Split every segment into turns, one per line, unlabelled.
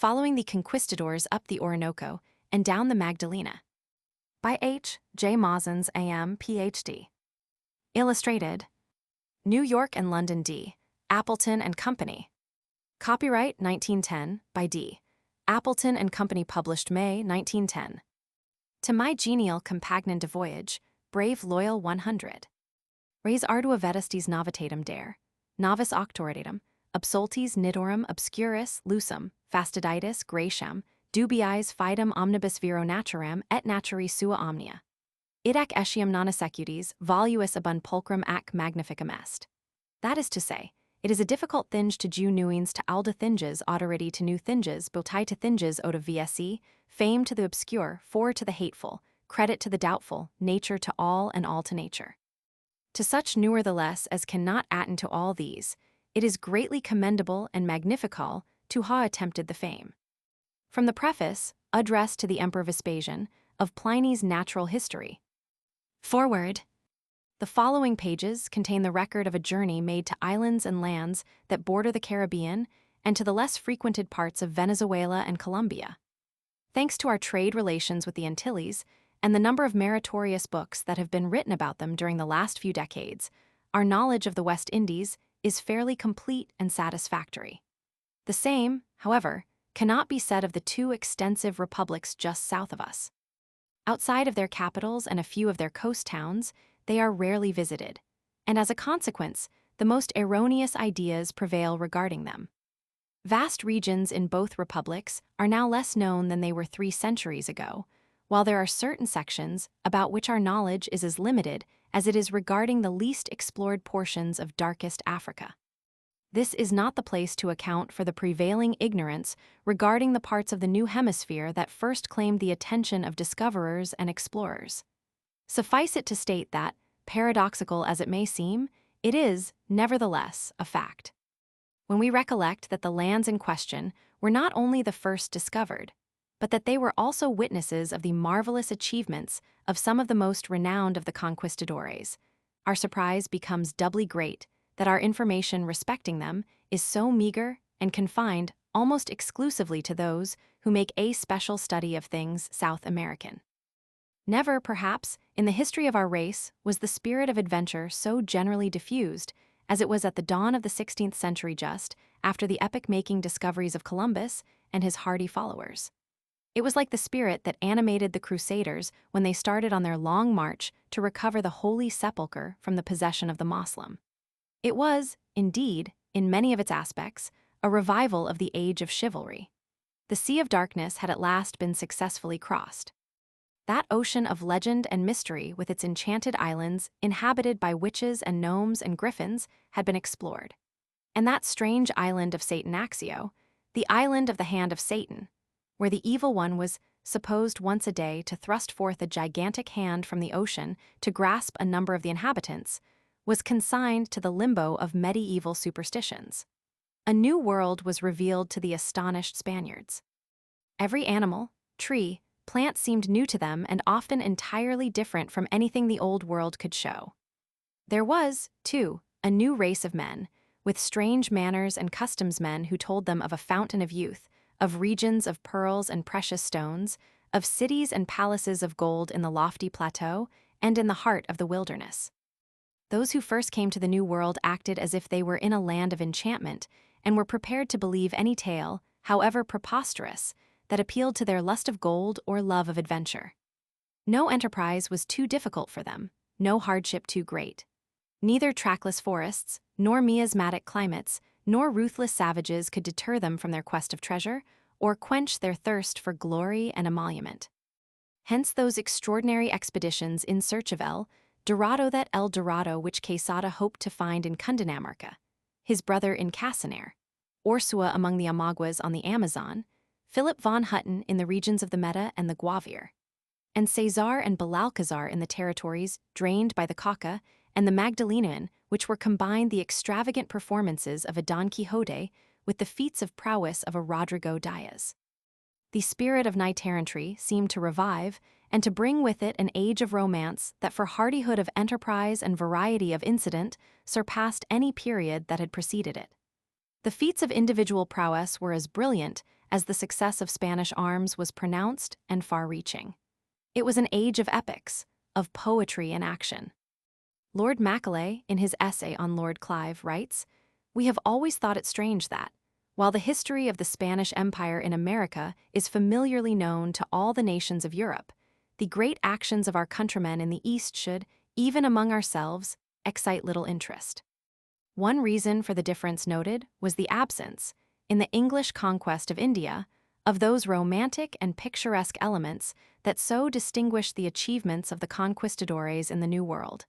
following the conquistadors up the Orinoco and down the Magdalena. By H. J. Mozans, AM, Ph.D. Illustrated. New York and London D. Appleton and Company. Copyright 1910 by D. Appleton and Company, published May 1910. To my genial compagnon de voyage, brave loyal 100. Res ardua vetustis novitatum dare, novis octoratum, absoltis nidorum obscuris lucem, fastiditis gratiam, dubiis fidem omnibus viro naturam et naturi sua omnia. Id ac etiam non secutis, voluus abund pulchrum ac magnificum est. That is to say, it is a difficult thinge to Jew newings to alda thinges autority to new thinges, botai to thinges oda vse, fame to the obscure, for to the hateful, credit to the doubtful, nature to all and all to nature. To such newer the less as cannot atten to all these, it is greatly commendable and magnifical to ha attempted the fame. From the preface, addressed to the Emperor Vespasian, of Pliny's Natural History. Forward. The following pages contain the record of a journey made to islands and lands that border the Caribbean and to the less frequented parts of Venezuela and Colombia. Thanks to our trade relations with the Antilles and the number of meritorious books that have been written about them during the last few decades, our knowledge of the West Indies is fairly complete and satisfactory. The same, however, cannot be said of the two extensive republics just south of us. Outside of their capitals and a few of their coast towns, they are rarely visited, and as a consequence, the most erroneous ideas prevail regarding them. Vast regions in both republics are now less known than they were 3 centuries ago, while there are certain sections about which our knowledge is as limited as it is regarding the least explored portions of darkest Africa. This is not the place to account for the prevailing ignorance regarding the parts of the new hemisphere that first claimed the attention of discoverers and explorers. Suffice it to state that, paradoxical as it may seem, it is, nevertheless, a fact. When we recollect that the lands in question were not only the first discovered, but that they were also witnesses of the marvelous achievements of some of the most renowned of the conquistadores, our surprise becomes doubly great that our information respecting them is so meager and confined almost exclusively to those who make a special study of things South American. Never, perhaps, in the history of our race was the spirit of adventure so generally diffused as it was at the dawn of the 16th century, just after the epoch-making discoveries of Columbus and his hardy followers. It was like the spirit that animated the Crusaders when they started on their long march to recover the Holy Sepulchre from the possession of the Moslem. It was, indeed, in many of its aspects, a revival of the age of chivalry. The Sea of Darkness had at last been successfully crossed. That ocean of legend and mystery with its enchanted islands inhabited by witches and gnomes and griffins had been explored. And that strange island of Satanaxio, the island of the hand of Satan, where the evil one was supposed once a day to thrust forth a gigantic hand from the ocean to grasp a number of the inhabitants, was consigned to the limbo of medieval superstitions. A new world was revealed to the astonished Spaniards. Every animal, tree, plant seemed new to them and often entirely different from anything the old world could show. There was, too, a new race of men, with strange manners and customs, men who told them of a fountain of youth, of regions of pearls and precious stones, of cities and palaces of gold in the lofty plateau and in the heart of the wilderness. Those who first came to the New World acted as if they were in a land of enchantment and were prepared to believe any tale, however preposterous, that appealed to their lust of gold or love of adventure. No enterprise was too difficult for them, no hardship too great. Neither trackless forests, nor miasmatic climates, nor ruthless savages could deter them from their quest of treasure or quench their thirst for glory and emolument. Hence those extraordinary expeditions in search of El Dorado which Quesada hoped to find in Cundinamarca, his brother in Casanare, Ursua among the Omaguas on the Amazon, Philip von Hutten in the regions of the Meta and the Guaviare, and Cesar and Belalcazar in the territories drained by the Cauca and the Magdalena, which were combined the extravagant performances of a Don Quixote with the feats of prowess of a Rodrigo Diaz. The spirit of knight-errantry seemed to revive and to bring with it an age of romance that for hardihood of enterprise and variety of incident surpassed any period that had preceded it. The feats of individual prowess were as brilliant as the success of Spanish arms was pronounced and far-reaching. It was an age of epics, of poetry in action. Lord Macaulay, in his essay on Lord Clive, writes, "We have always thought it strange that, while the history of the Spanish Empire in America is familiarly known to all the nations of Europe, the great actions of our countrymen in the East should, even among ourselves, excite little interest." One reason for the difference noted was the absence, in the English conquest of India, of those romantic and picturesque elements that so distinguished the achievements of the conquistadores in the New World,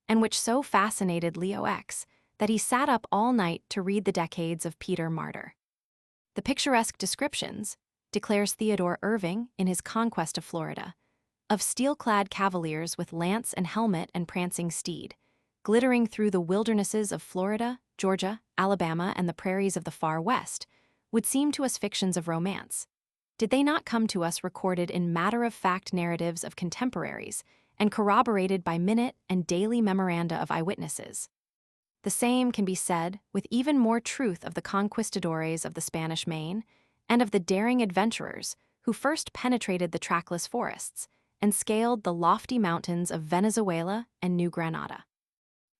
and which so fascinated Leo X that he sat up all night to read the Decades of Peter Martyr. The picturesque descriptions, declares Theodore Irving in his Conquest of Florida, of steel-clad cavaliers with lance and helmet and prancing steed, glittering through the wildernesses of Florida, Georgia, Alabama, and the prairies of the far west, would seem to us fictions of romance. Did they not come to us recorded in matter-of-fact narratives of contemporaries and corroborated by minute and daily memoranda of eyewitnesses? The same can be said with even more truth of the conquistadores of the Spanish Main and of the daring adventurers who first penetrated the trackless forests and scaled the lofty mountains of Venezuela and New Granada.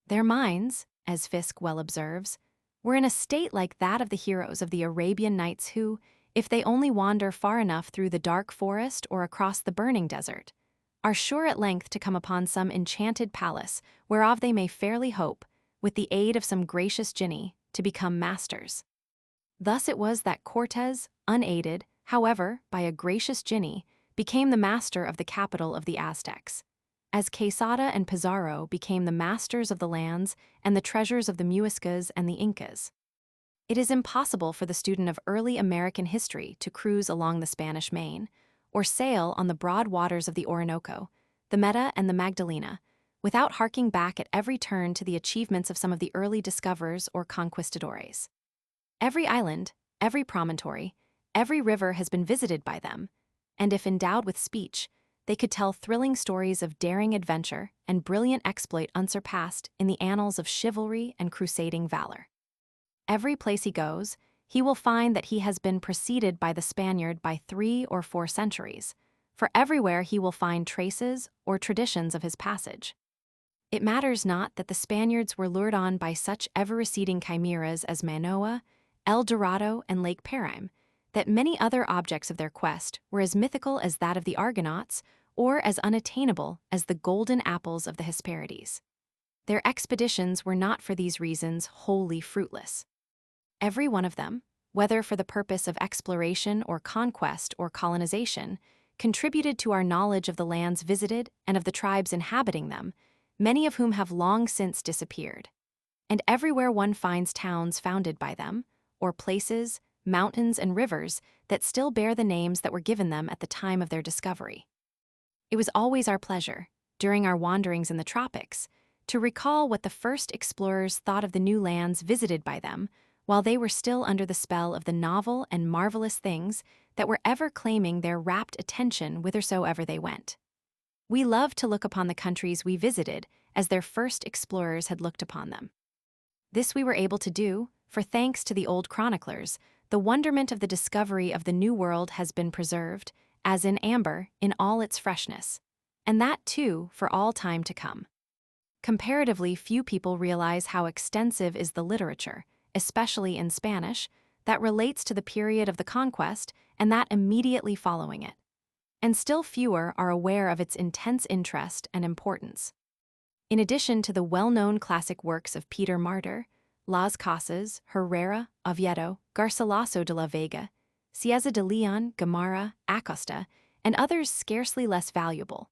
Their minds, as Fiske well observes, were in a state like that of the heroes of the Arabian Nights who, if they only wander far enough through the dark forest or across the burning desert, are sure at length to come upon some enchanted palace whereof they may fairly hope, with the aid of some gracious jinni, to become masters. Thus it was that Cortes, unaided, however, by a gracious jinni, became the master of the capital of the Aztecs, as Quesada and Pizarro became the masters of the lands and the treasures of the Muiscas and the Incas. It is impossible for the student of early American history to cruise along the Spanish Main, or sail on the broad waters of the Orinoco, the Meta and the Magdalena, without harking back at every turn to the achievements of some of the early discoverers or conquistadores. Every island, every promontory, every river has been visited by them, and if endowed with speech, they could tell thrilling stories of daring adventure and brilliant exploit unsurpassed in the annals of chivalry and crusading valor. Every place he goes, he will find that he has been preceded by the Spaniard by 3 or 4 centuries, for everywhere he will find traces or traditions of his passage. It matters not that the Spaniards were lured on by such ever-receding chimeras as Manoa, El Dorado, and Lake Parim, that many other objects of their quest were as mythical as that of the Argonauts or as unattainable as the golden apples of the Hesperides. Their expeditions were not for these reasons wholly fruitless. Every one of them, whether for the purpose of exploration or conquest or colonization, contributed to our knowledge of the lands visited and of the tribes inhabiting them, many of whom have long since disappeared. And everywhere one finds towns founded by them, or places, mountains, and rivers that still bear the names that were given them at the time of their discovery. It was always our pleasure, during our wanderings in the tropics, to recall what the first explorers thought of the new lands visited by them while they were still under the spell of the novel and marvelous things that were ever claiming their rapt attention whithersoever they went. We loved to look upon the countries we visited as their first explorers had looked upon them. This we were able to do, for thanks to the old chroniclers, the wonderment of the discovery of the New World has been preserved, as in amber, in all its freshness, and that, too, for all time to come. Comparatively few people realize how extensive is the literature, especially in Spanish, that relates to the period of the conquest and that immediately following it. And still fewer are aware of its intense interest and importance. In addition to the well-known classic works of Peter Martyr, Las Casas, Herrera, Oviedo, Garcilaso de la Vega, Cieza de Leon, Gamarra, Acosta, and others scarcely less valuable,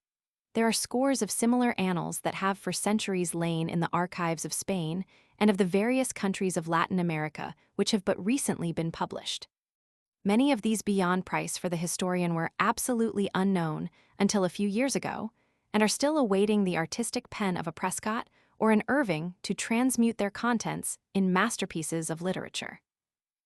there are scores of similar annals that have for centuries lain in the archives of Spain and of the various countries of Latin America which have but recently been published. Many of these beyond price for the historian were absolutely unknown until a few years ago, and are still awaiting the artistic pen of a Prescott or an Irving to transmute their contents in masterpieces of literature.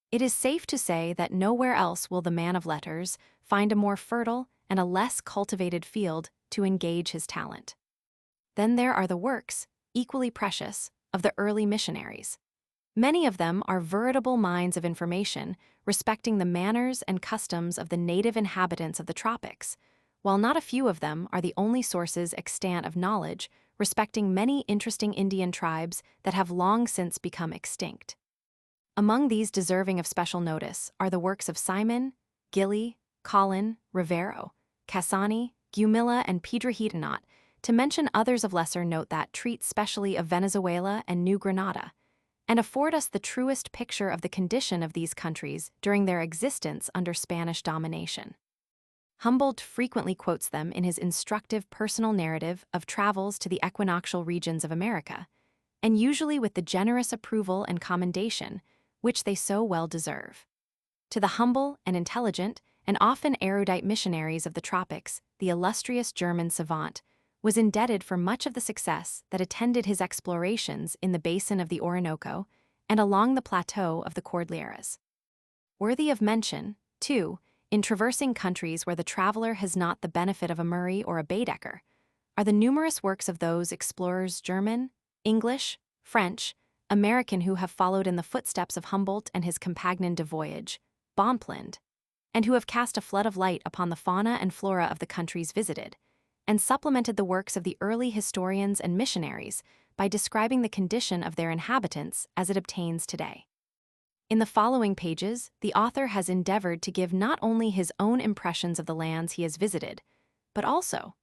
It is safe to say that nowhere else will the man of letters find a more fertile and a less cultivated field to engage his talent. Then there are the works, equally precious, of the early missionaries. Many of them are veritable mines of information, respecting the manners and customs of the native inhabitants of the tropics, while not a few of them are the only sources extant of knowledge respecting many interesting Indian tribes that have long since become extinct. Among these deserving of special notice are the works of Simon, Gilly, Colin, Rivero, Cassani, Gumilla, and Piedrahítanot, to mention others of lesser note that treat specially of Venezuela and New Granada, and afford us the truest picture of the condition of these countries during their existence under Spanish domination. Humboldt frequently quotes them in his instructive personal narrative of travels to the equinoctial regions of America, and usually with the generous approval and commendation which they so well deserve. To the humble and intelligent and often erudite missionaries of the tropics, the illustrious German savant was indebted for much of the success that attended his explorations in the basin of the Orinoco and along the plateau of the Cordilleras. Worthy of mention, too, in traversing countries where the traveler has not the benefit of a Murray or a Baedeker, are the numerous works of those explorers German, English, French, American who have followed in the footsteps of Humboldt and his compagnon de voyage, Bonpland, and who have cast a flood of light upon the fauna and flora of the countries visited, and supplemented the works of the early historians and missionaries by describing the condition of their inhabitants as it obtains today. In the following pages, the author has endeavored to give not only his own impressions of the lands he has visited, but also,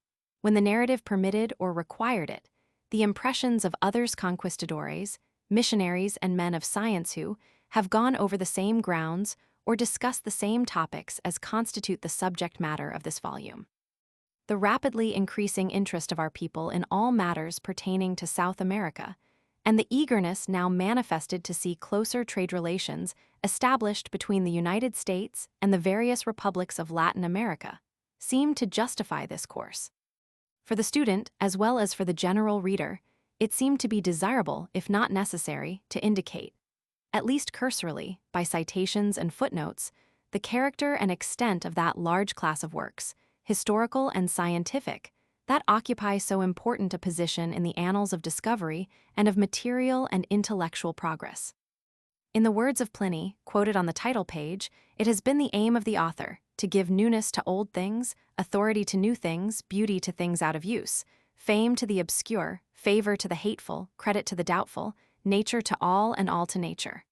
when the narrative permitted or required it, the impressions of others conquistadores, missionaries, and men of science who have gone over the same grounds or discussed the same topics as constitute the subject matter of this volume. The rapidly increasing interest of our people in all matters pertaining to South America, and the eagerness now manifested to see closer trade relations established between the United States and the various republics of Latin America, seem to justify this course. For the student, as well as for the general reader, it seemed to be desirable, if not necessary, to indicate, at least cursorily, by citations and footnotes, the character and extent of that large class of works, historical and scientific, that occupy so important a position in the annals of discovery and of material and intellectual progress. In the words of Pliny, quoted on the title page, it has been the aim of the author to give newness to old things, authority to new things, beauty to things out of use, fame to the obscure, favor to the hateful, credit to the doubtful, nature to all and all to nature.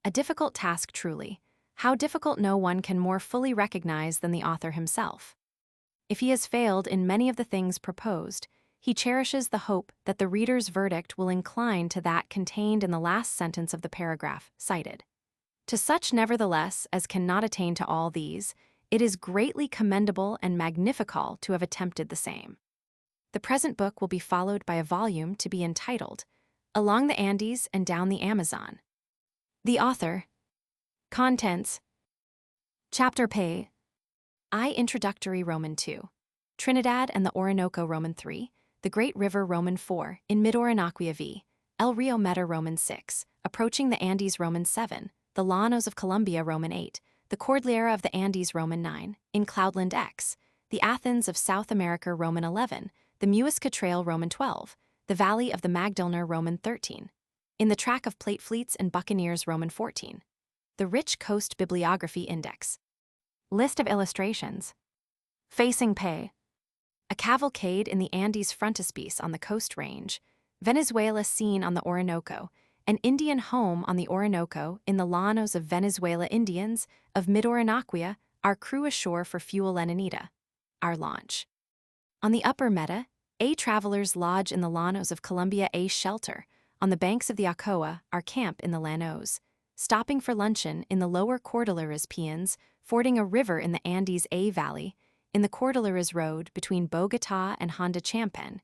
A difficult task truly, how difficult no one can more fully recognize than the author himself. If he has failed in many of the things proposed, he cherishes the hope that the reader's verdict will incline to that contained in the last sentence of the paragraph cited. To such, nevertheless, as cannot attain to all these, it is greatly commendable and magnifical to have attempted the same. The present book will be followed by a volume to be entitled, Along the Andes and Down the Amazon. The author. Contents. Chapter P. Introductory Roman 2. Trinidad and the Orinoco Roman 3. The Great River Roman 4. In Mid-Orinoquia v. El Rio Meta Roman 6. Approaching the Andes Roman 7. The Llanos of Colombia Roman 8. The Cordillera of the Andes Roman 9. In Cloudland X. The Athens of South America Roman 11. The Muisca Trail Roman 12. The Valley of the Magdalena Roman 13. In the Track of Plate Fleets and Buccaneers Roman 14. The Rich Coast Bibliography Index. List of illustrations. Facing Pay. A cavalcade in the Andes frontispiece on the Coast Range, Venezuela seen on the Orinoco, an Indian home on the Orinoco in the llanos of Venezuela Indians of Mid-Orinoquia, our crew ashore for fuel and Anita, our launch. On the upper Meta, a travelers lodge in the llanos of Colombia, a shelter, on the banks of the Ocoa, our camp in the llanos, stopping for luncheon in the lower Cordilleras Peons, fording a river in the Andes A Valley, in the Cordilleras Road between Bogotá and Honda Champen,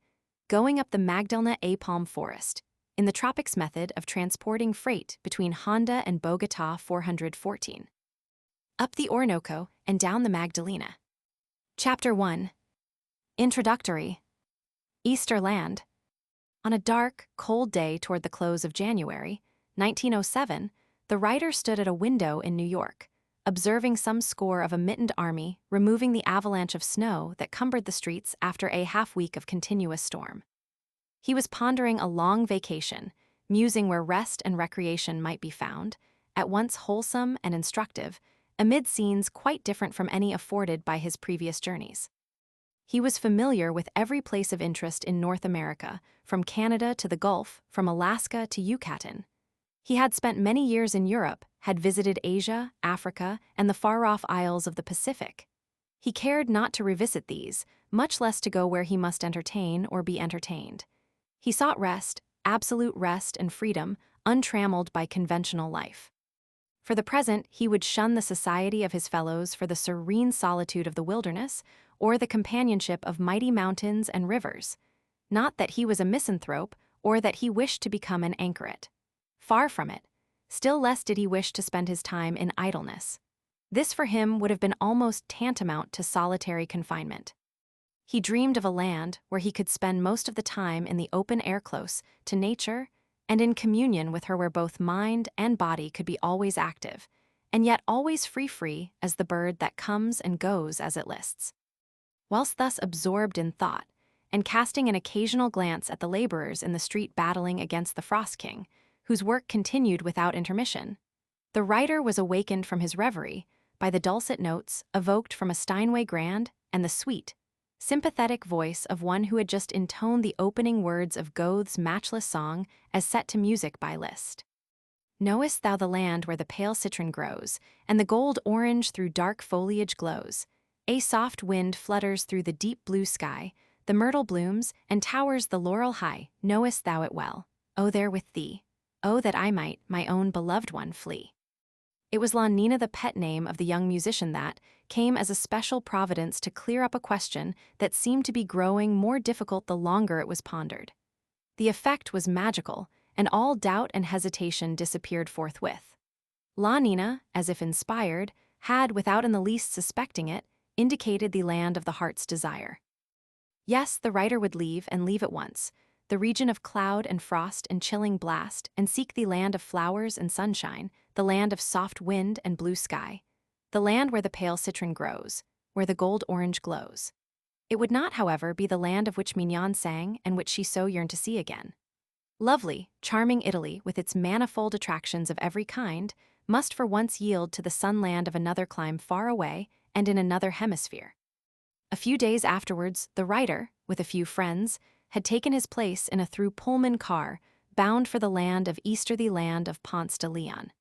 going up the Magdalena A Palm Forest, in the tropics method of transporting freight between Honda and Bogotá 414. Up the Orinoco and down the Magdalena. Chapter 1. Introductory. Easter Land. On a dark, cold day toward the close of January, 1907, the writer stood at a window in New York, observing some score of a mittened army removing the avalanche of snow that cumbered the streets after a half-week of continuous storm. He was pondering a long vacation, musing where rest and recreation might be found, at once wholesome and instructive, amid scenes quite different from any afforded by his previous journeys. He was familiar with every place of interest in North America, from Canada to the Gulf, from Alaska to Yucatan. He had spent many years in Europe, had visited Asia, Africa, and the far-off isles of the Pacific. He cared not to revisit these, much less to go where he must entertain or be entertained. He sought rest, absolute rest and freedom, untrammeled by conventional life. For the present, he would shun the society of his fellows for the serene solitude of the wilderness or the companionship of mighty mountains and rivers. Not that he was a misanthrope or that he wished to become an anchoret. Far from it. Still less did he wish to spend his time in idleness. This for him would have been almost tantamount to solitary confinement. He dreamed of a land where he could spend most of the time in the open air close to nature and in communion with her, where both mind and body could be always active, and yet always free as the bird that comes and goes as it lists. Whilst thus absorbed in thought, and casting an occasional glance at the laborers in the street battling against the Frost King, whose work continued without intermission, the writer was awakened from his reverie by the dulcet notes evoked from a Steinway grand and the sweet, sympathetic voice of one who had just intoned the opening words of Goethe's matchless song as set to music by Liszt. Knowest thou the land where the pale citron grows, and the gold orange through dark foliage glows? A soft wind flutters through the deep blue sky, the myrtle blooms, and towers the laurel high. Knowest thou it well? O there with thee! Oh, that I might, my own beloved one, flee. It was La Nina, the pet name of the young musician, that came as a special providence to clear up a question that seemed to be growing more difficult the longer it was pondered. The effect was magical, and all doubt and hesitation disappeared forthwith. La Nina, as if inspired, had, without in the least suspecting it, indicated the land of the heart's desire. Yes, the writer would leave, and leave at once, the region of cloud and frost and chilling blast, and seek the land of flowers and sunshine, the land of soft wind and blue sky, the land where the pale citron grows, where the gold orange glows. It would not, however, be the land of which Mignon sang and which she so yearned to see again. Lovely, charming Italy, with its manifold attractions of every kind, must for once yield to the sunland of another clime far away and in another hemisphere. A few days afterwards, the writer, with a few friends, had taken his place in a through Pullman car, bound for the land of easterly land of Ponce de Leon.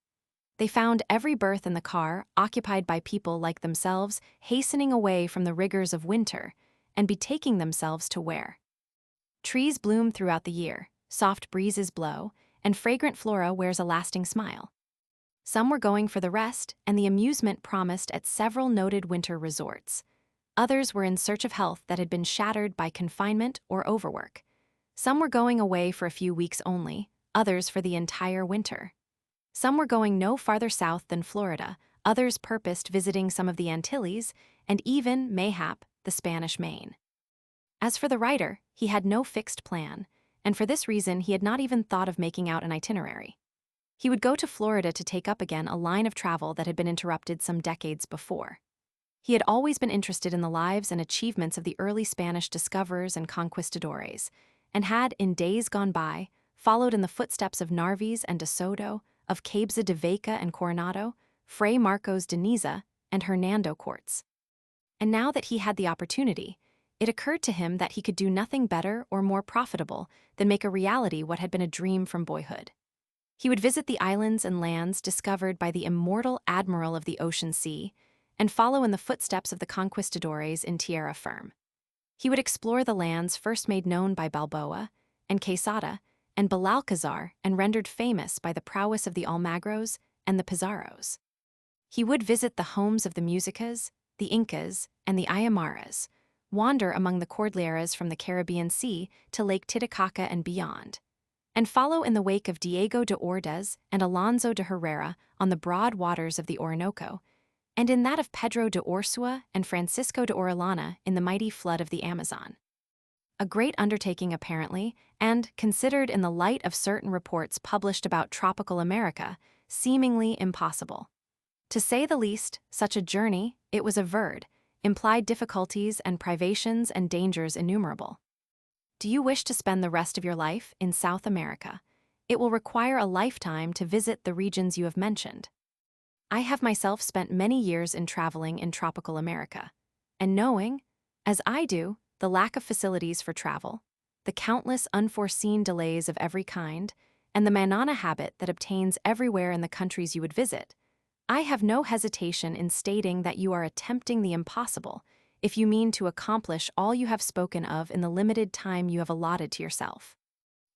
They found every berth in the car occupied by people like themselves, hastening away from the rigors of winter, and betaking themselves to where trees bloom throughout the year, soft breezes blow, and fragrant flora wears a lasting smile. Some were going for the rest and the amusement promised at several noted winter resorts. Others were in search of health that had been shattered by confinement or overwork. Some were going away for a few weeks only, others for the entire winter. Some were going no farther south than Florida, others purposed visiting some of the Antilles, and even, mayhap, the Spanish Main. As for the writer, he had no fixed plan, and for this reason he had not even thought of making out an itinerary. He would go to Florida to take up again a line of travel that had been interrupted some decades before. He had always been interested in the lives and achievements of the early Spanish discoverers and conquistadores, and had, in days gone by, followed in the footsteps of Narvaez and de Soto, of Cabeza de Vaca and Coronado, Fray Marcos de Niza, and Hernando Cortes. And now that he had the opportunity, it occurred to him that he could do nothing better or more profitable than make a reality what had been a dream from boyhood. He would visit the islands and lands discovered by the immortal admiral of the ocean sea, and follow in the footsteps of the conquistadores in tierra firme. He would explore the lands first made known by Balboa and Quesada and Belalcazar and rendered famous by the prowess of the Almagros and the Pizarros. He would visit the homes of the Musicas, the Incas, and the Aymaras, wander among the Cordilleras from the Caribbean Sea to Lake Titicaca and beyond, and follow in the wake of Diego de Ordaz and Alonso de Herrera on the broad waters of the Orinoco, and in that of Pedro de Ursua and Francisco de Orellana in the mighty flood of the Amazon. A great undertaking apparently, and, considered in the light of certain reports published about tropical America, seemingly impossible. To say the least, such a journey, it was averred, implied difficulties and privations and dangers innumerable. Do you wish to spend the rest of your life in South America, it will require a lifetime to visit the regions you have mentioned. I have myself spent many years in traveling in tropical America, and knowing, as I do, the lack of facilities for travel, the countless unforeseen delays of every kind, and the manana habit that obtains everywhere in the countries you would visit, I have no hesitation in stating that you are attempting the impossible if you mean to accomplish all you have spoken of in the limited time you have allotted to yourself.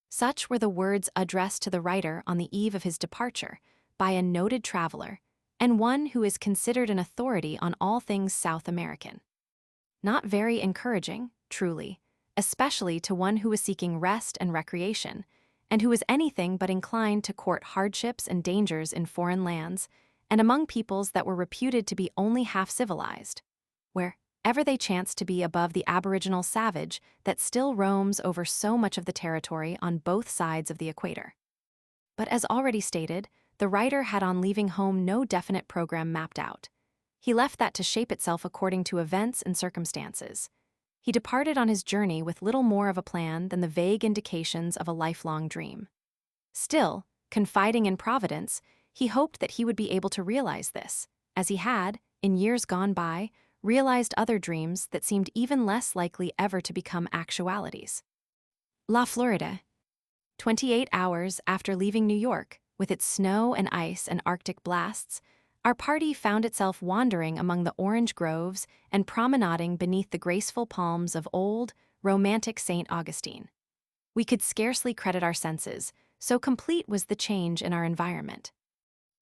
Such were the words addressed to the writer on the eve of his departure by a noted traveler and one who is considered an authority on all things South American. Not very encouraging, truly, especially to one who was seeking rest and recreation, and who was anything but inclined to court hardships and dangers in foreign lands and among peoples that were reputed to be only half civilized, wherever they chanced to be above the aboriginal savage that still roams over so much of the territory on both sides of the equator. But as already stated, the writer had on leaving home no definite program mapped out. He left that to shape itself according to events and circumstances. He departed on his journey with little more of a plan than the vague indications of a lifelong dream. Still, confiding in Providence, he hoped that he would be able to realize this, as he had, in years gone by, realized other dreams that seemed even less likely ever to become actualities. La Florida. 28 hours after leaving New York, with its snow and ice and Arctic blasts, our party found itself wandering among the orange groves and promenading beneath the graceful palms of old, romantic St. Augustine. We could scarcely credit our senses, so complete was the change in our environment.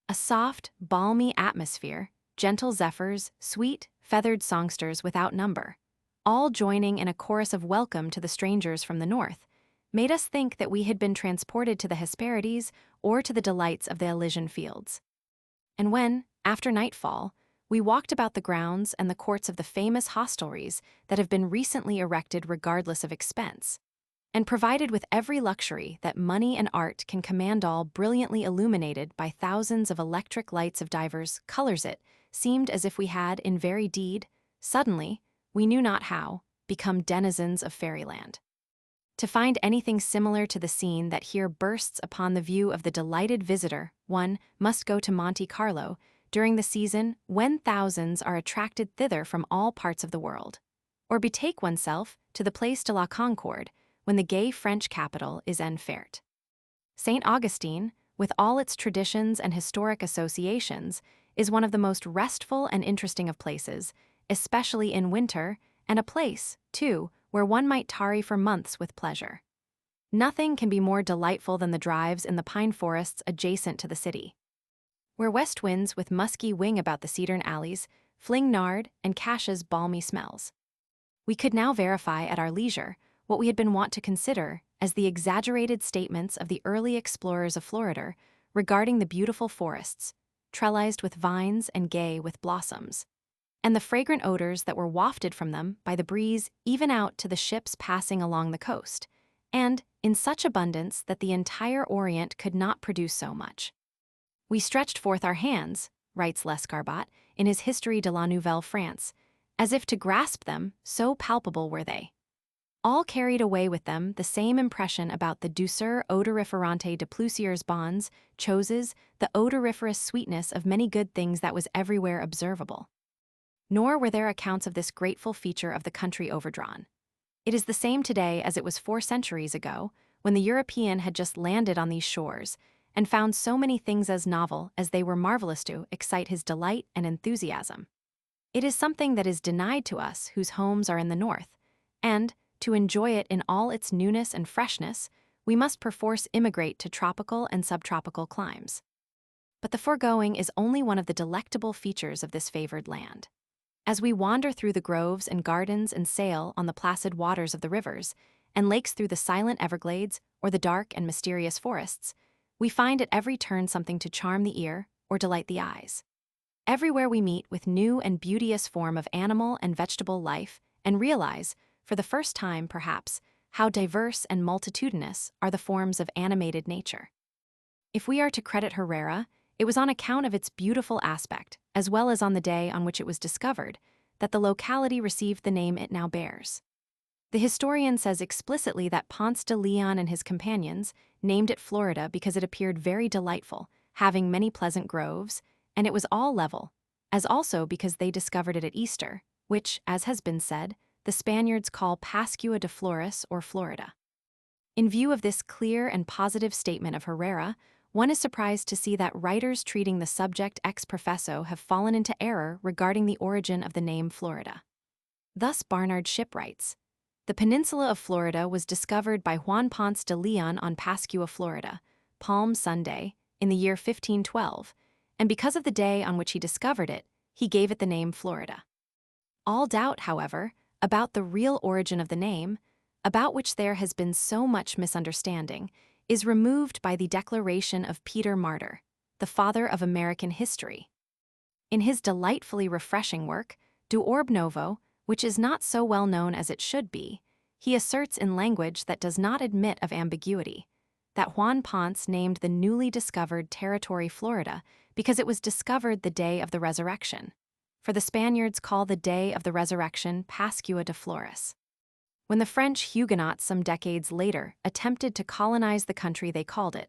A soft, balmy atmosphere, gentle zephyrs, sweet, feathered songsters without number, all joining in a chorus of welcome to the strangers from the north, made us think that we had been transported to the Hesperides or to the delights of the Elysian fields. And when, after nightfall, we walked about the grounds and the courts of the famous hostelries that have been recently erected regardless of expense, and provided with every luxury that money and art can command, all brilliantly illuminated by thousands of electric lights of divers colors, it seemed as if we had, in very deed, suddenly, we knew not how, become denizens of fairyland. To find anything similar to the scene that here bursts upon the view of the delighted visitor, one must go to Monte Carlo during the season when thousands are attracted thither from all parts of the world, or betake oneself to the Place de la Concorde when the gay French capital is en fête. St. Augustine, with all its traditions and historic associations, is one of the most restful and interesting of places, especially in winter, and a place, too, where one might tarry for months with pleasure. Nothing can be more delightful than the drives in the pine forests adjacent to the city, where west winds with musky wing about the cedar alleys fling nard and cascia's balmy smells. We could now verify at our leisure what we had been wont to consider as the exaggerated statements of the early explorers of Florida regarding the beautiful forests, trellised with vines and gay with blossoms, and the fragrant odors that were wafted from them by the breeze even out to the ships passing along the coast, and in such abundance that the entire Orient could not produce so much. We stretched forth our hands, writes Lescarbot in his History de la Nouvelle France, as if to grasp them, so palpable were they. All carried away with them the same impression about the douceur odoriferante de plusieurs bonds, choses, the odoriferous sweetness of many good things that was everywhere observable. Nor were there accounts of this grateful feature of the country overdrawn. It is the same today as it was 4 centuries ago, when the European had just landed on these shores, and found so many things as novel as they were marvelous to excite his delight and enthusiasm. It is something that is denied to us whose homes are in the north, and, to enjoy it in all its newness and freshness, we must perforce immigrate to tropical and subtropical climes. But the foregoing is only one of the delectable features of this favored land. As we wander through the groves and gardens and sail on the placid waters of the rivers, and lakes through the silent Everglades or the dark and mysterious forests, we find at every turn something to charm the ear or delight the eyes. Everywhere we meet with new and beauteous form of animal and vegetable life, and realize, for the first time perhaps, how diverse and multitudinous are the forms of animated nature. If we are to credit Herrera, it was on account of its beautiful aspect, as well as on the day on which it was discovered, that the locality received the name it now bears. The historian says explicitly that Ponce de Leon and his companions named it Florida because it appeared very delightful, having many pleasant groves, and it was all level, as also because they discovered it at Easter, which, as has been said, the Spaniards call Pascua de Flores or Florida. In view of this clear and positive statement of Herrera, one is surprised to see that writers treating the subject ex professo have fallen into error regarding the origin of the name Florida. Thus Barnard Ship writes, "The peninsula of Florida was discovered by Juan Ponce de Leon on Pascua, Florida, Palm Sunday, in the year 1512, and because of the day on which he discovered it, he gave it the name Florida." All doubt, however, about the real origin of the name, about which there has been so much misunderstanding, is removed by the declaration of Peter Martyr, the father of American history. In his delightfully refreshing work, De Orbe Novo, which is not so well known as it should be, he asserts in language that does not admit of ambiguity that Juan Ponce named the newly discovered territory Florida because it was discovered the day of the resurrection, for the Spaniards call the day of the resurrection Pascua de Flores. When the French Huguenots some decades later attempted to colonize the country, they called it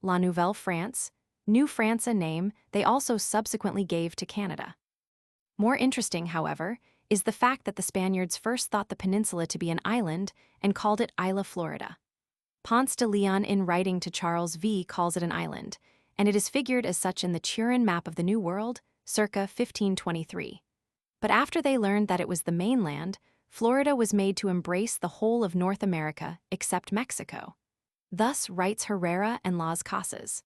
La Nouvelle France, New France, a name they also subsequently gave to Canada. More interesting, however, is the fact that the Spaniards first thought the peninsula to be an island and called it Isla Florida. Ponce de Leon, in writing to Charles V, calls it an island, and it is figured as such in the Turin map of the New World, circa 1523. But after they learned that it was the mainland, Florida was made to embrace the whole of North America except Mexico. Thus writes Herrera and Las Casas.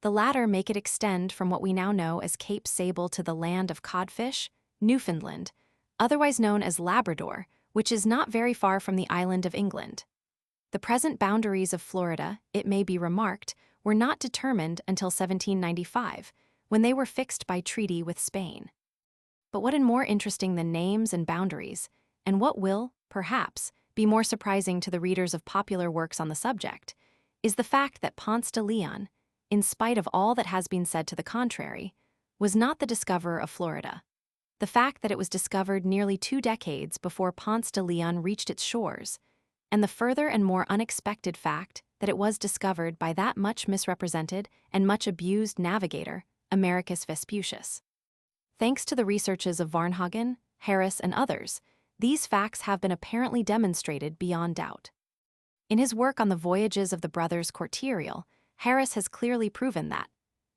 The latter make it extend from what we now know as Cape Sable to the land of codfish, Newfoundland, otherwise known as Labrador, which is not very far from the island of England. The present boundaries of Florida, it may be remarked, were not determined until 1795, when they were fixed by treaty with Spain. But what is more interesting than names and boundaries, and what will, perhaps, be more surprising to the readers of popular works on the subject, is the fact that Ponce de Leon, in spite of all that has been said to the contrary, was not the discoverer of Florida. The fact that it was discovered nearly 2 decades before Ponce de Leon reached its shores, and the further and more unexpected fact that it was discovered by that much misrepresented and much abused navigator, Americus Vespucius. Thanks to the researches of Varnhagen, Harris, and others, these facts have been apparently demonstrated beyond doubt. In his work on the voyages of the brothers Cortereal, Harris has clearly proven that,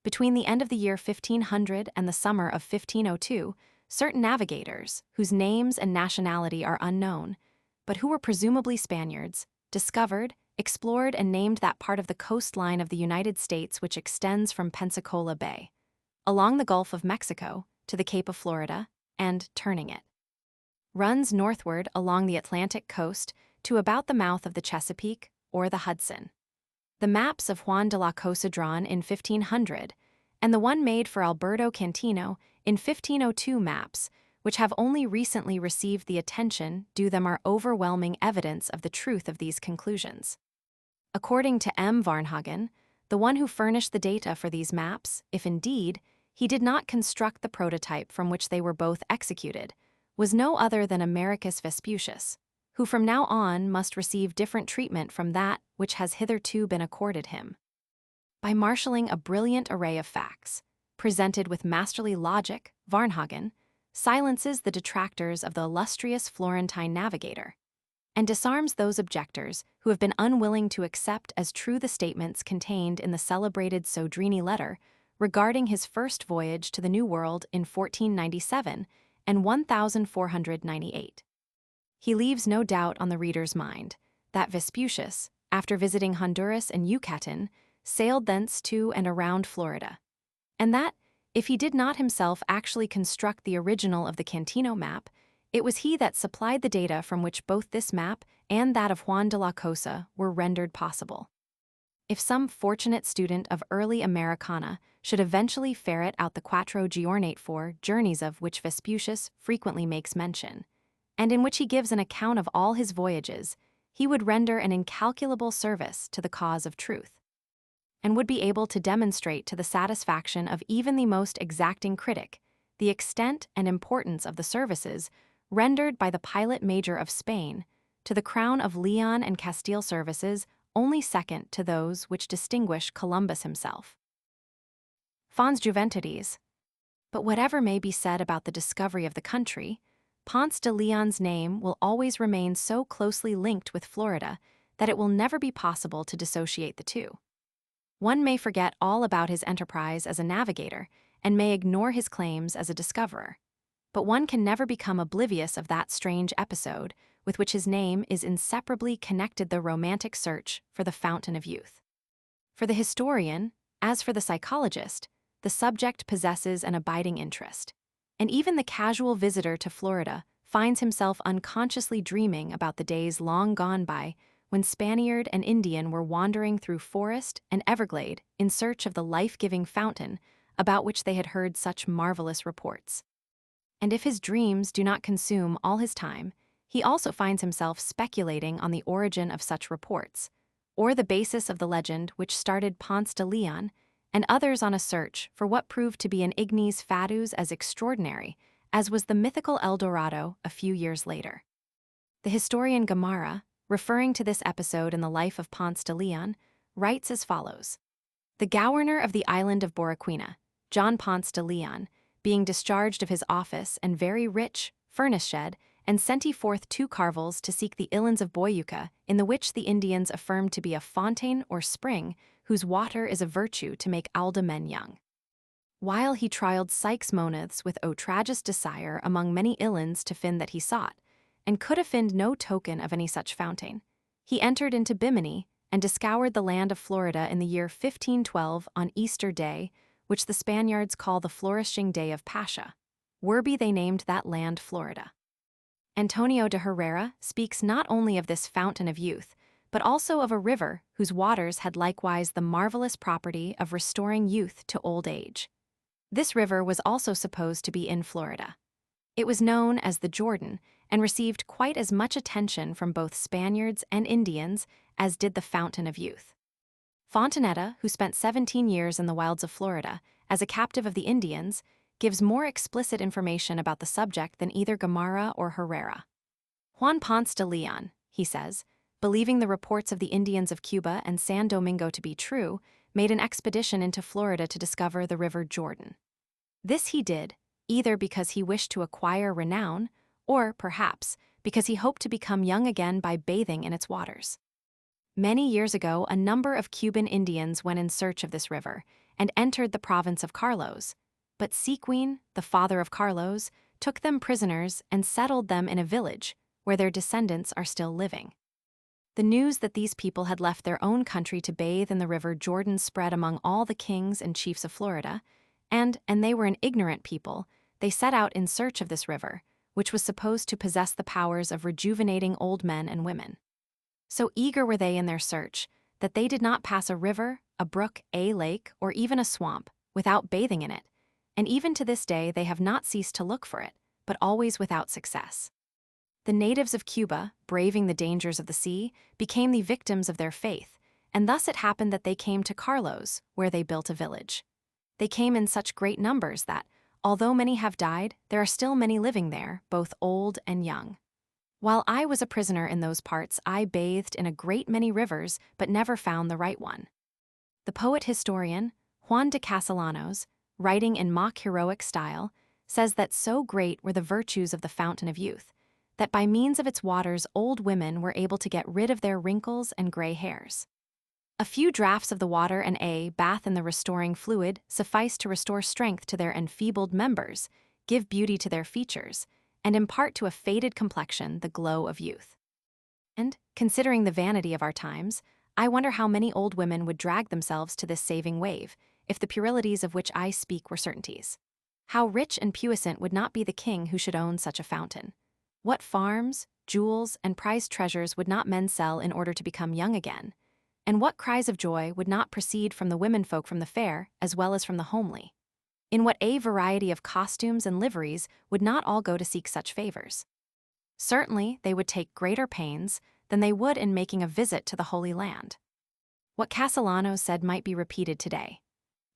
between the end of the year 1500 and the summer of 1502, certain navigators, whose names and nationality are unknown, but who were presumably Spaniards, discovered, explored, and named that part of the coastline of the United States which extends from Pensacola Bay, along the Gulf of Mexico, to the Cape of Florida, and, turning it, runs northward along the Atlantic coast to about the mouth of the Chesapeake or the Hudson. The maps of Juan de la Cosa drawn in 1500 and the one made for Alberto Cantino in 1502 maps, which have only recently received the attention due them, are overwhelming evidence of the truth of these conclusions. According to M. Varnhagen, the one who furnished the data for these maps, if indeed he did not construct the prototype from which they were both executed, was no other than Americus Vespucius, who from now on must receive different treatment from that which has hitherto been accorded him. By marshalling a brilliant array of facts, presented with masterly logic, Varnhagen silences the detractors of the illustrious Florentine navigator, and disarms those objectors who have been unwilling to accept as true the statements contained in the celebrated Sodrini letter regarding his first voyage to the New World in 1497 and 1498. He leaves no doubt on the reader's mind that Vespucius, after visiting Honduras and Yucatan, sailed thence to and around Florida, and that, if he did not himself actually construct the original of the Cantino map, it was he that supplied the data from which both this map and that of Juan de la Cosa were rendered possible. If some fortunate student of early Americana should eventually ferret out the Quattro Giornate for journeys of which Vespucius frequently makes mention, and in which he gives an account of all his voyages, he would render an incalculable service to the cause of truth, and would be able to demonstrate to the satisfaction of even the most exacting critic the extent and importance of the services rendered by the pilot major of Spain to the crown of Leon and Castile services only second to those which distinguish Columbus himself. FONS JUVENTUTIS. But whatever may be said about the discovery of the country, Ponce de Leon's name will always remain so closely linked with Florida that it will never be possible to dissociate the two. One may forget all about his enterprise as a navigator and may ignore his claims as a discoverer, but one can never become oblivious of that strange episode with which his name is inseparably connected: the romantic search for the fountain of youth. For the historian, as for the psychologist, the subject possesses an abiding interest, and even the casual visitor to Florida finds himself unconsciously dreaming about the days long gone by when Spaniard and Indian were wandering through forest and everglade in search of the life-giving fountain about which they had heard such marvelous reports. And if his dreams do not consume all his time, he also finds himself speculating on the origin of such reports, or the basis of the legend which started Ponce de Leon, and others on a search for what proved to be an ignis fatuus as extraordinary as was the mythical El Dorado a few years later. The historian Gamarra, referring to this episode in the life of Ponce de Leon, writes as follows: "The governor of the island of Boriquina, John Ponce de Leon, being discharged of his office and very rich, furnished, and sent he forth 2 carvels to seek the islands of Boyuca, in the which the Indians affirmed to be a fontaine or spring, whose water is a virtue to make alda men young. While he trialed Sykes moneths with outrageous desire among many islands to find that he sought, and could find no token of any such fountain, he entered into Bimini and discoured the land of Florida in the year 1512 on Easter Day, which the Spaniards call the flourishing day of Pascha, whereby they named that land Florida." Antonio de Herrera speaks not only of this fountain of youth, but also of a river whose waters had likewise the marvelous property of restoring youth to old age. This river was also supposed to be in Florida. It was known as the Jordan and received quite as much attention from both Spaniards and Indians as did the Fountain of Youth. Fontanetta, who spent 17 years in the wilds of Florida as a captive of the Indians, gives more explicit information about the subject than either Gamarra or Herrera. Juan Ponce de Leon, he says, believing the reports of the Indians of Cuba and San Domingo to be true, made an expedition into Florida to discover the river Jordan. This he did, either because he wished to acquire renown, or, perhaps, because he hoped to become young again by bathing in its waters. Many years ago, a number of Cuban Indians went in search of this river and entered the province of Carlos, but Sequin, the father of Carlos, took them prisoners and settled them in a village where their descendants are still living. The news that these people had left their own country to bathe in the river Jordan spread among all the kings and chiefs of Florida, and they were an ignorant people. They set out in search of this river, which was supposed to possess the powers of rejuvenating old men and women. So eager were they in their search that they did not pass a river, a brook, a lake, or even a swamp without bathing in it, and even to this day they have not ceased to look for it, but always without success. The natives of Cuba, braving the dangers of the sea, became the victims of their faith, and thus it happened that they came to Carlos, where they built a village. They came in such great numbers that, although many have died, there are still many living there, both old and young. While I was a prisoner in those parts, I bathed in a great many rivers, but never found the right one. The poet-historian, Juan de Castellanos, writing in mock heroic style, says that so great were the virtues of the Fountain of Youth, that by means of its waters old women were able to get rid of their wrinkles and gray hairs. A few draughts of the water and a bath in the restoring fluid suffice to restore strength to their enfeebled members, give beauty to their features, and impart to a faded complexion the glow of youth. And, considering the vanity of our times, I wonder how many old women would drag themselves to this saving wave, if the puerilities of which I speak were certainties. How rich and puissant would not be the king who should own such a fountain? What farms, jewels, and prized treasures would not men sell in order to become young again? And what cries of joy would not proceed from the womenfolk from the fair as well as from the homely? In what a variety of costumes and liveries would not all go to seek such favors? Certainly they would take greater pains than they would in making a visit to the Holy Land. What Castellanos said might be repeated today.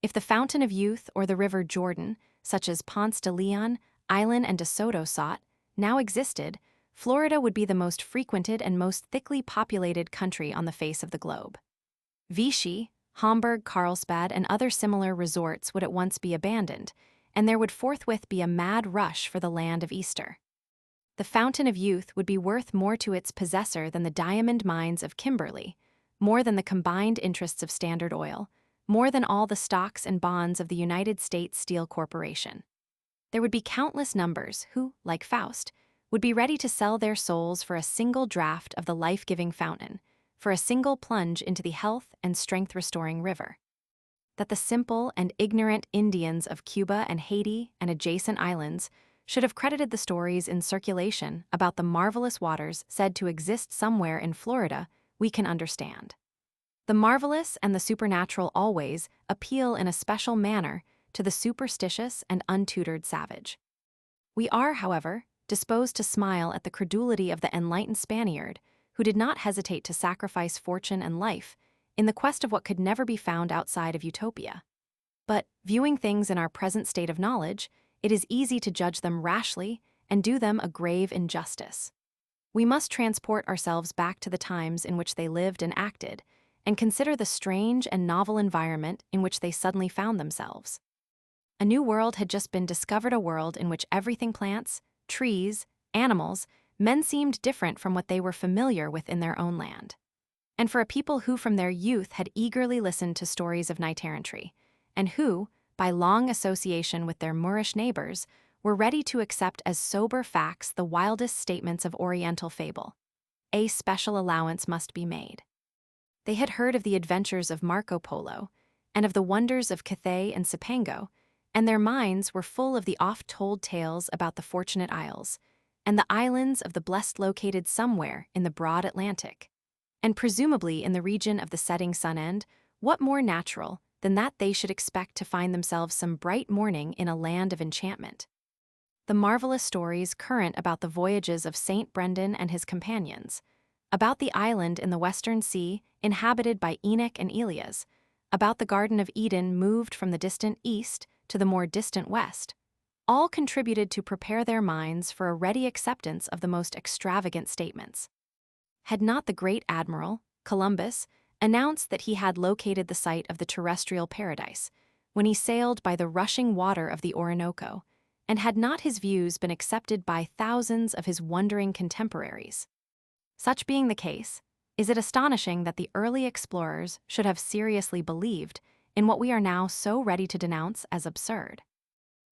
If the Fountain of Youth or the River Jordan, such as Ponce de Leon, Island and De Soto sought, now existed, Florida would be the most frequented and most thickly populated country on the face of the globe. Vichy, Hamburg, Carlsbad, and other similar resorts would at once be abandoned, and there would forthwith be a mad rush for the land of Easter. The Fountain of Youth would be worth more to its possessor than the diamond mines of Kimberley, more than the combined interests of Standard Oil, more than all the stocks and bonds of the United States Steel Corporation. There would be countless numbers who, like Faust, would be ready to sell their souls for a single draught of the life-giving fountain, for a single plunge into the health and strength-restoring river. That the simple and ignorant Indians of Cuba and Haiti and adjacent islands should have credited the stories in circulation about the marvelous waters said to exist somewhere in Florida, we can understand. The marvelous and the supernatural always appeal in a special manner to the superstitious and untutored savage. We are, however, disposed to smile at the credulity of the enlightened Spaniard, who did not hesitate to sacrifice fortune and life in the quest of what could never be found outside of utopia. But, viewing things in our present state of knowledge, it is easy to judge them rashly and do them a grave injustice. We must transport ourselves back to the times in which they lived and acted, and consider the strange and novel environment in which they suddenly found themselves. A new world had just been discovered, a world in which everything plants, trees, animals, men seemed different from what they were familiar with in their own land. And for a people who from their youth had eagerly listened to stories of knight-errantry, and who, by long association with their Moorish neighbors, were ready to accept as sober facts the wildest statements of Oriental fable, a special allowance must be made. They had heard of the adventures of Marco Polo, and of the wonders of Cathay and Cipango, and their minds were full of the oft-told tales about the Fortunate Isles, and the islands of the blessed located somewhere in the broad Atlantic. And presumably in the region of the setting sun end, what more natural than that they should expect to find themselves some bright morning in a land of enchantment? The marvelous stories current about the voyages of Saint Brendan and his companions, about the island in the Western Sea inhabited by Enoch and Elias, about the Garden of Eden moved from the distant east to the more distant west, all contributed to prepare their minds for a ready acceptance of the most extravagant statements. Had not the great admiral, Columbus, announced that he had located the site of the terrestrial paradise, when he sailed by the rushing water of the Orinoco, and had not his views been accepted by thousands of his wondering contemporaries? Such being the case, is it astonishing that the early explorers should have seriously believed in what we are now so ready to denounce as absurd?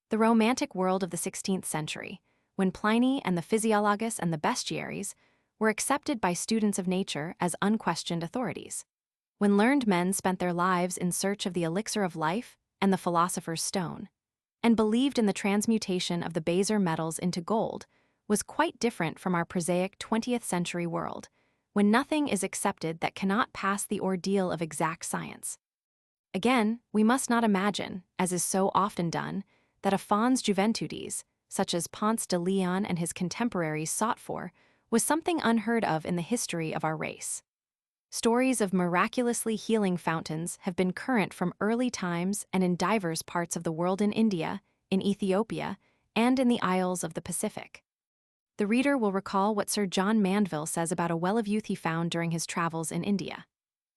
The romantic world of the 16th century, when Pliny and the physiologus and the bestiaries were accepted by students of nature as unquestioned authorities, when learned men spent their lives in search of the elixir of life and the philosopher's stone, and believed in the transmutation of the baser metals into gold, was quite different from our prosaic 20th century world, when nothing is accepted that cannot pass the ordeal of exact science. Again, we must not imagine, as is so often done, that a FONS JUVENTUTIS, such as Ponce de Leon and his contemporaries sought for, was something unheard of in the history of our race. Stories of miraculously healing fountains have been current from early times and in divers parts of the world, in India, in Ethiopia, and in the isles of the Pacific. The reader will recall what Sir John Mandeville says about a well of youth he found during his travels in India.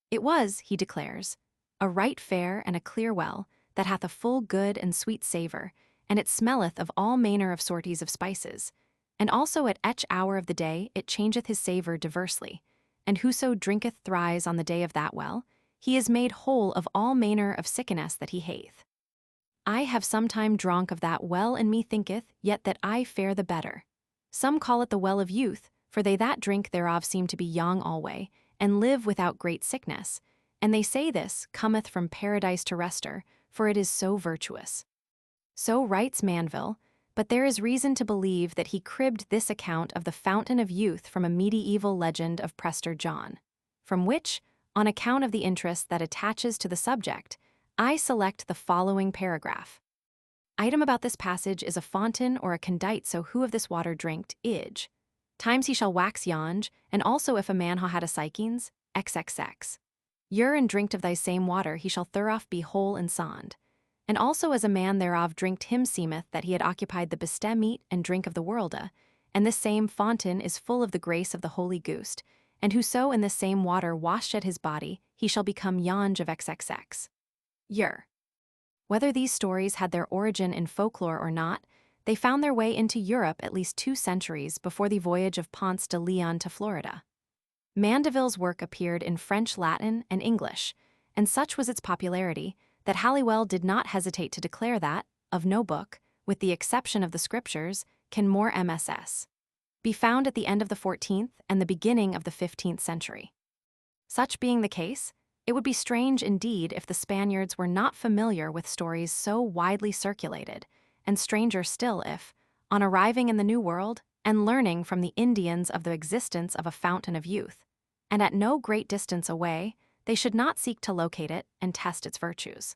It was, he declares, a right fair and a clear well, that hath a full good and sweet savour, and it smelleth of all manner of sorties of spices, and also at each hour of the day it changeth his savour diversely, and whoso drinketh thrice on the day of that well, he is made whole of all manner of sickness that he hath. I have sometime dronk of that well, and me thinketh yet that I fare the better. Some call it the well of youth, for they that drink thereof seem to be young alway, and live without great sickness, and they say this cometh from paradise terrestre, for it is so virtuous. So writes Mandeville, but there is reason to believe that he cribbed this account of the Fountain of Youth from a medieval legend of Prester John, from which, on account of the interest that attaches to the subject, I select the following paragraph. Item about this passage is a fountain or a condite, so who of this water drinked, ij. Times he shall wax yonge, and also if a man ha had a psychines, xxx. Ure and drinked of thy same water he shall thereof be whole and sound. And also as a man thereof drinked him seemeth that he had occupied the beste meat and drink of the worlde, and this same fountain is full of the grace of the Holy Ghost, and whoso in this same water washed at his body, he shall become yonge of XXX. Yer. Whether these stories had their origin in folklore or not, they found their way into Europe at least 2 centuries before the voyage of Ponce de Leon to Florida. Mandeville's work appeared in French, Latin, and English, and such was its popularity that Halliwell did not hesitate to declare that, of no book, with the exception of the Scriptures, can more MSS be found at the end of the 14th and the beginning of the 15th century. Such being the case, it would be strange indeed if the Spaniards were not familiar with stories so widely circulated, and stranger still if, on arriving in the New World and learning from the Indians of the existence of a fountain of youth, and at no great distance away, they should not seek to locate it and test its virtues.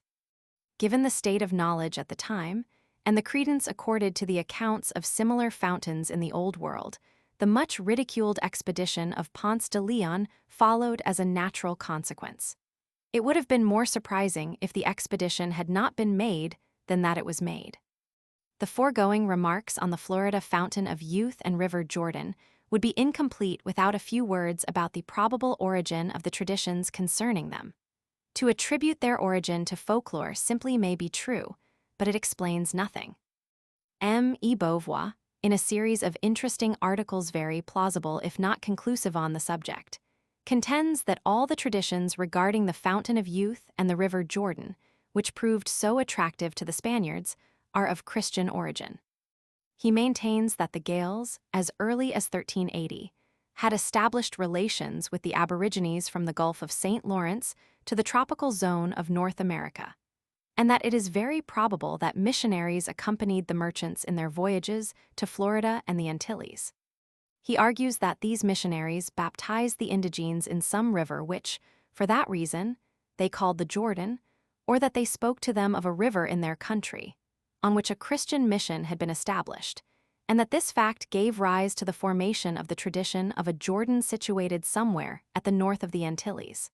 Given the state of knowledge at the time, and the credence accorded to the accounts of similar fountains in the Old World, the much ridiculed expedition of Ponce de Leon followed as a natural consequence. It would have been more surprising if the expedition had not been made than that it was made. The foregoing remarks on the Florida Fountain of Youth and River Jordan would be incomplete without a few words about the probable origin of the traditions concerning them. To attribute their origin to folklore simply may be true, but it explains nothing. M. E. Beauvoir, in a series of interesting articles very plausible if not conclusive on the subject, contends that all the traditions regarding the Fountain of Youth and the River Jordan, which proved so attractive to the Spaniards, are of Christian origin. He maintains that the Gaels, as early as 1380, had established relations with the Aborigines from the Gulf of St. Lawrence to the tropical zone of North America, and that it is very probable that missionaries accompanied the merchants in their voyages to Florida and the Antilles. He argues that these missionaries baptized the indigenes in some river which, for that reason, they called the Jordan, or that they spoke to them of a river in their country, on which a Christian mission had been established, and that this fact gave rise to the formation of the tradition of a Jordan situated somewhere at the north of the Antilles.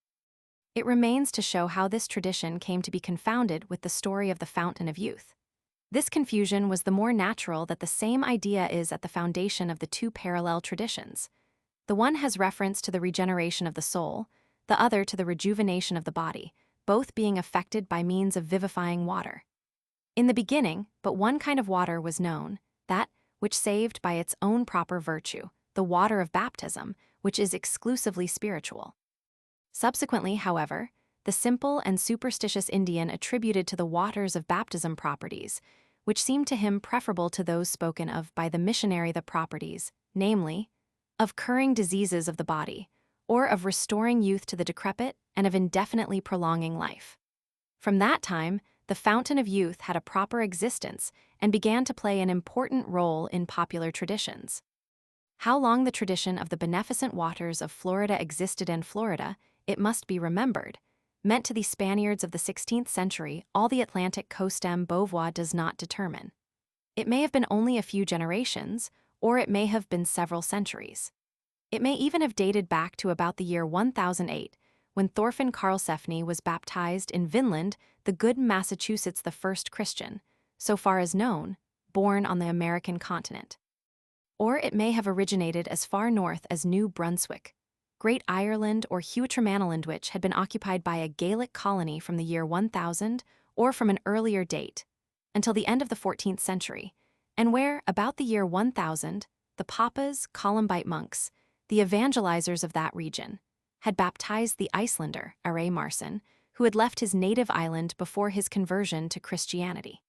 It remains to show how this tradition came to be confounded with the story of the Fountain of Youth. This confusion was the more natural that the same idea is at the foundation of the 2 parallel traditions. The one has reference to the regeneration of the soul, the other to the rejuvenation of the body, both being effected by means of vivifying water. In the beginning, but one kind of water was known, that which saved by its own proper virtue, the water of baptism, which is exclusively spiritual. Subsequently, however, the simple and superstitious Indian attributed to the waters of baptism properties, which seemed to him preferable to those spoken of by the missionary the properties, namely, of curing diseases of the body, or of restoring youth to the decrepit and of indefinitely prolonging life. From that time, the Fountain of Youth had a proper existence and began to play an important role in popular traditions. How long the tradition of the beneficent waters of Florida existed in Florida, it must be remembered, meant to the Spaniards of the 16th century all the Atlantic coast. Beauvoir does not determine. It may have been only a few generations, or it may have been several centuries. It may even have dated back to about the year 1008, when Thorfinn Karlsefni was baptized in Vinland, the good Massachusetts, the first Christian, so far as known, born on the American continent. Or it may have originated as far north as New Brunswick, Great Ireland, or Huatramanland, which had been occupied by a Gaelic colony from the year 1000 or from an earlier date, until the end of the 14th century, and where, about the year 1000, the Papas, Columbite monks, the evangelizers of that region, had baptized the Icelander, Are Marson, who had left his native island before his conversion to Christianity.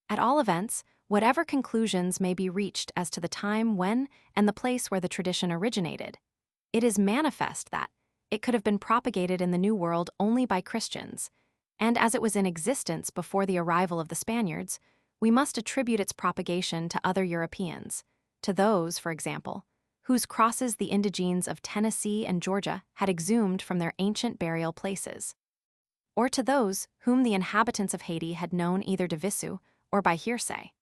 At all events, whatever conclusions may be reached as to the time when and the place where the tradition originated, it is manifest that it could have been propagated in the New World only by Christians, and as it was in existence before the arrival of the Spaniards, we must attribute its propagation to other Europeans, to those, for example, whose crosses the indigenes of Tennessee and Georgia had exhumed from their ancient burial places, or to those whom the inhabitants of Haiti had known either de visu or by hearsay.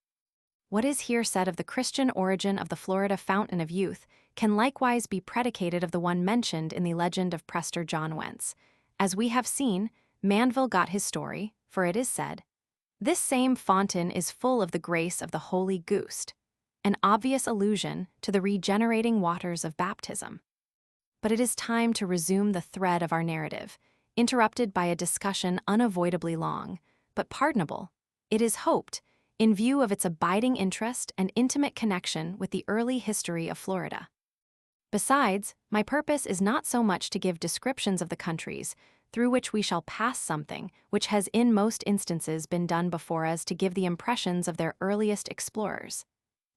What is here said of the Christian origin of the Florida Fountain of Youth can likewise be predicated of the one mentioned in the legend of Prester John Wentz. As we have seen, Mandeville got his story, for it is said, "This same fountain is full of the grace of the Holy Ghost," an obvious allusion to the regenerating waters of baptism. But it is time to resume the thread of our narrative, interrupted by a discussion unavoidably long, but pardonable, it is hoped, in view of its abiding interest and intimate connection with the early history of Florida. Besides, my purpose is not so much to give descriptions of the countries through which we shall pass something which has in most instances been done before us to give the impressions of their earliest explorers,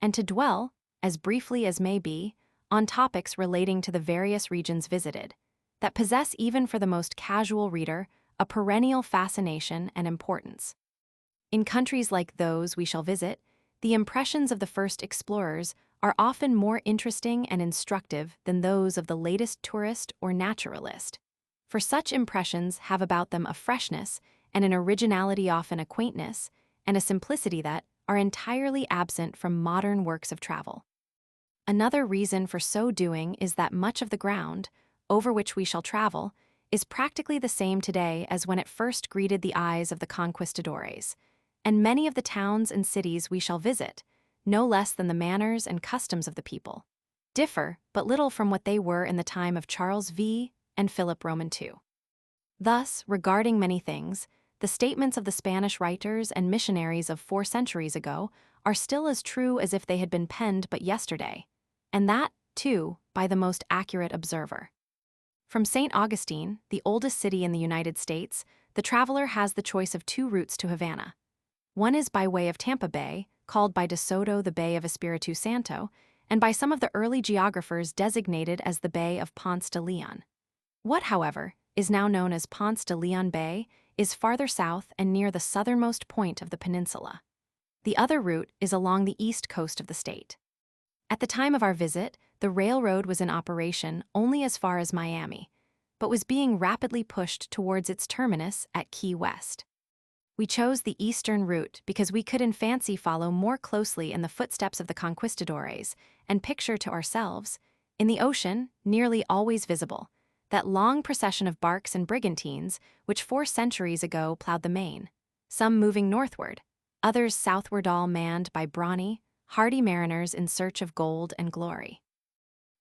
and to dwell, as briefly as may be, on topics relating to the various regions visited, that possess even for the most casual reader a perennial fascination and importance. In countries like those we shall visit, the impressions of the first explorers are often more interesting and instructive than those of the latest tourist or naturalist, for such impressions have about them a freshness and an originality, often a quaintness, and a simplicity that are entirely absent from modern works of travel. Another reason for so doing is that much of the ground, over which we shall travel, is practically the same today as when it first greeted the eyes of the conquistadores, and many of the towns and cities we shall visit, no less than the manners and customs of the people, differ but little from what they were in the time of Charles V and Philip Roman II. Thus, regarding many things, the statements of the Spanish writers and missionaries of 4 centuries ago are still as true as if they had been penned but yesterday, and that, too, by the most accurate observer. From St. Augustine, the oldest city in the United States, the traveler has the choice of 2 routes to Havana. One is by way of Tampa Bay, called by De Soto the Bay of Espiritu Santo, and by some of the early geographers designated as the Bay of Ponce de Leon. What, however, is now known as Ponce de Leon Bay is farther south and near the southernmost point of the peninsula. The other route is along the east coast of the state. At the time of our visit, the railroad was in operation only as far as Miami, but was being rapidly pushed towards its terminus at Key West. We chose the eastern route because we could in fancy follow more closely in the footsteps of the conquistadores and picture to ourselves, in the ocean, nearly always visible, that long procession of barks and brigantines which 4 centuries ago plowed the main, some moving northward, others southward, all manned by brawny, hardy mariners in search of gold and glory.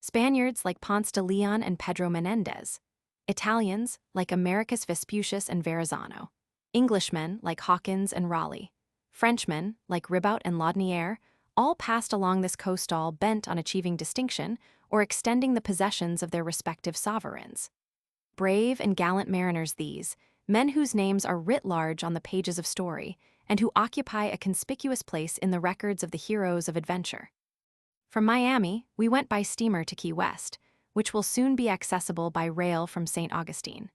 Spaniards like Ponce de Leon and Pedro Menendez, Italians like Americus Vespucius and Verrazano, Englishmen like Hawkins and Raleigh, Frenchmen like Ribaut and Laudonnière, all passed along this coast, all bent on achieving distinction or extending the possessions of their respective sovereigns. Brave and gallant mariners these, men whose names are writ large on the pages of story, and who occupy a conspicuous place in the records of the heroes of adventure. From Miami, we went by steamer to Key West, which will soon be accessible by rail from St. Augustine.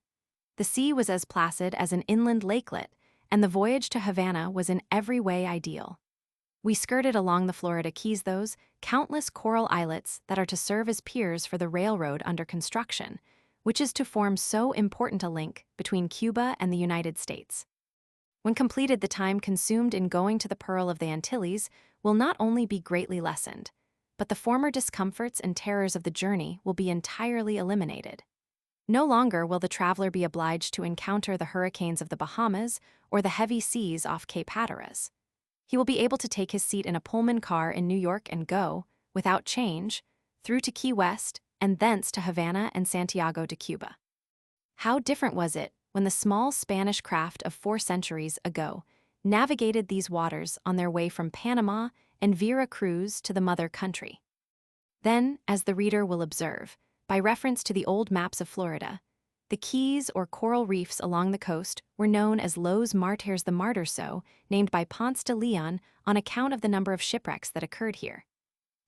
The sea was as placid as an inland lakelet, and the voyage to Havana was in every way ideal. We skirted along the Florida Keys those countless coral islets that are to serve as piers for the railroad under construction, which is to form so important a link between Cuba and the United States. When completed, the time consumed in going to the Pearl of the Antilles will not only be greatly lessened, but the former discomforts and terrors of the journey will be entirely eliminated. No longer will the traveler be obliged to encounter the hurricanes of the Bahamas or the heavy seas off Cape Hatteras. He will be able to take his seat in a Pullman car in New York and go, without change, through to Key West and thence to Havana and Santiago de Cuba. How different was it when the small Spanish craft of 4 centuries ago navigated these waters on their way from Panama and Vera Cruz to the mother country. Then, as the reader will observe, by reference to the old maps of Florida, the keys or coral reefs along the coast were known as Los Martyrs, the martyrs, so named by Ponce de Leon on account of the number of shipwrecks that occurred here.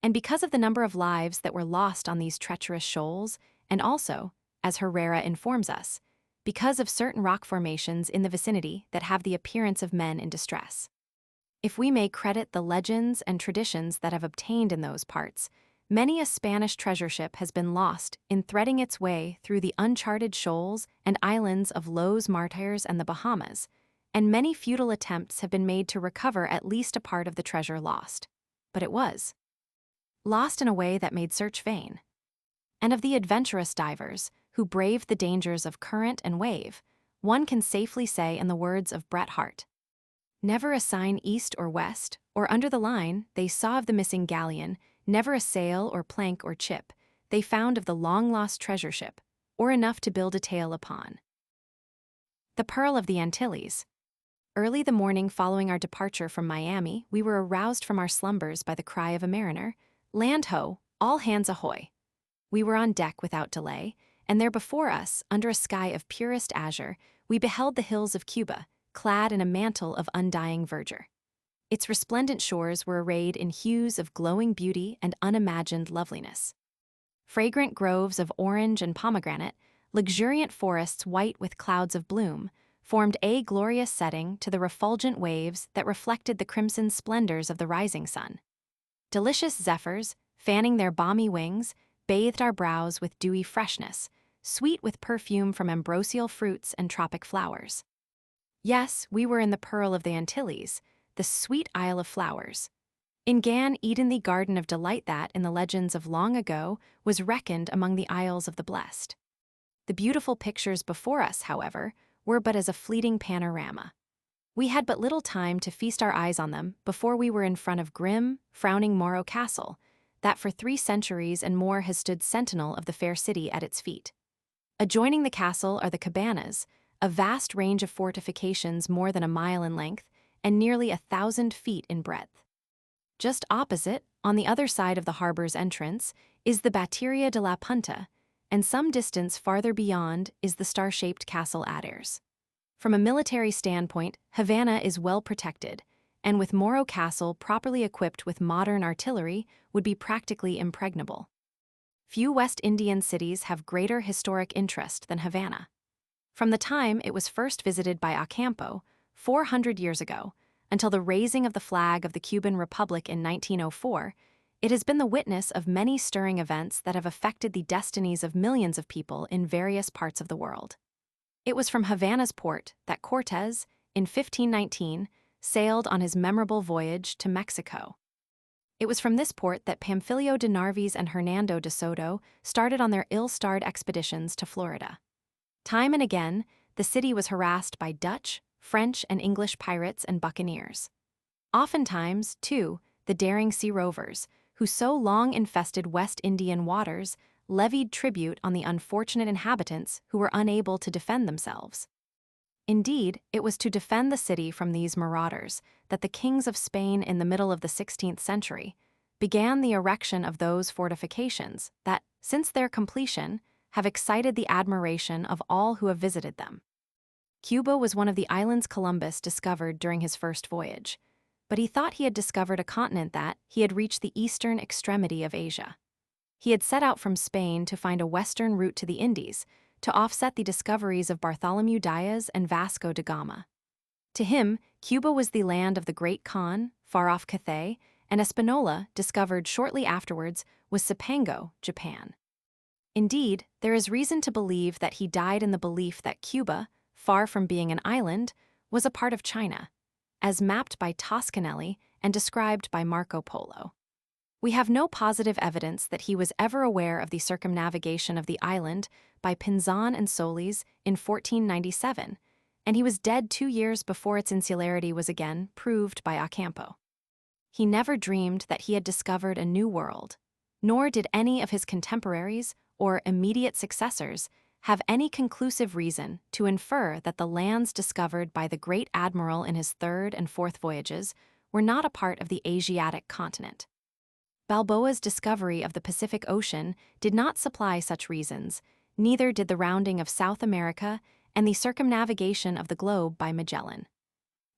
And because of the number of lives that were lost on these treacherous shoals, and also, as Herrera informs us, because of certain rock formations in the vicinity that have the appearance of men in distress. If we may credit the legends and traditions that have obtained in those parts, many a Spanish treasure ship has been lost in threading its way through the uncharted shoals and islands of Los Martyrs and the Bahamas, and many futile attempts have been made to recover at least a part of the treasure lost. But it was lost in a way that made search vain. And of the adventurous divers who braved the dangers of current and wave, one can safely say in the words of Bret Harte, "Never assign east or west or under the line, they saw of the missing galleon, never a sail or plank or chip, they found of the long-lost treasure ship, or enough to build a tale upon. The Pearl of the Antilles. Early the morning following our departure from Miami, we were aroused from our slumbers by the cry of a mariner, "Land ho, all hands ahoy!" We were on deck without delay, and there before us, under a sky of purest azure, we beheld the hills of Cuba, clad in a mantle of undying verdure. Its resplendent shores were arrayed in hues of glowing beauty and unimagined loveliness. Fragrant groves of orange and pomegranate, luxuriant forests white with clouds of bloom, formed a glorious setting to the refulgent waves that reflected the crimson splendors of the rising sun. Delicious zephyrs, fanning their balmy wings, bathed our brows with dewy freshness, sweet with perfume from ambrosial fruits and tropic flowers. Yes, we were in the Pearl of the Antilles, the sweet Isle of Flowers. In Gan Eden, the garden of delight that, in the legends of long ago, was reckoned among the Isles of the Blessed. The beautiful pictures before us, however, were but as a fleeting panorama. We had but little time to feast our eyes on them before we were in front of grim, frowning Moro Castle, that for 3 centuries and more has stood sentinel of the fair city at its feet. Adjoining the castle are the cabanas, a vast range of fortifications more than a mile in length and nearly 1,000 feet in breadth. Just opposite, on the other side of the harbor's entrance, is the Batteria de la Punta, and some distance farther beyond is the star-shaped Castle Adares. From a military standpoint, Havana is well protected, and with Moro Castle properly equipped with modern artillery, would be practically impregnable. Few West Indian cities have greater historic interest than Havana. From the time it was first visited by Ocampo, 400 years ago, until the raising of the flag of the Cuban Republic in 1904, it has been the witness of many stirring events that have affected the destinies of millions of people in various parts of the world. It was from Havana's port that Cortés, in 1519, sailed on his memorable voyage to Mexico. It was from this port that Pamphilio de Narváez and Hernando de Soto started on their ill-starred expeditions to Florida. Time and again, the city was harassed by Dutch, French, and English pirates and buccaneers. Oftentimes, too, the daring sea rovers, who so long infested West Indian waters, levied tribute on the unfortunate inhabitants who were unable to defend themselves. Indeed, it was to defend the city from these marauders that the kings of Spain in the middle of the 16th century began the erection of those fortifications that, since their completion, have excited the admiration of all who have visited them. Cuba was one of the islands Columbus discovered during his first voyage, but he thought he had discovered a continent that he had reached the eastern extremity of Asia. He had set out from Spain to find a western route to the Indies, to offset the discoveries of Bartholomew Diaz and Vasco da Gama. To him, Cuba was the land of the Great Khan, far off Cathay, and Espanola, discovered shortly afterwards, was Cipango, Japan. Indeed, there is reason to believe that he died in the belief that Cuba, far from being an island, was a part of China, as mapped by Toscanelli and described by Marco Polo. We have no positive evidence that he was ever aware of the circumnavigation of the island by Pinzon and Solis in 1497, and he was dead 2 years before its insularity was again proved by Ocampo. He never dreamed that he had discovered a new world, nor did any of his contemporaries or immediate successors have any conclusive reason to infer that the lands discovered by the great admiral in his 3rd and 4th voyages were not a part of the Asiatic continent. Balboa's discovery of the Pacific Ocean did not supply such reasons, neither did the rounding of South America and the circumnavigation of the globe by Magellan.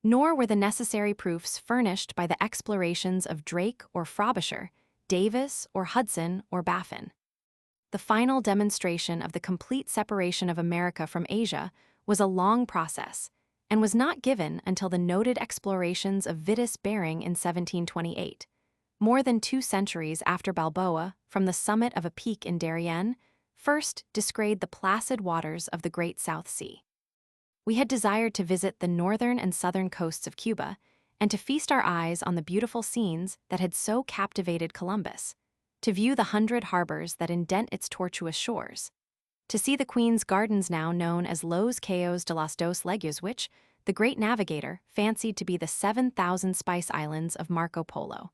Nor were the necessary proofs furnished by the explorations of Drake or Frobisher, Davis or Hudson or Baffin. The final demonstration of the complete separation of America from Asia was a long process, and was not given until the noted explorations of Vitus Bering in 1728, more than 2 centuries after Balboa, from the summit of a peak in Darien, first descried the placid waters of the Great South Sea. We had desired to visit the northern and southern coasts of Cuba, and to feast our eyes on the beautiful scenes that had so captivated Columbus, to view the 100 harbors that indent its tortuous shores, to see the Queen's Gardens now known as Los Cayos de las Dos Leguas which, the great navigator fancied to be the 7,000 spice islands of Marco Polo.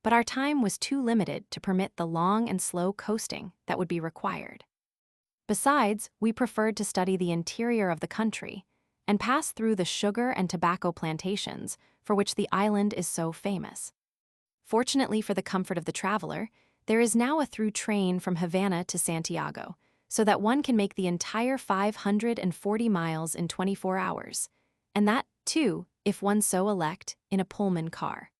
But our time was too limited to permit the long and slow coasting that would be required. Besides, we preferred to study the interior of the country and pass through the sugar and tobacco plantations for which the island is so famous. Fortunately for the comfort of the traveler, there is now a through train from Havana to Santiago, so that one can make the entire 540 miles in 24 hours, and that, too, if one so elect, in a Pullman car.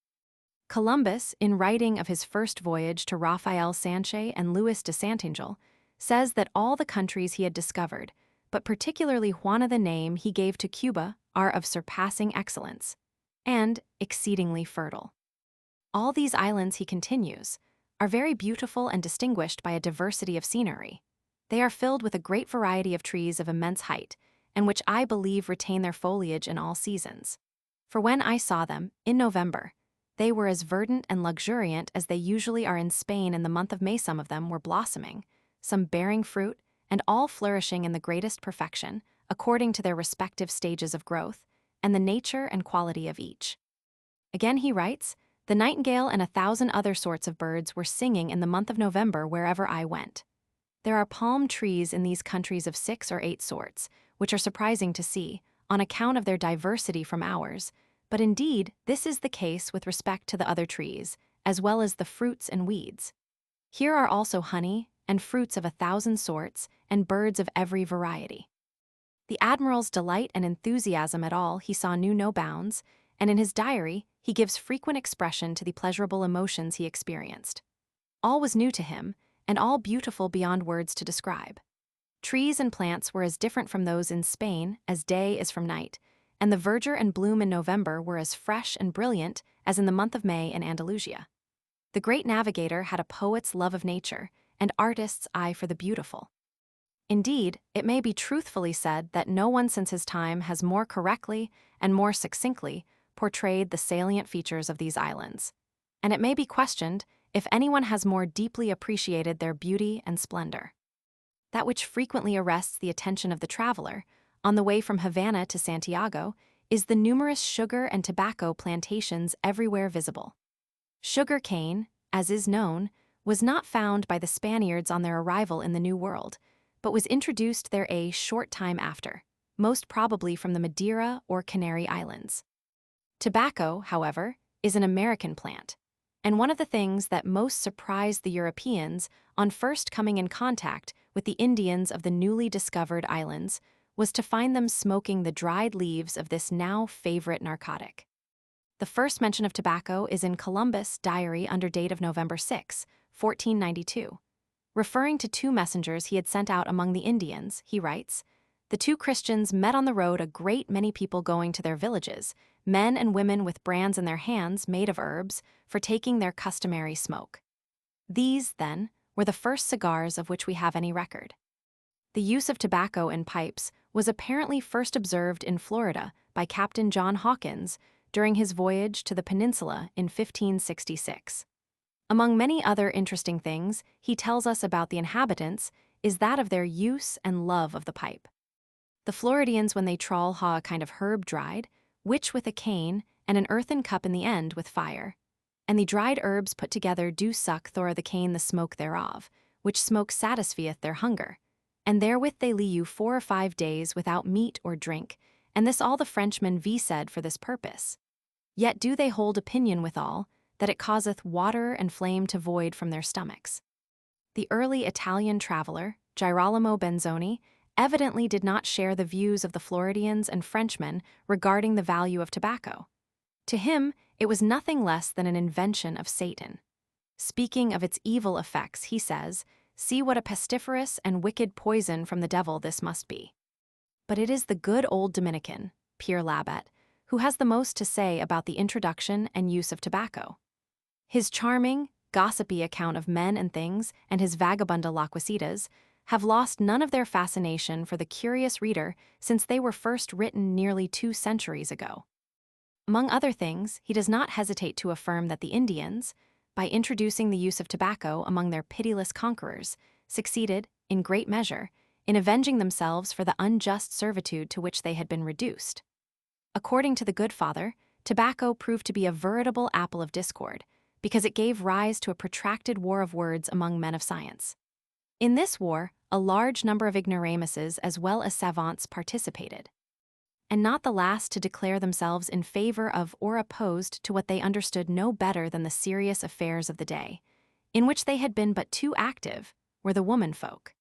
Columbus, in writing of his first voyage to Rafael Sanche and Luis de Santangel, says that all the countries he had discovered, but particularly Juana the name he gave to Cuba, are of surpassing excellence, and exceedingly fertile. All these islands, he continues, are very beautiful and distinguished by a diversity of scenery. They are filled with a great variety of trees of immense height, and which I believe retain their foliage in all seasons. For when I saw them, in November, they were as verdant and luxuriant as they usually are in Spain in the month of May. Some of them were blossoming, some bearing fruit, and all flourishing in the greatest perfection, according to their respective stages of growth, and the nature and quality of each. Again he writes, "The nightingale and 1,000 other sorts of birds were singing in the month of November wherever I went. There are palm trees in these countries of 6 or 8 sorts, which are surprising to see, on account of their diversity from ours, but indeed this is the case with respect to the other trees, as well as the fruits and weeds. Here are also honey, and fruits of 1,000 sorts, and birds of every variety." The admiral's delight and enthusiasm at all he saw knew no bounds, and in his diary he gives frequent expression to the pleasurable emotions he experienced. All was new to him, and all beautiful beyond words to describe. Trees and plants were as different from those in Spain as day is from night, and the verdure and bloom in November were as fresh and brilliant as in the month of May in Andalusia. The great navigator had a poet's love of nature, and artist's eye for the beautiful. Indeed, it may be truthfully said that no one since his time has more correctly and more succinctly portrayed the salient features of these islands, and it may be questioned if anyone has more deeply appreciated their beauty and splendor. That which frequently arrests the attention of the traveler, on the way from Havana to Santiago, is the numerous sugar and tobacco plantations everywhere visible. Sugar cane, as is known, was not found by the Spaniards on their arrival in the New World, but was introduced there a short time after, most probably from the Madeira or Canary Islands. Tobacco, however, is an American plant, and one of the things that most surprised the Europeans on first coming in contact with the Indians of the newly discovered islands was to find them smoking the dried leaves of this now favorite narcotic. The first mention of tobacco is in Columbus' diary under date of November 6, 1492. Referring to 2 messengers he had sent out among the Indians, he writes, "The 2 Christians met on the road a great many people going to their villages, men and women with brands in their hands made of herbs, for taking their customary smoke." These, then, were the first cigars of which we have any record. The use of tobacco in pipes was apparently first observed in Florida by Captain John Hawkins during his voyage to the peninsula in 1566. Among many other interesting things he tells us about the inhabitants is that of their use and love of the pipe. The Floridians, when they trawl, haw a kind of herb dried, which with a cane and an earthen cup in the end with fire, and the dried herbs put together do suck thorough the cane the smoke thereof, which smoke satisfieth their hunger, and therewith they lee you 4 or 5 days without meat or drink, and this all the Frenchmen ve said for this purpose. Yet do they hold opinion withal, that it causeth water and flame to void from their stomachs. The early Italian traveler, Girolamo Benzoni, evidently did not share the views of the Floridians and Frenchmen regarding the value of tobacco. To him, it was nothing less than an invention of Satan. Speaking of its evil effects, he says, "See what a pestiferous and wicked poison from the devil this must be." But it is the good old Dominican, Pierre Labat, who has the most to say about the introduction and use of tobacco. His charming, gossipy account of men and things and his vagabunda loquacitas have lost none of their fascination for the curious reader since they were first written nearly 2 centuries ago. Among other things, he does not hesitate to affirm that the Indians, by introducing the use of tobacco among their pitiless conquerors, succeeded, in great measure, in avenging themselves for the unjust servitude to which they had been reduced. According to the good father, tobacco proved to be a veritable apple of discord, because it gave rise to a protracted war of words among men of science. In this war, a large number of ignoramuses as well as savants participated, and not the last to declare themselves in favor of or opposed to what they understood no better than the serious affairs of the day, in which they had been but too active, were the woman folk.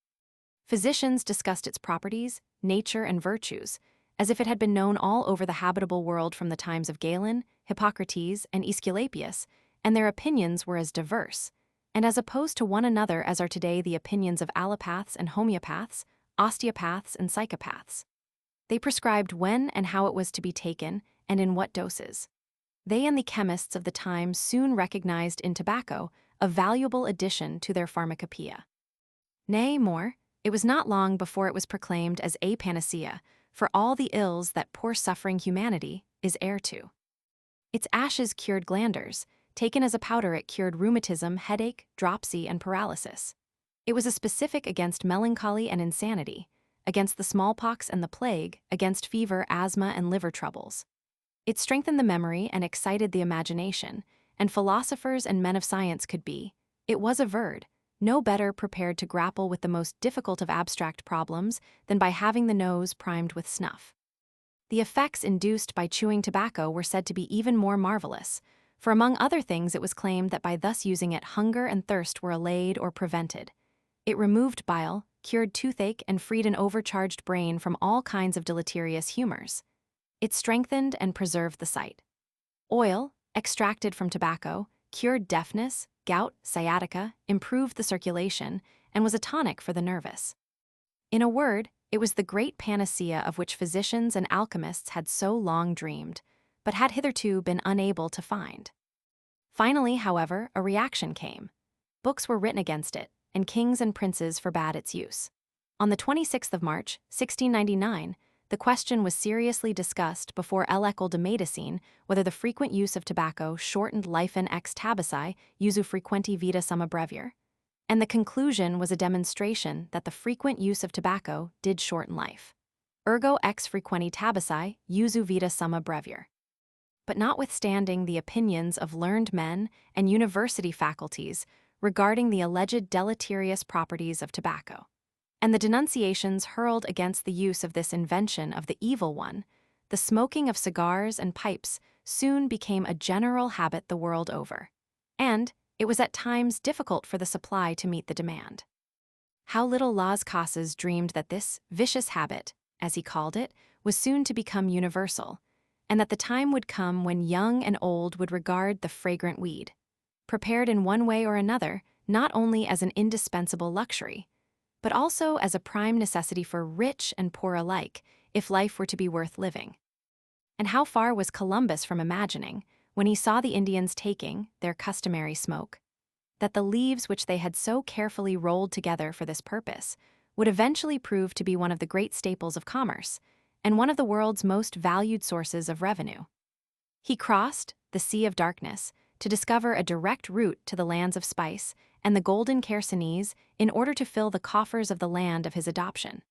Physicians discussed its properties, nature, and virtues, as if it had been known all over the habitable world from the times of Galen, Hippocrates, and Aesculapius, and their opinions were as diverse, and as opposed to one another as are today the opinions of allopaths and homeopaths, osteopaths and psychopaths. They prescribed when and how it was to be taken, and in what doses. They and the chemists of the time soon recognized in tobacco a valuable addition to their pharmacopoeia. Nay, more, it was not long before it was proclaimed as a panacea for all the ills that poor suffering humanity is heir to. Its ashes cured glanders. Taken as a powder, it cured rheumatism, headache, dropsy, and paralysis. It was a specific against melancholy and insanity, against the smallpox and the plague, against fever, asthma, and liver troubles. It strengthened the memory and excited the imagination, and philosophers and men of science could be, it was averred, no better prepared to grapple with the most difficult of abstract problems than by having the nose primed with snuff. The effects induced by chewing tobacco were said to be even more marvelous, for among other things it was claimed that by thus using it hunger and thirst were allayed or prevented. It removed bile, cured toothache, and freed an overcharged brain from all kinds of deleterious humors. It strengthened and preserved the sight. Oil, extracted from tobacco, cured deafness, gout, sciatica, improved the circulation, and was a tonic for the nervous. In a word, it was the great panacea of which physicians and alchemists had so long dreamed, but had hitherto been unable to find. Finally, however, a reaction came. Books were written against it, and kings and princes forbade its use. On the 26th of March, 1699, the question was seriously discussed before L'école de Médecine whether the frequent use of tobacco shortened lifein ex tabaci usu frequenti vita summa brevior, and the conclusion was a demonstration that the frequent use of tobacco did shorten life. Ergo ex frequenti tabaci usu vita summa brevior. But notwithstanding the opinions of learned men and university faculties regarding the alleged deleterious properties of tobacco, and the denunciations hurled against the use of this invention of the evil one, the smoking of cigars and pipes soon became a general habit the world over, and it was at times difficult for the supply to meet the demand. How little Las Casas dreamed that this vicious habit, as he called it, was soon to become universal, and that the time would come when young and old would regard the fragrant weed, prepared in one way or another, not only as an indispensable luxury, but also as a prime necessity for rich and poor alike, if life were to be worth living. And how far was Columbus from imagining, when he saw the Indians taking their customary smoke, that the leaves which they had so carefully rolled together for this purpose would eventually prove to be one of the great staples of commerce, and one of the world's most valued sources of revenue. He crossed the Sea of Darkness to discover a direct route to the lands of spice and the golden Chersonese in order to fill the coffers of the land of his adoption.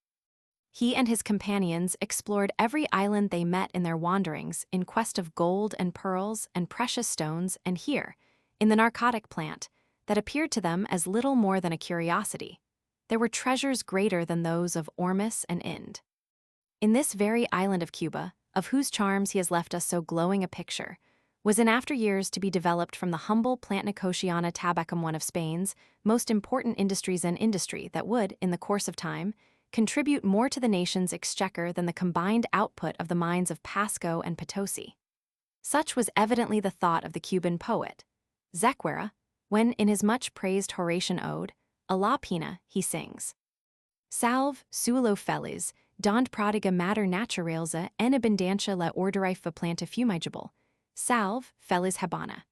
He and his companions explored every island they met in their wanderings in quest of gold and pearls and precious stones, and here, in the narcotic plant, that appeared to them as little more than a curiosity, there were treasures greater than those of Ormus and Ind. In this very island of Cuba, of whose charms he has left us so glowing a picture, was in after years to be developed from the humble plant Nicotiana tabacum, one of Spain's most important industries and industry that would, in the course of time, contribute more to the nation's exchequer than the combined output of the mines of Pasco and Potosi. Such was evidently the thought of the Cuban poet Zequera, when in his much praised Horatian ode, A la Pina, he sings, Salve, sulo felis, dond prodiga mater naturalesa en abundantia la orderife planta fumigeable, salve, felis Habana.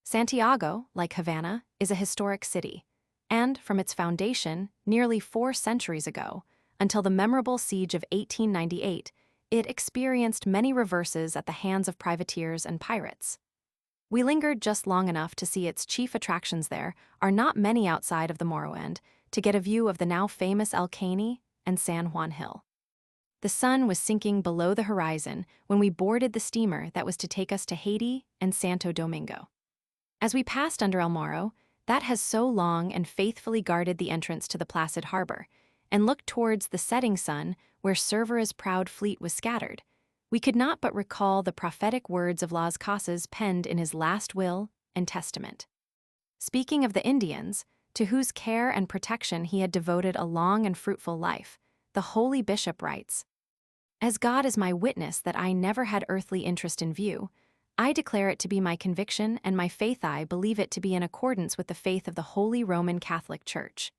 Santiago, like Havana, is a historic city, and from its foundation, nearly 4 centuries ago, until the memorable siege of 1898, it experienced many reverses at the hands of privateers and pirates. We lingered just long enough to see its chief attractions there are not many outside of the Morro end, to get a view of the now famous El Caney and San Juan Hill. The sun was sinking below the horizon when we boarded the steamer that was to take us to Haiti and Santo Domingo. As we passed under El Morro, that has so long and faithfully guarded the entrance to the placid harbor, and looked towards the setting sun where Cervera's proud fleet was scattered, we could not but recall the prophetic words of Las Casas penned in his last will and testament. Speaking of the Indians, to whose care and protection he had devoted a long and fruitful life, the holy bishop writes, "As God is my witness that I never had earthly interest in view, I declare it to be my conviction and my faith I believe it to be in accordance with the faith of the Holy Roman Catholic Church,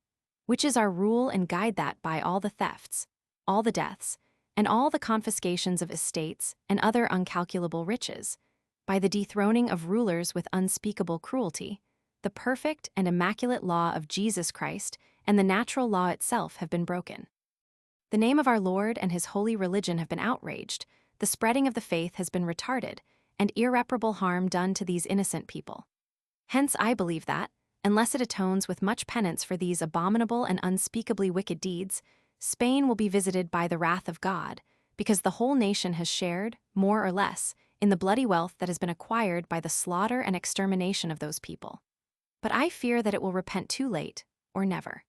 which is our rule and guide that by all the thefts, all the deaths, and all the confiscations of estates and other uncalculable riches, by the dethroning of rulers with unspeakable cruelty, the perfect and immaculate law of Jesus Christ and the natural law itself have been broken. The name of our Lord and his holy religion have been outraged, the spreading of the faith has been retarded, and irreparable harm done to these innocent people. Hence I believe that, unless it atones with much penance for these abominable and unspeakably wicked deeds, Spain will be visited by the wrath of God, because the whole nation has shared, more or less, in the bloody wealth that has been acquired by the slaughter and extermination of those people. But I fear that it will repent too late, or never.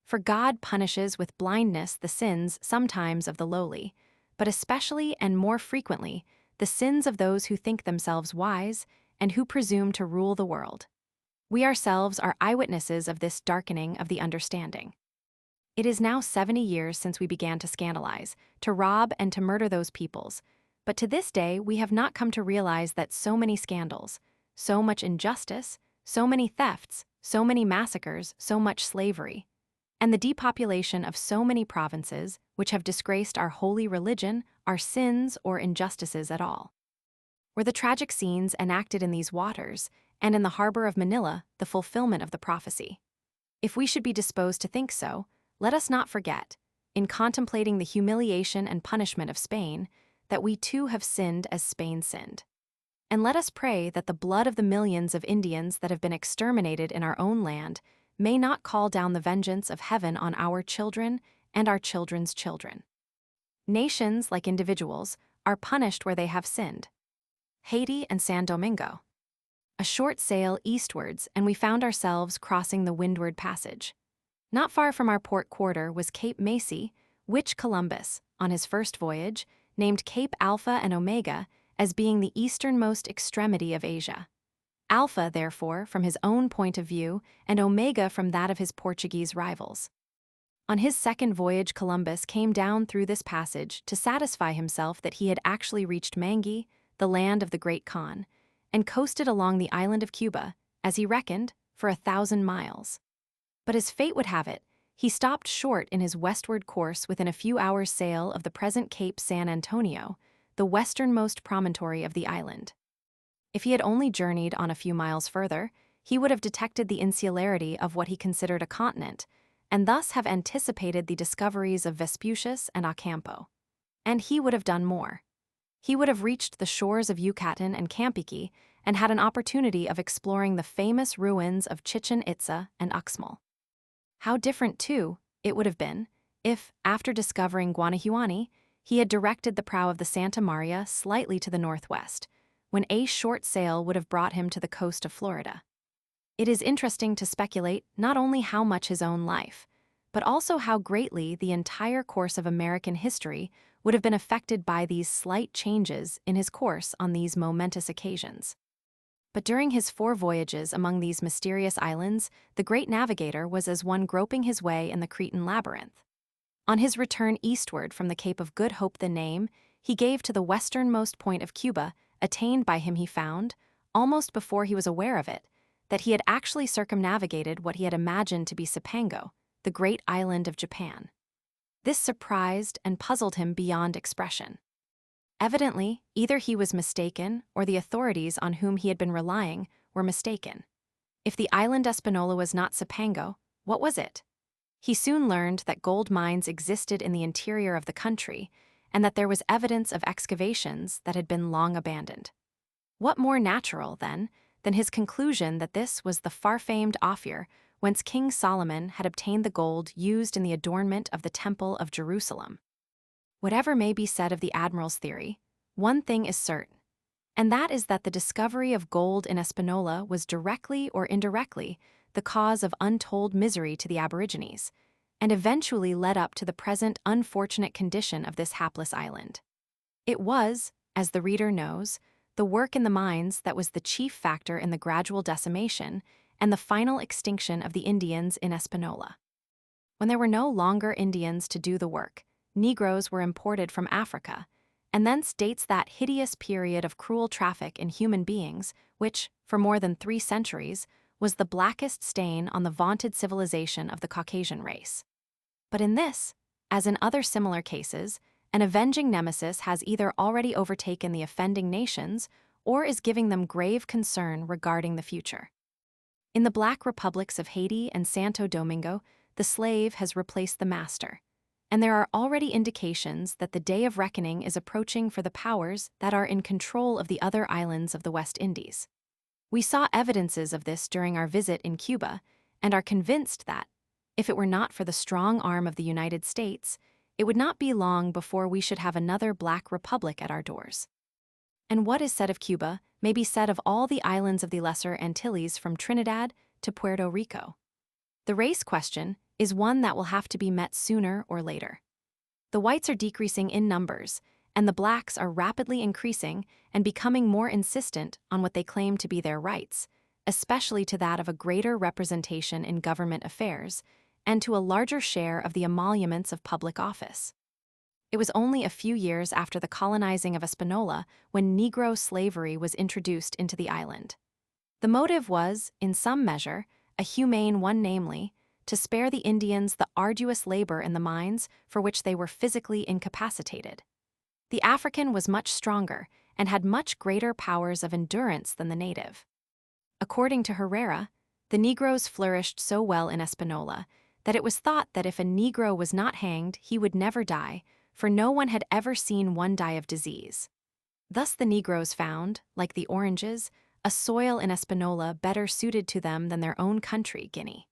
For God punishes with blindness the sins sometimes of the lowly, but especially and more frequently the sins of those who think themselves wise and who presume to rule the world. We ourselves are eyewitnesses of this darkening of the understanding. It is now 70 years since we began to scandalize, to rob and to murder those peoples, but to this day we have not come to realize that so many scandals, so much injustice, so many thefts, so many massacres, so much slavery, and the depopulation of so many provinces which have disgraced our holy religion are sins or injustices at all. Were the tragic scenes enacted in these waters, and in the harbor of Manila, the fulfillment of the prophecy? If we should be disposed to think so, let us not forget, in contemplating the humiliation and punishment of Spain, that we too have sinned as Spain sinned. And let us pray that the blood of the millions of Indians that have been exterminated in our own land may not call down the vengeance of heaven on our children and our children's children. Nations, like individuals, are punished where they have sinned. Haiti and San Domingo. A short sail eastwards, and we found ourselves crossing the Windward Passage. Not far from our port quarter was Cape Macy, which Columbus, on his first voyage, named Cape Alpha and Omega as being the easternmost extremity of Asia. Alpha, therefore, from his own point of view, and Omega from that of his Portuguese rivals. On his second voyage, Columbus came down through this passage to satisfy himself that he had actually reached Mangi, the land of the Great Khan, and coasted along the island of Cuba, as he reckoned, for 1,000 miles. But as fate would have it, he stopped short in his westward course within a few hours' sail of the present Cape San Antonio, the westernmost promontory of the island. If he had only journeyed on a few miles further, he would have detected the insularity of what he considered a continent, and thus have anticipated the discoveries of Vespucius and Ocampo. And he would have done more. He would have reached the shores of Yucatan and Campeche and had an opportunity of exploring the famous ruins of Chichen Itza and Uxmal. How different, too, it would have been if, after discovering Guanajuani, he had directed the prow of the Santa Maria slightly to the northwest, when a short sail would have brought him to the coast of Florida. It is interesting to speculate not only how much his own life, but also how greatly the entire course of American history would have been affected by these slight changes in his course on these momentous occasions. But during his 4 voyages among these mysterious islands, the great navigator was as one groping his way in the Cretan labyrinth. On his return eastward from the Cape of Good Hope, the name he gave to the westernmost point of Cuba, attained by him, he found, almost before he was aware of it, that he had actually circumnavigated what he had imagined to be Cipango, the great island of Japan. This surprised and puzzled him beyond expression. Evidently, either he was mistaken or the authorities on whom he had been relying were mistaken. If the island Espanola was not Cipango, what was it? He soon learned that gold mines existed in the interior of the country and that there was evidence of excavations that had been long abandoned. What more natural, then, than his conclusion that this was the far-famed Ophir whence King Solomon had obtained the gold used in the adornment of the Temple of Jerusalem? Whatever may be said of the admiral's theory, one thing is certain, and that is that the discovery of gold in Hispaniola was directly or indirectly the cause of untold misery to the Aborigines, and eventually led up to the present unfortunate condition of this hapless island. It was, as the reader knows, the work in the mines that was the chief factor in the gradual decimation and the final extinction of the Indians in Hispaniola. When there were no longer Indians to do the work, Negroes were imported from Africa, and thence dates that hideous period of cruel traffic in human beings, which, for more than 3 centuries, was the blackest stain on the vaunted civilization of the Caucasian race. But in this, as in other similar cases, an avenging nemesis has either already overtaken the offending nations or is giving them grave concern regarding the future. In the black republics of Haiti and Santo Domingo, the slave has replaced the master, and there are already indications that the day of reckoning is approaching for the powers that are in control of the other islands of the West Indies. We saw evidences of this during our visit in Cuba and are convinced that, if it were not for the strong arm of the United States, it would not be long before we should have another black republic at our doors. And what is said of Cuba may be said of all the islands of the Lesser Antilles from Trinidad to Puerto Rico. The race question is one that will have to be met sooner or later. The whites are decreasing in numbers, and the blacks are rapidly increasing and becoming more insistent on what they claim to be their rights, especially to that of a greater representation in government affairs and to a larger share of the emoluments of public office. It was only a few years after the colonizing of Hispaniola when Negro slavery was introduced into the island. The motive was, in some measure, a humane one, namely, to spare the Indians the arduous labor in the mines for which they were physically incapacitated. The African was much stronger and had much greater powers of endurance than the native. According to Herrera, the Negroes flourished so well in Hispaniola that it was thought that if a Negro was not hanged, he would never die, for no one had ever seen one die of disease. Thus the Negroes found, like the oranges, a soil in Hispaniola better suited to them than their own country, Guinea.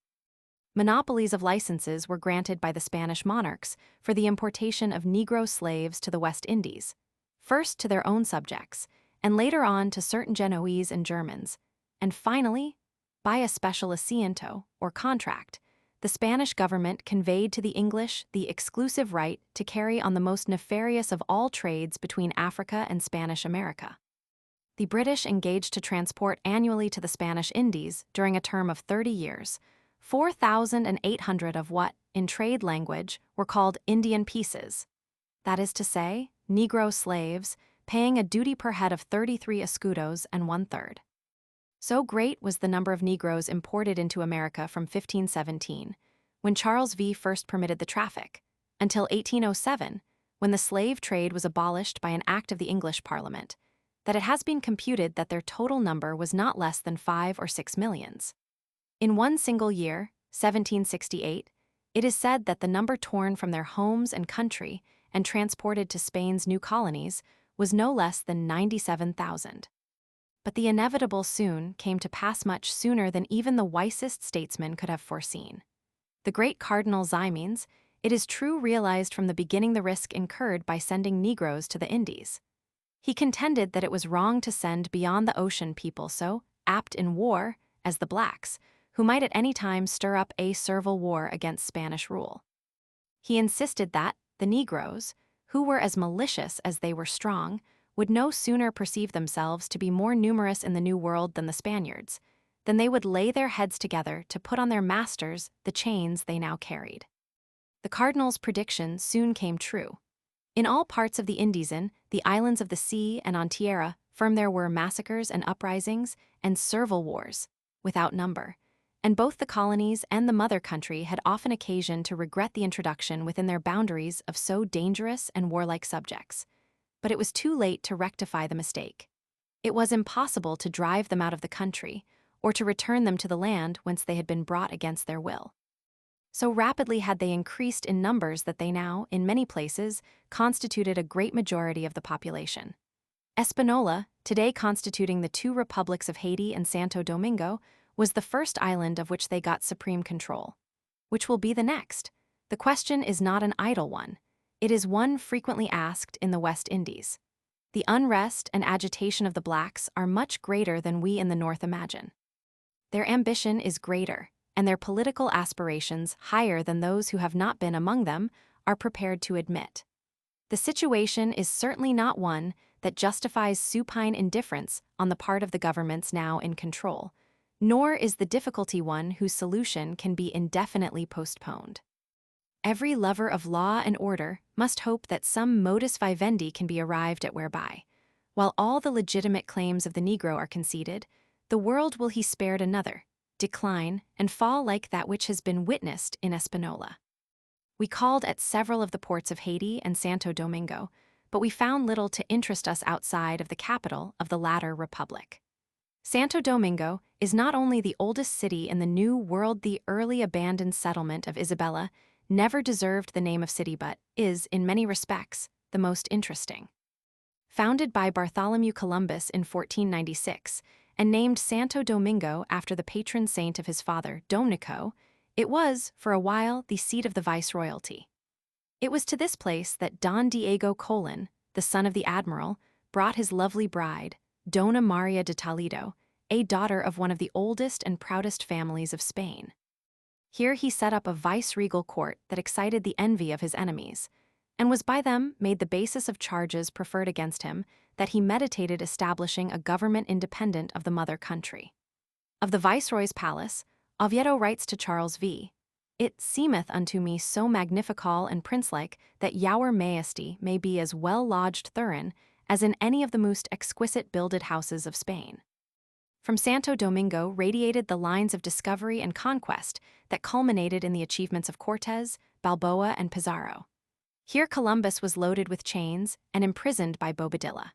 Monopolies of licenses were granted by the Spanish monarchs for the importation of Negro slaves to the West Indies, first to their own subjects, and later on to certain Genoese and Germans, and finally, by a special asiento, or contract, the Spanish government conveyed to the English the exclusive right to carry on the most nefarious of all trades between Africa and Spanish America. The British engaged to transport annually to the Spanish Indies, during a term of 30 years, 4,800 of what, in trade language, were called Indian pieces, that is to say, Negro slaves, paying a duty per head of 33 escudos and 1/3. So great was the number of Negroes imported into America from 1517, when Charles V first permitted the traffic, until 1807, when the slave trade was abolished by an act of the English Parliament, that it has been computed that their total number was not less than 5 or 6 millions. In one single year, 1768, it is said that the number torn from their homes and country and transported to Spain's new colonies was no less than 97,000. But the inevitable soon came to pass, much sooner than even the wisest statesman could have foreseen. The great Cardinal Ximenes, it is true, realized from the beginning the risk incurred by sending Negroes to the Indies. He contended that it was wrong to send beyond the ocean people so apt in war as the blacks, who might at any time stir up a servile war against Spanish rule. He insisted that the Negroes, who were as malicious as they were strong, would no sooner perceive themselves to be more numerous in the New World than the Spaniards, than they would lay their heads together to put on their masters the chains they now carried. The Cardinal's prediction soon came true. In all parts of the Indies, in the islands of the sea and on tierra, firm there were massacres and uprisings and servile wars, without number, and both the colonies and the mother country had often occasion to regret the introduction within their boundaries of so dangerous and warlike subjects. But it was too late to rectify the mistake. It was impossible to drive them out of the country, or to return them to the land whence they had been brought against their will. So rapidly had they increased in numbers that they now, in many places, constituted a great majority of the population. Hispaniola, today constituting the 2 republics of Haiti and Santo Domingo, was the first island of which they got supreme control. Which will be the next? The question is not an idle one. It is one frequently asked in the West Indies. The unrest and agitation of the blacks are much greater than we in the North imagine. Their ambition is greater, and their political aspirations higher than those who have not been among them are prepared to admit. The situation is certainly not one that justifies supine indifference on the part of the governments now in control, nor is the difficulty one whose solution can be indefinitely postponed. Every lover of law and order must hope that some modus vivendi can be arrived at whereby, while all the legitimate claims of the Negro are conceded, the world will he spared another, decline, and fall like that which has been witnessed in Espanola. We called at several of the ports of Haiti and Santo Domingo, but we found little to interest us outside of the capital of the latter republic. Santo Domingo is not only the oldest city in the New World, the early abandoned settlement of Isabella never deserved the name of city but is, in many respects, the most interesting. Founded by Bartholomew Columbus in 1496 and named Santo Domingo after the patron saint of his father, Dominico, it was, for a while, the seat of the viceroyalty. It was to this place that Don Diego Colon, the son of the admiral, brought his lovely bride, Dona Maria de Toledo, a daughter of one of the oldest and proudest families of Spain. Here he set up a vice-regal court that excited the envy of his enemies, and was by them made the basis of charges preferred against him that he meditated establishing a government independent of the mother country. Of the viceroy's palace, Oviedo writes to Charles V. It seemeth unto me so magnifical and princelike that your majesty may be as well lodged therein as in any of the most exquisite builded houses of Spain. From Santo Domingo radiated the lines of discovery and conquest that culminated in the achievements of Cortés, Balboa, and Pizarro. Here Columbus was loaded with chains and imprisoned by Bobadilla.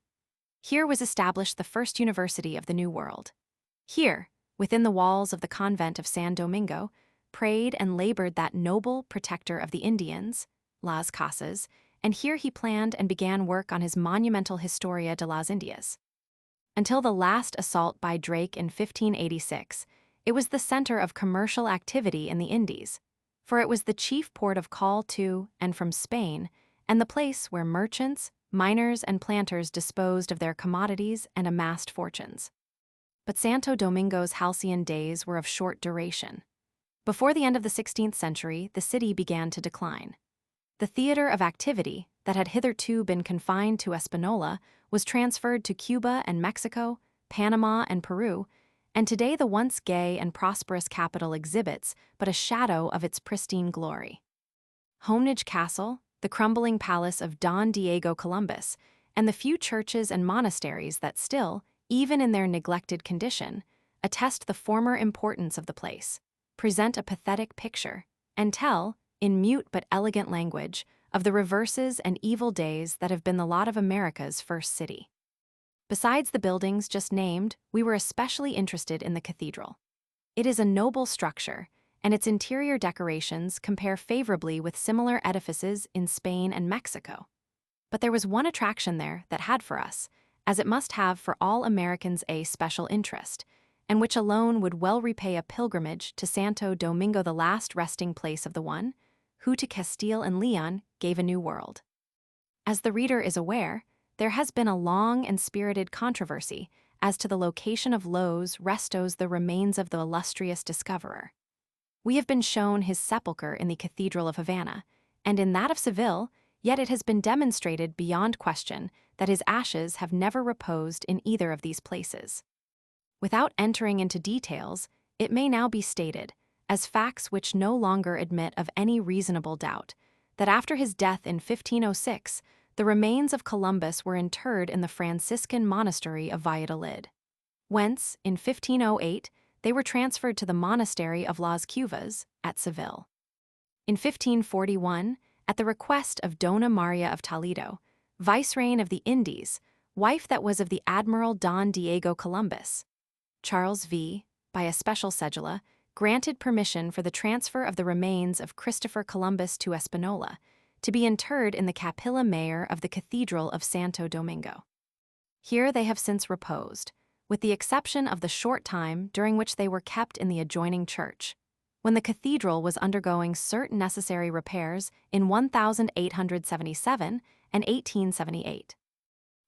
Here was established the first university of the New World. Here, within the walls of the convent of San Domingo, prayed and labored that noble protector of the Indians, Las Casas, and here he planned and began work on his monumental Historia de las Indias. Until the last assault by Drake in 1586, it was the center of commercial activity in the Indies, for it was the chief port of call to and from Spain, and the place where merchants, miners, and planters disposed of their commodities and amassed fortunes. But Santo Domingo's halcyon days were of short duration. Before the end of the 16th century, the city began to decline. The theater of activity, that had hitherto been confined to Espanola, was transferred to Cuba and Mexico, Panama and Peru, and today the once gay and prosperous capital exhibits but a shadow of its pristine glory. Homage Castle, the crumbling palace of Don Diego Columbus, and the few churches and monasteries that still, even in their neglected condition, attest the former importance of the place, present a pathetic picture, and tell, in mute but elegant language, of the reverses and evil days that have been the lot of America's first city. Besides the buildings just named, we were especially interested in the cathedral. It is a noble structure, and its interior decorations compare favorably with similar edifices in Spain and Mexico. But there was one attraction there that had for us, as it must have for all Americans, a special interest, and which alone would well repay a pilgrimage to Santo Domingo, the last resting place of the one who to Castile and Leon gave a new world. As the reader is aware, there has been a long and spirited controversy as to the location of los restos, the remains of the illustrious discoverer. We have been shown his sepulchre in the Cathedral of Havana, and in that of Seville, yet it has been demonstrated beyond question that his ashes have never reposed in either of these places. Without entering into details, it may now be stated, as facts which no longer admit of any reasonable doubt, that after his death in 1506, the remains of Columbus were interred in the Franciscan monastery of Valladolid, whence, in 1508, they were transferred to the monastery of Las Cuvas at Seville. In 1541, at the request of Dona Maria of Toledo, vicereine of the Indies, wife that was of the Admiral Don Diego Columbus, Charles V., by a special cedula, granted permission for the transfer of the remains of Christopher Columbus to Espanola, to be interred in the Capilla Mayor of the Cathedral of Santo Domingo. Here they have since reposed, with the exception of the short time during which they were kept in the adjoining church, when the cathedral was undergoing certain necessary repairs in 1877 and 1878.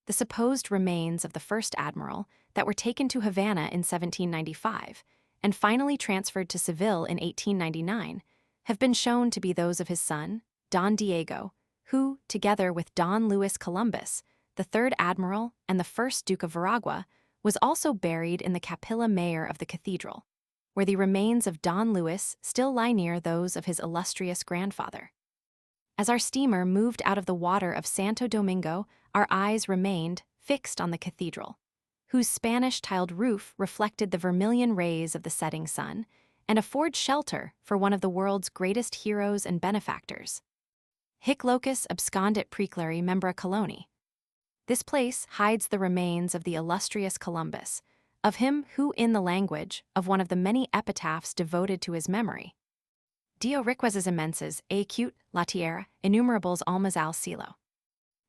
The supposed remains of the first admiral that were taken to Havana in 1795 and finally transferred to Seville in 1899 have been shown to be those of his son, Don Diego, who, together with Don Luis Columbus, the third admiral and the first Duke of Veragua, was also buried in the Capilla Mayor of the cathedral, where the remains of Don Luis still lie near those of his illustrious grandfather. As our steamer moved out of the water of Santo Domingo, our eyes remained fixed on the cathedral, whose Spanish-tiled roof reflected the vermilion rays of the setting sun and afforded shelter for one of the world's greatest heroes and benefactors. Hic locus abscondit preclari membra coloni. This place hides the remains of the illustrious Columbus, of him who, in the language of one of the many epitaphs devoted to his memory, Dio riquezas immenses acute la tierra innumerables almas al cielo.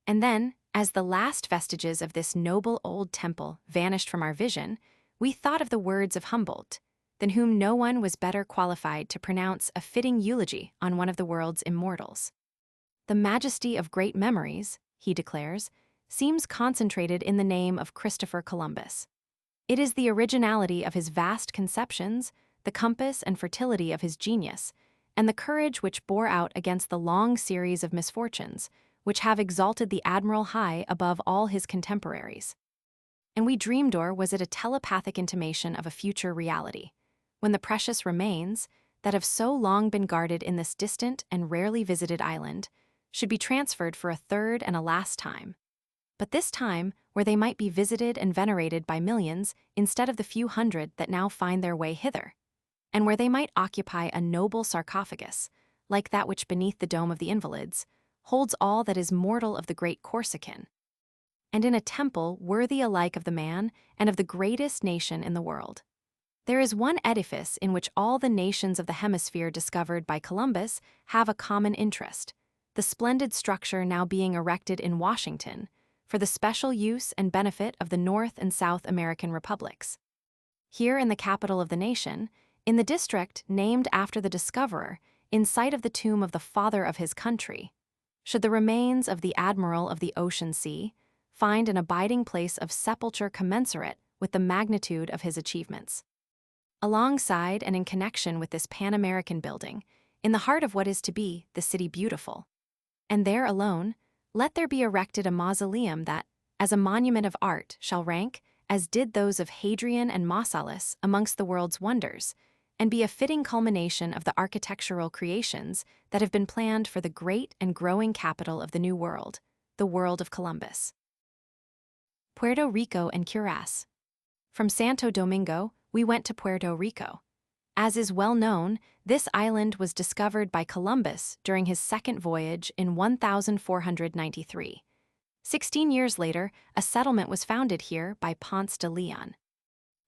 And then, as the last vestiges of this noble old temple vanished from our vision, we thought of the words of Humboldt, than whom no one was better qualified to pronounce a fitting eulogy on one of the world's immortals. The majesty of great memories, he declares, seems concentrated in the name of Christopher Columbus. It is the originality of his vast conceptions, the compass and fertility of his genius, and the courage which bore out against the long series of misfortunes, which have exalted the admiral high above all his contemporaries. And we dreamed, or was it a telepathic intimation of a future reality, when the precious remains, that have so long been guarded in this distant and rarely visited island, should be transferred for a third and a last time, but this time where they might be visited and venerated by millions instead of the few hundred that now find their way hither, and where they might occupy a noble sarcophagus, like that which beneath the dome of the Invalids holds all that is mortal of the great Corsican, and in a temple worthy alike of the man and of the greatest nation in the world. There is one edifice in which all the nations of the hemisphere discovered by Columbus have a common interest, the splendid structure now being erected in Washington for the special use and benefit of the North and South American republics. Here in the capital of the nation, in the district named after the discoverer, in sight of the tomb of the father of his country, should the remains of the admiral of the ocean sea find an abiding place of sepulture commensurate with the magnitude of his achievements. Alongside and in connection with this Pan-American building, in the heart of what is to be the City Beautiful, and there alone, let there be erected a mausoleum that, as a monument of art, shall rank, as did those of Hadrian and Mausolus, amongst the world's wonders, and be a fitting culmination of the architectural creations that have been planned for the great and growing capital of the New World, the world of Columbus. Puerto Rico and Curazao. From Santo Domingo, we went to Puerto Rico. As is well known, this island was discovered by Columbus during his second voyage in 1493. 16 years later, a settlement was founded here by Ponce de Leon.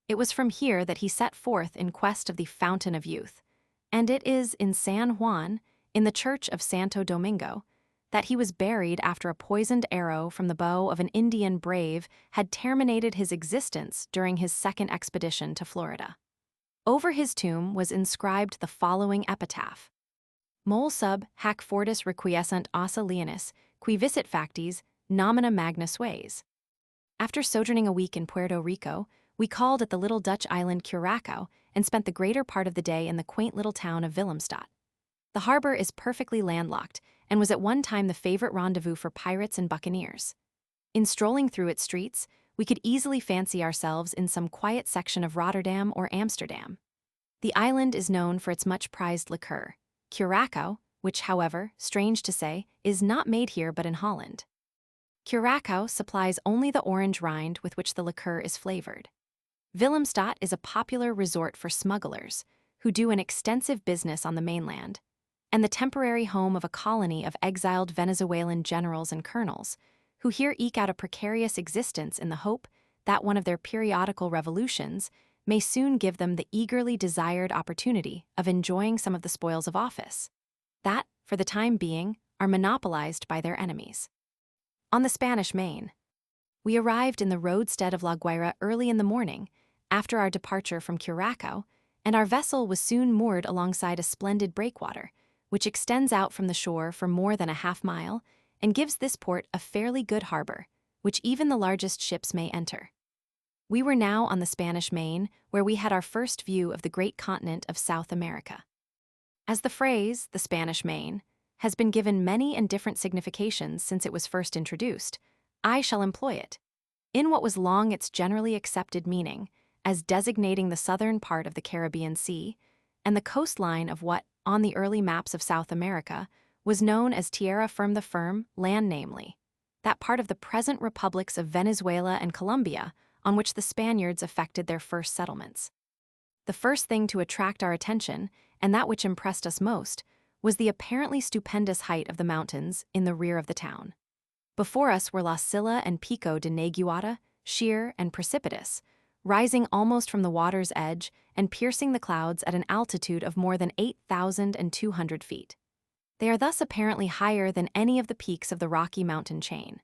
It was from here that he set forth in quest of the Fountain of Youth, and it is in San Juan, in the church of Santo Domingo, that he was buried after a poisoned arrow from the bow of an Indian brave had terminated his existence during his second expedition to Florida. Over his tomb was inscribed the following epitaph: Mol sub hac fortis requiescent ossa leonis, qui visit factis, nomina magna sues. After sojourning a week in Puerto Rico, we called at the little Dutch island Curazao and spent the greater part of the day in the quaint little town of Willemstad. The harbor is perfectly landlocked and was at one time the favorite rendezvous for pirates and buccaneers. In strolling through its streets, we could easily fancy ourselves in some quiet section of Rotterdam or Amsterdam. The island is known for its much-prized liqueur, Curazao, which, however, strange to say, is not made here but in Holland. Curazao supplies only the orange rind with which the liqueur is flavored. Willemstad is a popular resort for smugglers, who do an extensive business on the mainland, and the temporary home of a colony of exiled Venezuelan generals and colonels, who here eke out a precarious existence in the hope that one of their periodical revolutions may soon give them the eagerly desired opportunity of enjoying some of the spoils of office, that, for the time being, are monopolized by their enemies. On the Spanish Main, we arrived in the roadstead of La Guaira early in the morning, after our departure from Curazao, and our vessel was soon moored alongside a splendid breakwater, which extends out from the shore for more than a half-mile and gives this port a fairly good harbor, which even the largest ships may enter. We were now on the Spanish Main, where we had our first view of the great continent of South America. As the phrase, the Spanish Main, has been given many and different significations since it was first introduced, I shall employ it, in what was long its generally accepted meaning, as designating the southern part of the Caribbean Sea and the coastline of what, on the early maps of South America, was known as Tierra Firme, land namely, that part of the present republics of Venezuela and Colombia on which the Spaniards effected their first settlements. The first thing to attract our attention, and that which impressed us most, was the apparently stupendous height of the mountains in the rear of the town. Before us were La Silla and Pico de Neguata, sheer and precipitous, rising almost from the water's edge and piercing the clouds at an altitude of more than 8,200 feet. They are thus apparently higher than any of the peaks of the Rocky Mountain chain.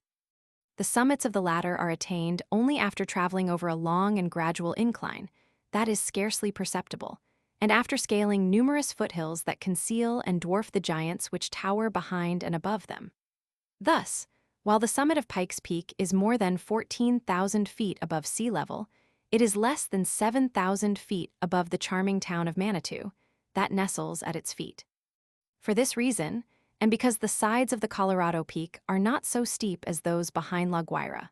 The summits of the latter are attained only after traveling over a long and gradual incline that is scarcely perceptible, and after scaling numerous foothills that conceal and dwarf the giants which tower behind and above them. Thus, while the summit of Pikes Peak is more than 14,000 feet above sea level, it is less than 7,000 feet above the charming town of Manitou that nestles at its feet. For this reason, and because the sides of the Colorado Peak are not so steep as those behind La Guaira,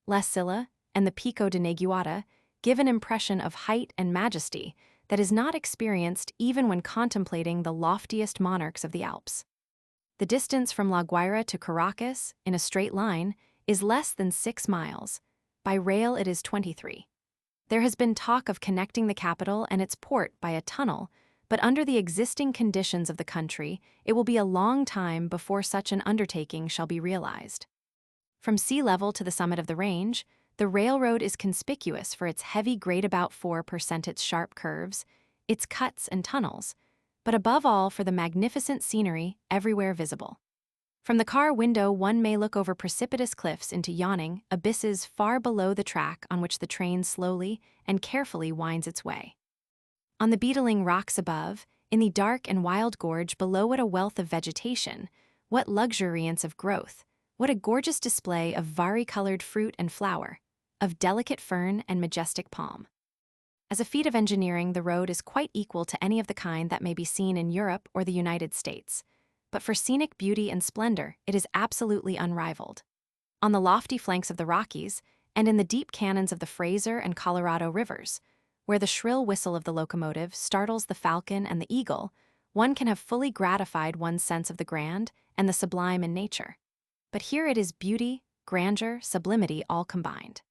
La Silla and the Pico de Neguata give an impression of height and majesty that is not experienced even when contemplating the loftiest monarchs of the Alps. The distance from La Guaira to Caracas, in a straight line, is less than 6 miles. By rail it is 23. There has been talk of connecting the capital and its port by a tunnel, but under the existing conditions of the country, it will be a long time before such an undertaking shall be realized. From sea level to the summit of the range, the railroad is conspicuous for its heavy grade-about 4%, its sharp curves, its cuts and tunnels, but above all for the magnificent scenery everywhere visible. From the car window one may look over precipitous cliffs into yawning abysses far below the track on which the train slowly and carefully winds its way. On the beetling rocks above, in the dark and wild gorge below it a wealth of vegetation, what luxuriance of growth, what a gorgeous display of vari-colored fruit and flower, of delicate fern and majestic palm. As a feat of engineering, the road is quite equal to any of the kind that may be seen in Europe or the United States, but for scenic beauty and splendor, it is absolutely unrivaled. On the lofty flanks of the Rockies, and in the deep canyons of the Fraser and Colorado rivers, where the shrill whistle of the locomotive startles the falcon and the eagle, one can have fully gratified one's sense of the grand and the sublime in nature. But here it is beauty, grandeur, sublimity all combined.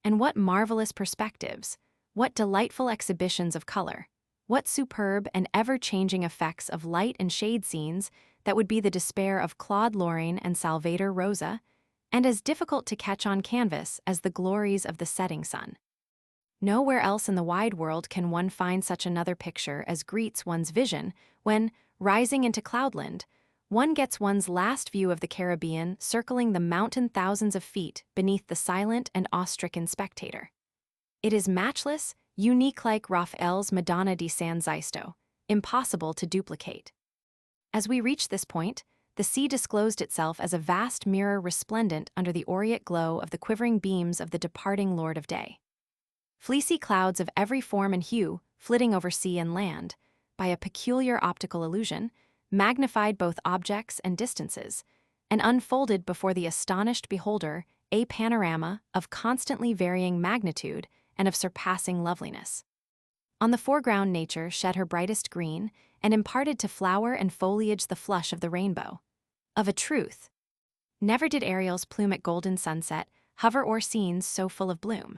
And what marvelous perspectives, what delightful exhibitions of color, what superb and ever-changing effects of light and shade scenes that would be the despair of Claude Lorraine and Salvator Rosa, and as difficult to catch on canvas as the glories of the setting sun. Nowhere else in the wide world can one find such another picture as greets one's vision when, rising into cloudland, one gets one's last view of the Caribbean circling the mountain thousands of feet beneath the silent and awe-stricken spectator. It is matchless, unique like Raphael's Madonna di San Sisto, impossible to duplicate. As we reached this point, the sea disclosed itself as a vast mirror resplendent under the aureate glow of the quivering beams of the departing Lord of Day. Fleecy clouds of every form and hue, flitting over sea and land, by a peculiar optical illusion, magnified both objects and distances, and unfolded before the astonished beholder a panorama of constantly varying magnitude and of surpassing loveliness. On the foreground nature shed her brightest green and imparted to flower and foliage the flush of the rainbow. Of a truth, never did Ariel's plume at golden sunset hover o'er scenes so full of bloom.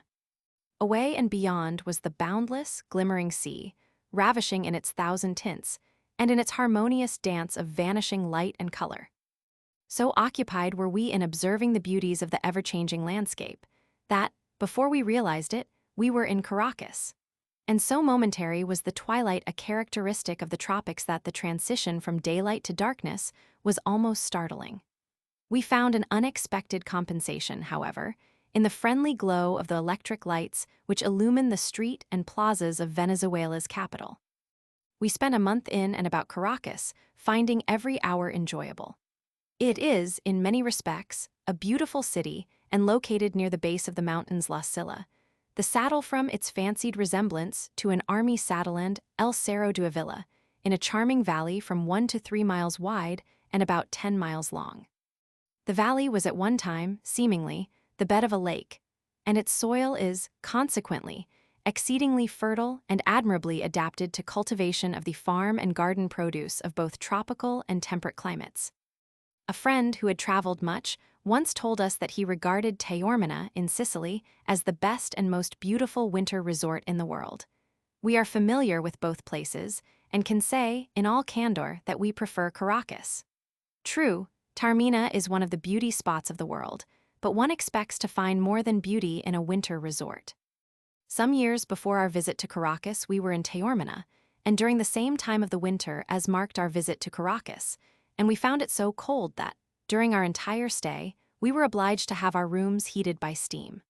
Away and beyond was the boundless, glimmering sea, ravishing in its thousand tints, and in its harmonious dance of vanishing light and color. So occupied were we in observing the beauties of the ever-changing landscape, that, before we realized it, we were in Caracas. And so momentary was the twilight a characteristic of the tropics that the transition from daylight to darkness was almost startling. We found an unexpected compensation, however, in the friendly glow of the electric lights which illumine the street and plazas of Venezuela's capital. We spent a month in and about Caracas, finding every hour enjoyable. It is, in many respects, a beautiful city and located near the base of the mountains La Silla, the saddle from its fancied resemblance to an army saddleland El Cerro de Avila, in a charming valley from 1 to 3 miles wide and about 10 miles long. The valley was at one time, seemingly, the bed of a lake, and its soil is, consequently, exceedingly fertile and admirably adapted to cultivation of the farm and garden produce of both tropical and temperate climates. A friend who had traveled much once told us that he regarded Taormina in Sicily as the best and most beautiful winter resort in the world. We are familiar with both places and can say, in all candor, that we prefer Caracas. True, Taormina is one of the beauty spots of the world, but one expects to find more than beauty in a winter resort. Some years before our visit to Caracas, we were in Taormina, and during the same time of the winter as marked our visit to Caracas, and we found it so cold that, during our entire stay, we were obliged to have our rooms heated by steam.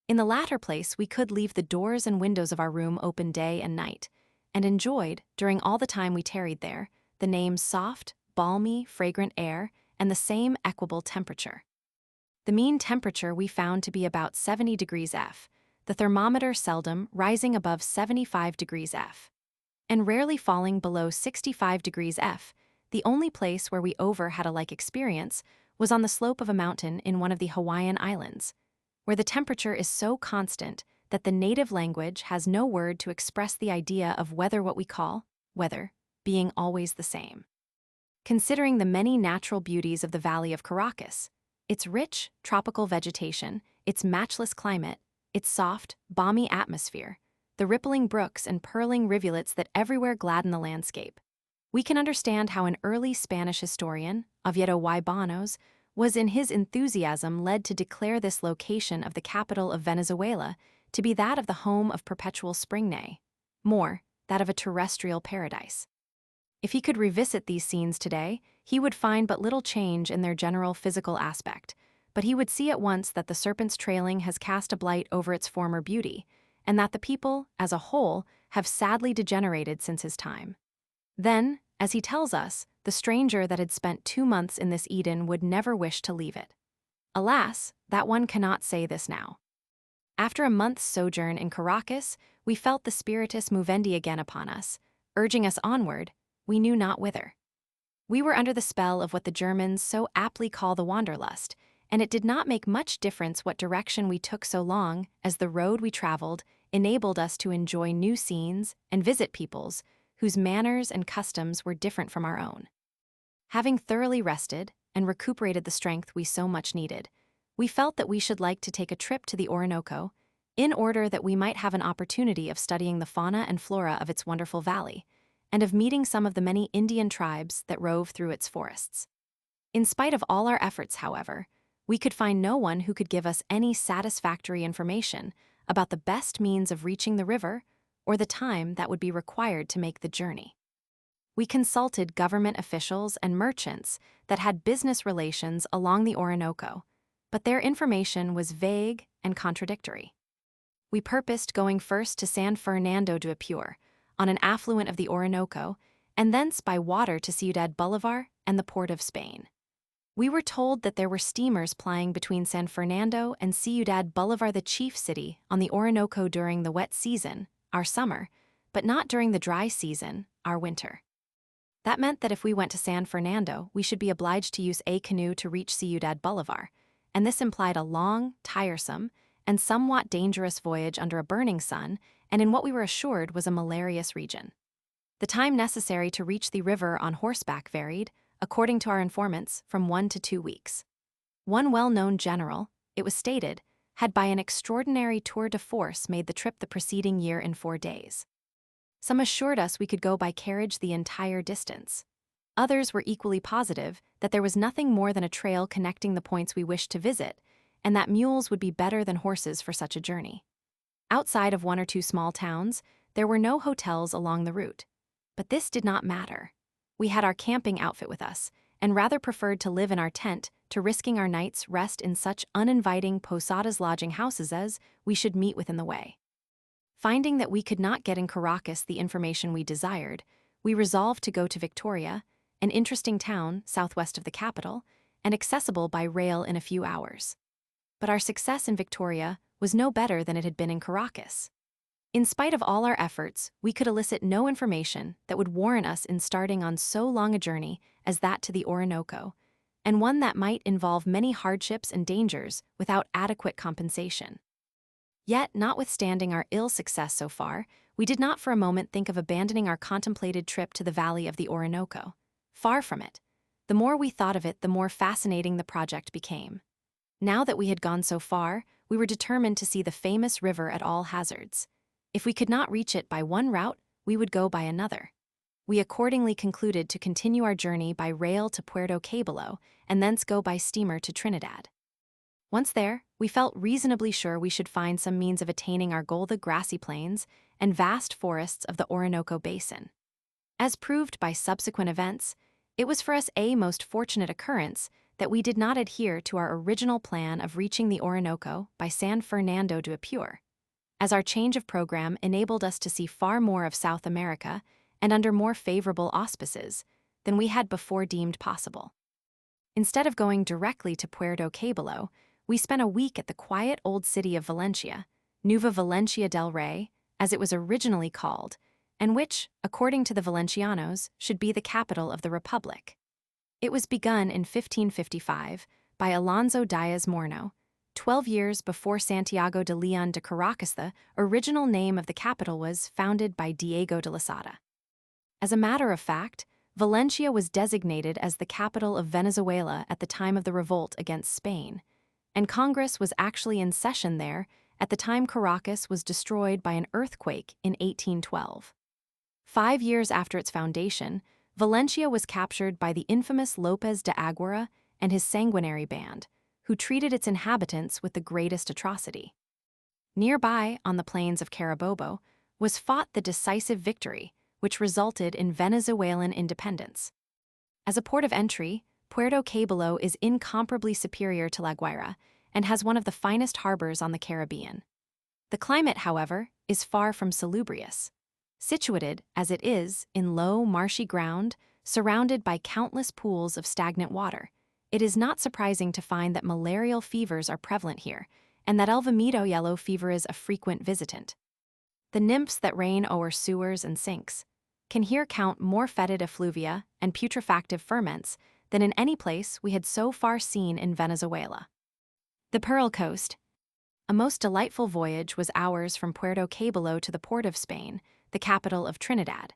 In the latter place, we could leave the doors and windows of our room open day and night, and enjoyed, during all the time we tarried there, the name's soft, balmy, fragrant air and the same equable temperature. The mean temperature we found to be about 70 degrees F, the thermometer seldom rising above 75 degrees F, and rarely falling below 65 degrees F. The only place where we had a like experience was on the slope of a mountain in one of the Hawaiian Islands, where the temperature is so constant that the native language has no word to express the idea of weather, what we call weather, being always the same. Considering the many natural beauties of the Valley of Caracas, its rich, tropical vegetation, its matchless climate, its soft, balmy atmosphere, the rippling brooks and purling rivulets that everywhere gladden the landscape, we can understand how an early Spanish historian, Oviedo y Banos, was in his enthusiasm led to declare this location of the capital of Venezuela to be that of the home of perpetual spring, nay, more, that of a terrestrial paradise. If he could revisit these scenes today, he would find but little change in their general physical aspect, but he would see at once that the serpent's trailing has cast a blight over its former beauty, and that the people, as a whole, have sadly degenerated since his time. Then, as he tells us, the stranger that had spent 2 months in this Eden would never wish to leave it. Alas, that one cannot say this now. After a month's sojourn in Caracas, we felt the spiritus movendi again upon us, urging us onward, we knew not whither. We were under the spell of what the Germans so aptly call the wanderlust, and it did not make much difference what direction we took so long as the road we traveled enabled us to enjoy new scenes and visit peoples whose manners and customs were different from our own. Having thoroughly rested and recuperated the strength we so much needed, we felt that we should like to take a trip to the Orinoco, in order that we might have an opportunity of studying the fauna and flora of its wonderful valley, and of meeting some of the many Indian tribes that rove through its forests. In spite of all our efforts, however, we could find no one who could give us any satisfactory information about the best means of reaching the river or the time that would be required to make the journey. We consulted government officials and merchants that had business relations along the Orinoco, but their information was vague and contradictory. We purposed going first to San Fernando de Apure, on an affluent of the Orinoco, and thence by water to Ciudad Bolivar and the port of Spain. We were told that there were steamers plying between San Fernando and Ciudad Bolivar, the chief city, on the Orinoco during the wet season, our summer, but not during the dry season, our winter. That meant that if we went to San Fernando, we should be obliged to use a canoe to reach Ciudad Bolivar, and this implied a long, tiresome, and somewhat dangerous voyage under a burning sun and in what we were assured was a malarious region. The time necessary to reach the river on horseback varied, according to our informants, from 1 to 2 weeks. One well-known general, it was stated, had by an extraordinary tour de force made the trip the preceding year in 4 days. Some assured us we could go by carriage the entire distance. Others were equally positive that there was nothing more than a trail connecting the points we wished to visit, and that mules would be better than horses for such a journey. Outside of 1 or 2 small towns, there were no hotels along the route. But this did not matter. We had our camping outfit with us, and rather preferred to live in our tent to risking our night's rest in such uninviting posadas lodging houses as we should meet within the way. Finding that we could not get in Caracas the information we desired, we resolved to go to Victoria, an interesting town southwest of the capital, and accessible by rail in a few hours. But our success in Victoria was no better than it had been in Caracas. In spite of all our efforts, we could elicit no information that would warrant us in starting on so long a journey as that to the Orinoco, and one that might involve many hardships and dangers without adequate compensation. Yet, notwithstanding our ill success so far, we did not for a moment think of abandoning our contemplated trip to the valley of the Orinoco. Far from it. The more we thought of it, the more fascinating the project became. Now that we had gone so far, we were determined to see the famous river at all hazards. If we could not reach it by one route, we would go by another. We accordingly concluded to continue our journey by rail to Puerto Cabello and thence go by steamer to Trinidad. Once there, we felt reasonably sure we should find some means of attaining our goal: the grassy plains and vast forests of the Orinoco basin. As proved by subsequent events, it was for us a most fortunate occurrence that we did not adhere to our original plan of reaching the Orinoco by San Fernando de Apure, as our change of program enabled us to see far more of South America and under more favorable auspices than we had before deemed possible. Instead of going directly to Puerto Cabello, we spent a week at the quiet old city of Valencia, Nueva Valencia del Rey, as it was originally called, and which, according to the Valencianos, should be the capital of the Republic. It was begun in 1555 by Alonso Diaz Morno, 12 years before Santiago de Leon de Caracas. The original name of the capital was founded by Diego de Losada. As a matter of fact, Valencia was designated as the capital of Venezuela at the time of the revolt against Spain, and Congress was actually in session there at the time Caracas was destroyed by an earthquake in 1812. 5 years after its foundation, Valencia was captured by the infamous López de Aguirre and his sanguinary band, who treated its inhabitants with the greatest atrocity. Nearby, on the plains of Carabobo, was fought the decisive victory, which resulted in Venezuelan independence. As a port of entry, Puerto Cabello is incomparably superior to La Guaira and has one of the finest harbors on the Caribbean. The climate, however, is far from salubrious. Situated, as it is, in low, marshy ground, surrounded by countless pools of stagnant water, it is not surprising to find that malarial fevers are prevalent here, and that El Vomito yellow fever is a frequent visitant. The nymphs that reign o'er sewers and sinks can here count more fetid effluvia and putrefactive ferments than in any place we had so far seen in Venezuela. The Pearl Coast. A most delightful voyage was ours from Puerto Cabello to the port of Spain, the capital of Trinidad.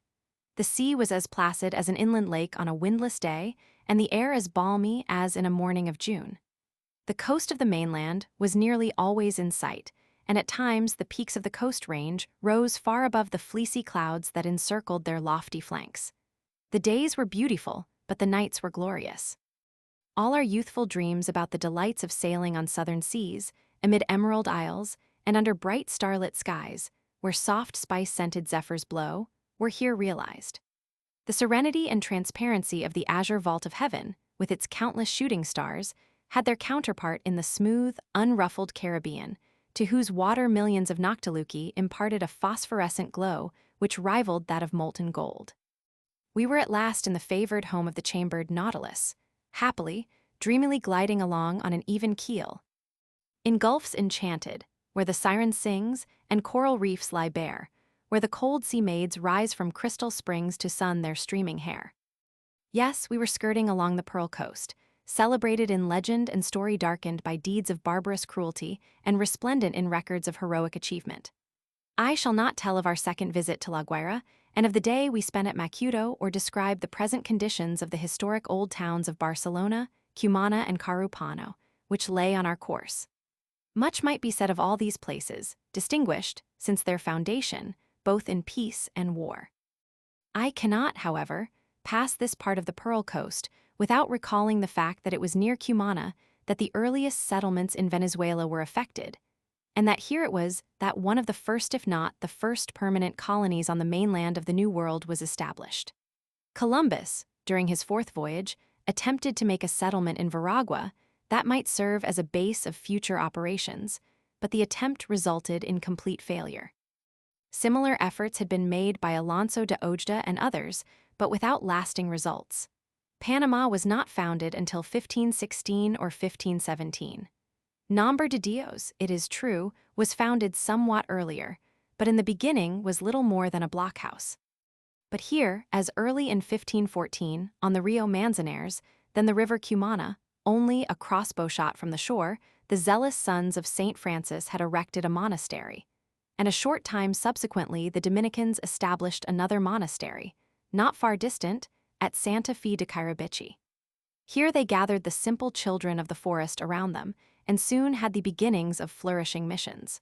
The sea was as placid as an inland lake on a windless day, and the air as balmy as in a morning of June. The coast of the mainland was nearly always in sight, and at times the peaks of the coast range rose far above the fleecy clouds that encircled their lofty flanks. The days were beautiful, but the nights were glorious. All our youthful dreams about the delights of sailing on southern seas, amid emerald isles, and under bright starlit skies, where soft spice-scented zephyrs blow, were here realized. The serenity and transparency of the azure vault of heaven, with its countless shooting stars, had their counterpart in the smooth, unruffled Caribbean, to whose water millions of noctiluci imparted a phosphorescent glow which rivaled that of molten gold. We were at last in the favored home of the chambered Nautilus, happily, dreamily gliding along on an even keel. In gulfs enchanted, where the siren sings and coral reefs lie bare, where the cold sea maids rise from crystal springs to sun their streaming hair. Yes, we were skirting along the Pearl Coast, celebrated in legend and story, darkened by deeds of barbarous cruelty and resplendent in records of heroic achievement. I shall not tell of our second visit to La Guaira and of the day we spent at Macuto or describe the present conditions of the historic old towns of Barcelona, Cumana, and Carúpano, which lay on our course. Much might be said of all these places, distinguished, since their foundation, both in peace and war. I cannot, however, pass this part of the Pearl Coast without recalling the fact that it was near Cumana that the earliest settlements in Venezuela were effected, and that here it was that one of the first, if not the first, permanent colonies on the mainland of the New World was established. Columbus, during his fourth voyage, attempted to make a settlement in Veragua, that might serve as a base of future operations, but the attempt resulted in complete failure. Similar efforts had been made by Alonso de Ojeda and others, but without lasting results. Panama was not founded until 1516 or 1517. Nombre de Dios, it is true, was founded somewhat earlier, but in the beginning was little more than a blockhouse. But here, as early in 1514, on the Rio Manzanares, then the river Cumana, only a crossbow shot from the shore, the zealous sons of St. Francis had erected a monastery. And a short time subsequently the Dominicans established another monastery, not far distant, at Santa Fe de Carabici. Here they gathered the simple children of the forest around them, and soon had the beginnings of flourishing missions.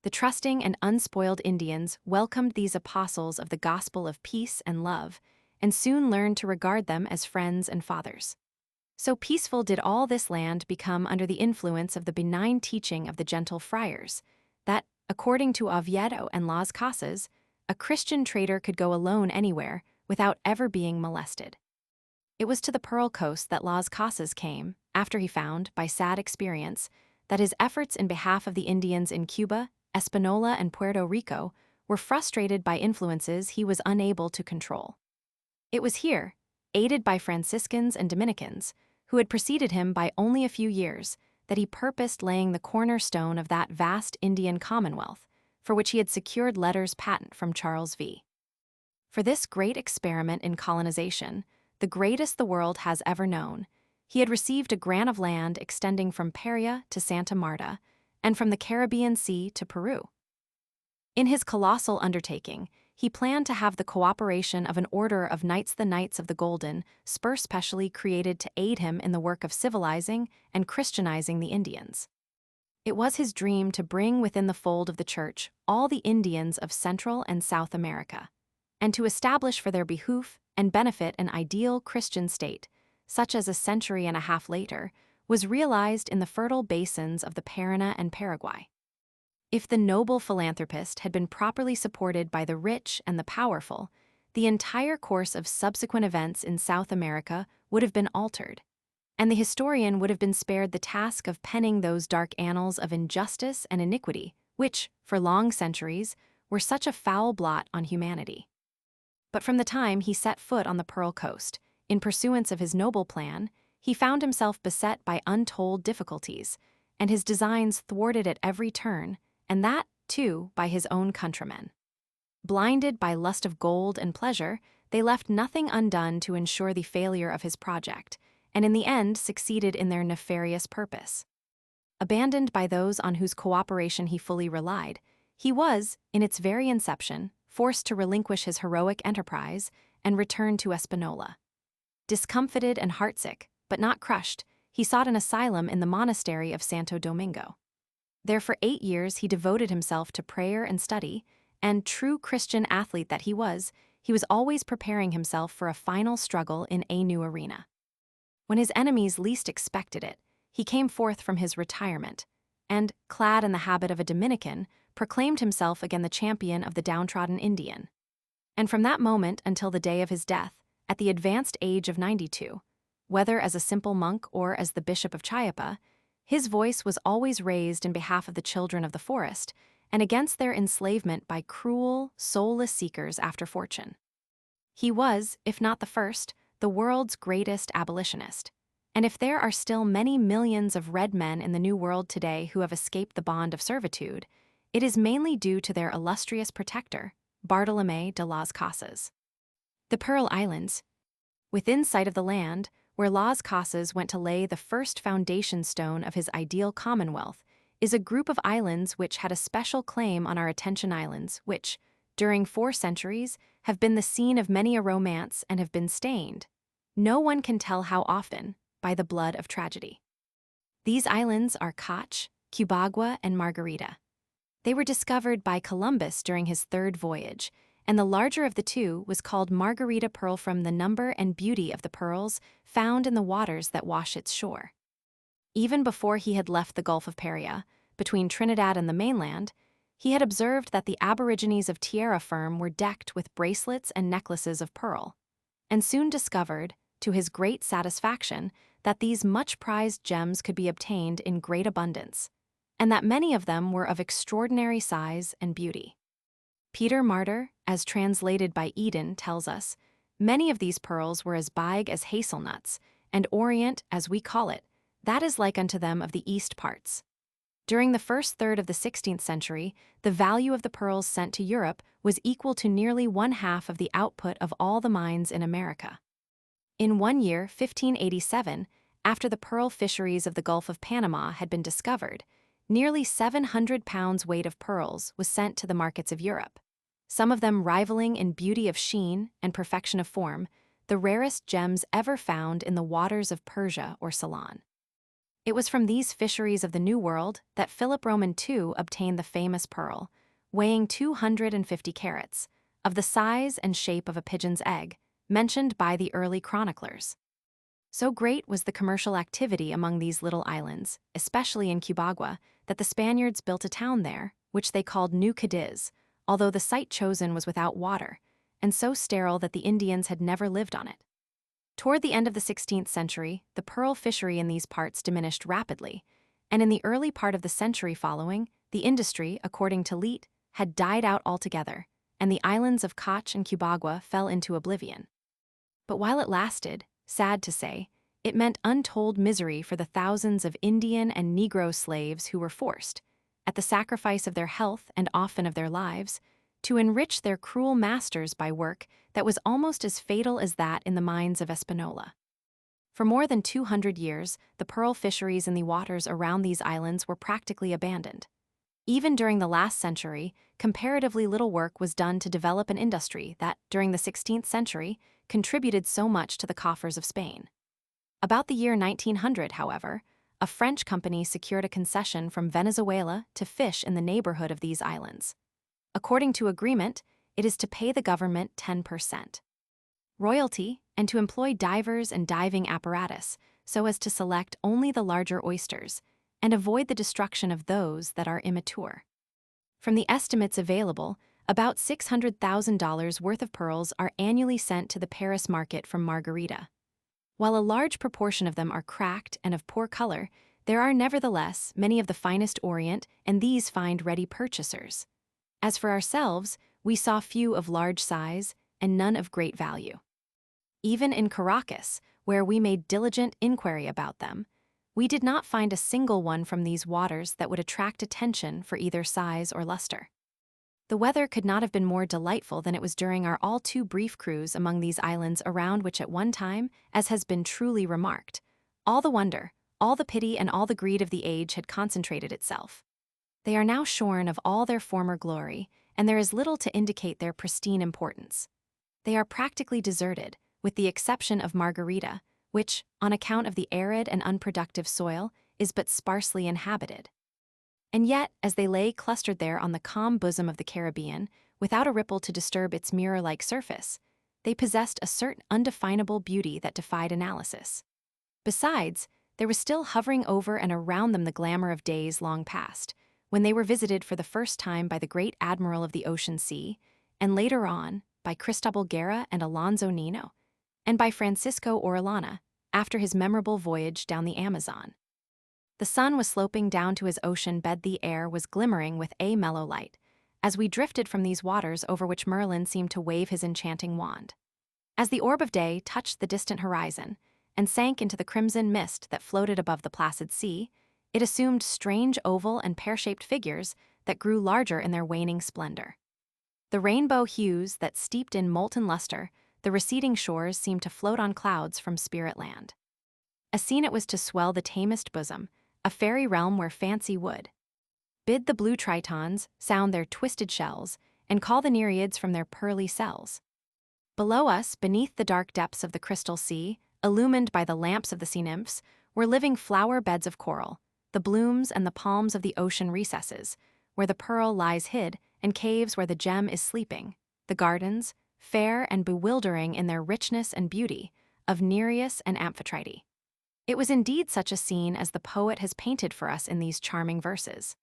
The trusting and unspoiled Indians welcomed these apostles of the gospel of peace and love, and soon learned to regard them as friends and fathers. So peaceful did all this land become under the influence of the benign teaching of the gentle friars, that, according to Oviedo and Las Casas, a Christian trader could go alone anywhere without ever being molested. It was to the Pearl Coast that Las Casas came, after he found, by sad experience, that his efforts in behalf of the Indians in Cuba, Hispaniola, and Puerto Rico were frustrated by influences he was unable to control. It was here, aided by Franciscans and Dominicans, who had preceded him by only a few years, that he purposed laying the cornerstone of that vast Indian commonwealth, for which he had secured letters patent from Charles V. For this great experiment in colonization, the greatest the world has ever known, he had received a grant of land extending from Paria to Santa Marta, and from the Caribbean Sea to Peru. In his colossal undertaking, he planned to have the cooperation of an order of Knights the Knights of the Golden, spur specially created to aid him in the work of civilizing and Christianizing the Indians. It was his dream to bring within the fold of the Church all the Indians of Central and South America, and to establish for their behoof and benefit an ideal Christian state, such as a century and a half later, was realized in the fertile basins of the Parana and Paraguay. If the noble philanthropist had been properly supported by the rich and the powerful, the entire course of subsequent events in South America would have been altered, and the historian would have been spared the task of penning those dark annals of injustice and iniquity which, for long centuries, were such a foul blot on humanity. But from the time he set foot on the Pearl Coast, in pursuance of his noble plan, he found himself beset by untold difficulties, and his designs thwarted at every turn, and that, too, by his own countrymen. Blinded by lust of gold and pleasure, they left nothing undone to ensure the failure of his project, and in the end succeeded in their nefarious purpose. Abandoned by those on whose cooperation he fully relied, he was, in its very inception, forced to relinquish his heroic enterprise and return to Hispaniola. Discomfited and heartsick, but not crushed, he sought an asylum in the monastery of Santo Domingo. There for 8 years he devoted himself to prayer and study, and, true Christian athlete that he was always preparing himself for a final struggle in a new arena. When his enemies least expected it, he came forth from his retirement, and, clad in the habit of a Dominican, proclaimed himself again the champion of the downtrodden Indian. And from that moment until the day of his death, at the advanced age of 92, whether as a simple monk or as the Bishop of Chiapa, his voice was always raised in behalf of the children of the forest and against their enslavement by cruel, soulless seekers after fortune. He was, if not the first, the world's greatest abolitionist. And if there are still many millions of red men in the New World today who have escaped the bond of servitude, it is mainly due to their illustrious protector, Bartolomé de las Casas. The Pearl Islands, within sight of the land, where Las Casas went to lay the first foundation stone of his ideal commonwealth, is a group of islands which had a special claim on our attention islands which, during 4 centuries, have been the scene of many a romance and have been stained, no one can tell how often, by the blood of tragedy. These islands are Cach, Cubagua, and Margarita. They were discovered by Columbus during his 3rd voyage, and the larger of the two was called Margarita Pearl from the number and beauty of the pearls found in the waters that wash its shore. Even before he had left the Gulf of Paria, between Trinidad and the mainland, he had observed that the aborigines of Tierra Firme were decked with bracelets and necklaces of pearl, and soon discovered, to his great satisfaction, that these much-prized gems could be obtained in great abundance, and that many of them were of extraordinary size and beauty. Peter Martyr, as translated by Eden, tells us, many of these pearls were as big as hazelnuts, and orient, as we call it, that is like unto them of the east parts. During the first third of the 16th century, the value of the pearls sent to Europe was equal to nearly one-half of the output of all the mines in America. In one year, 1587, after the pearl fisheries of the Gulf of Panama had been discovered, nearly 700 pounds weight of pearls was sent to the markets of Europe, some of them rivaling in beauty of sheen and perfection of form the rarest gems ever found in the waters of Persia or Ceylon. It was from these fisheries of the New World that Philip Roman II obtained the famous pearl, weighing 250 carats, of the size and shape of a pigeon's egg, mentioned by the early chroniclers. So great was the commercial activity among these little islands, especially in Cubagua, that the Spaniards built a town there, which they called New Cadiz, although the site chosen was without water, and so sterile that the Indians had never lived on it. Toward the end of the 16th century, the pearl fishery in these parts diminished rapidly, and in the early part of the century following, the industry, according to Leete, had died out altogether, and the islands of Koch and Cubagua fell into oblivion. But while it lasted, sad to say, it meant untold misery for the thousands of Indian and Negro slaves who were forced, at the sacrifice of their health and often of their lives, to enrich their cruel masters by work that was almost as fatal as that in the mines of Espanola. For more than 200 years, the pearl fisheries in the waters around these islands were practically abandoned. Even during the last century, comparatively little work was done to develop an industry that, during the 16th century, contributed so much to the coffers of Spain. About the year 1900, however, a French company secured a concession from Venezuela to fish in the neighborhood of these islands. According to agreement, it is to pay the government 10% royalty and to employ divers and diving apparatus so as to select only the larger oysters and avoid the destruction of those that are immature. From the estimates available, about $600,000 worth of pearls are annually sent to the Paris market from Margarita. While a large proportion of them are cracked and of poor color, there are nevertheless many of the finest orient, and these find ready purchasers. As for ourselves, we saw few of large size and none of great value. Even in Caracas, where we made diligent inquiry about them, we did not find a single one from these waters that would attract attention for either size or luster. The weather could not have been more delightful than it was during our all too brief cruise among these islands around which at one time, as has been truly remarked, all the wonder, all the pity and all the greed of the age had concentrated itself. They are now shorn of all their former glory, and there is little to indicate their pristine importance. They are practically deserted, with the exception of Margarita, which, on account of the arid and unproductive soil, is but sparsely inhabited. And yet, as they lay clustered there on the calm bosom of the Caribbean, without a ripple to disturb its mirror-like surface, they possessed a certain undefinable beauty that defied analysis. Besides, there was still hovering over and around them the glamour of days long past, when they were visited for the first time by the great admiral of the ocean sea, and later on, by Cristobal Guerra and Alonso Nino, and by Francisco Orellana, after his memorable voyage down the Amazon. The sun was sloping down to his ocean bed, the air was glimmering with a mellow light, as we drifted from these waters over which Merlin seemed to wave his enchanting wand. As the orb of day touched the distant horizon, and sank into the crimson mist that floated above the placid sea, it assumed strange oval and pear-shaped figures that grew larger in their waning splendor. The rainbow hues that steeped in molten luster, the receding shores seemed to float on clouds from spirit land. A scene it was to swell the tamest bosom, a fairy realm where fancy would bid the blue tritons sound their twisted shells and call the nereids from their pearly cells. Below us, beneath the dark depths of the crystal sea, illumined by the lamps of the sea nymphs, were living flower beds of coral, the blooms and the palms of the ocean recesses, where the pearl lies hid, and caves where the gem is sleeping, the gardens, fair and bewildering in their richness and beauty, of Nereus and Amphitrite. It was indeed such a scene as the poet has painted for us in these charming verses.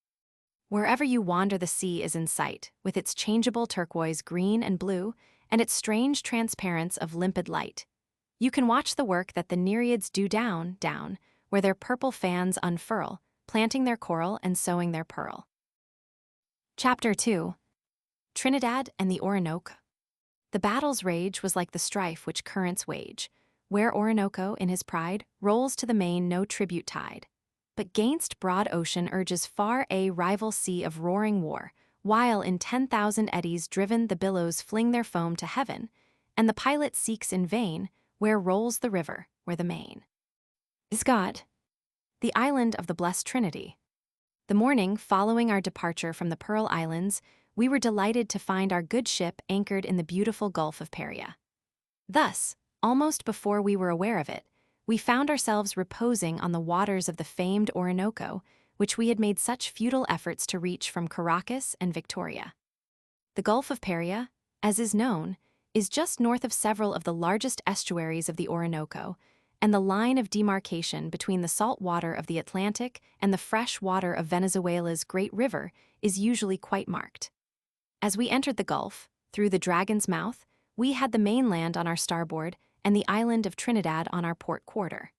Wherever you wander, the sea is in sight, with its changeable turquoise green and blue, and its strange transparence of limpid light. You can watch the work that the nereids do down, where their purple fans unfurl, planting their coral and sowing their pearl. Chapter 2. Trinidad and the Orinoco. The battle's rage was like the strife which currents wage, where Orinoco, in his pride, rolls to the main no tribute tide. But 'gainst broad ocean urges far a rival sea of roaring war, while in 10,000 eddies driven the billows fling their foam to heaven, and the pilot seeks in vain where rolls the river, where the main is God, the island of the blessed Trinity. The morning following our departure from the Pearl Islands, we were delighted to find our good ship anchored in the beautiful Gulf of Paria. Thus, almost before we were aware of it, we found ourselves reposing on the waters of the famed Orinoco, which we had made such futile efforts to reach from Caracas and Victoria. The Gulf of Paria, as is known, is just north of several of the largest estuaries of the Orinoco, and the line of demarcation between the salt water of the Atlantic and the fresh water of Venezuela's great river is usually quite marked. As we entered the Gulf, through the Dragon's Mouth, we had the mainland on our starboard and the island of Trinidad on our port quarter.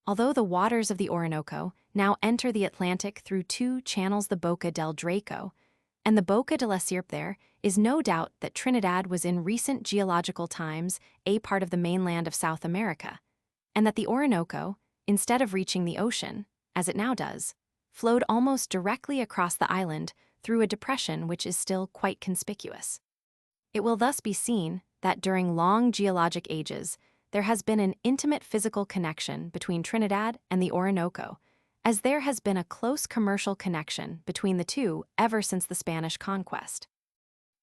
Although the waters of the Orinoco now enter the Atlantic through two channels, the Boca del Draco and the Boca de la Sierpe, there is no doubt that Trinidad was in recent geological times a part of the mainland of South America, and that the Orinoco, instead of reaching the ocean, as it now does, flowed almost directly across the island through a depression which is still quite conspicuous. It will thus be seen that during long geologic ages, there has been an intimate physical connection between Trinidad and the Orinoco, as there has been a close commercial connection between the two ever since the Spanish conquest.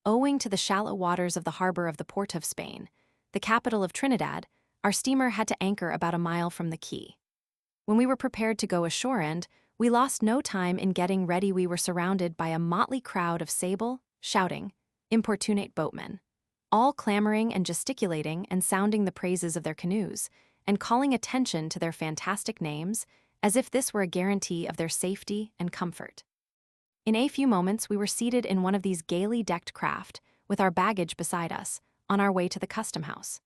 Owing to the shallow waters of the harbor of the Port of Spain, the capital of Trinidad, our steamer had to anchor about a mile from the quay. When we were prepared to go ashore and we lost no time in getting ready, we were surrounded by a motley crowd of sable, shouting, importunate boatmen, all clamoring and gesticulating and sounding the praises of their canoes, and calling attention to their fantastic names, as if this were a guarantee of their safety and comfort. In a few moments we were seated in one of these gaily decked craft, with our baggage beside us, on our way to the custom house.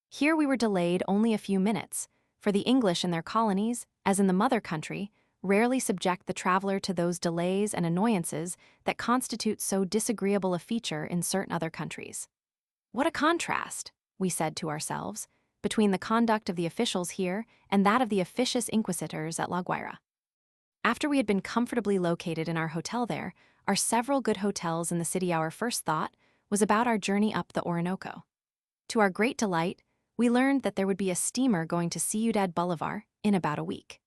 Here we were delayed only a few minutes, for the English in their colonies, as in the mother country, rarely subject the traveler to those delays and annoyances that constitute so disagreeable a feature in certain other countries. What a contrast, we said to ourselves, between the conduct of the officials here and that of the officious inquisitors at La Guaira. After we had been comfortably located in our hotel there, our several good hotels in the city, our first thought was about our journey up the Orinoco. To our great delight, we learned that there would be a steamer going to Ciudad Bolivar in about a week.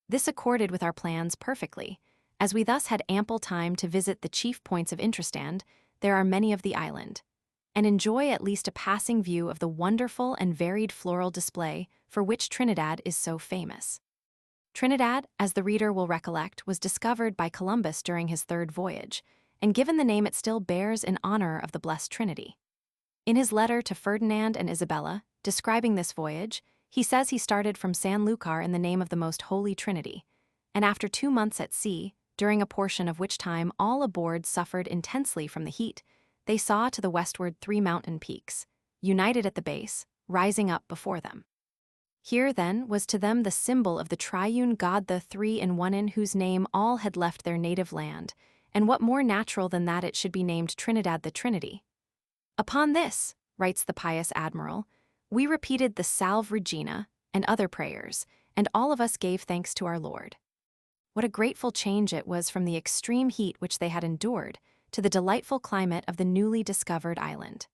This accorded with our plans perfectly, as we thus had ample time to visit the chief points of interest, and there are many of the island, and enjoy at least a passing view of the wonderful and varied floral display for which Trinidad is so famous. Trinidad, as the reader will recollect, was discovered by Columbus during his third voyage, and given the name it still bears in honor of the Blessed Trinity. In his letter to Ferdinand and Isabella, describing this voyage, he says he started from San Lucar in the name of the Most Holy Trinity, and after 2 months at sea, during a portion of which time all aboard suffered intensely from the heat, they saw to the westward 3 mountain peaks, united at the base, rising up before them. Here, then, was to them the symbol of the triune God, the three-in-one, in whose name all had left their native land, and what more natural than that it should be named Trinidad the Trinity? Upon this, writes the pious admiral, we repeated the Salve Regina and other prayers, and all of us gave thanks to our Lord. What a grateful change it was from the extreme heat which they had endured to the delightful climate of the newly discovered island.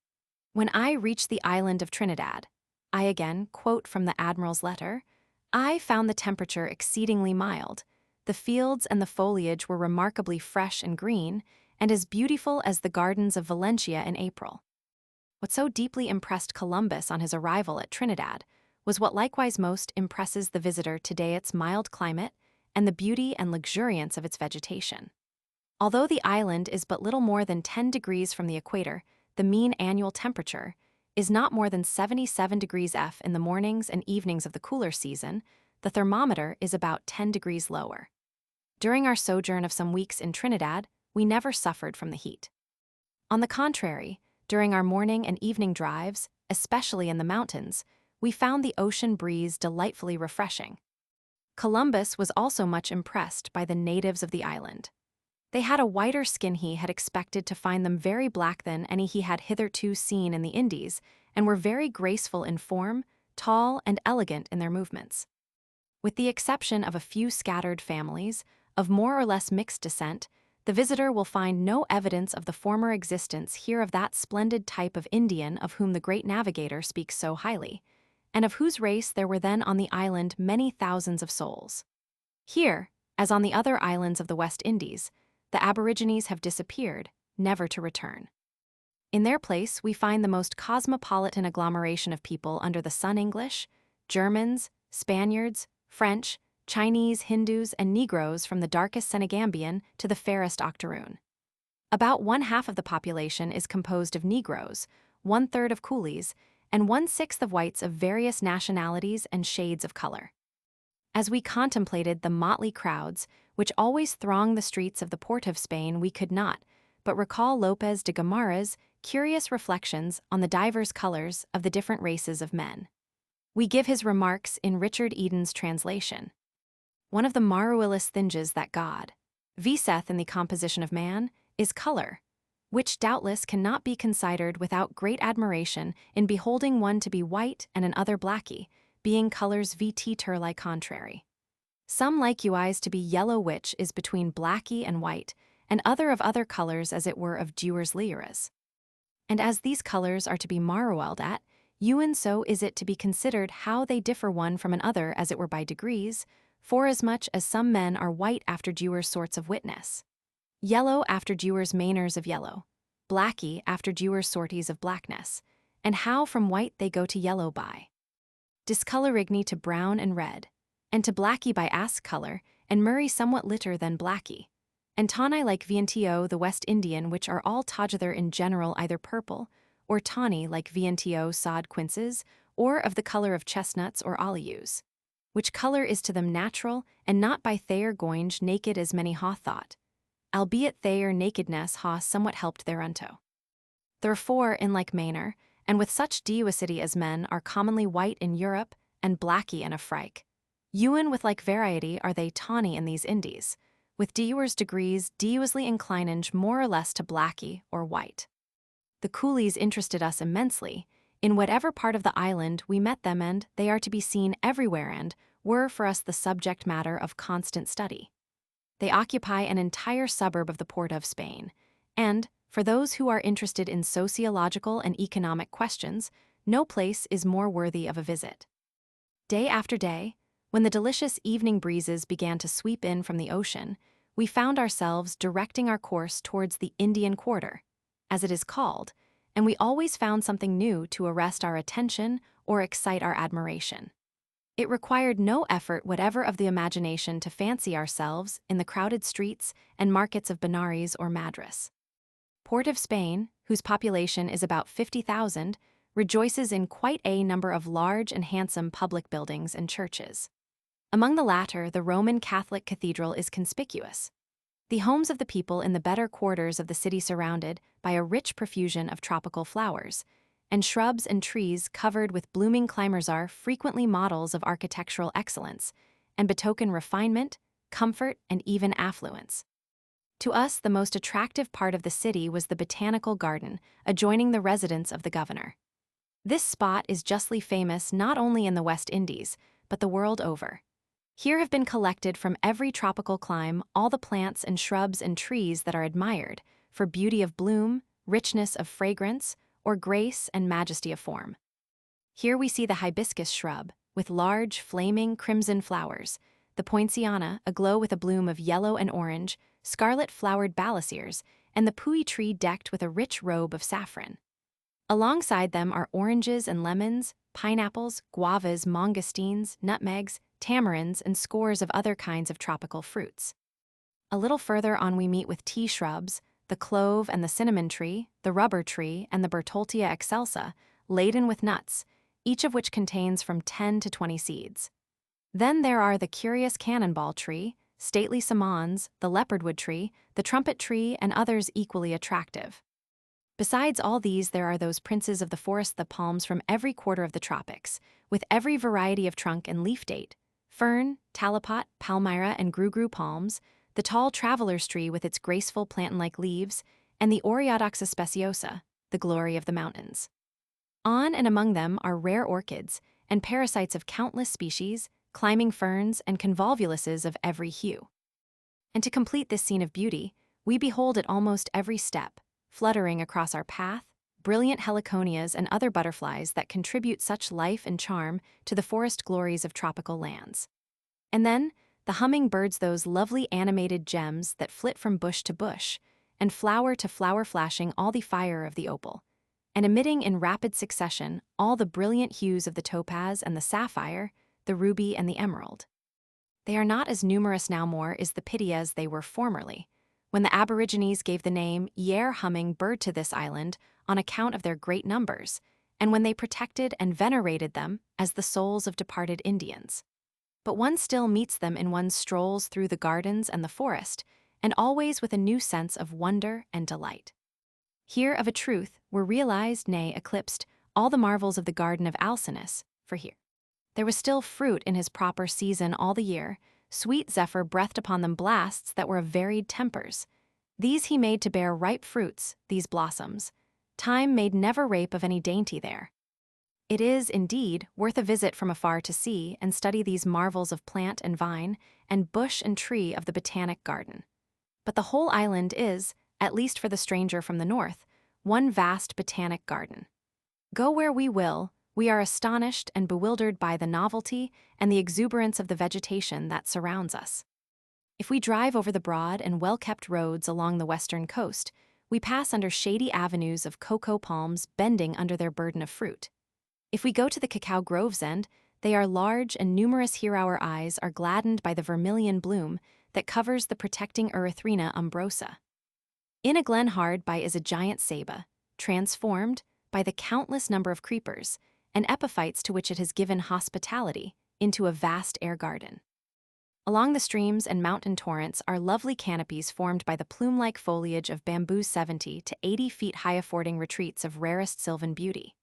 When I reached the island of Trinidad, I again quote from the admiral's letter, I found the temperature exceedingly mild, the fields and the foliage were remarkably fresh and green, and as beautiful as the gardens of Valencia in April. What so deeply impressed Columbus on his arrival at Trinidad was what likewise most impresses the visitor today, its mild climate and the beauty and luxuriance of its vegetation. Although the island is but little more than 10 degrees from the equator, the mean annual temperature is not more than 77 degrees F in the mornings and evenings of the cooler season. The thermometer is about 10 degrees lower. During our sojourn of some weeks in Trinidad, we never suffered from the heat. On the contrary, during our morning and evening drives, especially in the mountains, we found the ocean breeze delightfully refreshing. Columbus was also much impressed by the natives of the island. They had a whiter skin. He had expected to find them very black than any he had hitherto seen in the Indies, and were very graceful in form, tall and elegant in their movements. With the exception of a few scattered families, of more or less mixed descent, the visitor will find no evidence of the former existence here of that splendid type of Indian of whom the great navigator speaks so highly, and of whose race there were then on the island many thousands of souls. Here, as on the other islands of the West Indies, the aborigines have disappeared, never to return. In their place, we find the most cosmopolitan agglomeration of people under the sun: English, Germans, Spaniards, French, Chinese, Hindus, and Negroes from the darkest Senegambian to the fairest Octoroon. About 1/2 of the population is composed of Negroes, 1/3 of coolies, and 1/6 of whites of various nationalities and shades of color. As we contemplated the motley crowds which always throng the streets of the port of Spain, we could not but recall Lopez de Gamarra's curious reflections on the divers colors of the different races of men. We give his remarks in Richard Eden's translation. One of the marvelous things that God viseth in the composition of man is color, which doubtless cannot be considered without great admiration in beholding one to be white and another blacky, being colors vt contrary. Some likewise to be yellow, which is between blacky and white, and other of other colors as it were of dewars lyras. And as these colors are to be marwelled at, ewen so is it to be considered how they differ one from another as it were by degrees, forasmuch as some men are white after dewars sorts of witness, yellow after dewars manners of yellow, blacky after dewars sorties of blackness, and how from white they go to yellow by discolorigny to brown and red, and to blacky by ask color, and murray somewhat litter than blacky, and tawny like viento the West Indian, which are all together in general either purple, or tawny like viento sod quinces, or of the color of chestnuts or olives, which color is to them natural, and not by their goinge naked as many ha thought, albeit their nakedness ha somewhat helped thereunto. Therefore, in like manner, and with such dewicity as men are commonly white in Europe, and blacky in Afrique, ewen with like variety are they tawny in these Indies, with dewars degrees dewsly inclinage more or less to blacky or white. The coolies interested us immensely. In whatever part of the island we met them, and they are to be seen everywhere, and were for us the subject matter of constant study. They occupy an entire suburb of the port of Spain, and, for those who are interested in sociological and economic questions, no place is more worthy of a visit. Day after day, when the delicious evening breezes began to sweep in from the ocean, we found ourselves directing our course towards the Indian quarter, as it is called, and we always found something new to arrest our attention or excite our admiration. It required no effort whatever of the imagination to fancy ourselves in the crowded streets and markets of Benares or Madras. Port of Spain, whose population is about 50,000, rejoices in quite a number of large and handsome public buildings and churches. Among the latter, the Roman Catholic Cathedral is conspicuous. The homes of the people in the better quarters of the city surrounded by a rich profusion of tropical flowers, and shrubs and trees covered with blooming climbers are frequently models of architectural excellence, and betoken refinement, comfort, and even affluence. To us, the most attractive part of the city was the botanical garden adjoining the residence of the governor. This spot is justly famous not only in the West Indies, but the world over. Here have been collected from every tropical clime all the plants and shrubs and trees that are admired for beauty of bloom, richness of fragrance, or grace and majesty of form. Here we see the hibiscus shrub, with large, flaming, crimson flowers, the poinciana, aglow with a bloom of yellow and orange, scarlet-flowered ballaseers, and the pui tree decked with a rich robe of saffron. Alongside them are oranges and lemons, pineapples, guavas, mangostines, nutmegs, tamarinds, and scores of other kinds of tropical fruits. A little further on we meet with tea shrubs, the clove and the cinnamon tree, the rubber tree, and the Bertholtia excelsa, laden with nuts, each of which contains from 10 to 20 seeds. Then there are the curious cannonball tree, stately samans, the leopardwood tree, the trumpet tree, and others equally attractive. Besides all these, there are those princes of the forest, the palms from every quarter of the tropics, with every variety of trunk and leaf date, fern, talipot, palmyra, and gru-gru palms, the tall traveler's tree with its graceful plantain-like leaves, and the Oreodoxa speciosa, the glory of the mountains. On and among them are rare orchids and parasites of countless species, climbing ferns, and convolvuluses of every hue. And to complete this scene of beauty, we behold at almost every step, fluttering across our path, brilliant heliconias and other butterflies that contribute such life and charm to the forest glories of tropical lands. And then, the hummingbirds, those lovely animated gems that flit from bush to bush, and flower to flower, flashing all the fire of the opal, and emitting in rapid succession all the brilliant hues of the topaz and the sapphire, the ruby and the emerald. They are not as numerous now, more is the pity, as they were formerly, when the Aborigines gave the name Yare hummingbird to this island on account of their great numbers, and when they protected and venerated them as the souls of departed Indians. But one still meets them in one's strolls through the gardens and the forest, and always with a new sense of wonder and delight. Here, of a truth, were realized, nay, eclipsed, all the marvels of the garden of Alcinous, for here there was still fruit in his proper season all the year. Sweet zephyr breathed upon them blasts that were of varied tempers. These he made to bear ripe fruits, these blossoms. Time made never rape of any dainty there. It is, indeed, worth a visit from afar to see and study these marvels of plant and vine, and bush and tree of the botanic garden. But the whole island is, at least for the stranger from the north, one vast botanic garden. Go where we will, we are astonished and bewildered by the novelty and the exuberance of the vegetation that surrounds us. If we drive over the broad and well-kept roads along the western coast, we pass under shady avenues of cocoa palms bending under their burden of fruit. If we go to the cacao groves end, they are large and numerous. Here our eyes are gladdened by the vermilion bloom that covers the protecting Erythrina umbrosa. In a glen hard by is a giant ceiba, transformed, by the countless number of creepers and epiphytes to which it has given hospitality, into a vast air garden. Along the streams and mountain torrents are lovely canopies formed by the plume-like foliage of bamboos 70 to 80 feet high, affording retreats of rarest sylvan beauty.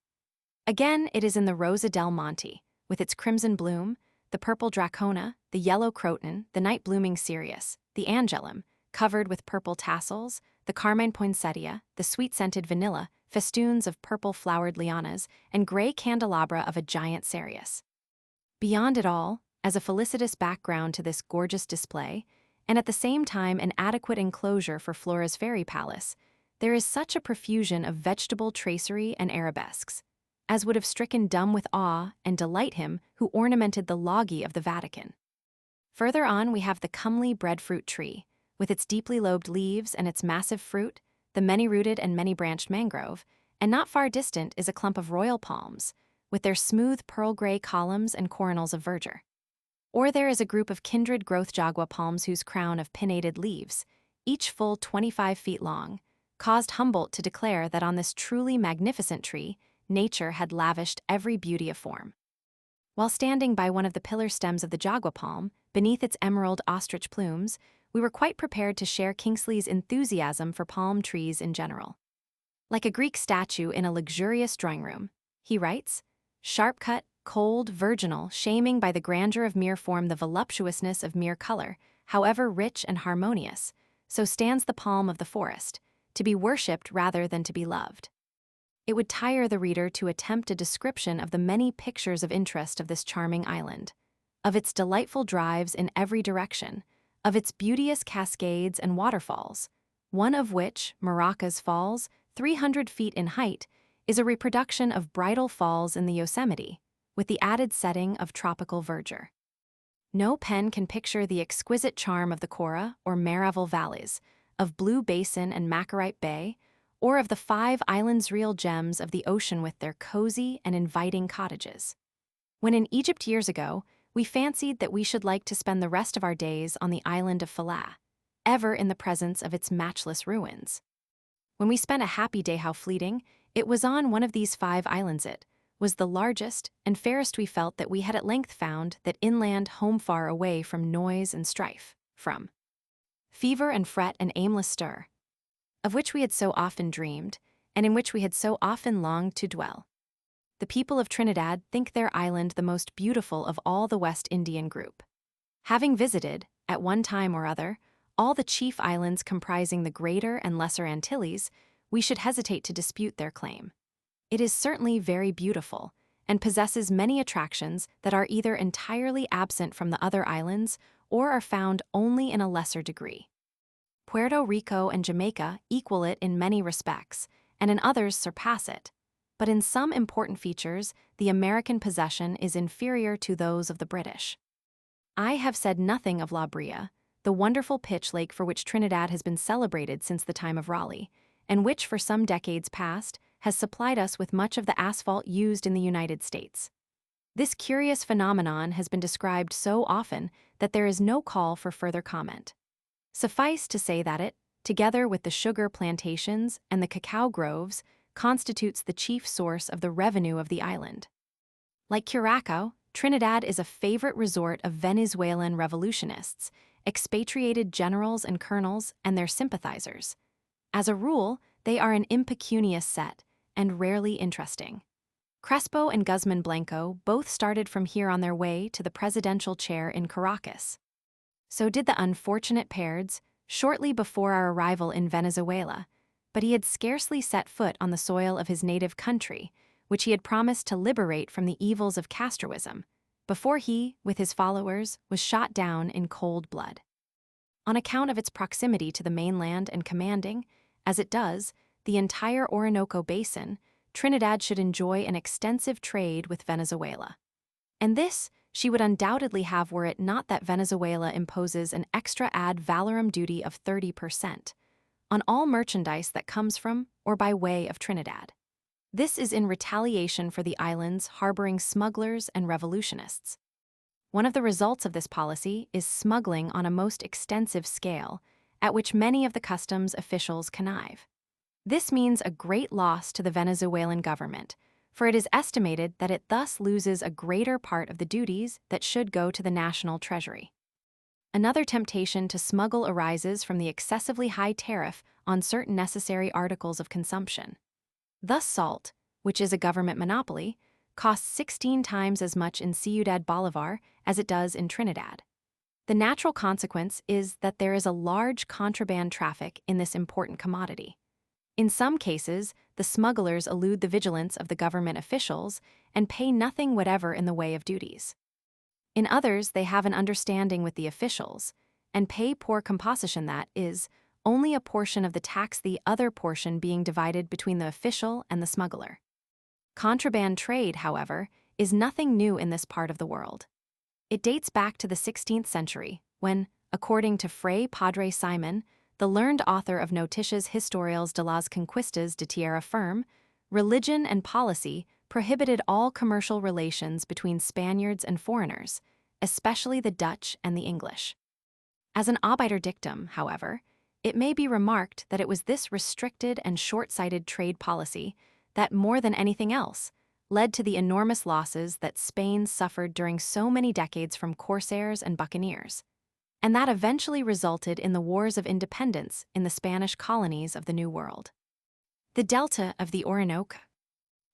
Again, it is in the Rosa del Monte, with its crimson bloom, the purple dracona, the yellow croton, the night-blooming cereus, the angelum, covered with purple tassels, the carmine poinsettia, the sweet-scented vanilla, festoons of purple-flowered lianas, and gray candelabra of a giant cereus. Beyond it all, as a felicitous background to this gorgeous display, and at the same time an adequate enclosure for Flora's fairy palace, there is such a profusion of vegetable tracery and arabesques, as would have stricken dumb with awe and delight him who ornamented the loggie of the Vatican. Further on we have the comely breadfruit tree, with its deeply lobed leaves and its massive fruit, the many-rooted and many-branched mangrove, and not far distant is a clump of royal palms, with their smooth pearl-gray columns and coronals of verdure. Or there is a group of kindred growth jagua palms whose crown of pinnated leaves, each full 25 feet long, caused Humboldt to declare that on this truly magnificent tree, nature had lavished every beauty of form. While standing by one of the pillar stems of the jagua palm, beneath its emerald ostrich plumes, we were quite prepared to share Kingsley's enthusiasm for palm trees in general. Like a Greek statue in a luxurious drawing room, he writes, sharp-cut, cold, virginal, shaming by the grandeur of mere form the voluptuousness of mere color, however rich and harmonious, so stands the palm of the forest, to be worshipped rather than to be loved. It would tire the reader to attempt a description of the many pictures of interest of this charming island, of its delightful drives in every direction, of its beauteous cascades and waterfalls, one of which, Maracas Falls, 300 feet in height, is a reproduction of Bridal Falls in the Yosemite, with the added setting of tropical verdure. No pen can picture the exquisite charm of the Cora or Maraval valleys, of Blue Basin and Macarite Bay, or of the 5 islands, real gems of the ocean with their cozy and inviting cottages. When in Egypt years ago, we fancied that we should like to spend the rest of our days on the island of Falah, ever in the presence of its matchless ruins. When we spent a happy day, how fleeting, it was on one of these 5 islands. It was the largest and fairest we felt that we had at length found that inland home far away from noise and strife, from fever and fret and aimless stir, of which we had so often dreamed, and in which we had so often longed to dwell. The people of Trinidad think their island the most beautiful of all the West Indian group. Having visited, at one time or other, all the chief islands comprising the Greater and Lesser Antilles, we should hesitate to dispute their claim. It is certainly very beautiful, and possesses many attractions that are either entirely absent from the other islands or are found only in a lesser degree. Puerto Rico and Jamaica equal it in many respects, and in others surpass it, but in some important features, the American possession is inferior to those of the British. I have said nothing of La Brea, the wonderful pitch lake for which Trinidad has been celebrated since the time of Raleigh, and which for some decades past has supplied us with much of the asphalt used in the United States. This curious phenomenon has been described so often that there is no call for further comment. Suffice to say that it, together with the sugar plantations and the cacao groves, constitutes the chief source of the revenue of the island. Like Curazao, Trinidad is a favorite resort of Venezuelan revolutionists, expatriated generals and colonels, and their sympathizers. As a rule, they are an impecunious set, and rarely interesting. Crespo and Guzman Blanco both started from here on their way to the presidential chair in Caracas. So did the unfortunate Pairds, shortly before our arrival in Venezuela, but he had scarcely set foot on the soil of his native country, which he had promised to liberate from the evils of Castroism, before he, with his followers, was shot down in cold blood. On account of its proximity to the mainland and commanding, as it does, the entire Orinoco basin, Trinidad should enjoy an extensive trade with Venezuela. And this she would undoubtedly have were it not that Venezuela imposes an extra ad valorem duty of 30% on all merchandise that comes from or by way of Trinidad. This is in retaliation for the islands harboring smugglers and revolutionists. One of the results of this policy is smuggling on a most extensive scale, at which many of the customs officials connive. This means a great loss to the Venezuelan government, for it is estimated that it thus loses a greater part of the duties that should go to the national treasury. Another temptation to smuggle arises from the excessively high tariff on certain necessary articles of consumption. Thus salt, which is a government monopoly, costs 16 times as much in Ciudad Bolivar as it does in Trinidad. The natural consequence is that there is a large contraband traffic in this important commodity. In some cases, the smugglers elude the vigilance of the government officials and pay nothing whatever in the way of duties. In others, they have an understanding with the officials and pay por composition, that is, only a portion of the tax, the other portion being divided between the official and the smuggler. Contraband trade, however, is nothing new in this part of the world. It dates back to the 16th century, when, according to Fray Padre Simon, the learned author of Noticias Historiales de las Conquistas de Tierra Firme, religion and policy prohibited all commercial relations between Spaniards and foreigners, especially the Dutch and the English. As an obiter dictum, however, it may be remarked that it was this restricted and short-sighted trade policy that, more than anything else, led to the enormous losses that Spain suffered during so many decades from corsairs and buccaneers, and that eventually resulted in the wars of independence in the Spanish colonies of the New World. The delta of the Orinoco.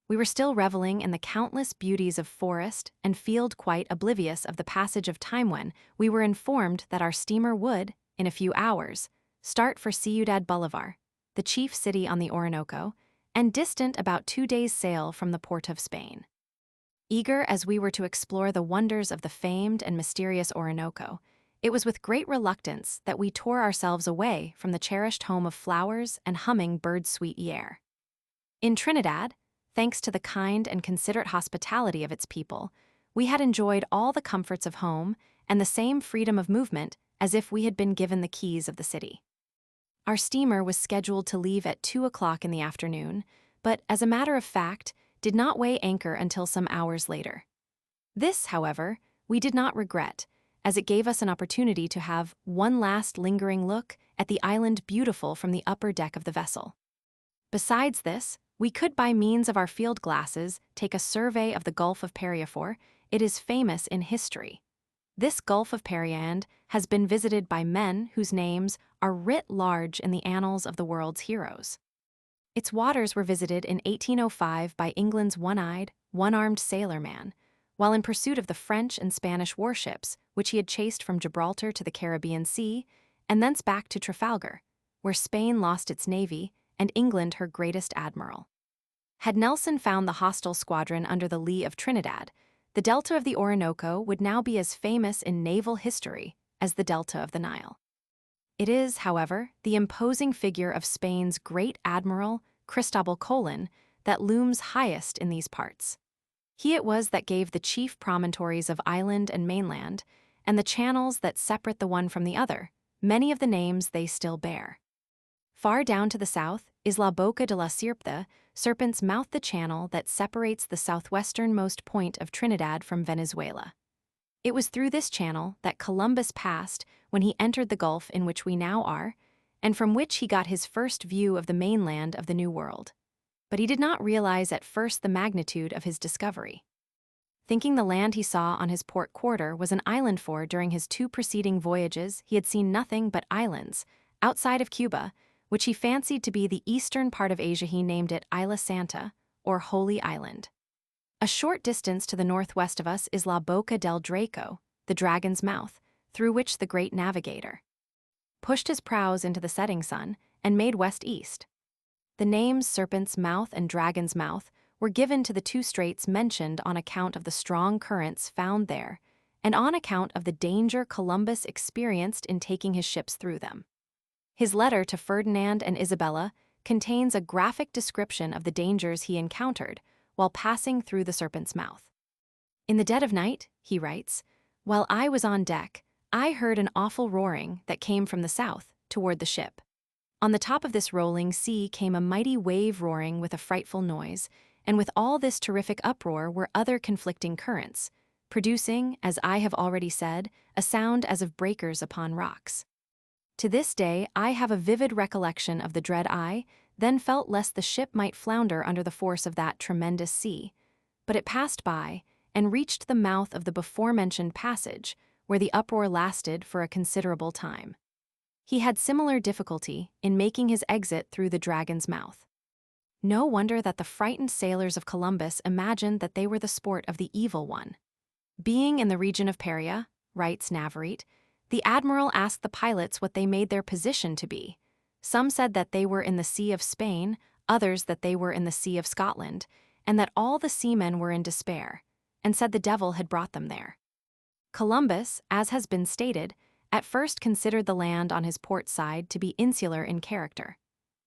We were still reveling in the countless beauties of forest and field, quite oblivious of the passage of time, when we were informed that our steamer would, in a few hours, start for Ciudad Bolivar, the chief city on the Orinoco, and distant about 2 days' sail from the port of Spain. Eager as we were to explore the wonders of the famed and mysterious Orinoco, it was with great reluctance that we tore ourselves away from the cherished home of flowers and humming bird-sweet air. In Trinidad, thanks to the kind and considerate hospitality of its people, we had enjoyed all the comforts of home and the same freedom of movement as if we had been given the keys of the city. Our steamer was scheduled to leave at 2 o'clock in the afternoon, but as a matter of fact, did not weigh anchor until some hours later. This, however, we did not regret, as it gave us an opportunity to have one last lingering look at the island beautiful from the upper deck of the vessel. Besides this, we could by means of our field glasses take a survey of the Gulf of Paria, for it is famous in history. This Gulf of Parian has been visited by men whose names are writ large in the annals of the world's heroes. Its waters were visited in 1805 by England's one-eyed, one-armed sailor man, while in pursuit of the French and Spanish warships, which he had chased from Gibraltar to the Caribbean Sea, and thence back to Trafalgar, where Spain lost its navy and England her greatest admiral. Had Nelson found the hostile squadron under the lee of Trinidad, the delta of the Orinoco would now be as famous in naval history as the delta of the Nile. It is, however, the imposing figure of Spain's great admiral, Cristobal Colon, that looms highest in these parts. He it was that gave the chief promontories of island and mainland, and the channels that separate the one from the other, many of the names they still bear. Far down to the south is La Boca de la Sierpe, Serpent's Mouth, the channel that separates the southwesternmost point of Trinidad from Venezuela. It was through this channel that Columbus passed when he entered the Gulf in which we now are, and from which he got his first view of the mainland of the New World. But he did not realize at first the magnitude of his discovery. Thinking the land he saw on his port quarter was an island, for during his 2 preceding voyages he had seen nothing but islands, outside of Cuba, which he fancied to be the eastern part of Asia. He named it Isla Santa, or Holy Island. A short distance to the northwest of us is La Boca del Draco, the dragon's mouth, through which the great navigator pushed his prows into the setting sun and made west-east. The names Serpent's Mouth and Dragon's Mouth were given to the 2 straits mentioned on account of the strong currents found there and on account of the danger Columbus experienced in taking his ships through them. His letter to Ferdinand and Isabella contains a graphic description of the dangers he encountered while passing through the Serpent's Mouth. In the dead of night, he writes, while I was on deck, I heard an awful roaring that came from the south toward the ship. On the top of this rolling sea came a mighty wave roaring with a frightful noise, and with all this terrific uproar were other conflicting currents, producing, as I have already said, a sound as of breakers upon rocks. To this day I have a vivid recollection of the dread I then felt lest the ship might flounder under the force of that tremendous sea, but it passed by and reached the mouth of the before-mentioned passage, where the uproar lasted for a considerable time. He had similar difficulty in making his exit through the dragon's mouth. No wonder that the frightened sailors of Columbus imagined that they were the sport of the evil one. Being in the region of Paria, writes Navarrete, the admiral asked the pilots what they made their position to be. Some said that they were in the Sea of Spain, others that they were in the Sea of Scotland, and that all the seamen were in despair, and said the devil had brought them there. Columbus, as has been stated, at first considered the land on his port side to be insular in character.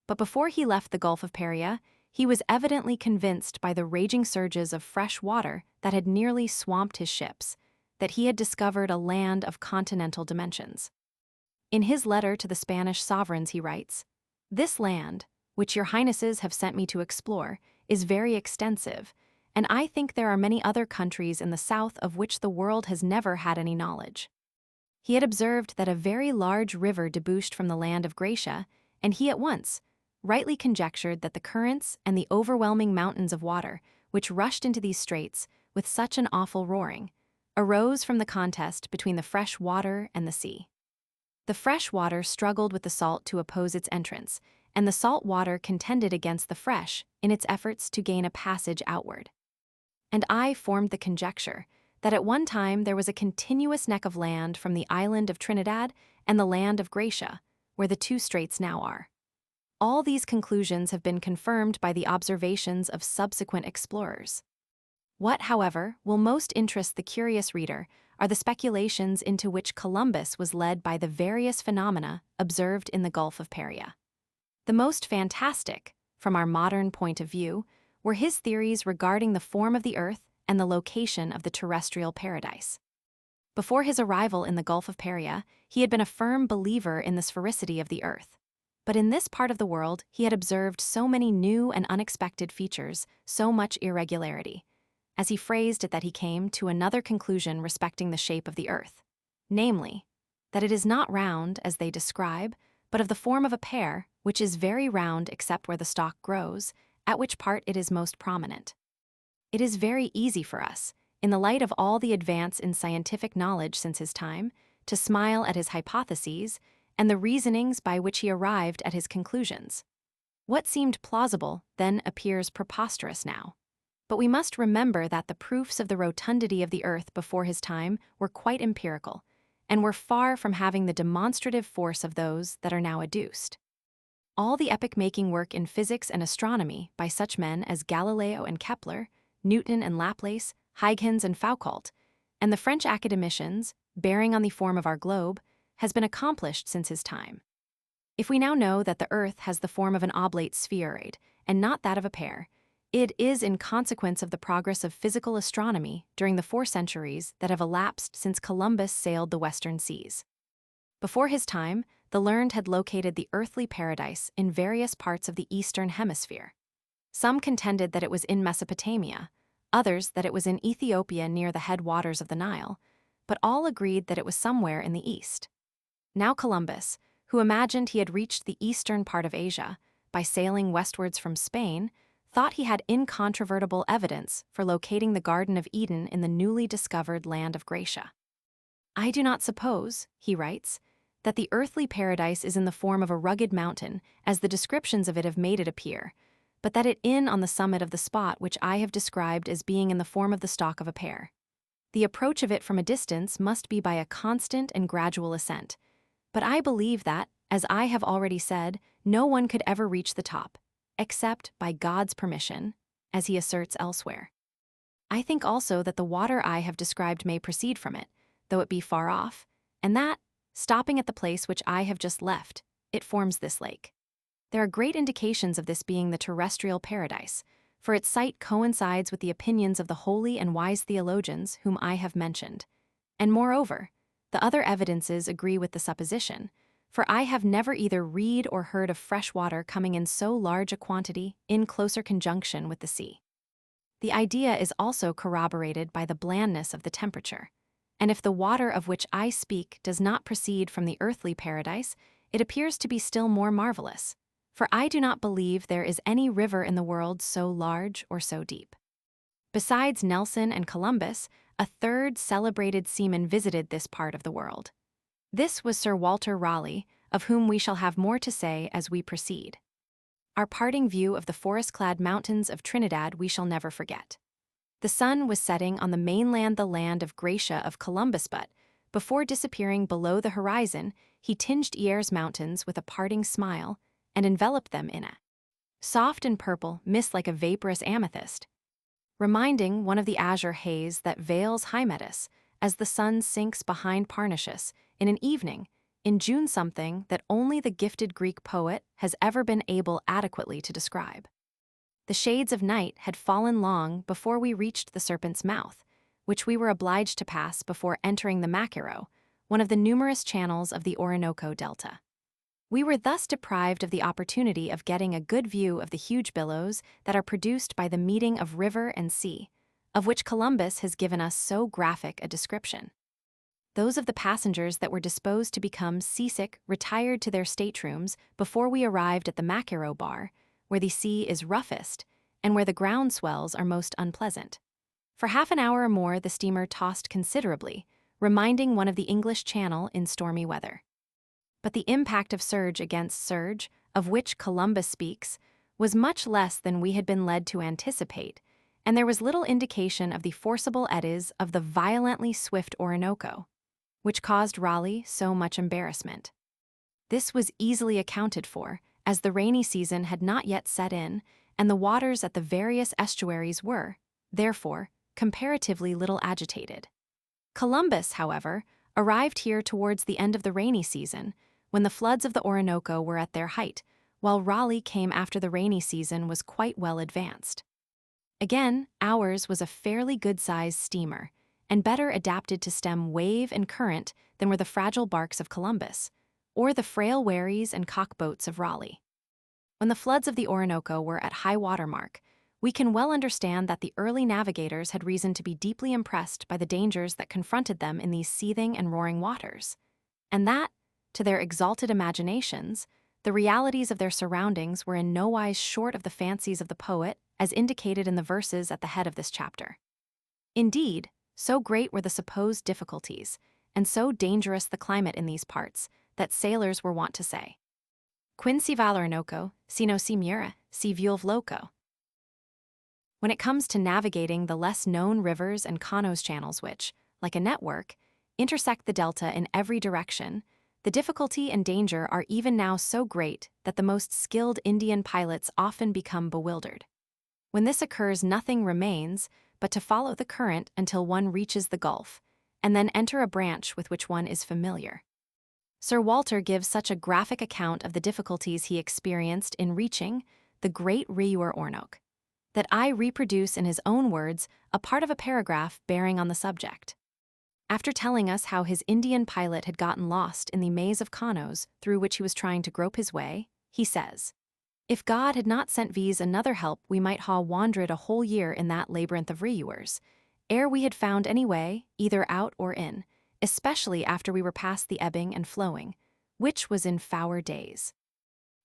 But before he left the Gulf of Paria, he was evidently convinced by the raging surges of fresh water that had nearly swamped his ships, that he had discovered a land of continental dimensions. In his letter to the Spanish sovereigns he writes, "This land, which your highnesses have sent me to explore, is very extensive, and I think there are many other countries in the south of which the world has never had any knowledge." He had observed that a very large river debouched from the land of Gracia, and he at once rightly conjectured that the currents and the overwhelming mountains of water, which rushed into these straits with such an awful roaring, arose from the contest between the fresh water and the sea. The fresh water struggled with the salt to oppose its entrance, and the salt water contended against the fresh in its efforts to gain a passage outward. And I formed the conjecture that at one time there was a continuous neck of land from the island of Trinidad and the land of Gracia, where the 2 straits now are. All these conclusions have been confirmed by the observations of subsequent explorers. What, however, will most interest the curious reader are the speculations into which Columbus was led by the various phenomena observed in the Gulf of Paria. The most fantastic, from our modern point of view, were his theories regarding the form of the earth and the location of the terrestrial paradise. Before his arrival in the Gulf of Paria, he had been a firm believer in the sphericity of the earth. But in this part of the world, he had observed so many new and unexpected features, so much irregularity, as he phrased it, that he came to another conclusion respecting the shape of the earth, namely, that it is not round, as they describe, but of the form of a pear, which is very round except where the stalk grows, at which part it is most prominent. It is very easy for us, in the light of all the advance in scientific knowledge since his time, to smile at his hypotheses and the reasonings by which he arrived at his conclusions. What seemed plausible then appears preposterous now. But we must remember that the proofs of the rotundity of the Earth before his time were quite empirical, and were far from having the demonstrative force of those that are now adduced. All the epoch-making work in physics and astronomy by such men as Galileo and Kepler, Newton and Laplace, Huygens and Foucault, and the French academicians, bearing on the form of our globe, has been accomplished since his time. If we now know that the Earth has the form of an oblate spheroid, and not that of a pear, it is in consequence of the progress of physical astronomy during the 4 centuries that have elapsed since Columbus sailed the western seas. Before his time, the learned had located the earthly paradise in various parts of the eastern hemisphere. Some contended that it was in Mesopotamia, others that it was in Ethiopia near the headwaters of the Nile, but all agreed that it was somewhere in the east. Now Columbus, who imagined he had reached the eastern part of Asia by sailing westwards from Spain, thought he had incontrovertible evidence for locating the Garden of Eden in the newly discovered land of Gracia. "I do not suppose," he writes, "that the earthly paradise is in the form of a rugged mountain, as the descriptions of it have made it appear, but that it is on the summit of the spot which I have described as being in the form of the stalk of a pear. The approach of it from a distance must be by a constant and gradual ascent, but I believe that, as I have already said, no one could ever reach the top, except by God's permission, as he asserts elsewhere. I think also that the water I have described may proceed from it, though it be far off, and that, stopping at the place which I have just left, it forms this lake. There are great indications of this being the terrestrial paradise, for its site coincides with the opinions of the holy and wise theologians whom I have mentioned. And moreover, the other evidences agree with the supposition, for I have never either read or heard of fresh water coming in so large a quantity in closer conjunction with the sea. The idea is also corroborated by the blandness of the temperature, and if the water of which I speak does not proceed from the earthly paradise, it appears to be still more marvelous, for I do not believe there is any river in the world so large or so deep." Besides Nelson and Columbus, a third celebrated seaman visited this part of the world. This was Sir Walter Raleigh, of whom we shall have more to say as we proceed. Our parting view of the forest-clad mountains of Trinidad we shall never forget. The sun was setting on the mainland, the land of Gracia of Columbus, but, before disappearing below the horizon, he tinged Hier's mountains with a parting smile and enveloped them in a soft and purple mist like a vaporous amethyst, reminding one of the azure haze that veils Hymettus as the sun sinks behind Parnassus in an evening in June something that only the gifted Greek poet has ever been able adequately to describe. The shades of night had fallen long before we reached the Serpent's Mouth, which we were obliged to pass before entering the Macaro, one of the numerous channels of the Orinoco Delta. We were thus deprived of the opportunity of getting a good view of the huge billows that are produced by the meeting of river and sea, of which Columbus has given us so graphic a description. Those of the passengers that were disposed to become seasick retired to their staterooms before we arrived at the Macaro bar, where the sea is roughest and where the ground swells are most unpleasant. For half an hour or more the steamer tossed considerably, reminding one of the English Channel in stormy weather. But the impact of surge against surge, of which Columbus speaks, was much less than we had been led to anticipate, and there was little indication of the forcible eddies of the violently swift Orinoco, which caused Raleigh so much embarrassment. This was easily accounted for, as the rainy season had not yet set in, and the waters at the various estuaries were, therefore, comparatively little agitated. Columbus, however, arrived here towards the end of the rainy season, when the floods of the Orinoco were at their height, while Raleigh came after the rainy season was quite well advanced. Again, ours was a fairly good-sized steamer, and better adapted to stem wave and current than were the fragile barks of Columbus, or the frail wherries and cockboats of Raleigh. When the floods of the Orinoco were at high water mark, we can well understand that the early navigators had reason to be deeply impressed by the dangers that confronted them in these seething and roaring waters, and that, to their exalted imaginations, the realities of their surroundings were in no wise short of the fancies of the poet, as indicated in the verses at the head of this chapter. Indeed, so great were the supposed difficulties, and so dangerous the climate in these parts, that sailors were wont to say, Quincy val Orinoco, sino si mura, si vuelve loco. When it comes to navigating the less-known rivers and canals channels which, like a network, intersect the delta in every direction, the difficulty and danger are even now so great that the most skilled Indian pilots often become bewildered. When this occurs, nothing remains but to follow the current until one reaches the Gulf, and then enter a branch with which one is familiar. Sir Walter gives such a graphic account of the difficulties he experienced in reaching the great Rio Orinoco that I reproduce in his own words a part of a paragraph bearing on the subject. After telling us how his Indian pilot had gotten lost in the maze of canals through which he was trying to grope his way, he says, "If God had not sent V's another help, we might ha wandered a whole year in that labyrinth of rivers, ere we had found any way, either out or in, especially after we were past the ebbing and flowing, which was in four days.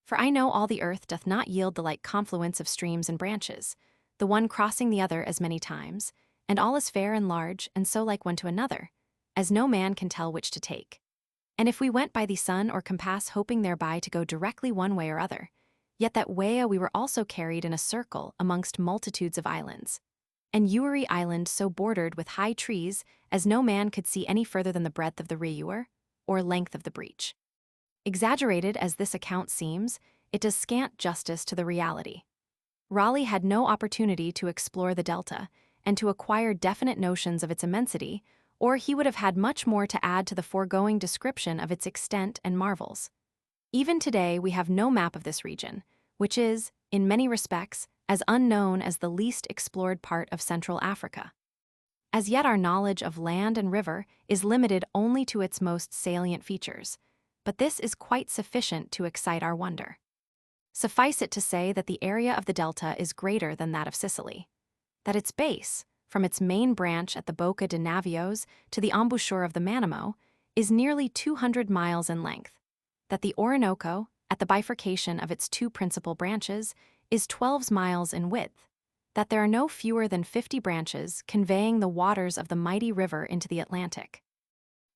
For I know all the earth doth not yield the like confluence of streams and branches, the one crossing the other as many times, and all is fair and large, and so like one to another, as no man can tell which to take. And if we went by the sun or compass hoping thereby to go directly one way or other, yet that way we were also carried in a circle amongst multitudes of islands. And Uri Island so bordered with high trees as no man could see any further than the breadth of the Rio, or length of the breach. Exaggerated as this account seems, it does scant justice to the reality. Raleigh had no opportunity to explore the delta and to acquire definite notions of its immensity, or he would have had much more to add to the foregoing description of its extent and marvels. Even today we have no map of this region, which is, in many respects, as unknown as the least explored part of Central Africa. As yet our knowledge of land and river is limited only to its most salient features, but this is quite sufficient to excite our wonder. Suffice it to say that the area of the delta is greater than that of Sicily, that its base, from its main branch at the Boca de Navios to the embouchure of the Manamo, is nearly 200 miles in length, that the Orinoco, at the bifurcation of its two principal branches, is 12 miles in width, that there are no fewer than 50 branches conveying the waters of the mighty river into the Atlantic,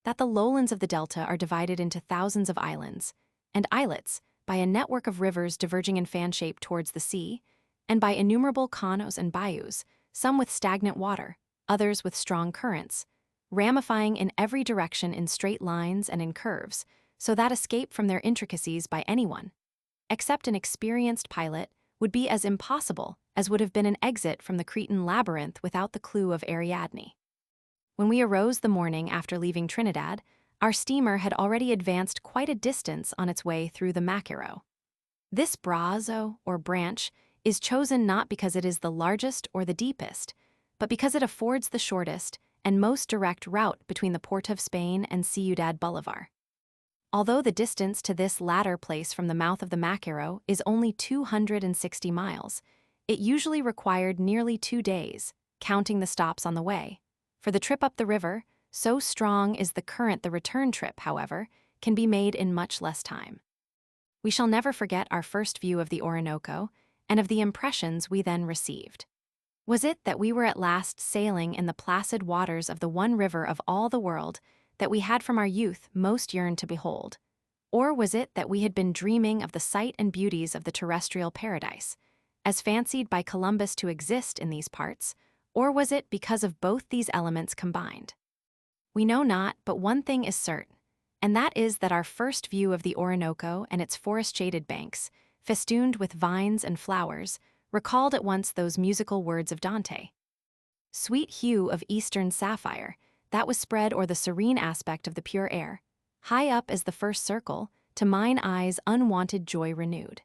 that the lowlands of the delta are divided into thousands of islands and islets by a network of rivers diverging in fan shape towards the sea, and by innumerable canals and bayous, some with stagnant water, others with strong currents, ramifying in every direction in straight lines and in curves, so that escape from their intricacies by anyone, except an experienced pilot, would be as impossible as would have been an exit from the Cretan labyrinth without the clue of Ariadne. When we arose the morning after leaving Trinidad, our steamer had already advanced quite a distance on its way through the Macaro. This brazo, or branch, is chosen not because it is the largest or the deepest, but because it affords the shortest and most direct route between the port of Spain and Ciudad Bolivar. Although the distance to this latter place from the mouth of the Macaro is only 260 miles, it usually required nearly 2 days, counting the stops on the way. For the trip up the river, so strong is the current the return trip, however, can be made in much less time. We shall never forget our first view of the Orinoco and of the impressions we then received. Was it that we were at last sailing in the placid waters of the one river of all the world that we had from our youth most yearned to behold? Or was it that we had been dreaming of the sight and beauties of the terrestrial paradise, as fancied by Columbus to exist in these parts, or was it because of both these elements combined? We know not, but one thing is certain, and that is that our first view of the Orinoco and its forest-shaded banks, festooned with vines and flowers, recalled at once those musical words of Dante. Sweet hue of eastern sapphire, that was spread o'er the serene aspect of the pure air, high up as the first circle, to mine eyes unwonted joy renewed,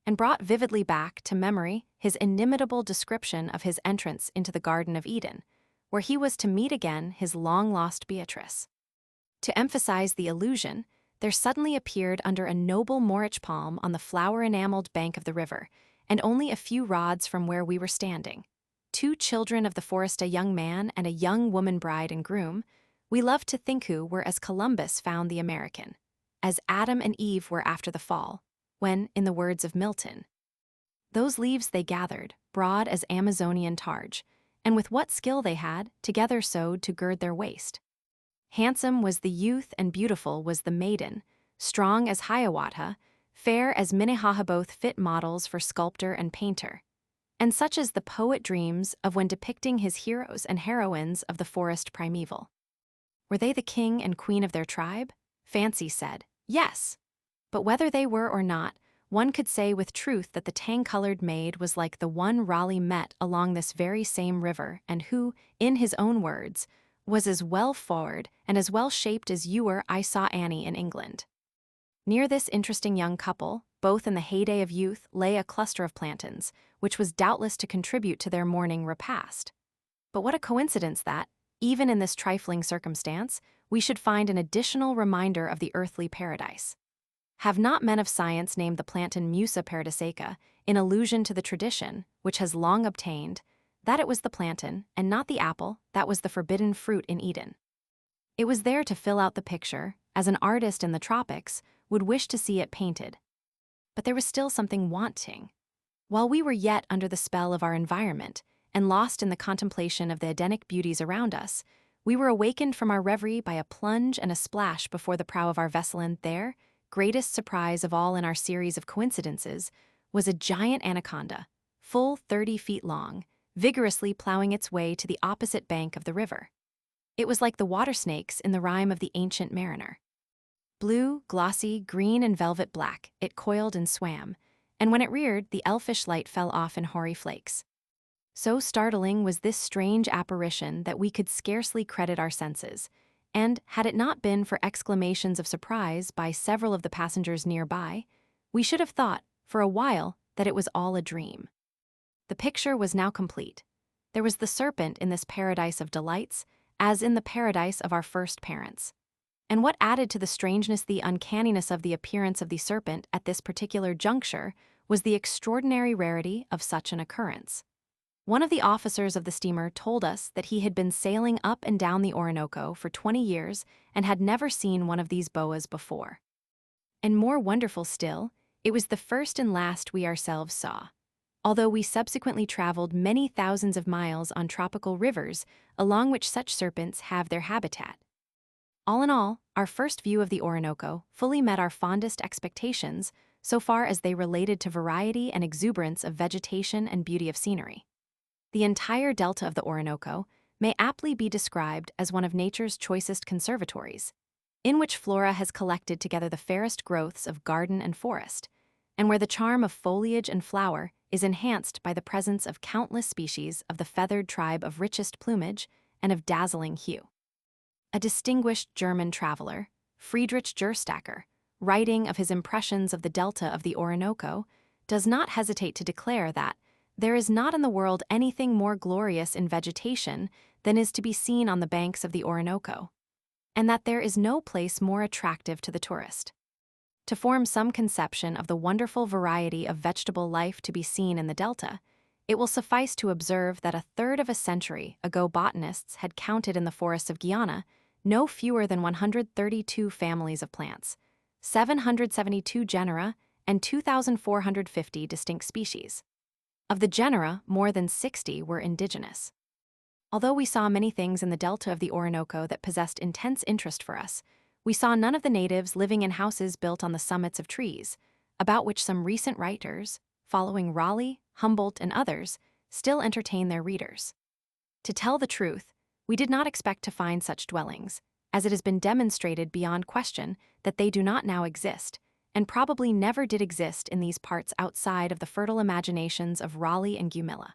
and brought vividly back to memory his inimitable description of his entrance into the Garden of Eden, where he was to meet again his long-lost Beatrice. To emphasize the illusion, there suddenly appeared under a noble morich palm on the flower-enameled bank of the river, and only a few rods from where we were standing, 2 children of the forest, a young man and a young woman bride and groom, we love to think who were as Columbus found the American, as Adam and Eve were after the fall, when, in the words of Milton, those leaves they gathered, broad as Amazonian targe, and with what skill they had, together sewed to gird their waist. Handsome was the youth and beautiful was the maiden, strong as Hiawatha, fair as Minnehaha both fit models for sculptor and painter, and such as the poet dreams of when depicting his heroes and heroines of the forest primeval. Were they the king and queen of their tribe? Fancy said, yes. But whether they were or not, one could say with truth that the tan-colored maid was like the one Raleigh met along this very same river and who, in his own words, was as well forward and as well shaped as you or I saw Annie in England. Near this interesting young couple, both in the heyday of youth, lay a cluster of plantains, which was doubtless to contribute to their morning repast. But what a coincidence that, even in this trifling circumstance, we should find an additional reminder of the earthly paradise. Have not men of science named the plantain Musa paradisaica, in allusion to the tradition, which has long obtained, that it was the plantain, and not the apple, that was the forbidden fruit in Eden? It was there to fill out the picture, as an artist in the tropics would wish to see it painted. But there was still something wanting. While we were yet under the spell of our environment, and lost in the contemplation of the Edenic beauties around us, we were awakened from our reverie by a plunge and a splash before the prow of our vessel, and there, greatest surprise of all in our series of coincidences, was a giant anaconda, full 30 feet long, vigorously plowing its way to the opposite bank of the river. It was like the water snakes in the rhyme of the Ancient Mariner. Blue, glossy, green, and velvet black, it coiled and swam, and when it reared, the elfish light fell off in hoary flakes. So startling was this strange apparition that we could scarcely credit our senses, and had it not been for exclamations of surprise by several of the passengers nearby, we should have thought, for a while, that it was all a dream. The picture was now complete. There was the serpent in this paradise of delights, as in the paradise of our first parents. And what added to the strangeness, the uncanniness of the appearance of the serpent at this particular juncture, was the extraordinary rarity of such an occurrence. One of the officers of the steamer told us that he had been sailing up and down the Orinoco for 20 years and had never seen one of these boas before. And more wonderful still, it was the first and last we ourselves saw, although we subsequently traveled many thousands of miles on tropical rivers along which such serpents have their habitat. All in all, our first view of the Orinoco fully met our fondest expectations so far as they related to variety and exuberance of vegetation and beauty of scenery. The entire delta of the Orinoco may aptly be described as one of nature's choicest conservatories, in which flora has collected together the fairest growths of garden and forest, and where the charm of foliage and flower is enhanced by the presence of countless species of the feathered tribe of richest plumage and of dazzling hue. A distinguished German traveler, Friedrich Gerstacker, writing of his impressions of the delta of the Orinoco, does not hesitate to declare that there is not in the world anything more glorious in vegetation than is to be seen on the banks of the Orinoco, and that there is no place more attractive to the tourist. To form some conception of the wonderful variety of vegetable life to be seen in the delta, it will suffice to observe that a third of a century ago botanists had counted in the forests of Guyana no fewer than 132 families of plants, 772 genera, and 2,450 distinct species. Of the genera, more than 60 were indigenous. Although we saw many things in the delta of the Orinoco that possessed intense interest for us, we saw none of the natives living in houses built on the summits of trees, about which some recent writers, following Raleigh, Humboldt, and others, still entertain their readers. To tell the truth, we did not expect to find such dwellings, as it has been demonstrated beyond question that they do not now exist, and probably never did exist in these parts outside of the fertile imaginations of Raleigh and Gumilla.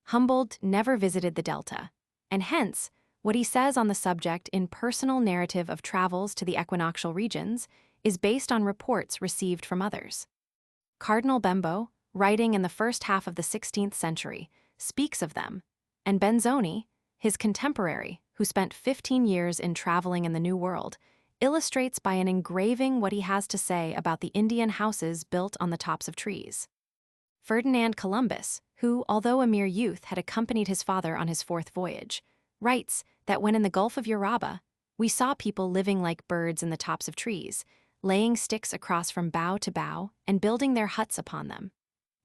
Humboldt never visited the delta, and hence, what he says on the subject in Personal Narrative of Travels to the Equinoctial Regions is based on reports received from others. Cardinal Bembo, writing in the first half of the 16th century, speaks of them, and Benzoni, his contemporary, who spent 15 years in traveling in the New World, illustrates by an engraving what he has to say about the Indian houses built on the tops of trees. Ferdinand Columbus, who, although a mere youth, had accompanied his father on his fourth voyage, writes that when in the Gulf of Uraba, we saw people living like birds in the tops of trees, laying sticks across from bough to bough and building their huts upon them.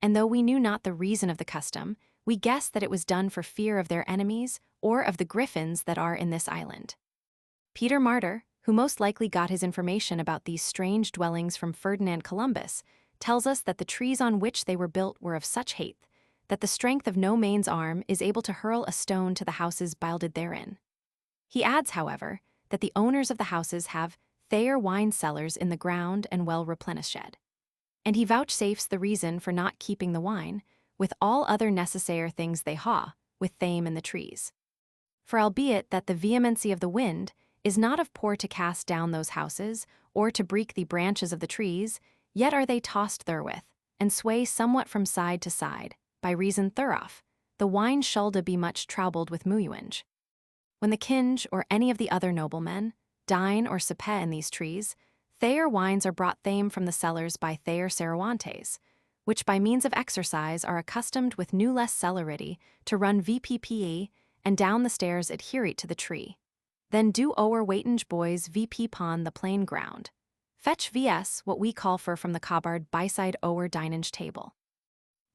And though we knew not the reason of the custom, we guessed that it was done for fear of their enemies or of the griffins that are in this island. Peter Martyr, who most likely got his information about these strange dwellings from Ferdinand Columbus, tells us that the trees on which they were built were of such height that the strength of no man's arm is able to hurl a stone to the houses builded therein. He adds, however, that the owners of the houses have Thayer wine cellars in the ground and well replenished. And he vouchsafes the reason for not keeping the wine, with all other necessaire things they ha, with thame in the trees. For albeit that the vehemency of the wind is not of poor to cast down those houses, or to break the branches of the trees, yet are they tossed therewith, and sway somewhat from side to side, by reason thereof, the wine shoulda be much troubled with muyuinge. When the king or any of the other noblemen dine or supe in these trees, Thayer wines are brought thame from the cellars by Thayer Cervantes, which by means of exercise are accustomed with new less celerity to run VPPE and down the stairs adherent to the tree. Then do o'er waitinge boys VP pon the plain ground. Fetch vs what we call for from the cobard byside o'er dinage table.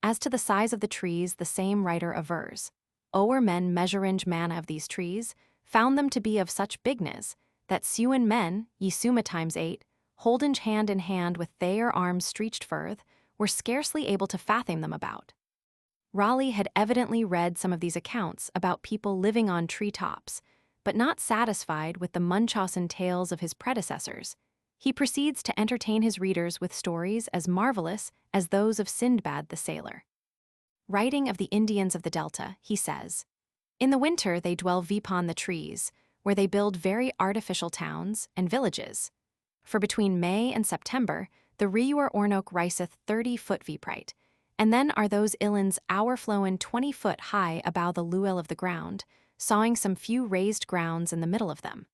As to the size of the trees, the same writer avers, o'er men measuringe manna of these trees, found them to be of such bigness, that sewen men, ye summa times 8, holdinge hand in hand with Thayer arms stretched furth, were scarcely able to fathom them about. Raleigh had evidently read some of these accounts about people living on tree tops, but not satisfied with the Munchausen tales of his predecessors, he proceeds to entertain his readers with stories as marvelous as those of Sindbad the sailor. Writing of the Indians of the Delta, he says, "In the winter they dwell upon the trees, where they build very artificial towns and villages. For between May and September, the Rio Orinoco riseth 30 foot viprite, and then are those islands flowen 20 foot high about the luel of the ground, sawing some few raised grounds in the middle of them.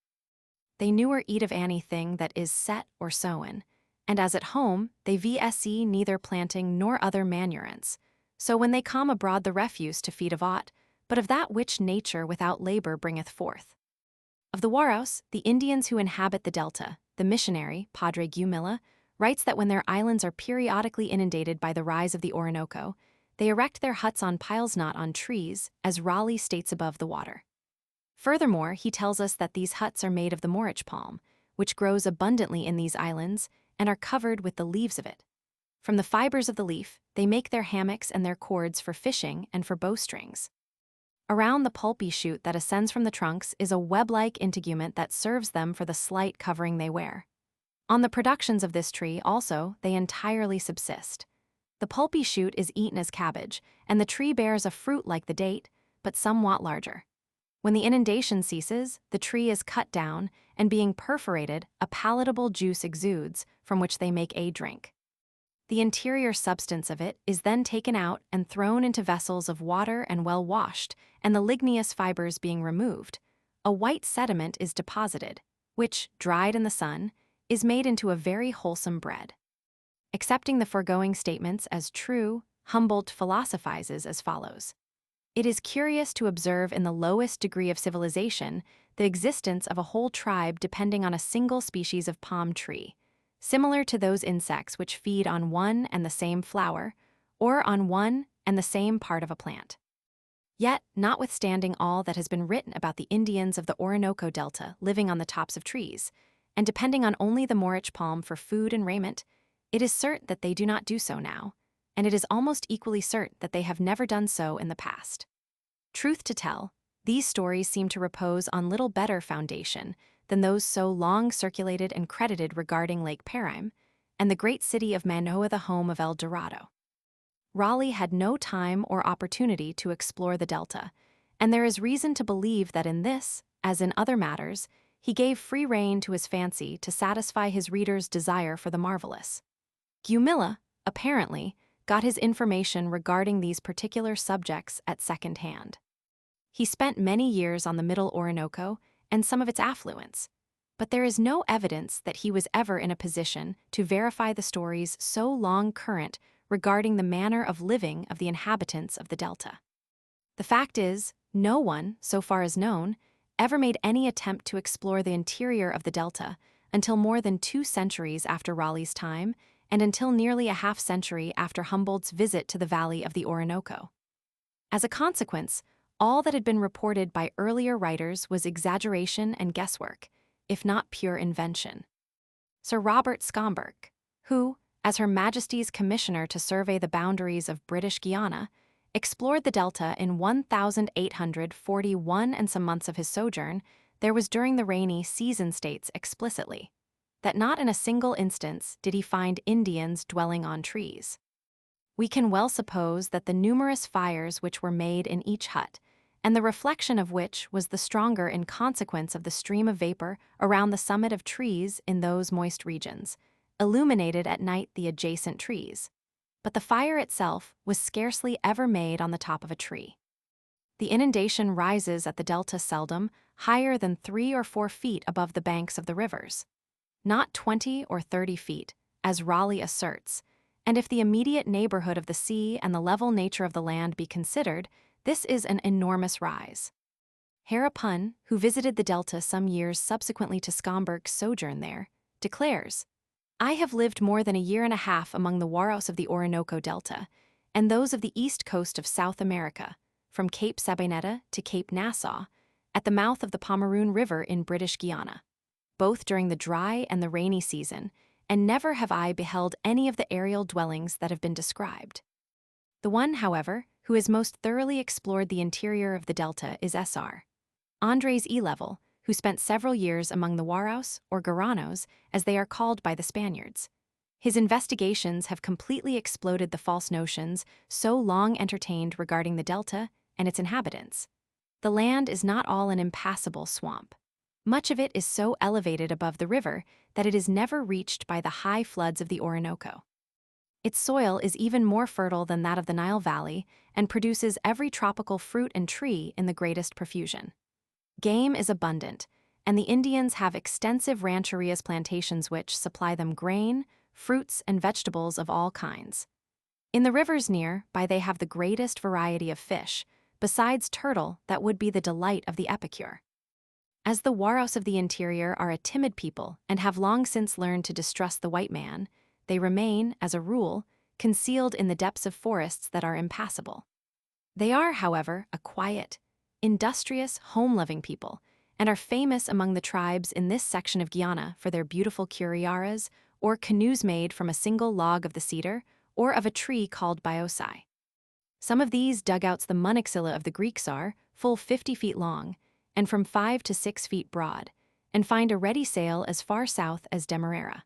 They newer eat of anything that is set or sown, and as at home they vse neither planting nor other manurance. So when they come abroad the refuse to feed of aught, but of that which nature without labor bringeth forth. Of the Waros, the Indians who inhabit the delta, the missionary, Padre Gumilla, writes that when their islands are periodically inundated by the rise of the Orinoco, they erect their huts on piles not on trees, as Raleigh states above the water. Furthermore, he tells us that these huts are made of the morich palm, which grows abundantly in these islands, and are covered with the leaves of it. From the fibers of the leaf, they make their hammocks and their cords for fishing and for bowstrings. Around the pulpy shoot that ascends from the trunks is a web-like integument that serves them for the slight covering they wear. On the productions of this tree, also, they entirely subsist. The pulpy shoot is eaten as cabbage, and the tree bears a fruit like the date, but somewhat larger. When the inundation ceases, the tree is cut down, and being perforated, a palatable juice exudes, from which they make a drink. The interior substance of it is then taken out and thrown into vessels of water and well washed, and the ligneous fibers being removed, a white sediment is deposited, which, dried in the sun, is made into a very wholesome bread. Accepting the foregoing statements as true, Humboldt philosophizes as follows. It is curious to observe in the lowest degree of civilization the existence of a whole tribe depending on a single species of palm tree, similar to those insects which feed on one and the same flower, or on one and the same part of a plant. Yet, notwithstanding all that has been written about the Indians of the Orinoco Delta living on the tops of trees, and depending on only the morich palm for food and raiment, it is certain that they do not do so now, and it is almost equally certain that they have never done so in the past. Truth to tell, these stories seem to repose on little better foundation than those so long circulated and credited regarding Lake Parim and the great city of Manoa, the home of El Dorado. Raleigh had no time or opportunity to explore the Delta, and there is reason to believe that in this, as in other matters, he gave free rein to his fancy to satisfy his readers' desire for the marvelous. Gumilla, apparently, got his information regarding these particular subjects at second hand. He spent many years on the Middle Orinoco and some of its affluents, but there is no evidence that he was ever in a position to verify the stories so long current regarding the manner of living of the inhabitants of the Delta. The fact is, no one, so far as known, ever made any attempt to explore the interior of the Delta until more than 2 centuries after Raleigh's time and until nearly a half-century after Humboldt's visit to the valley of the Orinoco. As a consequence, all that had been reported by earlier writers was exaggeration and guesswork, if not pure invention. Sir Robert Schomburgk, who, as Her Majesty's Commissioner to survey the boundaries of British Guiana, explored the delta in 1841 and some months of his sojourn, there was during the rainy season states explicitly that not in a single instance did he find Indians dwelling on trees. We can well suppose that the numerous fires which were made in each hut, and the reflection of which was the stronger in consequence of the stream of vapor around the summit of trees in those moist regions, illuminated at night the adjacent trees. But the fire itself was scarcely ever made on the top of a tree. The inundation rises at the delta seldom higher than 3 or 4 feet above the banks of the rivers, not 20 or 30 feet, as Raleigh asserts, and if the immediate neighborhood of the sea and the level nature of the land be considered, this is an enormous rise. Harapun, who visited the delta some years subsequently to Schomburgk's sojourn there, declares, "I have lived more than a year and a half among the Waros of the Orinoco Delta, and those of the east coast of South America, from Cape Sabineta to Cape Nassau, at the mouth of the Pomeroon River in British Guiana, both during the dry and the rainy season, and never have I beheld any of the aerial dwellings that have been described. The one, however, who has most thoroughly explored the interior of the delta is Sr. Andres Elevel, who spent several years among the Waros, or Guaranos, as they are called by the Spaniards. His investigations have completely exploded the false notions so long entertained regarding the delta and its inhabitants. The land is not all an impassable swamp. Much of it is so elevated above the river that it is never reached by the high floods of the Orinoco. Its soil is even more fertile than that of the Nile Valley and produces every tropical fruit and tree in the greatest profusion. Game is abundant, and the Indians have extensive rancherias plantations which supply them grain, fruits, and vegetables of all kinds. In the rivers near by they have the greatest variety of fish, besides turtle that would be the delight of the epicure. As the Waros of the interior are a timid people and have long since learned to distrust the white man, they remain, as a rule, concealed in the depths of forests that are impassable. They are, however, a quiet, industrious, home-loving people, and are famous among the tribes in this section of Guiana for their beautiful curiaras, or canoes made from a single log of the cedar or of a tree called biosai. Some of these dugouts the monoxilla of the Greeks are, full 50 feet long, and from 5 to 6 feet broad, and find a ready sail as far south as Demerara.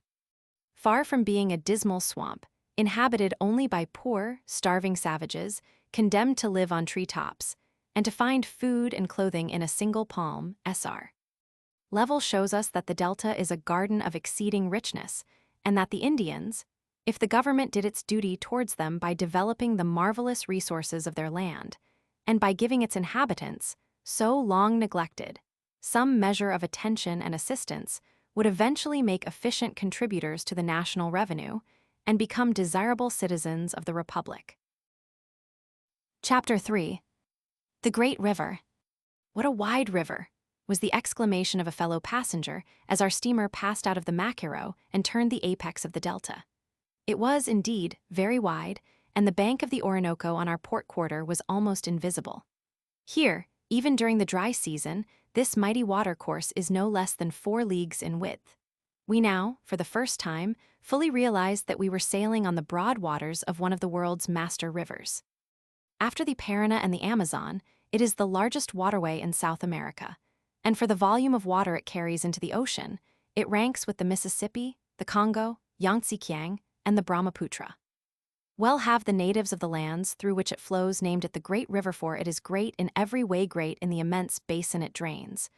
Far from being a dismal swamp, inhabited only by poor, starving savages, condemned to live on treetops, and to find food and clothing in a single palm, Sr. Level shows us that the delta is a garden of exceeding richness, and that the Indians, if the government did its duty towards them by developing the marvelous resources of their land, and by giving its inhabitants, so long neglected, some measure of attention and assistance, would eventually make efficient contributors to the national revenue and become desirable citizens of the Republic. Chapter 3. The Great River. "What a wide river!" was the exclamation of a fellow passenger as our steamer passed out of the Macquarie and turned the apex of the delta. It was, indeed, very wide, and the bank of the Orinoco on our port quarter was almost invisible. Here, even during the dry season, this mighty watercourse is no less than 4 leagues in width. We now, for the first time, fully realized that we were sailing on the broad waters of one of the world's master rivers. After the Parana and the Amazon, it is the largest waterway in South America, and for the volume of water it carries into the ocean, it ranks with the Mississippi, the Congo, Yangtze-Kiang, and the Brahmaputra. Well have the natives of the lands through which it flows named it the Great River, for it is great in every way, great in the immense basin it drains,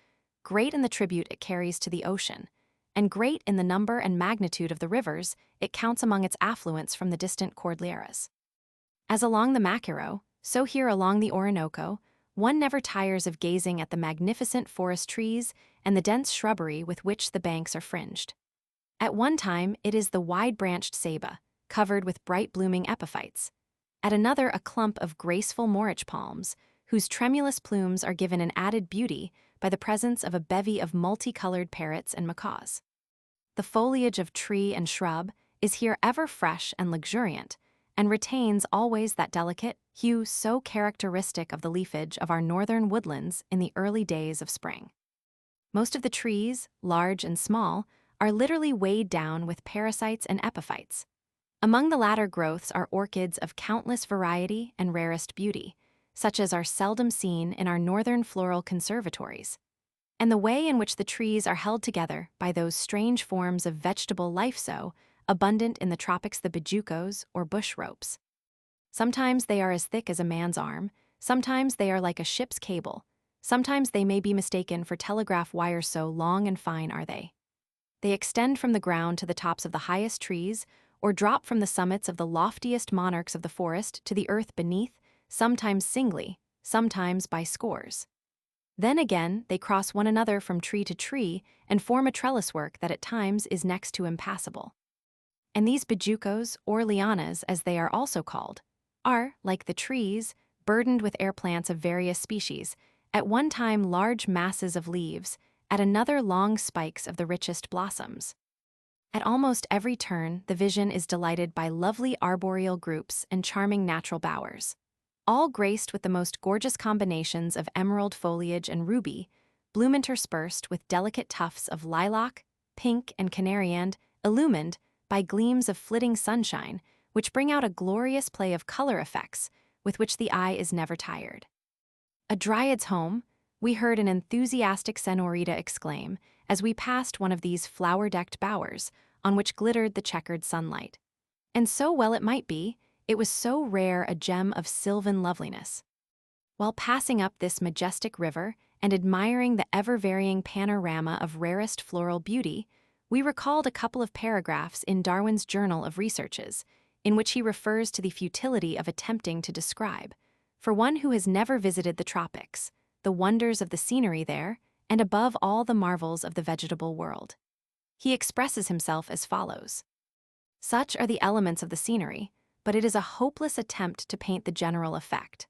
great in the tribute it carries to the ocean, and great in the number and magnitude of the rivers it counts among its affluents from the distant Cordilleras. As along the Macquarie, so here along the Orinoco, one never tires of gazing at the magnificent forest trees and the dense shrubbery with which the banks are fringed. At one time it is the wide-branched ceiba, covered with bright-blooming epiphytes. At another a clump of graceful morich palms, whose tremulous plumes are given an added beauty by the presence of a bevy of multicolored parrots and macaws. The foliage of tree and shrub is here ever fresh and luxuriant, and retains always that delicate hue so characteristic of the leafage of our northern woodlands in the early days of spring. Most of the trees, large and small, are literally weighed down with parasites and epiphytes. Among the latter growths are orchids of countless variety and rarest beauty, such as are seldom seen in our northern floral conservatories. And the way in which the trees are held together by those strange forms of vegetable life so abundant in the tropics, the bejucos or bush ropes. Sometimes they are as thick as a man's arm, sometimes they are like a ship's cable, sometimes they may be mistaken for telegraph wires, so long and fine are they. They extend from the ground to the tops of the highest trees, or drop from the summits of the loftiest monarchs of the forest to the earth beneath, sometimes singly, sometimes by scores. Then again, they cross one another from tree to tree and form a trellis work that at times is next to impassable. And these bejucos, or lianas as they are also called, are, like the trees, burdened with air plants of various species, at one time large masses of leaves, at another long spikes of the richest blossoms. At almost every turn, the vision is delighted by lovely arboreal groups and charming natural bowers, all graced with the most gorgeous combinations of emerald foliage and ruby, bloom interspersed with delicate tufts of lilac, pink, and canary, and illumined by gleams of flitting sunshine, which bring out a glorious play of color effects with which the eye is never tired. "A dryad's home," we heard an enthusiastic senorita exclaim as we passed one of these flower-decked bowers on which glittered the checkered sunlight. And so well it might be, it was so rare a gem of sylvan loveliness. While passing up this majestic river and admiring the ever-varying panorama of rarest floral beauty, we recalled a couple of paragraphs in Darwin's Journal of Researches, in which he refers to the futility of attempting to describe, for one who has never visited the tropics, the wonders of the scenery there, and above all the marvels of the vegetable world. He expresses himself as follows: "Such are the elements of the scenery, but it is a hopeless attempt to paint the general effect.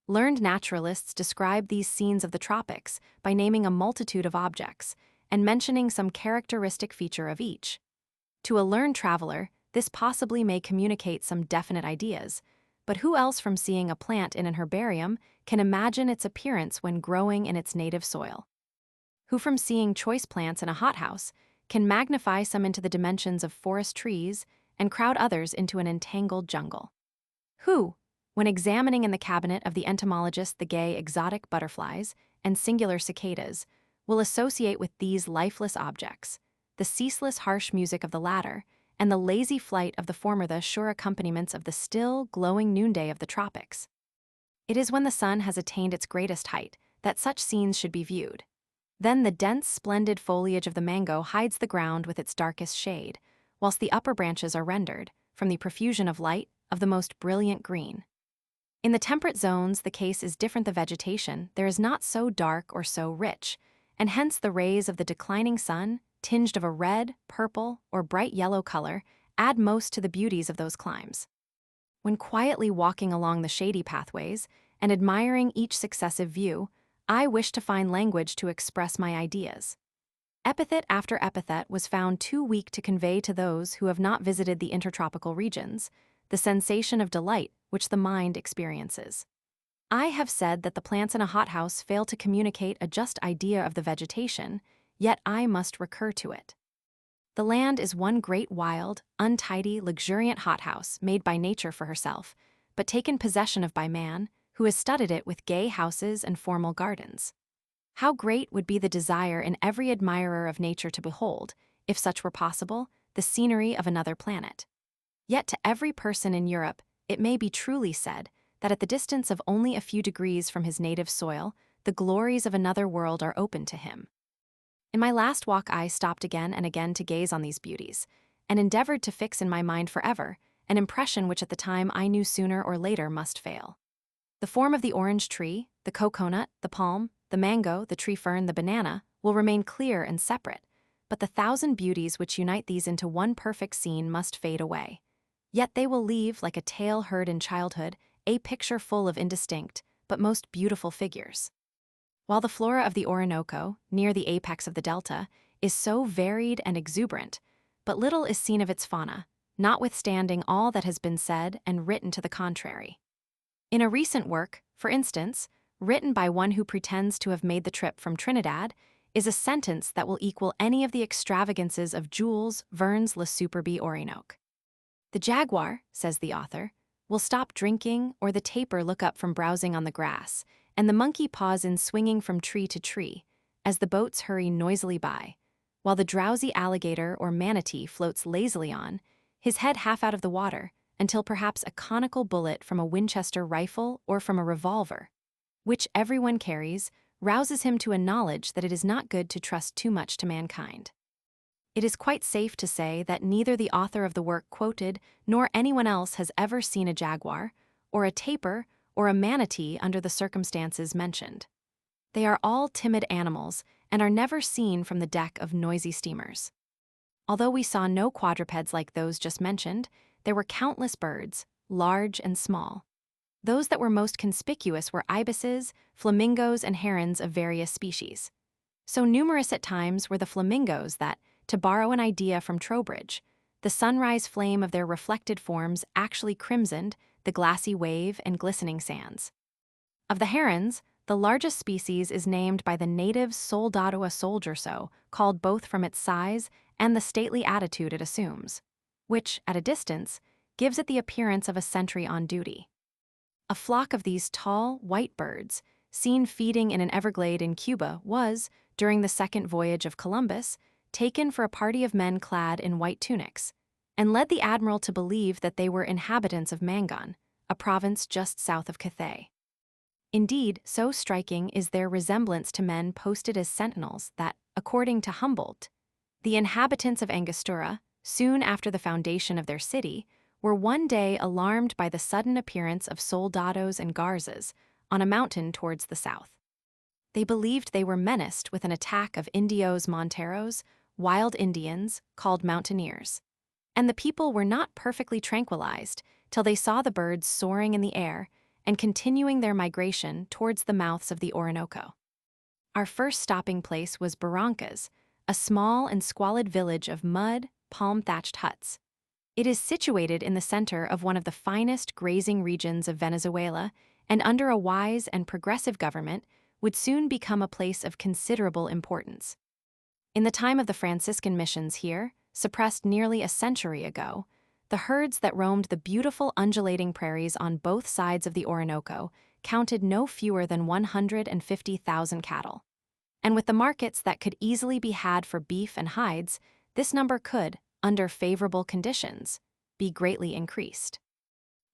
Learned naturalists describe these scenes of the tropics by naming a multitude of objects and mentioning some characteristic feature of each. To a learned traveler, this possibly may communicate some definite ideas, but who else from seeing a plant in an herbarium can imagine its appearance when growing in its native soil? Who from seeing choice plants in a hothouse can magnify some into the dimensions of forest trees and crowd others into an entangled jungle? Who, when examining in the cabinet of the entomologist the gay exotic butterflies and singular cicadas, will associate with these lifeless objects the ceaseless harsh music of the latter, and the lazy flight of the former the sure accompaniments of the still, glowing noonday of the tropics? It is when the sun has attained its greatest height that such scenes should be viewed. Then the dense, splendid foliage of the mango hides the ground with its darkest shade, whilst the upper branches are rendered, from the profusion of light, of the most brilliant green. In the temperate zones the case is different. The vegetation there is not so dark or so rich, and hence the rays of the declining sun, tinged of a red, purple, or bright yellow color, add most to the beauties of those climes. When quietly walking along the shady pathways, and admiring each successive view, I wish to find language to express my ideas. Epithet after epithet was found too weak to convey to those who have not visited the intertropical regions the sensation of delight which the mind experiences. I have said that the plants in a hothouse fail to communicate a just idea of the vegetation, yet I must recur to it. The land is one great wild, untidy, luxuriant hothouse made by nature for herself, but taken possession of by man, who has studded it with gay houses and formal gardens. How great would be the desire in every admirer of nature to behold, if such were possible, the scenery of another planet. Yet to every person in Europe, it may be truly said that at the distance of only a few degrees from his native soil, the glories of another world are open to him. In my last walk I stopped again and again to gaze on these beauties, and endeavored to fix in my mind forever an impression which at the time I knew sooner or later must fail. The form of the orange tree, the coconut, the palm, the mango, the tree fern, the banana, will remain clear and separate, but the thousand beauties which unite these into one perfect scene must fade away. Yet they will leave, like a tale heard in childhood, a picture full of indistinct, but most beautiful figures. While the flora of the Orinoco, near the apex of the delta, is so varied and exuberant, but little is seen of its fauna, notwithstanding all that has been said and written to the contrary. In a recent work, for instance, written by one who pretends to have made the trip from Trinidad, is a sentence that will equal any of the extravagances of Jules Verne's Le Superbe Orinoco. The jaguar, says the author, will stop drinking or the tapir look up from browsing on the grass, and the monkey paws in swinging from tree to tree as the boats hurry noisily by, while the drowsy alligator or manatee floats lazily on, his head half out of the water, until perhaps a conical bullet from a Winchester rifle or from a revolver, which everyone carries, rouses him to a knowledge that it is not good to trust too much to mankind. It is quite safe to say that neither the author of the work quoted nor anyone else has ever seen a jaguar, or a tapir, or a manatee under the circumstances mentioned. They are all timid animals and are never seen from the deck of noisy steamers. Although we saw no quadrupeds like those just mentioned, there were countless birds, large and small. Those that were most conspicuous were ibises, flamingos, and herons of various species. So numerous at times were the flamingos that, to borrow an idea from Trowbridge, the sunrise flame of their reflected forms actually crimsoned the glassy wave and glistening sands. Of the herons, the largest species is named by the native soldado, a soldier so, called both from its size and the stately attitude it assumes, which, at a distance, gives it the appearance of a sentry on duty. A flock of these tall, white birds, seen feeding in an everglade in Cuba, was, during the second voyage of Columbus, taken for a party of men clad in white tunics, and led the admiral to believe that they were inhabitants of Mangon, a province just south of Cathay. Indeed, so striking is their resemblance to men posted as sentinels that, according to Humboldt, the inhabitants of Angostura, soon after the foundation of their city, were one day alarmed by the sudden appearance of soldados and garzas on a mountain towards the south. They believed they were menaced with an attack of Indios Monteros, wild Indians, called mountaineers. And the people were not perfectly tranquilized till they saw the birds soaring in the air and continuing their migration towards the mouths of the Orinoco. Our first stopping place was Barrancas, a small and squalid village of mud, palm-thatched huts. It is situated in the center of one of the finest grazing regions of Venezuela, and under a wise and progressive government would soon become a place of considerable importance. In the time of the Franciscan missions here, suppressed nearly a century ago, the herds that roamed the beautiful undulating prairies on both sides of the Orinoco counted no fewer than 150,000 cattle. And with the markets that could easily be had for beef and hides, this number could, under favorable conditions, be greatly increased.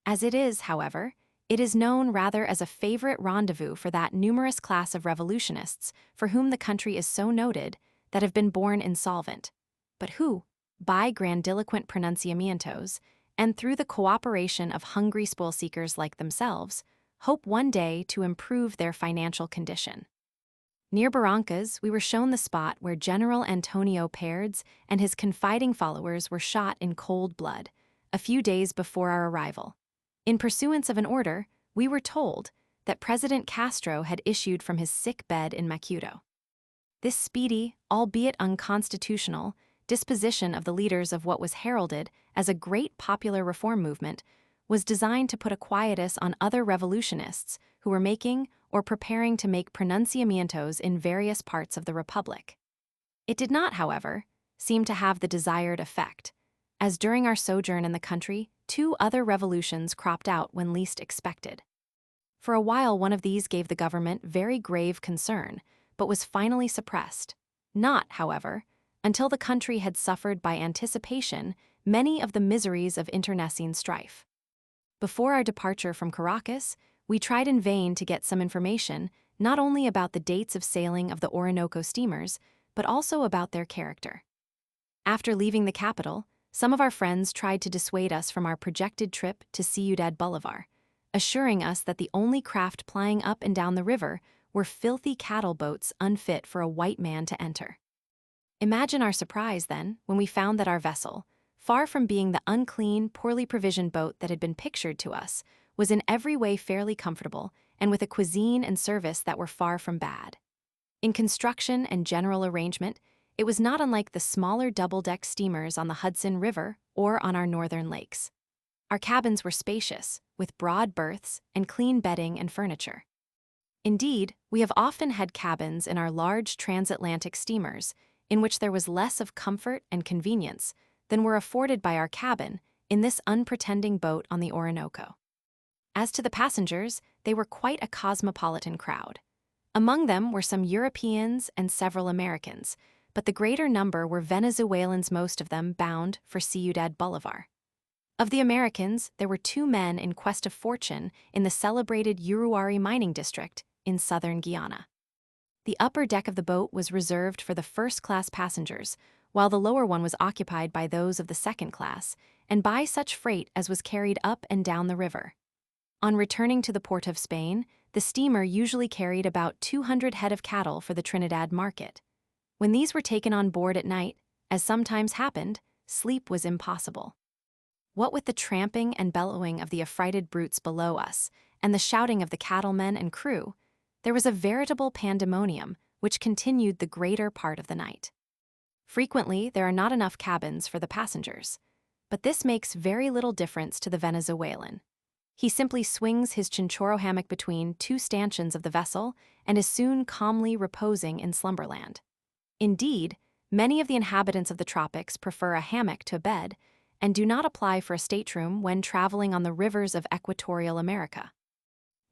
As it is, however, it is known rather as a favorite rendezvous for that numerous class of revolutionists for whom the country is so noted that have been born insolvent, but who, by grandiloquent pronunciamientos, and through the cooperation of hungry spoil-seekers like themselves, hope one day to improve their financial condition. Near Barrancas, we were shown the spot where General Antonio Paredes and his confiding followers were shot in cold blood, a few days before our arrival. In pursuance of an order, we were told that President Castro had issued from his sick bed in Macuto. This speedy, albeit unconstitutional, disposition of the leaders of what was heralded as a great popular reform movement was designed to put a quietus on other revolutionists who were making or preparing to make pronunciamientos in various parts of the Republic. It did not, however, seem to have the desired effect, as during our sojourn in the country, 2 other revolutions cropped out when least expected. For a while, one of these gave the government very grave concern, but was finally suppressed, not, however, until the country had suffered by anticipation many of the miseries of internecine strife. Before our departure from Caracas, we tried in vain to get some information not only about the dates of sailing of the Orinoco steamers, but also about their character. After leaving the capital, some of our friends tried to dissuade us from our projected trip to Ciudad Bolivar, assuring us that the only craft plying up and down the river were filthy cattle boats unfit for a white man to enter. Imagine our surprise, then, when we found that our vessel, far from being the unclean, poorly provisioned boat that had been pictured to us, was in every way fairly comfortable and with a cuisine and service that were far from bad. In construction and general arrangement, it was not unlike the smaller double-deck steamers on the Hudson River or on our northern lakes. Our cabins were spacious, with broad berths and clean bedding and furniture. Indeed, we have often had cabins in our large transatlantic steamers, in which there was less of comfort and convenience than were afforded by our cabin in this unpretending boat on the Orinoco. As to the passengers, they were quite a cosmopolitan crowd. Among them were some Europeans and several Americans, but the greater number were Venezuelans, most of them bound for Ciudad Bolivar. Of the Americans, there were 2 men in quest of fortune in the celebrated Uruari mining district in southern Guyana. The upper deck of the boat was reserved for the first-class passengers, while the lower one was occupied by those of the second class, and by such freight as was carried up and down the river. On returning to the port of Spain, the steamer usually carried about 200 head of cattle for the Trinidad market. When these were taken on board at night, as sometimes happened, sleep was impossible. What with the tramping and bellowing of the affrighted brutes below us, and the shouting of the cattlemen and crew, there was a veritable pandemonium which continued the greater part of the night. Frequently, there are not enough cabins for the passengers, but this makes very little difference to the Venezuelan. He simply swings his chinchorro hammock between 2 stanchions of the vessel and is soon calmly reposing in slumberland. Indeed, many of the inhabitants of the tropics prefer a hammock to a bed and do not apply for a stateroom when traveling on the rivers of equatorial America.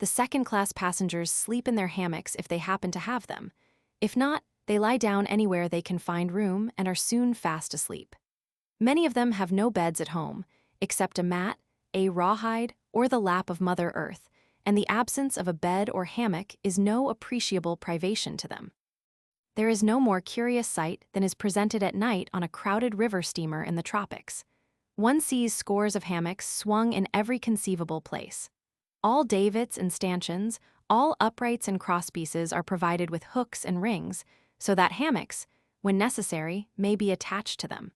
The second-class passengers sleep in their hammocks if they happen to have them. If not, they lie down anywhere they can find room and are soon fast asleep. Many of them have no beds at home, except a mat, a rawhide, or the lap of Mother Earth, and the absence of a bed or hammock is no appreciable privation to them. There is no more curious sight than is presented at night on a crowded river steamer in the tropics. One sees scores of hammocks swung in every conceivable place. All davits and stanchions, all uprights and crosspieces are provided with hooks and rings, so that hammocks, when necessary, may be attached to them.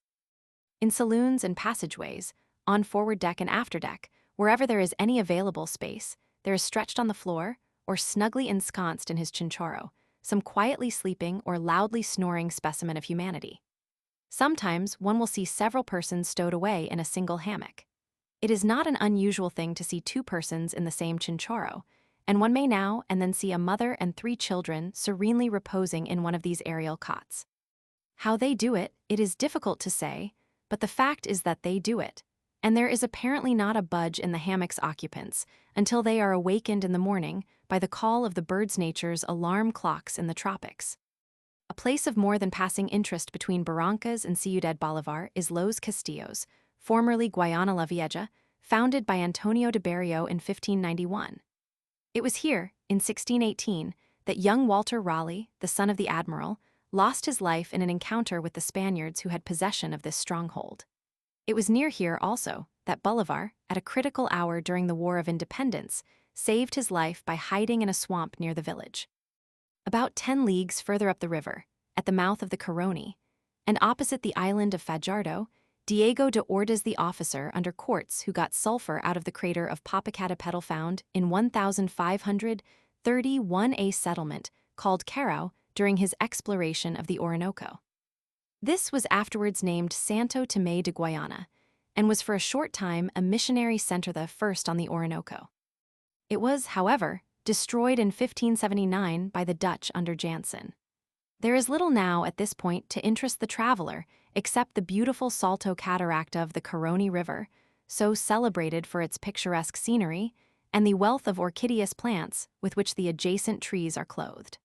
In saloons and passageways, on forward deck and after deck, wherever there is any available space, there is stretched on the floor, or snugly ensconced in his chinchorro, some quietly sleeping or loudly snoring specimen of humanity. Sometimes one will see several persons stowed away in a single hammock. It is not an unusual thing to see 2 persons in the same chinchorro, and one may now and then see a mother and 3 children serenely reposing in one of these aerial cots. How they do it, it is difficult to say, but the fact is that they do it, and there is apparently not a budge in the hammock's occupants until they are awakened in the morning by the call of the birds' nature's alarm clocks in the tropics. A place of more than passing interest between Barrancas and Ciudad Bolivar is Los Castillos, formerly Guayana la Vieja, founded by Antonio de Berrio in 1591. It was here, in 1618, that young Walter Raleigh, the son of the admiral, lost his life in an encounter with the Spaniards who had possession of this stronghold. It was near here, also, that Bolivar, at a critical hour during the War of Independence, saved his life by hiding in a swamp near the village. About 10 leagues further up the river, at the mouth of the Caroni, and opposite the island of Fajardo, Diego de Ordaz, the officer under Cortes who got sulfur out of the crater of Popocatépetl, found in 1531 a settlement called Curazao during his exploration of the Orinoco. This was afterwards named Santo Tomé de Guayana, and was for a short time a missionary center, the first on the Orinoco. It was, however, destroyed in 1579 by the Dutch under Jansen. There is little now at this point to interest the traveler except the beautiful Salto Cataract of the Caroni River, so celebrated for its picturesque scenery, and the wealth of orchideous plants with which the adjacent trees are clothed.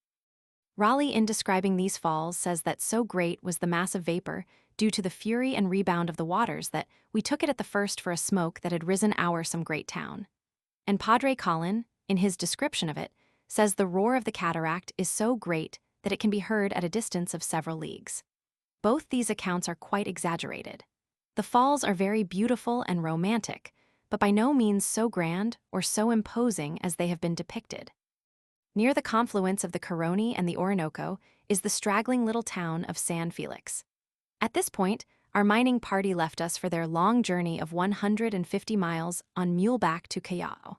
Raleigh, in describing these falls, says that so great was the mass of vapor due to the fury and rebound of the waters that we took it at the first for a smoke that had risen o'er some great town. And Padre Colin, in his description of it, says the roar of the cataract is so great that it can be heard at a distance of several leagues. Both these accounts are quite exaggerated. The falls are very beautiful and romantic, but by no means so grand or so imposing as they have been depicted. Near the confluence of the Caroni and the Orinoco is the straggling little town of San Felix. At this point, our mining party left us for their long journey of 150 miles on muleback to Callao.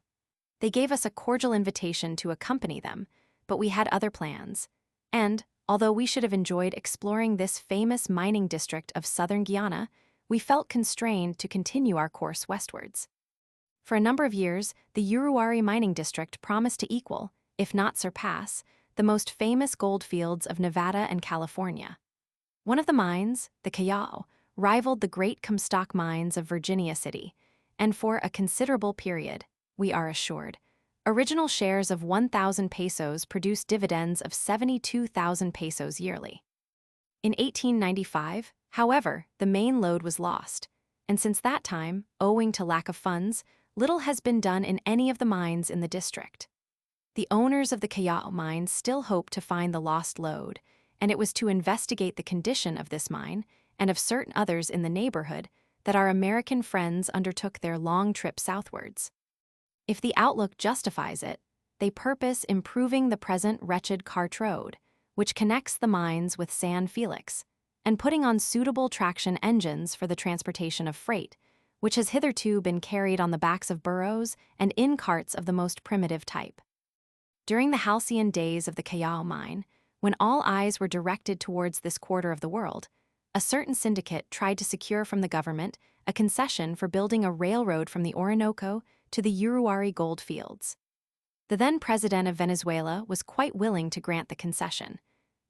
They gave us a cordial invitation to accompany them, but we had other plans, and, although we should have enjoyed exploring this famous mining district of southern Guyana, we felt constrained to continue our course westwards. For a number of years, the Uruari mining district promised to equal, if not surpass, the most famous gold fields of Nevada and California. One of the mines, the Callao, rivaled the great Comstock mines of Virginia City, and for a considerable period, we are assured, original shares of 1,000 pesos produced dividends of 72,000 pesos yearly. In 1895, however, the main lode was lost, and since that time, owing to lack of funds, little has been done in any of the mines in the district. The owners of the Callao mine still hope to find the lost lode, and it was to investigate the condition of this mine and of certain others in the neighborhood that our American friends undertook their long trip southwards. If the outlook justifies it, they purpose improving the present wretched cart road, which connects the mines with San Felix, and putting on suitable traction engines for the transportation of freight, which has hitherto been carried on the backs of burros and in carts of the most primitive type. During the halcyon days of the Callao mine, when all eyes were directed towards this quarter of the world, a certain syndicate tried to secure from the government a concession for building a railroad from the Orinoco to the Uruari gold fields. The then president of Venezuela was quite willing to grant the concession,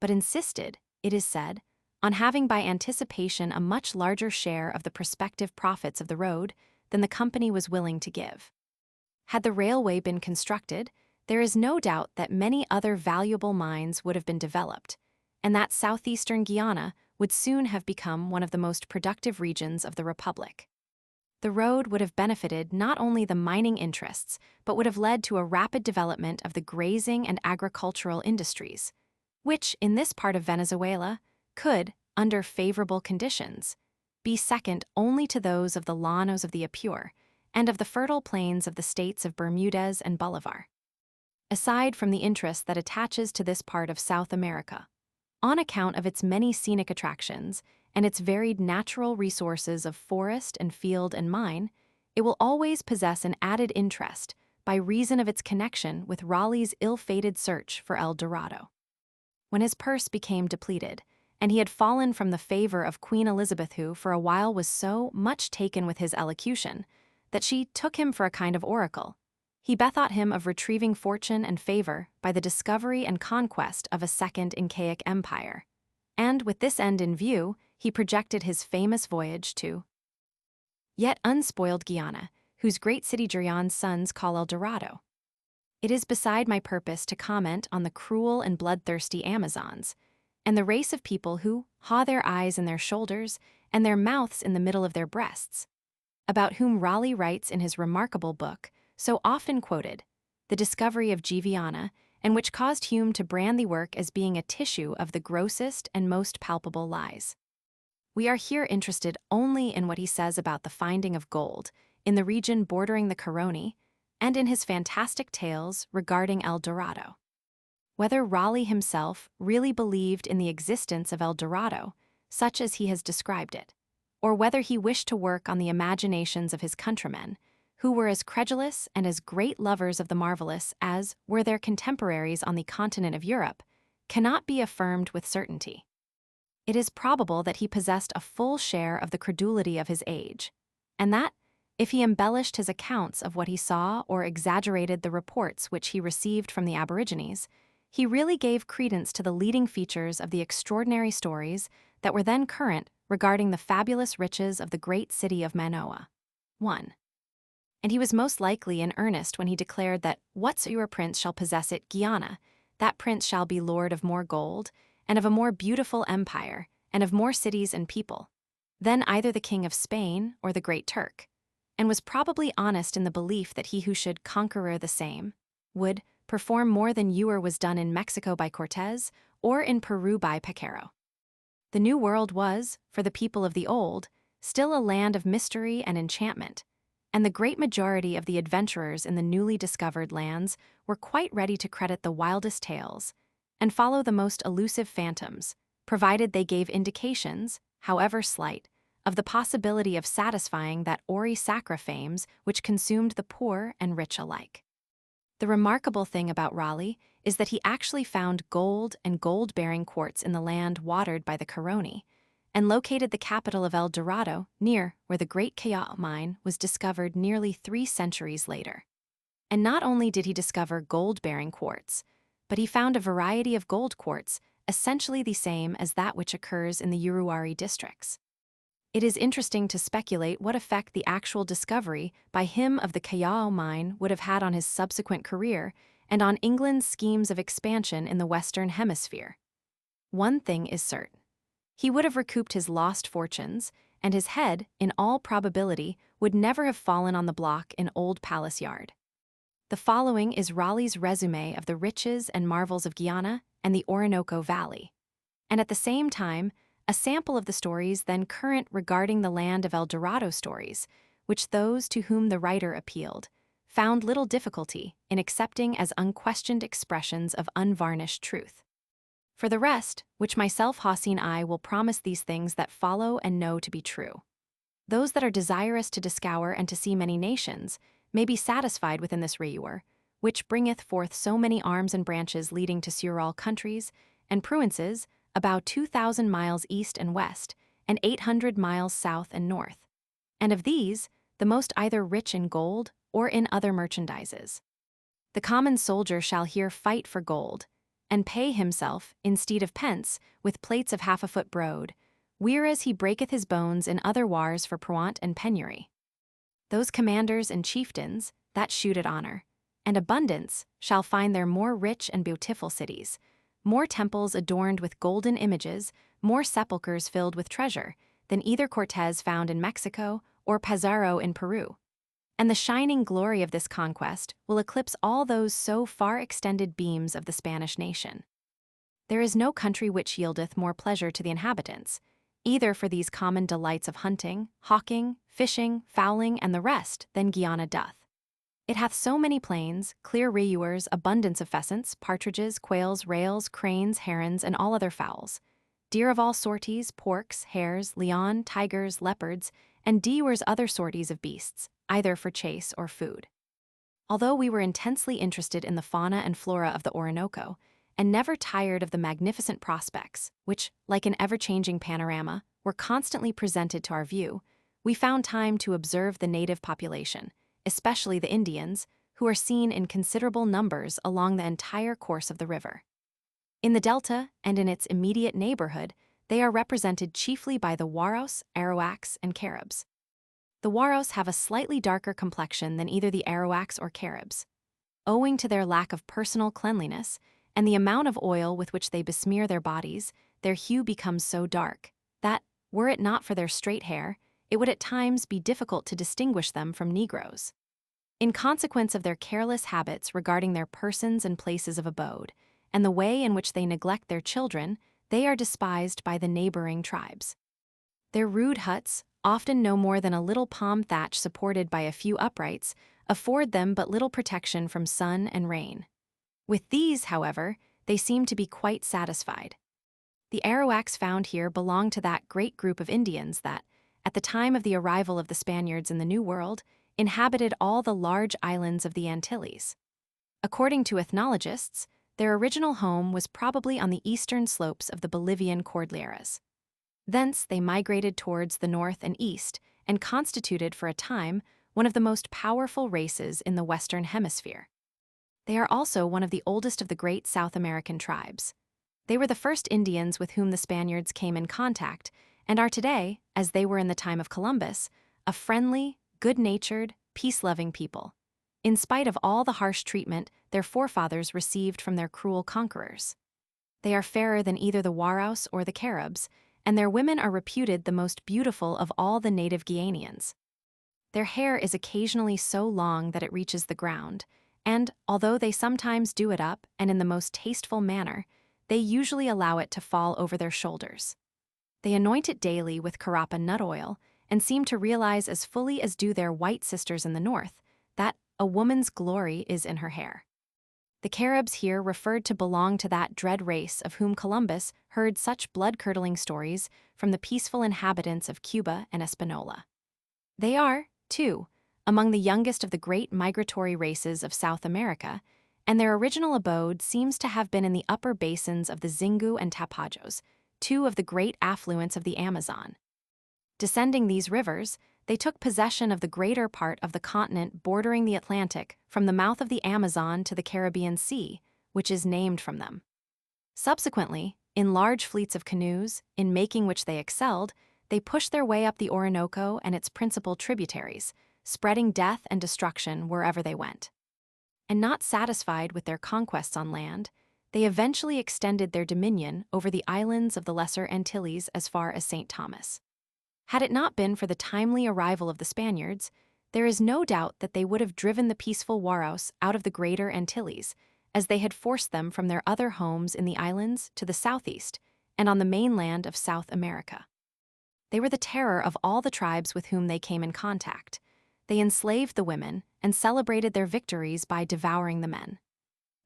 but insisted, it is said, on having by anticipation a much larger share of the prospective profits of the road than the company was willing to give. Had the railway been constructed, there is no doubt that many other valuable mines would have been developed, and that southeastern Guyana would soon have become one of the most productive regions of the Republic. The road would have benefited not only the mining interests, but would have led to a rapid development of the grazing and agricultural industries, which, in this part of Venezuela, could, under favorable conditions, be second only to those of the llanos of the Apure and of the fertile plains of the states of Bermudez and Bolivar. Aside from the interest that attaches to this part of South America, on account of its many scenic attractions and its varied natural resources of forest and field and mine, it will always possess an added interest by reason of its connection with Raleigh's ill-fated search for El Dorado. When his purse became depleted, and he had fallen from the favor of Queen Elizabeth, who for a while was so much taken with his elocution that she took him for a kind of oracle, he bethought him of retrieving fortune and favor by the discovery and conquest of a second Incaic empire, and with this end in view, he projected his famous voyage to yet unspoiled Guyana, whose great city Jurion's sons call El Dorado. It is beside my purpose to comment on the cruel and bloodthirsty Amazons, and the race of people who haw their eyes in their shoulders and their mouths in the middle of their breasts, about whom Raleigh writes in his remarkable book, so often quoted, The Discovery of Giviana, and which caused Hume to brand the work as being a tissue of the grossest and most palpable lies. We are here interested only in what he says about the finding of gold in the region bordering the Caroni, and in his fantastic tales regarding El Dorado. Whether Raleigh himself really believed in the existence of El Dorado, such as he has described it, or whether he wished to work on the imaginations of his countrymen, who were as credulous and as great lovers of the marvelous as were their contemporaries on the continent of Europe, cannot be affirmed with certainty. It is probable that he possessed a full share of the credulity of his age, and that, if he embellished his accounts of what he saw or exaggerated the reports which he received from the aborigines, he really gave credence to the leading features of the extraordinary stories that were then current regarding the fabulous riches of the great city of Manoa. 1. And he was most likely in earnest when he declared that whatsoever prince shall possess it Guyana, that prince shall be lord of more gold, and of a more beautiful empire, and of more cities and people, than either the king of Spain or the great Turk, and was probably honest in the belief that he who should conqueror the same would perform more than ewer was done in Mexico by Cortez or in Peru by Pizarro. The New World was, for the people of the Old, still a land of mystery and enchantment, and the great majority of the adventurers in the newly discovered lands were quite ready to credit the wildest tales and follow the most elusive phantoms, provided they gave indications, however slight, of the possibility of satisfying that ori sacra fames which consumed the poor and rich alike. The remarkable thing about Raleigh is that he actually found gold and gold-bearing quartz in the land watered by the Caroni, and located the capital of El Dorado near where the great Callao mine was discovered nearly 3 centuries later. And not only did he discover gold-bearing quartz, but he found a variety of gold quartz essentially the same as that which occurs in the Uruari districts. It is interesting to speculate what effect the actual discovery by him of the Callao mine would have had on his subsequent career and on England's schemes of expansion in the Western Hemisphere. One thing is certain. He would have recouped his lost fortunes, and his head, in all probability, would never have fallen on the block in Old Palace Yard. The following is Raleigh's resume of the riches and marvels of Guyana and the Orinoco Valley, and at the same time, a sample of the stories then current regarding the land of El Dorado stories, which those to whom the writer appealed found little difficulty in accepting as unquestioned expressions of unvarnished truth. For the rest, which myself Hossein I will promise these things that follow and know to be true. Those that are desirous to discover and to see many nations may be satisfied within this rayure, which bringeth forth so many arms and branches leading to several countries and provinces about 2,000 miles east and west, and 800 miles south and north. And of these, the most either rich in gold or in other merchandises. The common soldier shall here fight for gold, and pay himself, instead of pence, with plates of half a foot broad, whereas he breaketh his bones in other wars for provant and penury. Those commanders and chieftains, that shoot at honor, and abundance, shall find their more rich and beautiful cities, more temples adorned with golden images, more sepulchres filled with treasure, than either Cortez found in Mexico or Pizarro in Peru. And the shining glory of this conquest will eclipse all those so far extended beams of the Spanish nation. There is no country which yieldeth more pleasure to the inhabitants, either for these common delights of hunting, hawking, fishing, fowling, and the rest, than Guyana doth. It hath so many plains, clear rayures, abundance of pheasants, partridges, quails, rails, cranes, herons, and all other fowls, deer of all sorties, porks, hares, leon, tigers, leopards, and divers other sorties of beasts, either for chase or food. Although we were intensely interested in the fauna and flora of the Orinoco, and never tired of the magnificent prospects, which, like an ever-changing panorama, were constantly presented to our view, we found time to observe the native population, especially the Indians, who are seen in considerable numbers along the entire course of the river. In the delta and in its immediate neighborhood, they are represented chiefly by the Waros, Arawaks, and Caribs. The Waros have a slightly darker complexion than either the Arawaks or Caribs. Owing to their lack of personal cleanliness and the amount of oil with which they besmear their bodies, their hue becomes so dark that, were it not for their straight hair, it would at times be difficult to distinguish them from Negroes. In consequence of their careless habits regarding their persons and places of abode, and the way in which they neglect their children, they are despised by the neighboring tribes. Their rude huts, often no more than a little palm thatch supported by a few uprights, afford them but little protection from sun and rain. With these, however, they seem to be quite satisfied. The Arawaks found here belong to that great group of Indians that, at the time of the arrival of the Spaniards in the New World, inhabited all the large islands of the Antilles. According to ethnologists, their original home was probably on the eastern slopes of the Bolivian Cordilleras. Thence they migrated towards the north and east and constituted for a time one of the most powerful races in the Western Hemisphere. They are also one of the oldest of the great South American tribes. They were the first Indians with whom the Spaniards came in contact, and are today, as they were in the time of Columbus, a friendly, good-natured, peace-loving people, in spite of all the harsh treatment their forefathers received from their cruel conquerors. They are fairer than either the Waros or the Caribs, and their women are reputed the most beautiful of all the native Guianians. Their hair is occasionally so long that it reaches the ground, and, although they sometimes do it up and in the most tasteful manner, they usually allow it to fall over their shoulders. They anoint it daily with carapa nut oil and seem to realize as fully as do their white sisters in the north that a woman's glory is in her hair. The Caribs here referred to belong to that dread race of whom Columbus heard such blood-curdling stories from the peaceful inhabitants of Cuba and Hispaniola. They are, too, among the youngest of the great migratory races of South America, and their original abode seems to have been in the upper basins of the Xingu and Tapajos, two of the great affluents of the Amazon. Descending these rivers, they took possession of the greater part of the continent bordering the Atlantic from the mouth of the Amazon to the Caribbean Sea, which is named from them. Subsequently, in large fleets of canoes, in making which they excelled, they pushed their way up the Orinoco and its principal tributaries, spreading death and destruction wherever they went. And not satisfied with their conquests on land, they eventually extended their dominion over the islands of the Lesser Antilles as far as St. Thomas. Had it not been for the timely arrival of the Spaniards, there is no doubt that they would have driven the peaceful Waros out of the Greater Antilles, as they had forced them from their other homes in the islands to the southeast and on the mainland of South America. They were the terror of all the tribes with whom they came in contact. They enslaved the women and celebrated their victories by devouring the men.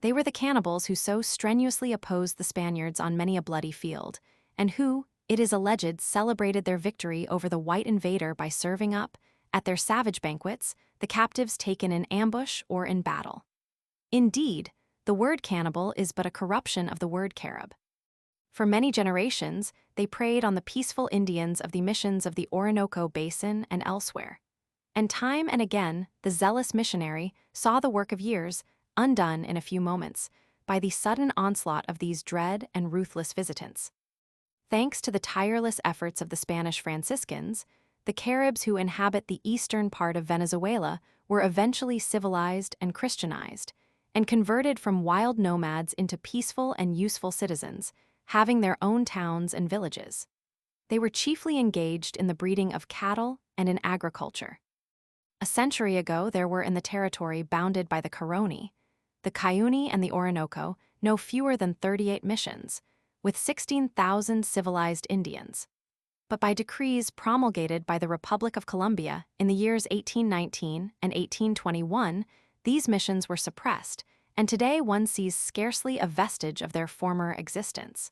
They were the cannibals who so strenuously opposed the Spaniards on many a bloody field, and who, it is alleged, celebrated their victory over the white invader by serving up, at their savage banquets, the captives taken in ambush or in battle. Indeed, the word cannibal is but a corruption of the word Carib. For many generations, they preyed on the peaceful Indians of the missions of the Orinoco Basin and elsewhere. And time and again, the zealous missionary saw the work of years undone in a few moments by the sudden onslaught of these dread and ruthless visitants. Thanks to the tireless efforts of the Spanish Franciscans, the Caribs who inhabit the eastern part of Venezuela were eventually civilized and Christianized, and converted from wild nomads into peaceful and useful citizens, having their own towns and villages. They were chiefly engaged in the breeding of cattle and in agriculture. A century ago, there were in the territory bounded by the Caroni, the Cuyuni and the Orinoco, no fewer than 38 missions, with 16,000 civilized Indians. But by decrees promulgated by the Republic of Colombia in the years 1819 and 1821, these missions were suppressed, and today one sees scarcely a vestige of their former existence.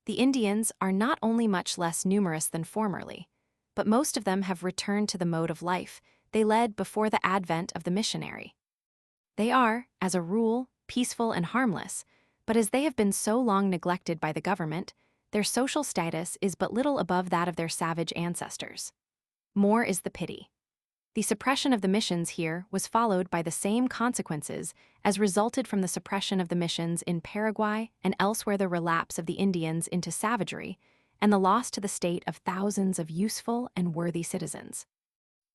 The Indians are not only much less numerous than formerly, but most of them have returned to the mode of life they led before the advent of the missionary. They are, as a rule, peaceful and harmless, but as they have been so long neglected by the government, their social status is but little above that of their savage ancestors. More is the pity. The suppression of the missions here was followed by the same consequences as resulted from the suppression of the missions in Paraguay and elsewhere, the relapse of the Indians into savagery, and the loss to the state of thousands of useful and worthy citizens.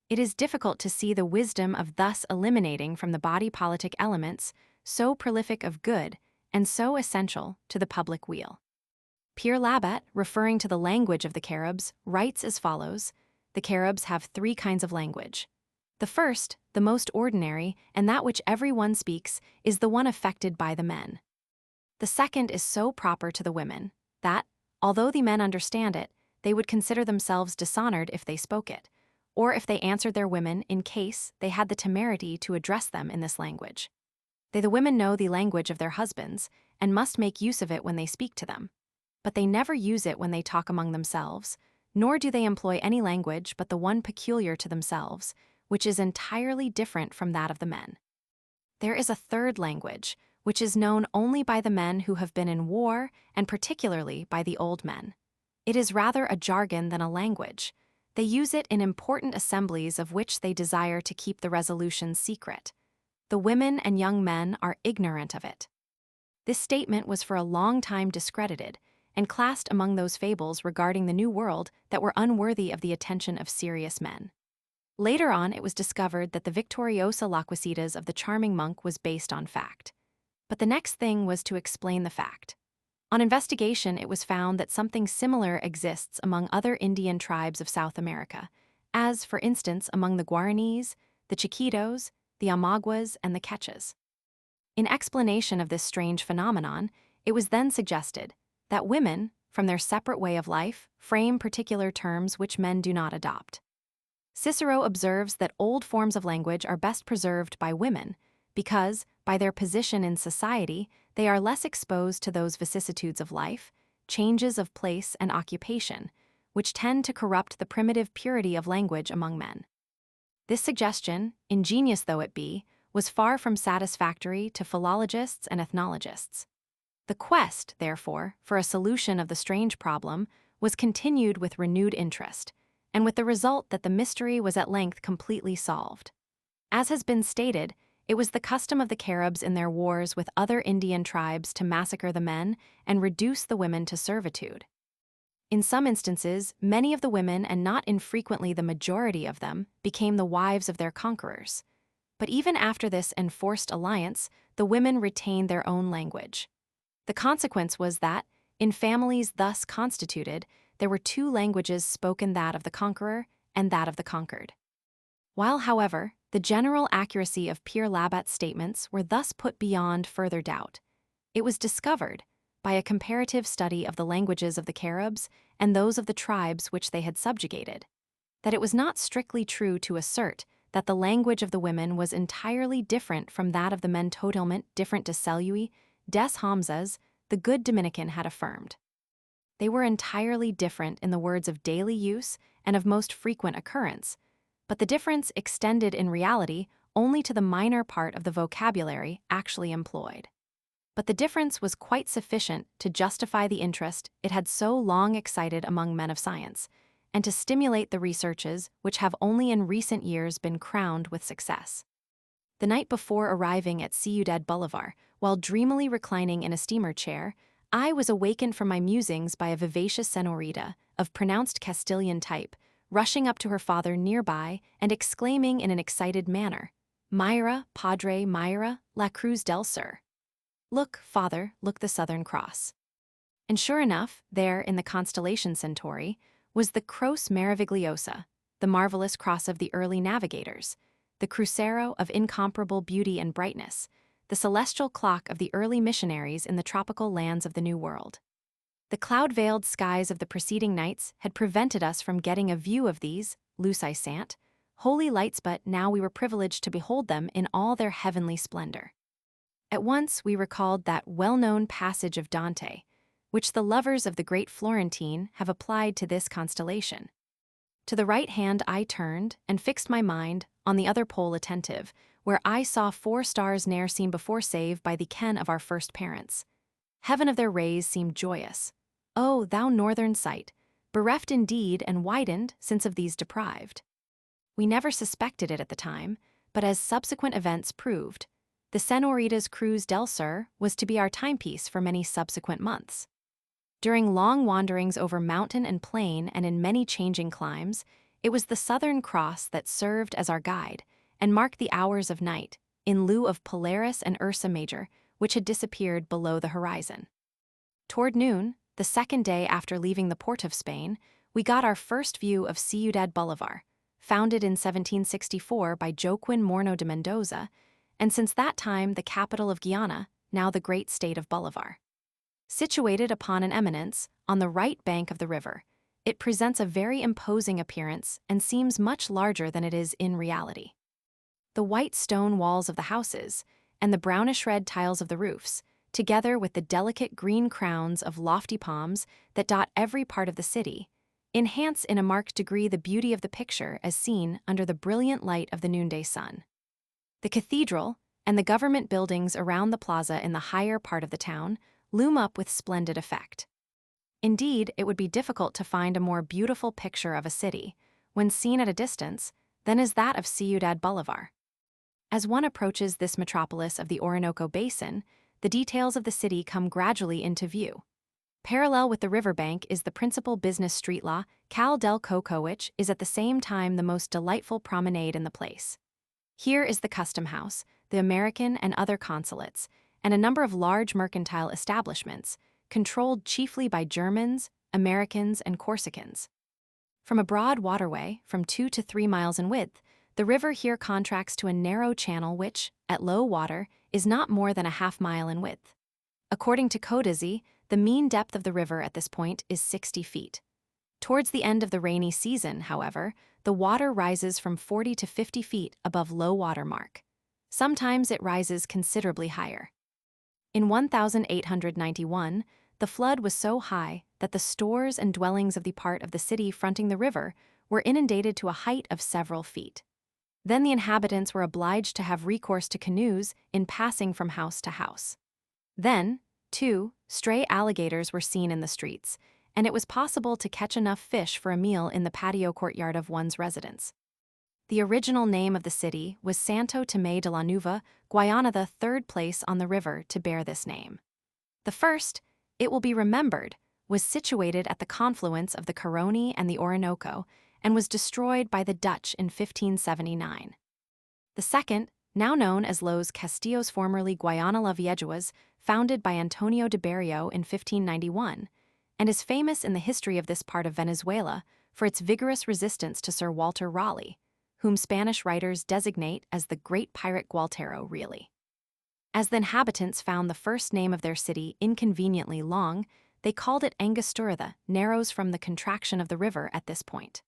It is difficult to see the wisdom of thus eliminating from the body politic elements so prolific of good and so essential to the public weal. Pierre Labat, referring to the language of the Caribs, writes as follows: the Caribs have 3 kinds of language. The first, the most ordinary, and that which every one speaks, is the one affected by the men. The second is so proper to the women, that, although the men understand it, they would consider themselves dishonored if they spoke it, or if they answered their women in case they had the temerity to address them in this language. The women know the language of their husbands, and must make use of it when they speak to them. But they never use it when they talk among themselves, nor do they employ any language but the one peculiar to themselves, which is entirely different from that of the men. There is a third language, which is known only by the men who have been in war, and particularly by the old men. It is rather a jargon than a language. They use it in important assemblies of which they desire to keep the resolutions secret. The women and young men are ignorant of it. This statement was for a long time discredited, and classed among those fables regarding the New World that were unworthy of the attention of serious men. Later on, it was discovered that the Victoriosa Loquacitas of the charming monk was based on fact. But the next thing was to explain the fact. On investigation, it was found that something similar exists among other Indian tribes of South America, as, for instance, among the Guaranis, the Chiquitos, the Amaguas, and the Quechas. In explanation of this strange phenomenon, it was then suggested that women, from their separate way of life, frame particular terms which men do not adopt. Cicero observes that old forms of language are best preserved by women because, by their position in society, they are less exposed to those vicissitudes of life, changes of place and occupation, which tend to corrupt the primitive purity of language among men. This suggestion, ingenious though it be, was far from satisfactory to philologists and ethnologists. The quest, therefore, for a solution of the strange problem was continued with renewed interest, and with the result that the mystery was at length completely solved. As has been stated, it was the custom of the Caribs in their wars with other Indian tribes to massacre the men and reduce the women to servitude. In some instances, many of the women, and not infrequently the majority of them, became the wives of their conquerors. But even after this enforced alliance, the women retained their own language. The consequence was that, in families thus constituted, there were two languages spoken, that of the conqueror and that of the conquered. While, however, the general accuracy of Pierre Labat's statements were thus put beyond further doubt, it was discovered, by a comparative study of the languages of the Caribs and those of the tribes which they had subjugated, that it was not strictly true to assert that the language of the women was entirely different from that of the men, totalement different de celui, des Hamzas, the good Dominican had affirmed. They were entirely different in the words of daily use and of most frequent occurrence, but the difference extended in reality only to the minor part of the vocabulary actually employed. But the difference was quite sufficient to justify the interest it had so long excited among men of science, and to stimulate the researches which have only in recent years been crowned with success. The night before arriving at Ciudad Bolivar, while dreamily reclining in a steamer chair, I was awakened from my musings by a vivacious senorita of pronounced Castilian type, rushing up to her father nearby and exclaiming in an excited manner, "Myra, Padre Myra, La Cruz del Sur. Look, father, look, the Southern Cross." And sure enough, there in the constellation Centauri was the Cross Maravigliosa, the marvelous cross of the early navigators, the crucero of incomparable beauty and brightness, the celestial clock of the early missionaries in the tropical lands of the New World. The cloud-veiled skies of the preceding nights had prevented us from getting a view of these, luisant, holy lights, but now we were privileged to behold them in all their heavenly splendor. At once we recalled that well-known passage of Dante, which the lovers of the great Florentine have applied to this constellation. To the right hand I turned, and fixed my mind on the other pole attentive, where I saw 4 stars ne'er seen before save by the ken of our first parents. Heaven of their rays seemed joyous. O thou northern sight, bereft indeed and widened since of these deprived. We never suspected it at the time, but as subsequent events proved, the Senorita's Cruz del Sur was to be our timepiece for many subsequent months. During long wanderings over mountain and plain and in many changing climes, it was the Southern Cross that served as our guide and marked the hours of night, in lieu of Polaris and Ursa Major, which had disappeared below the horizon. Toward noon, the second day after leaving the port of Spain, we got our first view of Ciudad Bolivar, founded in 1764 by Joaquin Morno de Mendoza, and since that time the capital of Guyana, now the great state of Bolivar. Situated upon an eminence, on the right bank of the river, it presents a very imposing appearance and seems much larger than it is in reality. The white stone walls of the houses, and the brownish-red tiles of the roofs, together with the delicate green crowns of lofty palms that dot every part of the city, enhance in a marked degree the beauty of the picture as seen under the brilliant light of the noonday sun. The cathedral, and the government buildings around the plaza in the higher part of the town, loom up with splendid effect. Indeed, it would be difficult to find a more beautiful picture of a city, when seen at a distance, than is that of Ciudad Bolivar. As one approaches this metropolis of the Orinoco Basin, the details of the city come gradually into view. Parallel with the riverbank is the principal business street La Cal del Coco, which is at the same time the most delightful promenade in the place. Here is the custom house, the American and other consulates, and a number of large mercantile establishments, controlled chiefly by Germans, Americans, and Corsicans. From a broad waterway, from 2 to 3 miles in width, the river here contracts to a narrow channel which, at low water, is not more than a half-mile in width. According to Codizy, the mean depth of the river at this point is 60 feet. Towards the end of the rainy season, however, the water rises from 40 to 50 feet above low water mark. Sometimes it rises considerably higher. In 1891, the flood was so high that the stores and dwellings of the part of the city fronting the river were inundated to a height of several feet. Then the inhabitants were obliged to have recourse to canoes in passing from house to house. Then, too, stray alligators were seen in the streets, and it was possible to catch enough fish for a meal in the patio courtyard of one's residence. The original name of the city was Santo Tomé de la Nueva, Guayana, the third place on the river to bear this name. The first, it will be remembered, was situated at the confluence of the Caroni and the Orinoco and was destroyed by the Dutch in 1579. The second, now known as Los Castillos, formerly Guayana la Viejas, founded by Antonio de Berrio in 1591, and is famous in the history of this part of Venezuela for its vigorous resistance to Sir Walter Raleigh, whom Spanish writers designate as the Great Pirate Gualtero really. As the inhabitants found the first name of their city inconveniently long, they called it Angostura, the narrows from the contraction of the river at this point.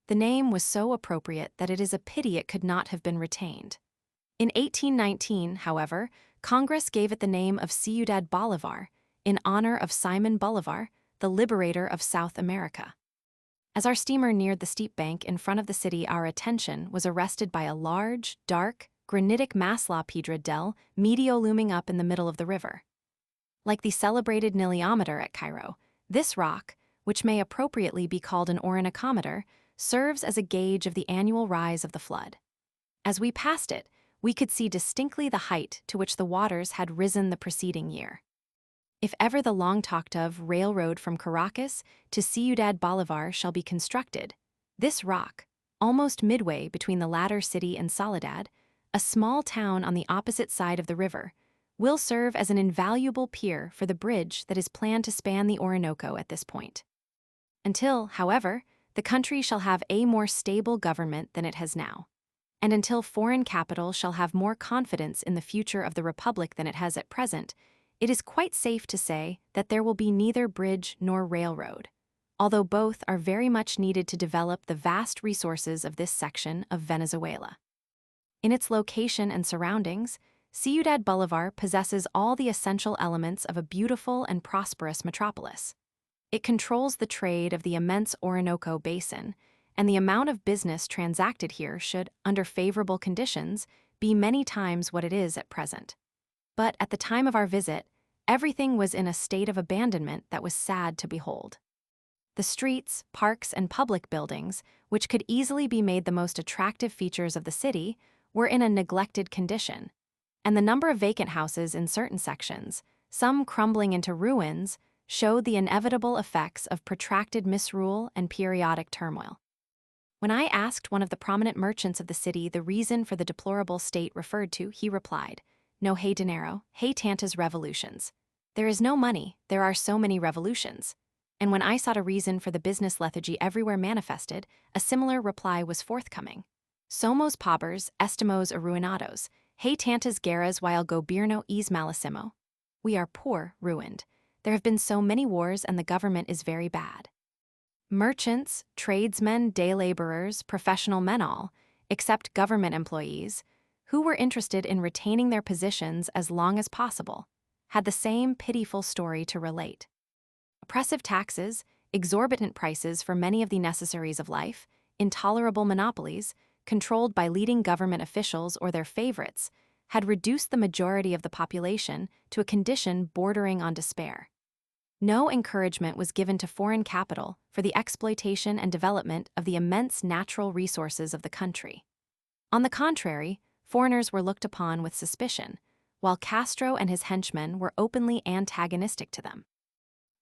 The name was so appropriate that it is a pity it could not have been retained. In 1819, however, Congress gave it the name of Ciudad Bolivar, in honor of Simon Bolivar, the liberator of South America. As our steamer neared the steep bank in front of the city, our attention was arrested by a large, dark, granitic Masla Piedra del Medio looming up in the middle of the river. Like the celebrated niliometer at Cairo, this rock, which may appropriately be called an orinocometer, serves as a gauge of the annual rise of the flood. As we passed it, we could see distinctly the height to which the waters had risen the preceding year. If ever the long-talked-of railroad from Caracas to Ciudad Bolivar shall be constructed, this rock, almost midway between the latter city and Soledad, a small town on the opposite side of the river, will serve as an invaluable pier for the bridge that is planned to span the Orinoco at this point. Until, however, the country shall have a more stable government than it has now, and until foreign capital shall have more confidence in the future of the Republic than it has at present, it is quite safe to say that there will be neither bridge nor railroad, although both are very much needed to develop the vast resources of this section of Venezuela. In its location and surroundings, Ciudad Bolivar possesses all the essential elements of a beautiful and prosperous metropolis. It controls the trade of the immense Orinoco basin, and the amount of business transacted here should, under favorable conditions, be many times what it is at present. But at the time of our visit, everything was in a state of abandonment that was sad to behold. The streets, parks, and public buildings, which could easily be made the most attractive features of the city, were in a neglected condition, and the number of vacant houses in certain sections, some crumbling into ruins, showed the inevitable effects of protracted misrule and periodic turmoil. When I asked one of the prominent merchants of the city the reason for the deplorable state referred to, he replied, "No hay dinero, hay tantas revolutions. There is no money, there are so many revolutions." And when I sought a reason for the business lethargy everywhere manifested, a similar reply was forthcoming. "Somos pobres, estamos arruinados, hay tantas guerras while gobierno es malísimo." We are poor, ruined. There have been so many wars and the government is very bad. Merchants, tradesmen, day laborers, professional men all, except government employees, who were interested in retaining their positions as long as possible, had the same pitiful story to relate. Oppressive taxes, exorbitant prices for many of the necessaries of life, intolerable monopolies, controlled by leading government officials or their favorites, had reduced the majority of the population to a condition bordering on despair. No encouragement was given to foreign capital for the exploitation and development of the immense natural resources of the country. On the contrary, foreigners were looked upon with suspicion, while Castro and his henchmen were openly antagonistic to them.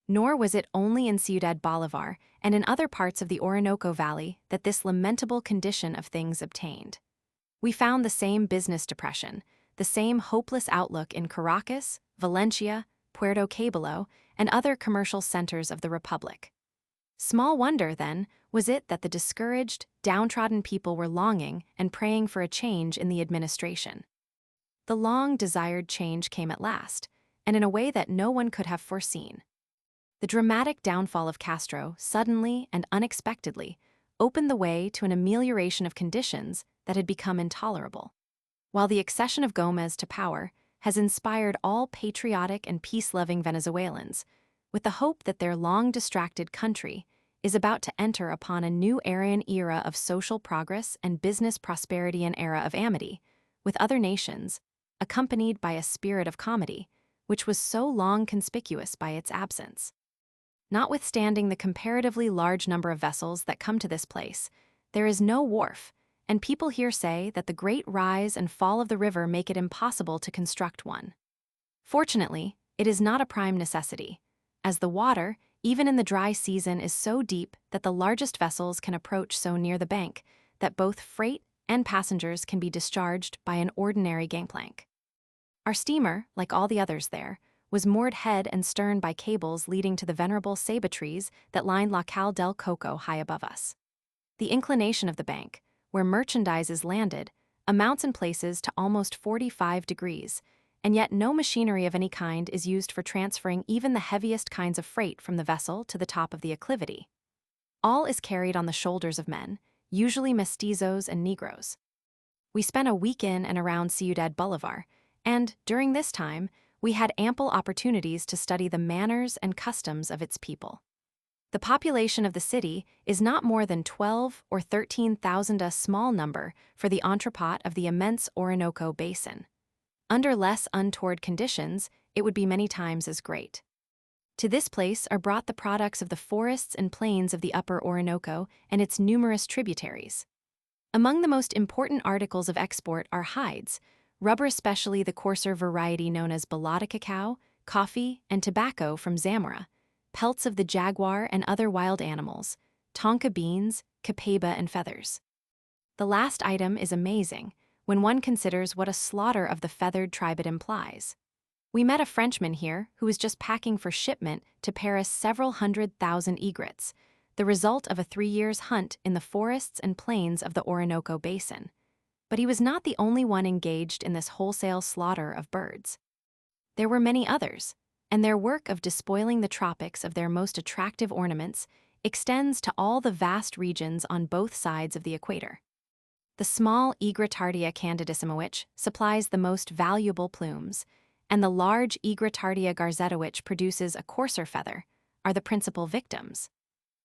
Nor was it only in Ciudad Bolivar and in other parts of the Orinoco Valley that this lamentable condition of things obtained. We found the same business depression, the same hopeless outlook in Caracas, Valencia, Puerto Cabello, and other commercial centers of the Republic. Small wonder, then, was it that the discouraged, downtrodden people were longing and praying for a change in the administration. The long-desired change came at last, and in a way that no one could have foreseen. The dramatic downfall of Castro suddenly and unexpectedly opened the way to an amelioration of conditions that had become intolerable, while the accession of Gomez to power has inspired all patriotic and peace-loving Venezuelans with the hope that their long-distracted country is about to enter upon a new Aryan era of social progress and business prosperity, an era of amity with other nations, accompanied by a spirit of comedy, which was so long conspicuous by its absence. Notwithstanding the comparatively large number of vessels that come to this place, there is no wharf, and people here say that the great rise and fall of the river make it impossible to construct one. Fortunately, it is not a prime necessity, as the water, even in the dry season, is so deep that the largest vessels can approach so near the bank that both freight and passengers can be discharged by an ordinary gangplank. Our steamer, like all the others there, was moored head and stern by cables leading to the venerable ceiba trees that line La Cal del Coco high above us. The inclination of the bank, where merchandise is landed, amounts in places to almost 45 degrees, and yet no machinery of any kind is used for transferring even the heaviest kinds of freight from the vessel to the top of the acclivity. All is carried on the shoulders of men, usually mestizos and Negroes. We spent a week in and around Ciudad Bolivar, and, during this time, we had ample opportunities to study the manners and customs of its people. The population of the city is not more than 12 or 13,000, a small number for the entrepot of the immense Orinoco basin. Under less untoward conditions, it would be many times as great. To this place are brought the products of the forests and plains of the upper Orinoco and its numerous tributaries. Among the most important articles of export are hides, rubber, especially the coarser variety known as balata cacao, coffee, and tobacco from Zamora, pelts of the jaguar and other wild animals, tonka beans, capaba, and feathers. The last item is amazing when one considers what a slaughter of the feathered tribe it implies. We met a Frenchman here who was just packing for shipment to Paris several 100,000 egrets, the result of a 3 years' hunt in the forests and plains of the Orinoco basin. But he was not the only one engaged in this wholesale slaughter of birds. There were many others, and their work of despoiling the tropics of their most attractive ornaments extends to all the vast regions on both sides of the equator. The small Egret tardia candidissima, which supplies the most valuable plumes, and the large Egret tardia garzetta, which produces a coarser feather, are the principal victims.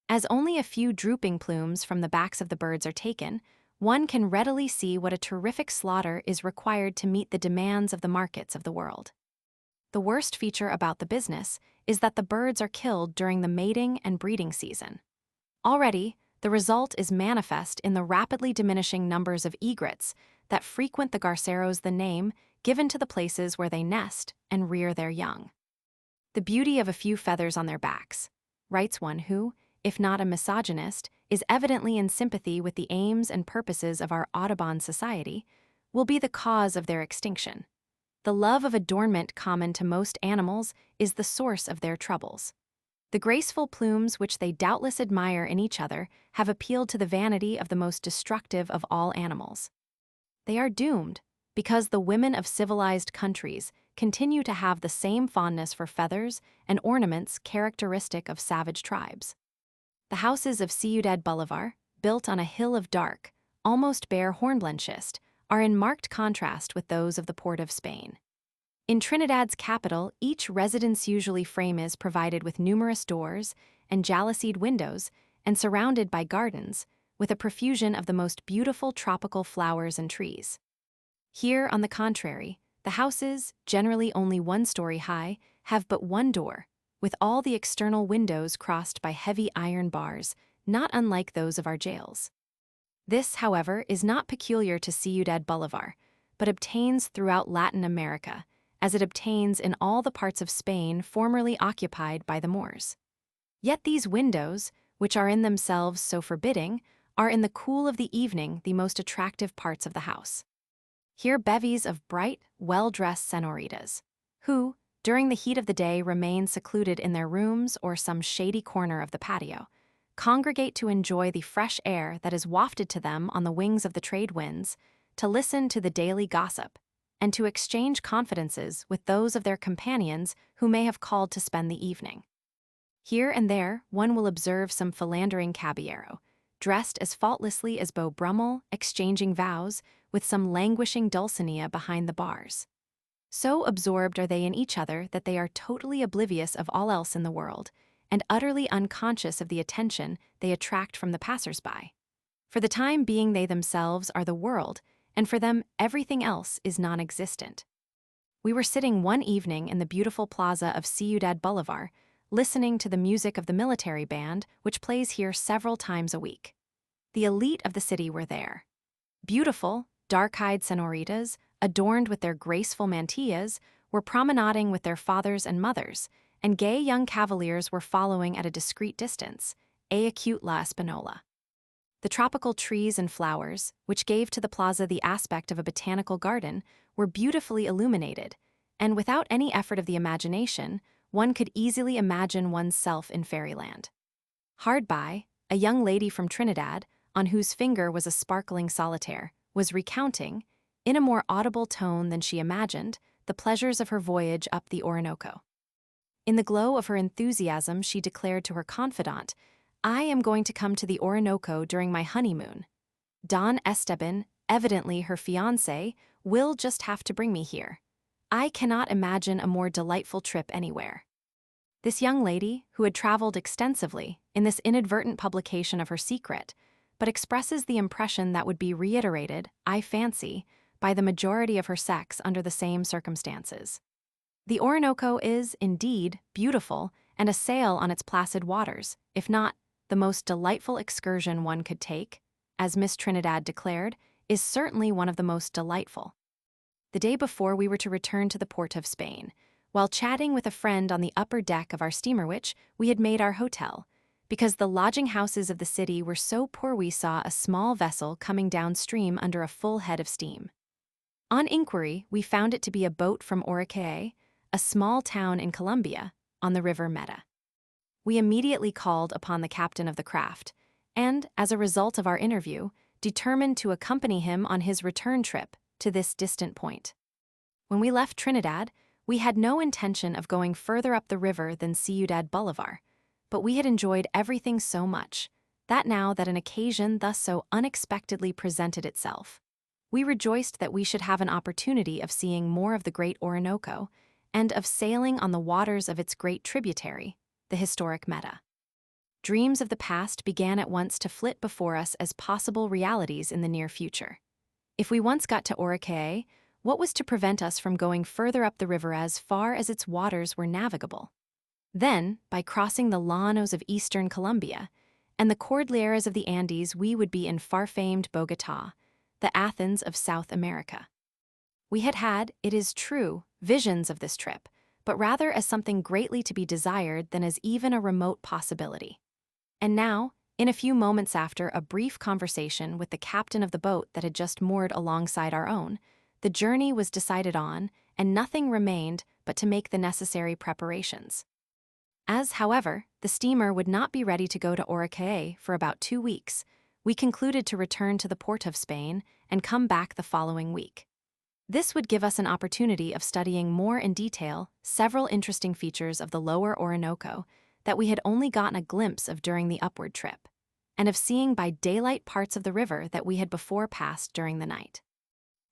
As only a few drooping plumes from the backs of the birds are taken, one can readily see what a terrific slaughter is required to meet the demands of the markets of the world. The worst feature about the business is that the birds are killed during the mating and breeding season. Already, the result is manifest in the rapidly diminishing numbers of egrets that frequent the garceros, the name given to the places where they nest and rear their young. The beauty of a few feathers on their backs, writes one who, if not a misogynist, is evidently in sympathy with the aims and purposes of our Audubon Society, will be the cause of their extinction. The love of adornment common to most animals is the source of their troubles. The graceful plumes which they doubtless admire in each other have appealed to the vanity of the most destructive of all animals. They are doomed, because the women of civilized countries continue to have the same fondness for feathers and ornaments characteristic of savage tribes. The houses of Ciudad Bolivar, built on a hill of dark, almost bare hornblende schist, are in marked contrast with those of the port of Spain. In Trinidad's capital, each residence usually frame is provided with numerous doors and jalousied windows and surrounded by gardens, with a profusion of the most beautiful tropical flowers and trees. Here, on the contrary, the houses, generally only 1 story high, have but one door, with all the external windows crossed by heavy iron bars, not unlike those of our jails. This, however, is not peculiar to Ciudad Bolivar, but obtains throughout Latin America, as it obtains in all the parts of Spain formerly occupied by the Moors. Yet these windows, which are in themselves so forbidding, are in the cool of the evening the most attractive parts of the house. Here bevies of bright, well-dressed senoritas, who, during the heat of the day, remain secluded in their rooms or some shady corner of the patio, congregate to enjoy the fresh air that is wafted to them on the wings of the trade winds, to listen to the daily gossip, and to exchange confidences with those of their companions who may have called to spend the evening. Here and there one will observe some philandering caballero, dressed as faultlessly as Beau Brummel, exchanging vows with some languishing Dulcinea behind the bars. So absorbed are they in each other that they are totally oblivious of all else in the world, and utterly unconscious of the attention they attract from the passers-by. For the time being they themselves are the world, and for them everything else is non-existent. We were sitting one evening in the beautiful plaza of Ciudad Bolivar, listening to the music of the military band, which plays here several times a week. The elite of the city were there. Beautiful, dark-eyed senoritas, adorned with their graceful mantillas, were promenading with their fathers and mothers, and gay young cavaliers were following at a discreet distance, acute la Espanola. The tropical trees and flowers, which gave to the plaza the aspect of a botanical garden, were beautifully illuminated, and without any effort of the imagination, one could easily imagine oneself in fairyland. Hard by, a young lady from Trinidad, on whose finger was a sparkling solitaire, was recounting, in a more audible tone than she imagined, the pleasures of her voyage up the Orinoco. In the glow of her enthusiasm, she declared to her confidant, "I am going to come to the Orinoco during my honeymoon. Don Esteban, evidently her fiancé, will just have to bring me here. I cannot imagine a more delightful trip anywhere." This young lady, who had traveled extensively in this inadvertent publication of her secret, but expresses the impression that would be reiterated, I fancy, by the majority of her sex under the same circumstances. The Orinoco is, indeed, beautiful, and a sail on its placid waters, if not the most delightful excursion one could take, as Miss Trinidad declared, is certainly one of the most delightful. The day before we were to return to the port of Spain, while chatting with a friend on the upper deck of our steamer which we had made our hotel, because the lodging houses of the city were so poor we saw a small vessel coming downstream under a full head of steam. On inquiry, we found it to be a boat from Orinoco, a small town in Colombia, on the river Meta. We immediately called upon the captain of the craft, and, as a result of our interview, determined to accompany him on his return trip to this distant point. When we left Trinidad, we had no intention of going further up the river than Ciudad Bolivar, but we had enjoyed everything so much that now that an occasion thus so unexpectedly presented itself, we rejoiced that we should have an opportunity of seeing more of the great Orinoco and of sailing on the waters of its great tributary, the historic Meta. Dreams of the past began at once to flit before us as possible realities in the near future. If we once got to Orinoco, what was to prevent us from going further up the river as far as its waters were navigable? Then, by crossing the llanos of eastern Colombia and the cordilleras of the Andes, we would be in far-famed Bogotá, the Athens of South America. We had had, it is true, visions of this trip, but rather as something greatly to be desired than as even a remote possibility. And now, in a few moments after a brief conversation with the captain of the boat that had just moored alongside our own, the journey was decided on, and nothing remained but to make the necessary preparations. As, however, the steamer would not be ready to go to Orinoco for about 2 weeks, we concluded to return to the port of Spain and come back the following week. This would give us an opportunity of studying more in detail several interesting features of the lower Orinoco that we had only gotten a glimpse of during the upward trip, and of seeing by daylight parts of the river that we had before passed during the night.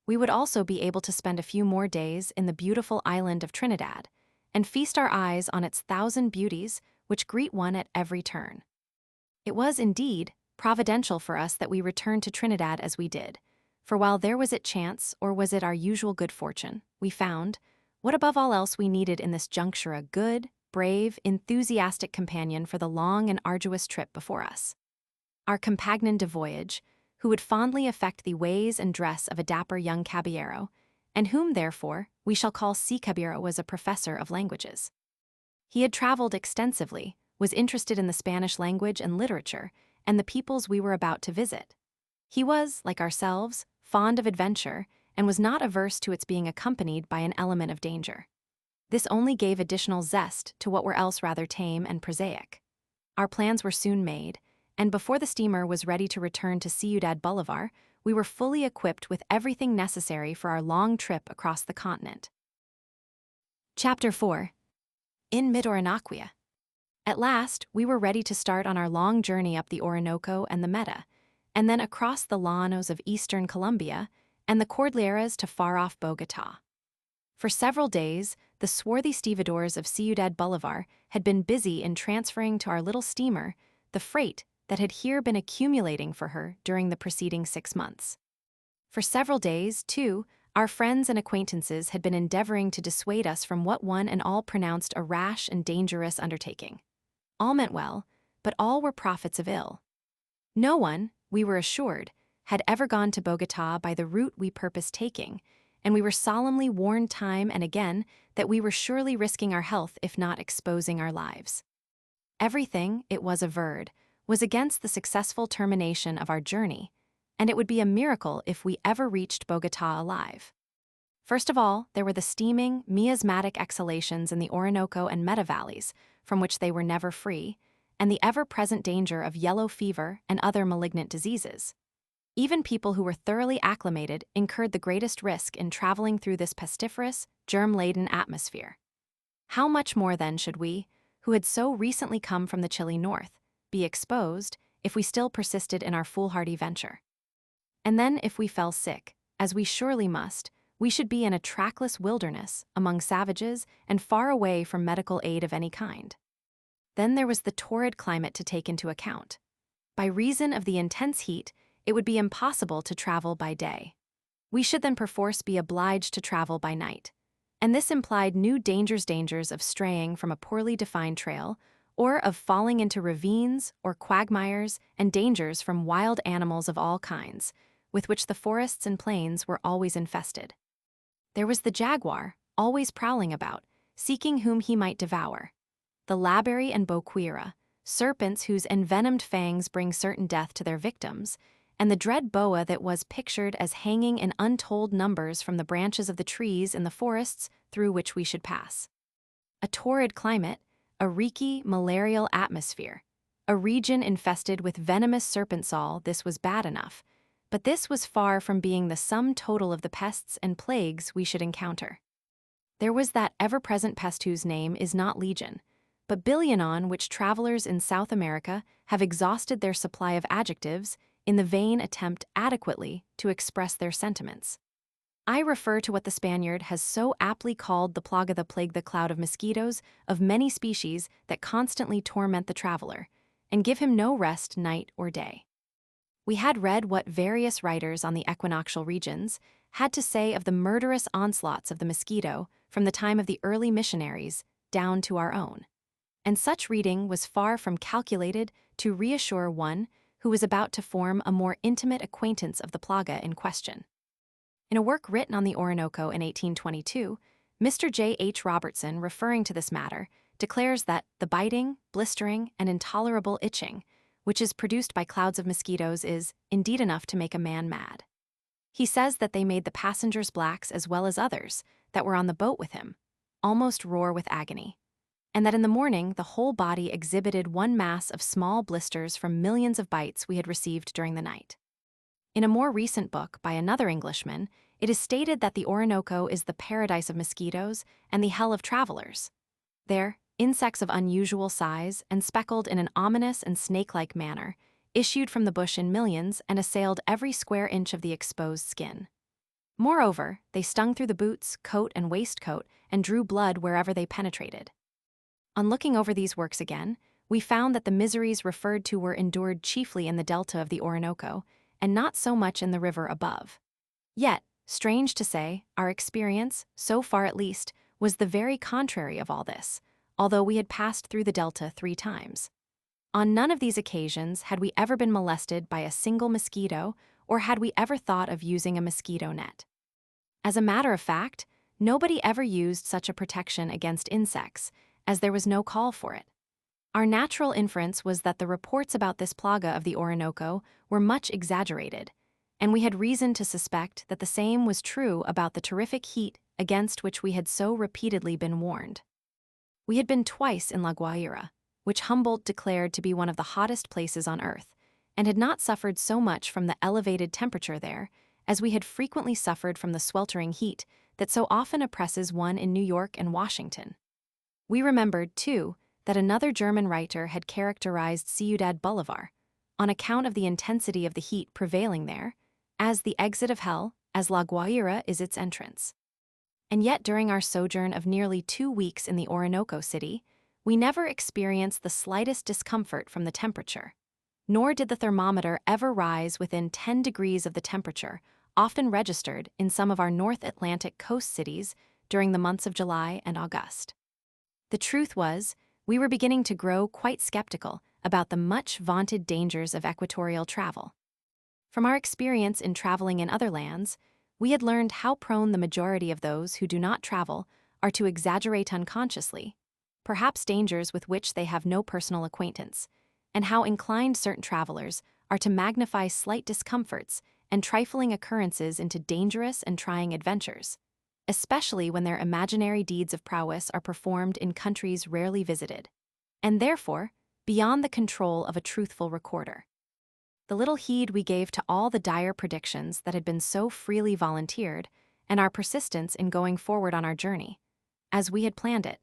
We would also be able to spend a few more days in the beautiful island of Trinidad and feast our eyes on its 1,000 beauties which greet one at every turn. It was, indeed, providential for us that we returned to Trinidad as we did, for while there was it chance, or was it our usual good fortune, we found, what above all else we needed in this juncture, a good, brave, enthusiastic companion for the long and arduous trip before us. Our compagnon de voyage, who would fondly affect the ways and dress of a dapper young caballero, and whom, therefore, we shall call C. Caballero, was a professor of languages. He had traveled extensively, was interested in the Spanish language and literature, and the peoples we were about to visit. He was, like ourselves, fond of adventure, and was not averse to its being accompanied by an element of danger. This only gave additional zest to what were else rather tame and prosaic. Our plans were soon made, and before the steamer was ready to return to Ciudad Bolivar, we were fully equipped with everything necessary for our long trip across the continent. Chapter 4. In mid-Orinoquia. At last, we were ready to start on our long journey up the Orinoco and the Meta, and then across the llanos of eastern Colombia and the cordilleras to far-off Bogotá. For several days, the swarthy stevedores of Ciudad Bolivar had been busy in transferring to our little steamer the freight that had here been accumulating for her during the preceding 6 months. For several days, too, Our friends and acquaintances had been endeavoring to dissuade us from what one and all pronounced a rash and dangerous undertaking. All meant well, but all were prophets of ill. No one, we were assured, had ever gone to Bogotá by the route we purposed taking, and we were solemnly warned time and again that we were surely risking our health if not exposing our lives. Everything, it was averred, was against the successful termination of our journey, and it would be a miracle if we ever reached Bogotá alive. First of all, there were the steaming, miasmatic exhalations in the Orinoco and Meta valleys, from which they were never free, and the ever-present danger of yellow fever and other malignant diseases. Even people who were thoroughly acclimated incurred the greatest risk in traveling through this pestiferous, germ-laden atmosphere. How much more, then, should we, who had so recently come from the chilly north, be exposed if we still persisted in our foolhardy venture? And then, if we fell sick, as we surely must, we should be in a trackless wilderness, among savages, and far away from medical aid of any kind. Then there was the torrid climate to take into account. By reason of the intense heat, it would be impossible to travel by day. We should then perforce be obliged to travel by night. And this implied new dangers of straying from a poorly defined trail, or of falling into ravines or quagmires, and dangers from wild animals of all kinds, with which the forests and plains were always infested. There was the jaguar, always prowling about, seeking whom he might devour. The labary and boquira, serpents whose envenomed fangs bring certain death to their victims, and the dread boa that was pictured as hanging in untold numbers from the branches of the trees in the forests through which we should pass. A torrid climate, a reeky, malarial atmosphere, a region infested with venomous serpent sol, this was bad enough, but this was far from being the sum total of the pests and plagues we should encounter. There was that ever-present pest whose name is not legion, but billion, on which travelers in South America have exhausted their supply of adjectives in the vain attempt adequately to express their sentiments. I refer to what the Spaniard has so aptly called the plague, the cloud of mosquitoes of many species that constantly torment the traveler, and give him no rest night or day. We had read what various writers on the equinoctial regions had to say of the murderous onslaughts of the mosquito from the time of the early missionaries down to our own, and such reading was far from calculated to reassure one who was about to form a more intimate acquaintance of the plaga in question. In a work written on the Orinoco in 1822, Mr. J. H. Robertson, referring to this matter, declares that the biting, blistering, and intolerable itching, which is produced by clouds of mosquitoes, is indeed enough to make a man mad. He says that they made the passengers blacks as well as others that were on the boat with him almost roar with agony, and that in the morning the whole body exhibited one mass of small blisters from millions of bites we had received during the night. In a more recent book by another Englishman, it is stated that the Orinoco is the paradise of mosquitoes and the hell of travelers. There, insects of unusual size and speckled in an ominous and snake-like manner issued from the bush in millions and assailed every square inch of the exposed skin. Moreover, they stung through the boots, coat, and waistcoat and drew blood wherever they penetrated. On looking over these works again, we found that the miseries referred to were endured chiefly in the delta of the Orinoco, and not so much in the river above. Yet, strange to say, our experience, so far at least, was the very contrary of all this, although we had passed through the delta 3 times. On none of these occasions had we ever been molested by a single mosquito, or had we ever thought of using a mosquito net. As a matter of fact, nobody ever used such a protection against insects, as there was no call for it. Our natural inference was that the reports about this plaga of the Orinoco were much exaggerated, and we had reason to suspect that the same was true about the terrific heat against which we had so repeatedly been warned. We had been twice in La Guaira, which Humboldt declared to be one of the hottest places on earth, and had not suffered so much from the elevated temperature there as we had frequently suffered from the sweltering heat that so often oppresses one in New York and Washington. We remembered, too, that another German writer had characterized Ciudad Bolivar, on account of the intensity of the heat prevailing there, as the exit of hell, as La Guaira is its entrance. And yet during our sojourn of nearly 2 weeks in the Orinoco city, we never experienced the slightest discomfort from the temperature, nor did the thermometer ever rise within 10 degrees of the temperature often registered in some of our North Atlantic coast cities during the months of July and August. The truth was, we were beginning to grow quite skeptical about the much-vaunted dangers of equatorial travel. From our experience in traveling in other lands, we had learned how prone the majority of those who do not travel are to exaggerate unconsciously, perhaps dangers with which they have no personal acquaintance, and how inclined certain travelers are to magnify slight discomforts and trifling occurrences into dangerous and trying adventures, especially when their imaginary deeds of prowess are performed in countries rarely visited, and therefore beyond the control of a truthful recorder. The little heed we gave to all the dire predictions that had been so freely volunteered, and our persistence in going forward on our journey, as we had planned it,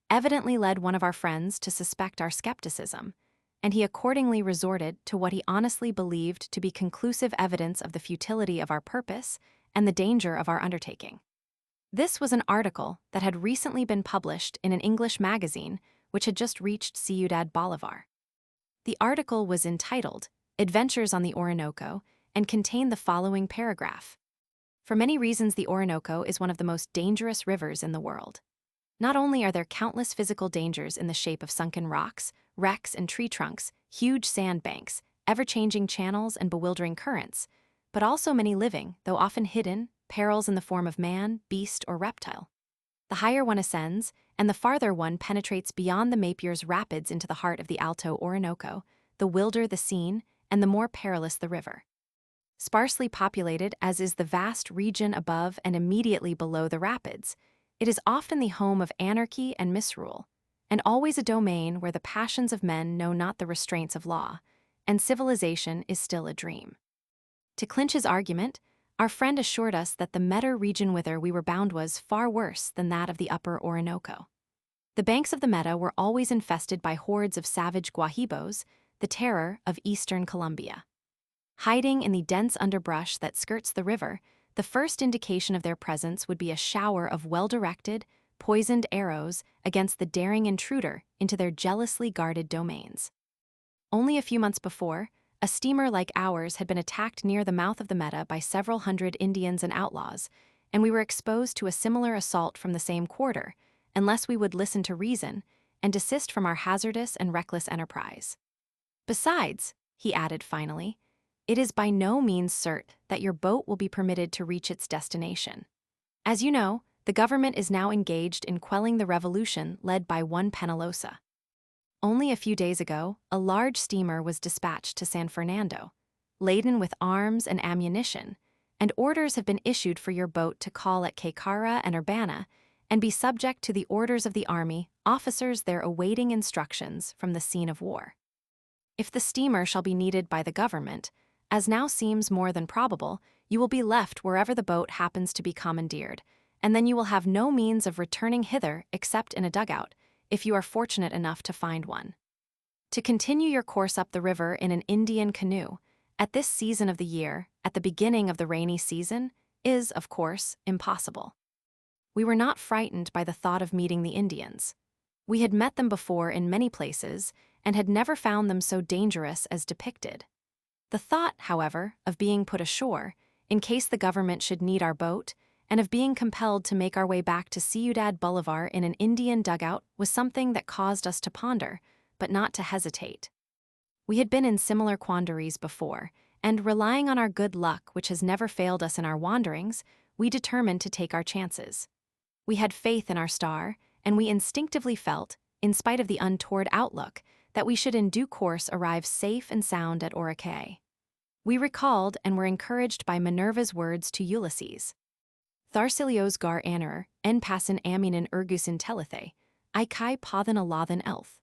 evidently led one of our friends to suspect our skepticism, and he accordingly resorted to what he honestly believed to be conclusive evidence of the futility of our purpose and the danger of our undertaking. This was an article that had recently been published in an English magazine which had just reached Ciudad Bolivar. The article was entitled Adventures on the Orinoco and contained the following paragraph. For many reasons, the Orinoco is one of the most dangerous rivers in the world. Not only are there countless physical dangers in the shape of sunken rocks, wrecks and tree trunks, huge sandbanks, ever-changing channels and bewildering currents, but also many living, though often hidden, perils in the form of man, beast, or reptile. The higher one ascends, and the farther one penetrates beyond the Mapier's rapids into the heart of the Alto Orinoco, the wilder the scene, and the more perilous the river. Sparsely populated as is the vast region above and immediately below the rapids, it is often the home of anarchy and misrule, and always a domain where the passions of men know not the restraints of law, and civilization is still a dream. To clinch his argument, our friend assured us that the Meta region whither we were bound was far worse than that of the upper Orinoco. The banks of the Meta were always infested by hordes of savage guahibos, the terror of eastern Colombia. Hiding in the dense underbrush that skirts the river, the first indication of their presence would be a shower of well-directed, poisoned arrows against the daring intruder into their jealously guarded domains. Only a few months before, a steamer like ours had been attacked near the mouth of the Meta by several hundred Indians and outlaws, and we were exposed to a similar assault from the same quarter, unless we would listen to reason and desist from our hazardous and reckless enterprise. Besides, he added finally, it is by no means certain that your boat will be permitted to reach its destination. As you know, the government is now engaged in quelling the revolution led by one Penelosa. Only a few days ago, a large steamer was dispatched to San Fernando, laden with arms and ammunition, and orders have been issued for your boat to call at Caycara and Urbana and be subject to the orders of the army, officers there awaiting instructions from the scene of war. If the steamer shall be needed by the government, as now seems more than probable, you will be left wherever the boat happens to be commandeered, and then you will have no means of returning hither except in a dugout, if you are fortunate enough to find one. To continue your course up the river in an Indian canoe, at this season of the year, at the beginning of the rainy season, is, of course, impossible. We were not frightened by the thought of meeting the Indians. We had met them before in many places, and had never found them so dangerous as depicted. The thought, however, of being put ashore, in case the government should need our boat, and of being compelled to make our way back to Ciudad Bolivar in an Indian dugout was something that caused us to ponder, but not to hesitate. We had been in similar quandaries before, and relying on our good luck which has never failed us in our wanderings, we determined to take our chances. We had faith in our star, and we instinctively felt, in spite of the untoward outlook, that we should in due course arrive safe and sound at Oricay. We recalled and were encouraged by Minerva's words to Ulysses. Tharsilios gar aner, en passin aminen ergusin telethe, I kai pothen alathen elth.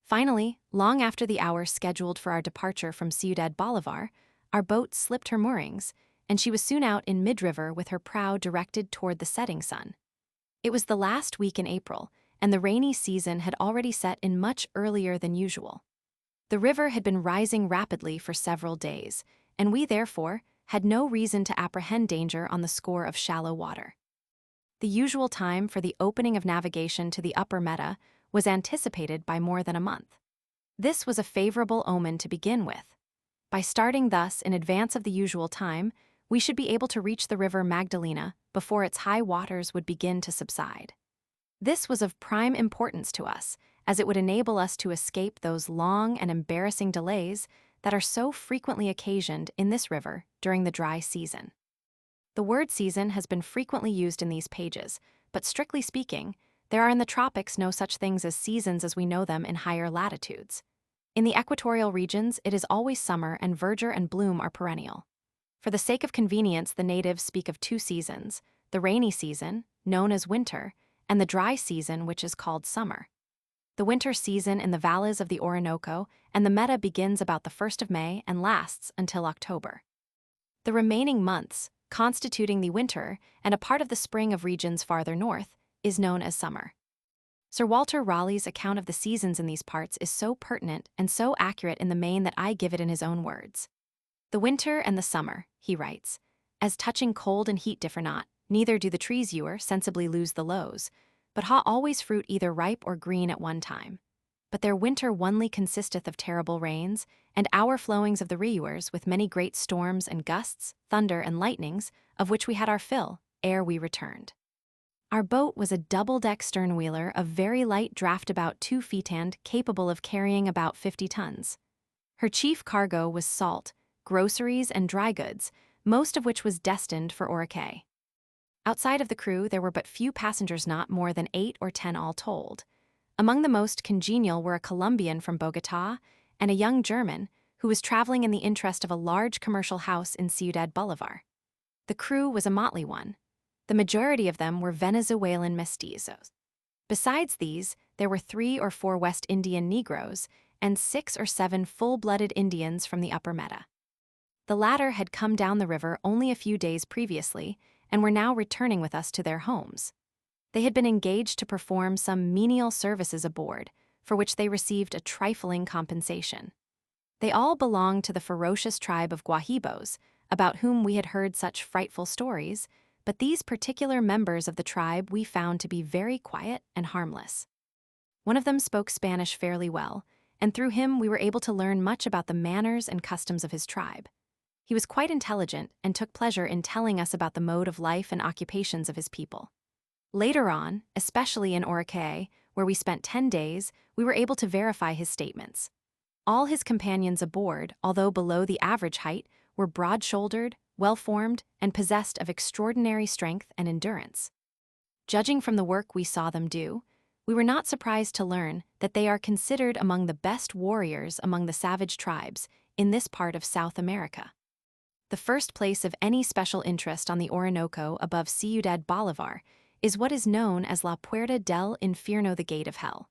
Finally, long after the hour scheduled for our departure from Ciudad Bolivar, our boat slipped her moorings, and she was soon out in mid-river with her prow directed toward the setting sun. It was the last week in April, and the rainy season had already set in much earlier than usual. The river had been rising rapidly for several days, and we, therefore, had no reason to apprehend danger on the score of shallow water. The usual time for the opening of navigation to the upper Meta was anticipated by more than a month. This was a favorable omen to begin with. By starting thus in advance of the usual time, we should be able to reach the river Magdalena before its high waters would begin to subside. This was of prime importance to us, as it would enable us to escape those long and embarrassing delays that are so frequently occasioned in this river during the dry season. The word season has been frequently used in these pages, but strictly speaking, there are in the tropics no such things as seasons as we know them in higher latitudes. In the equatorial regions, it is always summer, and verdure and bloom are perennial. For the sake of convenience, the natives speak of two seasons: the rainy season, known as winter, and the dry season, which is called summer. The winter season in the valleys of the Orinoco and the Meta begins about the 1st of May and lasts until October. The remaining months, constituting the winter and a part of the spring of regions farther north, is known as summer. Sir Walter Raleigh's account of the seasons in these parts is so pertinent and so accurate in the main that I give it in his own words. "The winter and the summer," he writes, "as touching cold and heat differ not, neither do the trees ewer sensibly lose the lows, but ha always fruit either ripe or green at one time. But their winter onely consisteth of terrible rains, and our flowings of the rewers, with many great storms and gusts, thunder and lightnings, of which we had our fill, ere we returned. Our boat was a double-deck stern-wheeler of very light draught, about 2 feet, and capable of carrying about 50 tons. Her chief cargo was salt, groceries, and dry goods, most of which was destined for Orinoco. Outside of the crew, there were but few passengers, not more than 8 or 10 all told. Among the most congenial were a Colombian from Bogotá and a young German who was traveling in the interest of a large commercial house in Ciudad Bolivar. The crew was a motley one. The majority of them were Venezuelan mestizos. Besides these, there were 3 or 4 West Indian Negroes and 6 or 7 full-blooded Indians from the upper Meta. The latter had come down the river only a few days previously and were now returning with us to their homes. They had been engaged to perform some menial services aboard, for which they received a trifling compensation. They all belonged to the ferocious tribe of Guahibos, about whom we had heard such frightful stories, but these particular members of the tribe we found to be very quiet and harmless. One of them spoke Spanish fairly well, and through him we were able to learn much about the manners and customs of his tribe. He was quite intelligent and took pleasure in telling us about the mode of life and occupations of his people. Later on, especially in Orinoco, where we spent 10 days, we were able to verify his statements. All his companions aboard, although below the average height, were broad-shouldered, well-formed, and possessed of extraordinary strength and endurance. Judging from the work we saw them do, we were not surprised to learn that they are considered among the best warriors among the savage tribes in this part of South America. The first place of any special interest on the Orinoco above Ciudad Bolivar is what is known as La Puerta del Infierno, the Gate of Hell.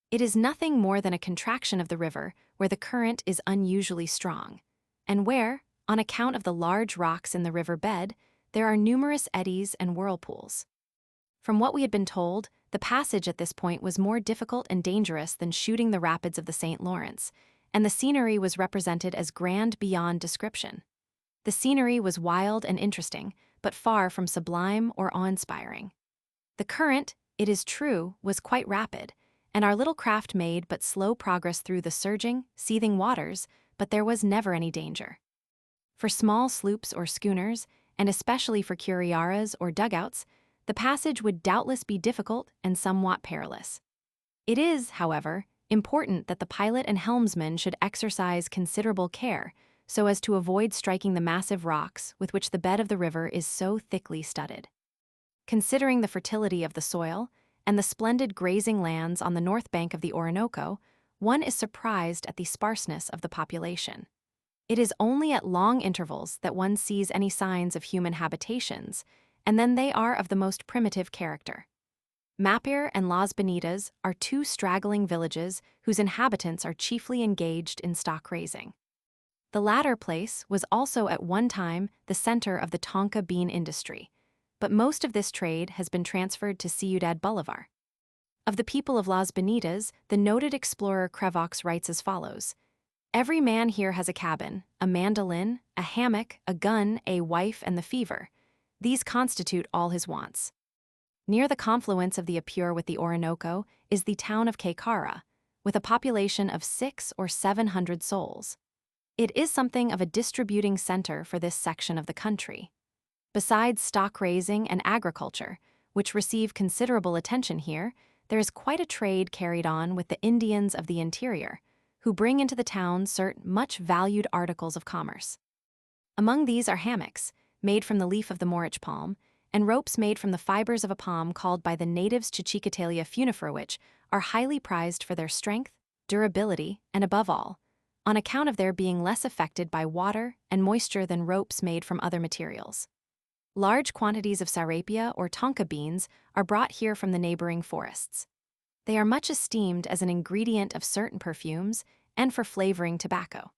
It is nothing more than a contraction of the river where the current is unusually strong, and where, on account of the large rocks in the river bed, there are numerous eddies and whirlpools. From what we had been told, the passage at this point was more difficult and dangerous than shooting the rapids of the St. Lawrence, and the scenery was represented as grand beyond description. The scenery was wild and interesting, but far from sublime or awe-inspiring. The current, it is true, was quite rapid, and our little craft made but slow progress through the surging, seething waters, but there was never any danger. For small sloops or schooners, and especially for curiaras or dugouts, the passage would doubtless be difficult and somewhat perilous. It is, however, important that the pilot and helmsman should exercise considerable care so as to avoid striking the massive rocks with which the bed of the river is so thickly studded. Considering the fertility of the soil and the splendid grazing lands on the north bank of the Orinoco, one is surprised at the sparseness of the population. It is only at long intervals that one sees any signs of human habitations, and then they are of the most primitive character. Mapir and Las Bonitas are 2 straggling villages whose inhabitants are chiefly engaged in stock raising. The latter place was also at one time the center of the tonka bean industry, but most of this trade has been transferred to Ciudad Bolivar. Of the people of Las Bonitas, the noted explorer Crevox writes as follows: "Every man here has a cabin, a mandolin, a hammock, a gun, a wife, and the fever. These constitute all his wants." Near the confluence of the Apure with the Orinoco is the town of Caycara, with a population of 600 or 700 souls. It is something of a distributing center for this section of the country. Besides stock raising and agriculture, which receive considerable attention here, there is quite a trade carried on with the Indians of the interior, who bring into the town certain much valued articles of commerce. Among these are hammocks, made from the leaf of the morich palm, and ropes made from the fibers of a palm called by the natives Chichicatalia funifera, which are highly prized for their strength, durability, and above all, on account of their being less affected by water and moisture than ropes made from other materials. Large quantities of sarapia or tonka beans are brought here from the neighboring forests. They are much esteemed as an ingredient of certain perfumes and for flavoring tobacco.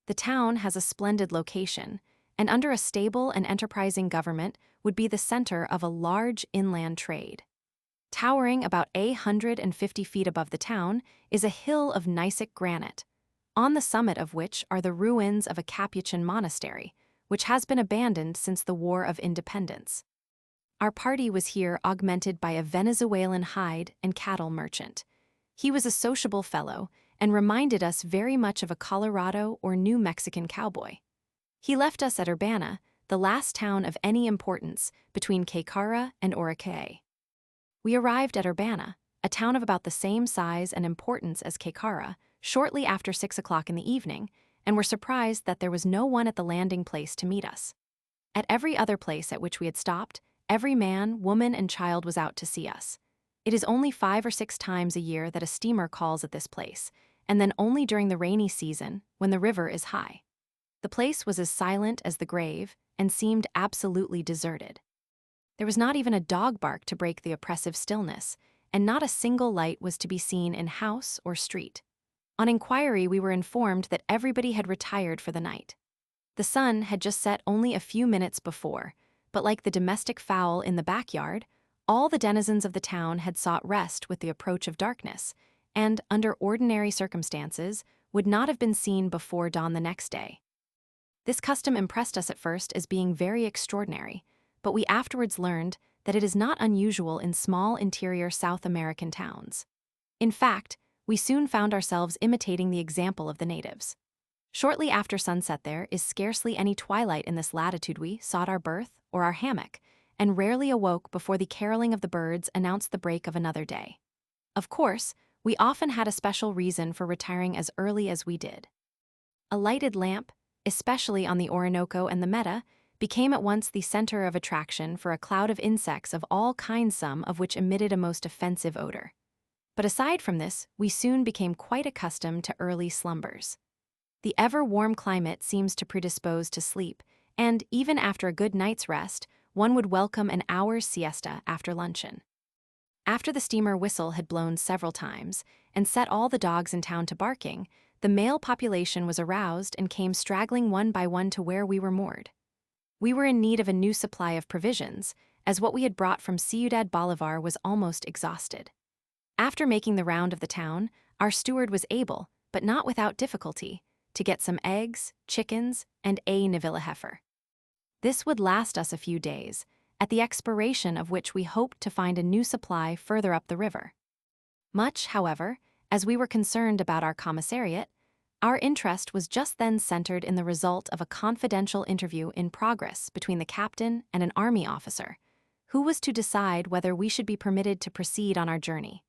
The town has a splendid location, and under a stable and enterprising government would be the center of a large inland trade. Towering about 150 feet above the town is a hill of gneissic granite, on the summit of which are the ruins of a Capuchin monastery, which has been abandoned since the War of Independence. Our party was here augmented by a Venezuelan hide and cattle merchant. He was a sociable fellow and reminded us very much of a Colorado or New Mexican cowboy. He left us at Urbana, the last town of any importance between Caycara and Orinoco. We arrived at Urbana, a town of about the same size and importance as Caycara, shortly after 6 o'clock in the evening, and were surprised that there was no one at the landing place to meet us. At every other place at which we had stopped, every man, woman, and child was out to see us. It is only 5 or 6 times a year that a steamer calls at this place, and then only during the rainy season, when the river is high. The place was as silent as the grave and seemed absolutely deserted. There was not even a dog bark to break the oppressive stillness, and not a single light was to be seen in house or street. On inquiry, we were informed that everybody had retired for the night. The sun had just set only a few minutes before, but like the domestic fowl in the backyard, all the denizens of the town had sought rest with the approach of darkness, and, under ordinary circumstances, would not have been seen before dawn the next day. This custom impressed us at first as being very extraordinary, but we afterwards learned that it is not unusual in small interior South American towns. In fact, we soon found ourselves imitating the example of the natives. Shortly after sunset there is scarcely any twilight in this latitude. We sought our berth or our hammock, and rarely awoke before the caroling of the birds announced the break of another day. Of course, we often had a special reason for retiring as early as we did. A lighted lamp, especially on the Orinoco and the Meta, became at once the center of attraction for a cloud of insects of all kinds, some of which emitted a most offensive odor. But aside from this, we soon became quite accustomed to early slumbers. The ever-warm climate seems to predispose to sleep, and even after a good night's rest, one would welcome an hour's siesta after luncheon. After the steamer whistle had blown several times and set all the dogs in town to barking, the male population was aroused and came straggling one by one to where we were moored. We were in need of a new supply of provisions, as what we had brought from Ciudad Bolivar was almost exhausted. After making the round of the town, our steward was able, but not without difficulty, to get some eggs, chickens, and a Navilla heifer. This would last us a few days, at the expiration of which we hoped to find a new supply further up the river. Much, however, as we were concerned about our commissariat, our interest was just then centered in the result of a confidential interview in progress between the captain and an army officer, who was to decide whether we should be permitted to proceed on our journey,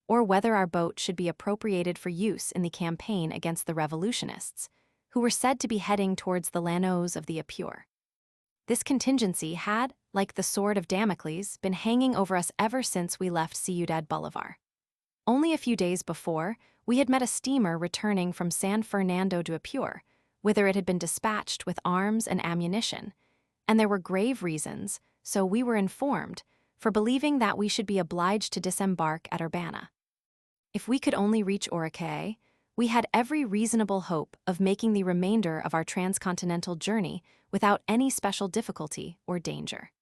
or whether our boat should be appropriated for use in the campaign against the revolutionists, who were said to be heading towards the llanos of the Apure. This contingency had, like the sword of Damocles, been hanging over us ever since we left Ciudad Bolivar. Only a few days before, we had met a steamer returning from San Fernando de Apure, whither it had been dispatched with arms and ammunition, and there were grave reasons, so we were informed, for believing that we should be obliged to disembark at Urbana. If we could only reach Orinoco, we had every reasonable hope of making the remainder of our transcontinental journey without any special difficulty or danger.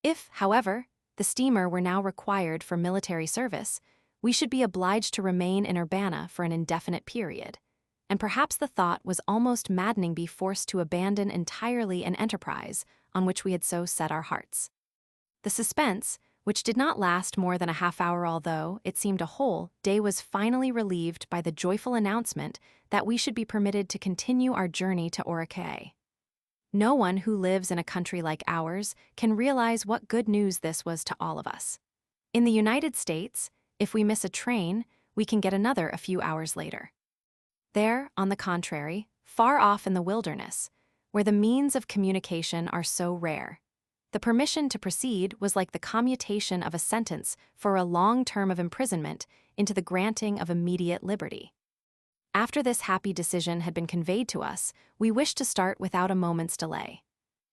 If, however, the steamer were now required for military service, we should be obliged to remain in Urbana for an indefinite period, and perhaps the thought was almost maddening, be forced to abandon entirely an enterprise on which we had so set our hearts. The suspense, which did not last more than a half hour, although it seemed a whole day, was finally relieved by the joyful announcement that we should be permitted to continue our journey to Orinoco. No one who lives in a country like ours can realize what good news this was to all of us. In the United States, if we miss a train, we can get another a few hours later. There, on the contrary, far off in the wilderness, where the means of communication are so rare, the permission to proceed was like the commutation of a sentence for a long term of imprisonment into the granting of immediate liberty. After this happy decision had been conveyed to us, we wished to start without a moment's delay.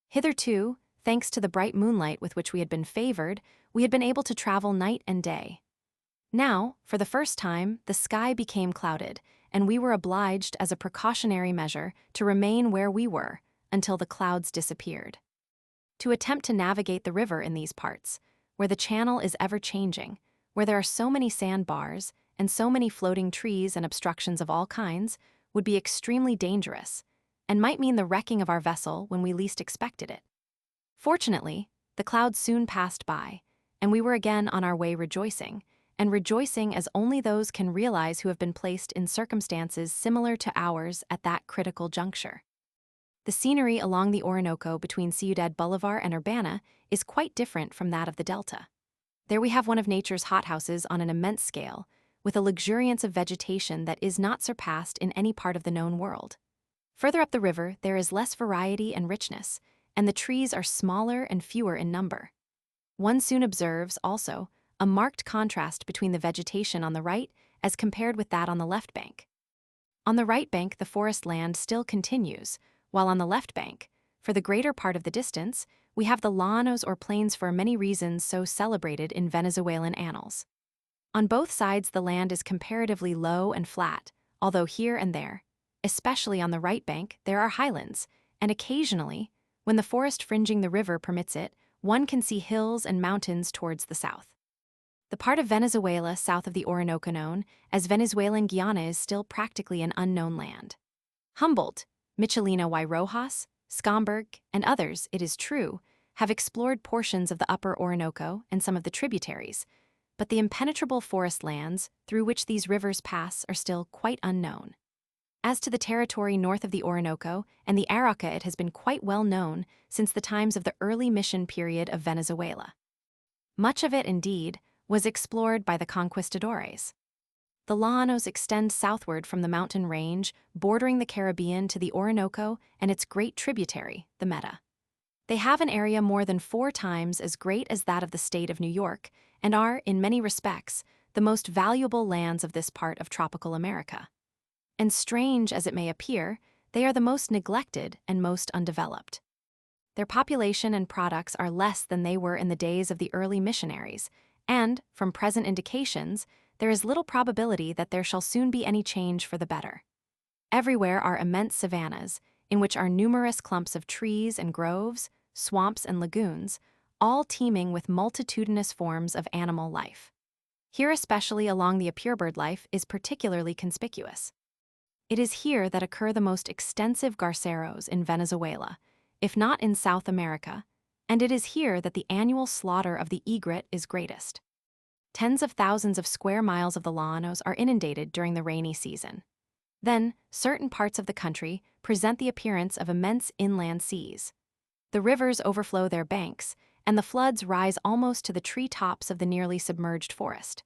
Hitherto, thanks to the bright moonlight with which we had been favored, we had been able to travel night and day. Now, for the first time, the sky became clouded, and we were obliged, as a precautionary measure, to remain where we were until the clouds disappeared. To attempt to navigate the river in these parts, where the channel is ever-changing, where there are so many sandbars and so many floating trees and obstructions of all kinds, would be extremely dangerous, and might mean the wrecking of our vessel when we least expected it. Fortunately, the clouds soon passed by, and we were again on our way rejoicing as only those can realize who have been placed in circumstances similar to ours at that critical juncture. The scenery along the Orinoco between Ciudad Bolivar and Urbana is quite different from that of the Delta. There we have one of nature's hothouses on an immense scale, with a luxuriance of vegetation that is not surpassed in any part of the known world. Further up the river, there is less variety and richness, and the trees are smaller and fewer in number. One soon observes, also, a marked contrast between the vegetation on the right as compared with that on the left bank. On the right bank, the forest land still continues, while on the left bank, for the greater part of the distance, we have the llanos or plains for many reasons so celebrated in Venezuelan annals. On both sides, the land is comparatively low and flat, although here and there, especially on the right bank, there are highlands, and occasionally, when the forest fringing the river permits it, one can see hills and mountains towards the south. The part of Venezuela south of the Orinoco known as Venezuelan Guiana is still practically an unknown land. Humboldt, Michelina y Rojas, Schomburg, and others, it is true, have explored portions of the upper Orinoco and some of the tributaries, but the impenetrable forest lands through which these rivers pass are still quite unknown. As to the territory north of the Orinoco and the Arauca, it has been quite well known since the times of the early mission period of Venezuela. Much of it, indeed, was explored by the conquistadores. The llanos extend southward from the mountain range bordering the Caribbean to the Orinoco and its great tributary, the Meta. They have an area more than 4 times as great as that of the state of New York and are, in many respects, the most valuable lands of this part of tropical America. And strange as it may appear, they are the most neglected and most undeveloped. Their population and products are less than they were in the days of the early missionaries, and, from present indications, there is little probability that there shall soon be any change for the better. Everywhere are immense savannas, in which are numerous clumps of trees and groves, swamps and lagoons, all teeming with multitudinous forms of animal life. Here, especially along the purebird life, is particularly conspicuous. It is here that occur the most extensive garceros in Venezuela, if not in South America, and it is here that the annual slaughter of the egret is greatest. Tens of thousands of square miles of the llanos are inundated during the rainy season. Then, certain parts of the country present the appearance of immense inland seas. The rivers overflow their banks, and the floods rise almost to the tree tops of the nearly submerged forest.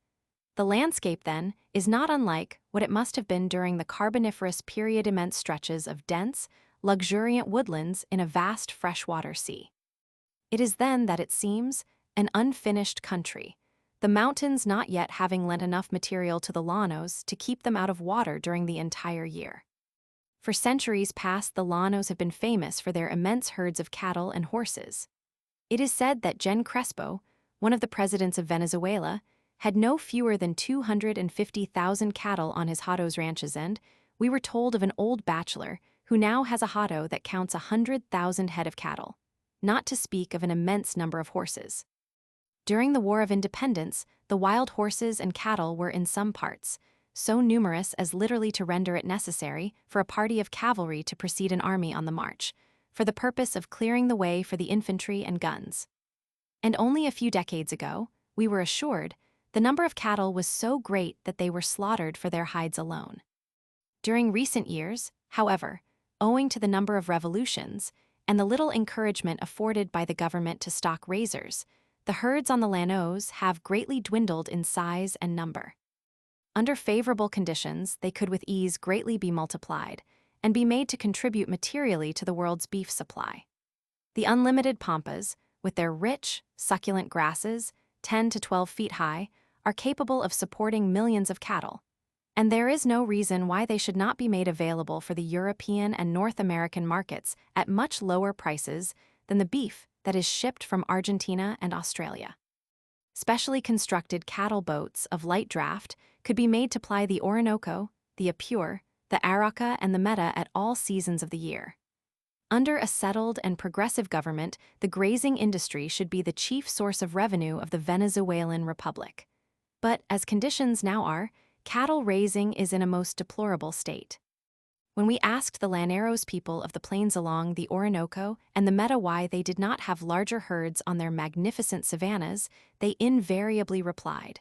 The landscape, then, is not unlike what it must have been during the Carboniferous period, immense stretches of dense, luxuriant woodlands in a vast freshwater sea. It is then that it seems an unfinished country, the mountains not yet having lent enough material to the llanos to keep them out of water during the entire year. For centuries past, the llanos have been famous for their immense herds of cattle and horses. It is said that Gen Crespo, one of the presidents of Venezuela, had no fewer than 250,000 cattle on his hatos ranches, and we were told of an old bachelor who now has a hato that counts 100,000 head of cattle, not to speak of an immense number of horses. During the War of Independence, the wild horses and cattle were in some parts so numerous as literally to render it necessary for a party of cavalry to precede an army on the march, for the purpose of clearing the way for the infantry and guns. And only a few decades ago, we were assured, the number of cattle was so great that they were slaughtered for their hides alone. During recent years, however, owing to the number of revolutions and the little encouragement afforded by the government to stock raisers, the herds on the llanos have greatly dwindled in size and number. Under favorable conditions, they could with ease greatly be multiplied and be made to contribute materially to the world's beef supply. The unlimited pampas, with their rich, succulent grasses, 10 to 12 feet high, are capable of supporting millions of cattle, and there is no reason why they should not be made available for the European and North American markets at much lower prices than the beef that is shipped from Argentina and Australia. Specially constructed cattle boats of light draft could be made to ply the Orinoco, the Apure, the Arauca, and the Meta at all seasons of the year. Under a settled and progressive government, the grazing industry should be the chief source of revenue of the Venezuelan Republic. But as conditions now are, cattle raising is in a most deplorable state. When we asked the llaneros people of the plains along the Orinoco and the Meta why they did not have larger herds on their magnificent savannas, they invariably replied,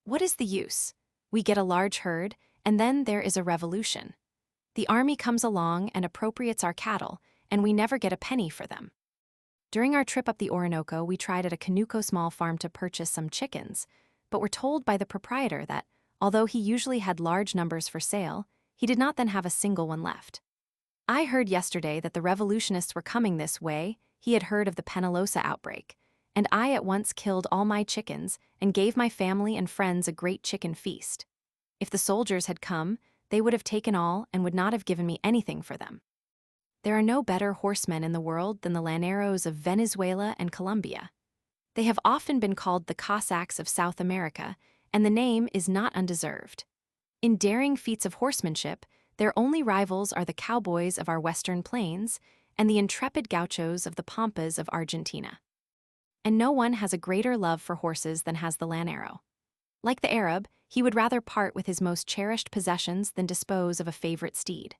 "What is the use? We get a large herd, and then there is a revolution. The army comes along and appropriates our cattle, and we never get a penny for them." During our trip up the Orinoco, we tried at a Conuco small farm to purchase some chickens, but were told by the proprietor that, although he usually had large numbers for sale, he did not then have a single one left. I heard yesterday that the revolutionists were coming this way. He had heard of the Penalosa outbreak, and I at once killed all my chickens and gave my family and friends a great chicken feast. If the soldiers had come, they would have taken all and would not have given me anything for them. There are no better horsemen in the world than the llaneros of Venezuela and Colombia. They have often been called the Cossacks of South America, and the name is not undeserved. In daring feats of horsemanship, their only rivals are the cowboys of our western plains and the intrepid gauchos of the pampas of Argentina. And no one has a greater love for horses than has the llanero. Like the Arab, he would rather part with his most cherished possessions than dispose of a favorite steed.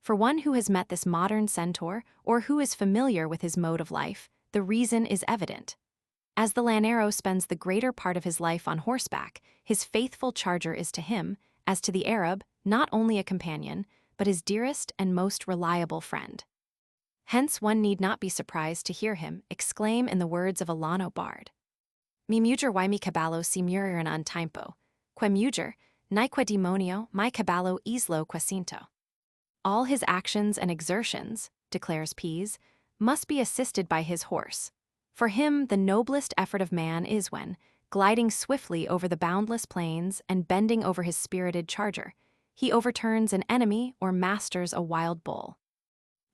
For one who has met this modern centaur, or who is familiar with his mode of life, the reason is evident. As the llanero spends the greater part of his life on horseback, his faithful charger is to him, as to the Arab, not only a companion, but his dearest and most reliable friend. Hence one need not be surprised to hear him exclaim in the words of a llano bard, "Mi mujer y mi caballo si murieran un tiempo, que mujer, ni que demonio, mi caballo islo quacinto." All his actions and exertions, declares Pease, must be assisted by his horse. For him, the noblest effort of man is when, gliding swiftly over the boundless plains and bending over his spirited charger, he overturns an enemy or masters a wild bull.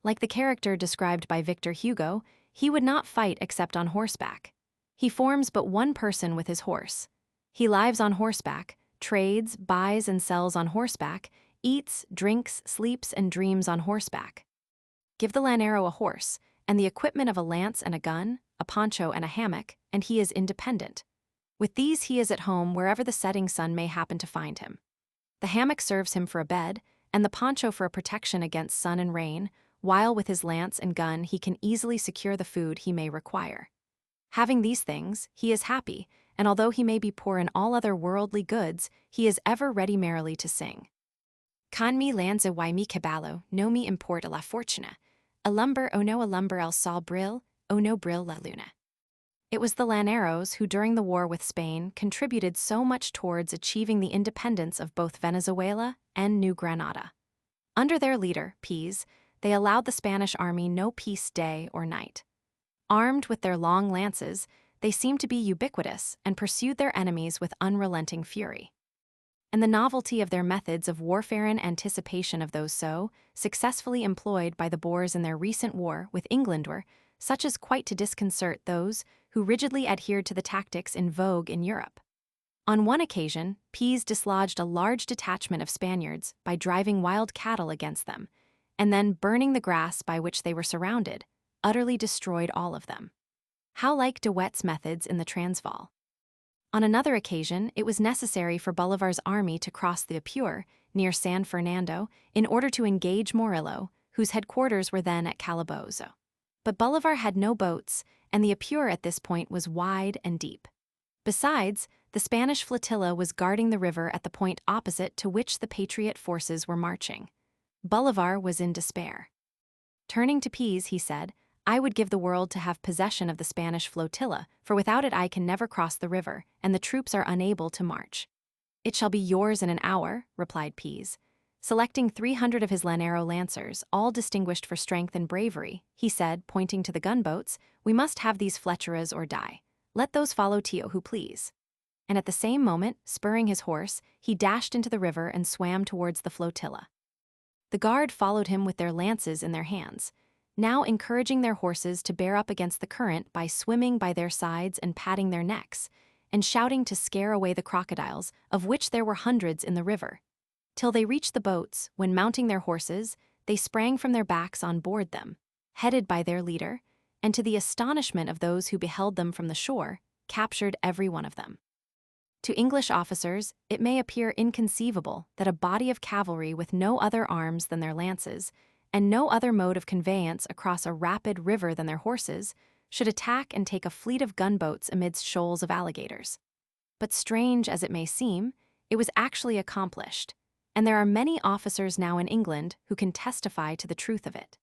Like the character described by Victor Hugo, he would not fight except on horseback. He forms but one person with his horse. He lives on horseback, trades, buys and sells on horseback, eats, drinks, sleeps, and dreams on horseback. Give the llanero a horse, and the equipment of a lance and a gun, a poncho and a hammock, and he is independent. With these he is at home wherever the setting sun may happen to find him. The hammock serves him for a bed, and the poncho for a protection against sun and rain, while with his lance and gun he can easily secure the food he may require. Having these things, he is happy, and although he may be poor in all other worldly goods, he is ever ready merrily to sing. Con mi lanza y mi caballo, no me importa la fortuna, a lumber o no a lumber el sol brill, o no brill la luna. It was the llaneros who during the war with Spain contributed so much towards achieving the independence of both Venezuela and New Granada. Under their leader, Pease, they allowed the Spanish army no peace day or night. Armed with their long lances, they seemed to be ubiquitous and pursued their enemies with unrelenting fury. And the novelty of their methods of warfare in anticipation of those so successfully employed by the Boers in their recent war with England were such as quite to disconcert those who rigidly adhered to the tactics in vogue in Europe. On one occasion, Pease dislodged a large detachment of Spaniards by driving wild cattle against them, and then burning the grass by which they were surrounded, utterly destroyed all of them. How like De Wet's methods in the Transvaal. On another occasion, it was necessary for Bolivar's army to cross the Apure, near San Fernando, in order to engage Morillo, whose headquarters were then at Calabozo. But Bolivar had no boats, and the Apure at this point was wide and deep. Besides, the Spanish flotilla was guarding the river at the point opposite to which the Patriot forces were marching. Bolivar was in despair. Turning to Pease, he said, "I would give the world to have possession of the Spanish flotilla, for without it I can never cross the river, and the troops are unable to march." "It shall be yours in an hour," replied Pease. Selecting 300 of his Llanero lancers, all distinguished for strength and bravery, he said, pointing to the gunboats, "We must have these flecheras or die. Let those follow Tio who please." And at the same moment, spurring his horse, he dashed into the river and swam towards the flotilla. The guard followed him with their lances in their hands, now encouraging their horses to bear up against the current by swimming by their sides and patting their necks, and shouting to scare away the crocodiles, of which there were hundreds in the river, till they reached the boats, when mounting their horses, they sprang from their backs on board them, headed by their leader, and to the astonishment of those who beheld them from the shore, captured every one of them. To English officers, it may appear inconceivable that a body of cavalry with no other arms than their lances, and no other mode of conveyance across a rapid river than their horses, should attack and take a fleet of gunboats amidst shoals of alligators. But strange as it may seem, it was actually accomplished, and there are many officers now in England who can testify to the truth of it.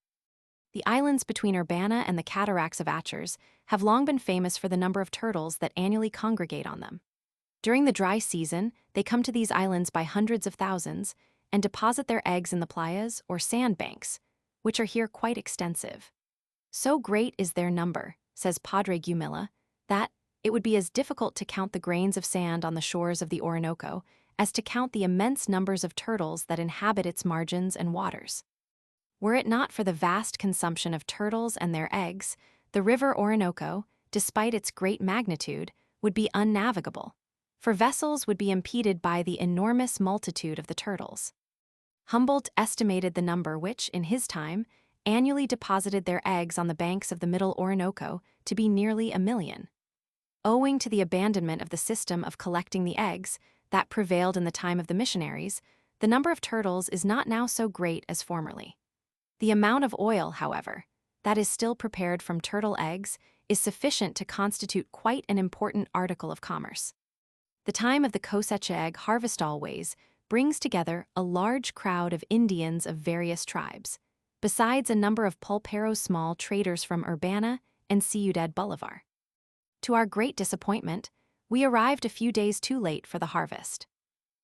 The islands between Urbana and the cataracts of Achers have long been famous for the number of turtles that annually congregate on them. During the dry season, they come to these islands by hundreds of thousands and deposit their eggs in the playas or sandbanks, which are here quite extensive. So great is their number, says Padre Gumilla, that it would be as difficult to count the grains of sand on the shores of the Orinoco as to count the immense numbers of turtles that inhabit its margins and waters. Were it not for the vast consumption of turtles and their eggs, the river Orinoco, despite its great magnitude, would be unnavigable, for vessels would be impeded by the enormous multitude of the turtles. Humboldt estimated the number which, in his time, annually deposited their eggs on the banks of the middle Orinoco to be nearly 1,000,000. Owing to the abandonment of the system of collecting the eggs that prevailed in the time of the missionaries, the number of turtles is not now so great as formerly. The amount of oil, however, that is still prepared from turtle eggs is sufficient to constitute quite an important article of commerce. The time of the cosecha egg harvest always brings together a large crowd of Indians of various tribes, besides a number of pulperos small traders from Urbana and Ciudad Bolivar. To our great disappointment, we arrived a few days too late for the harvest.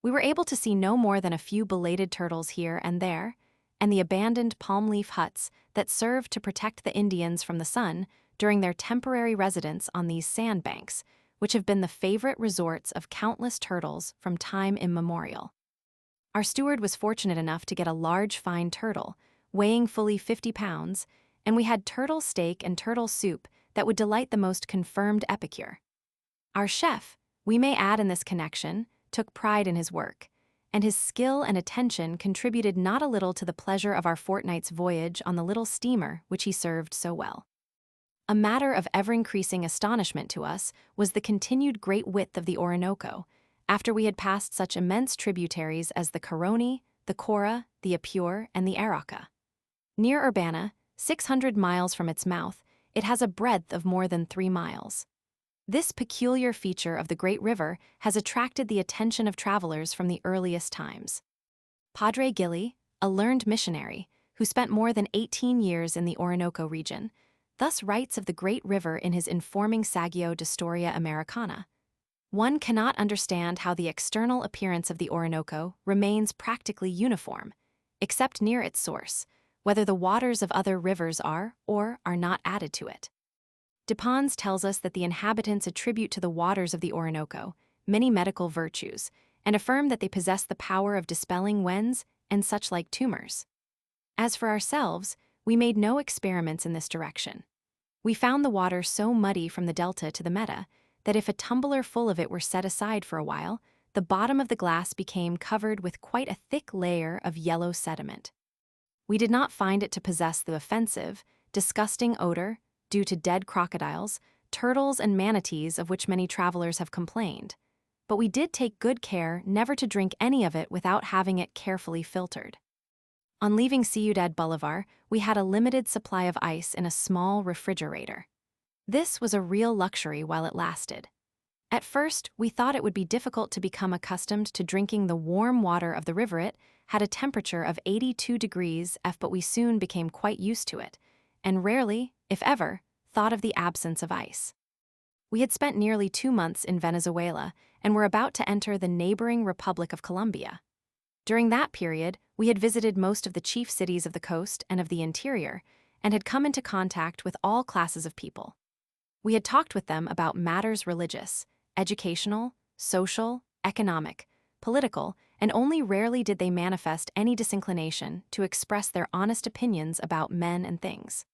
We were able to see no more than a few belated turtles here and there, and the abandoned palm leaf huts that served to protect the Indians from the sun during their temporary residence on these sandbanks, which have been the favorite resorts of countless turtles from time immemorial. Our steward was fortunate enough to get a large fine turtle, weighing fully 50 pounds, and we had turtle steak and turtle soup that would delight the most confirmed epicure. Our chef, we may add in this connection, took pride in his work, and his skill and attention contributed not a little to the pleasure of our fortnight's voyage on the little steamer which he served so well. A matter of ever-increasing astonishment to us was the continued great width of the Orinoco, after we had passed such immense tributaries as the Caroni, the Cora, the Apure, and the Arauca. Near Urbana, 600 miles from its mouth, it has a breadth of more than 3 miles. This peculiar feature of the great river has attracted the attention of travelers from the earliest times. Padre Gili, a learned missionary, who spent more than 18 years in the Orinoco region, thus writes of the great river in his informing Saggio de Storia Americana. One cannot understand how the external appearance of the Orinoco remains practically uniform, except near its source, whether the waters of other rivers are or are not added to it. Dupons tells us that the inhabitants attribute to the waters of the Orinoco many medical virtues, and affirm that they possess the power of dispelling wens and such like tumors. As for ourselves, we made no experiments in this direction. We found the water so muddy from the delta to the meta that if a tumbler full of it were set aside for a while, the bottom of the glass became covered with quite a thick layer of yellow sediment. We did not find it to possess the offensive, disgusting odor, due to dead crocodiles, turtles, and manatees of which many travelers have complained, but we did take good care never to drink any of it without having it carefully filtered. On leaving Ciudad Bolivar, we had a limited supply of ice in a small refrigerator. This was a real luxury while it lasted. At first, we thought it would be difficult to become accustomed to drinking the warm water of the rivulet had a temperature of 82 degrees F, but we soon became quite used to it, and rarely, if ever, thought of the absence of ice. We had spent nearly 2 months in Venezuela and were about to enter the neighboring Republic of Colombia. During that period, we had visited most of the chief cities of the coast and of the interior, and had come into contact with all classes of people. We had talked with them about matters religious, educational, social, economic, political, and only rarely did they manifest any disinclination to express their honest opinions about men and things.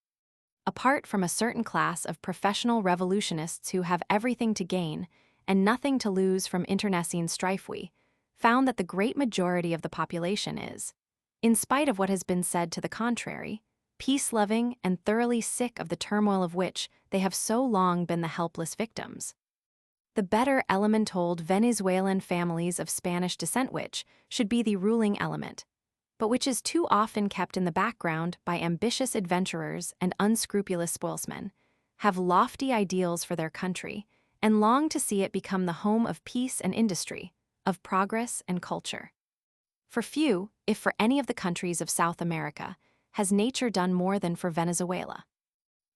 Apart from a certain class of professional revolutionists who have everything to gain and nothing to lose from internecine strife, we found that the great majority of the population is, in spite of what has been said to the contrary, peace-loving and thoroughly sick of the turmoil of which they have so long been the helpless victims. The better elementold Venezuelan families of Spanish descent, which should be the ruling element, but which is too often kept in the background by ambitious adventurers and unscrupulous spoilsmen, have lofty ideals for their country and long to see it become the home of peace and industry, of progress and culture. For few, if for any of the countries of South America, has nature done more than for Venezuela.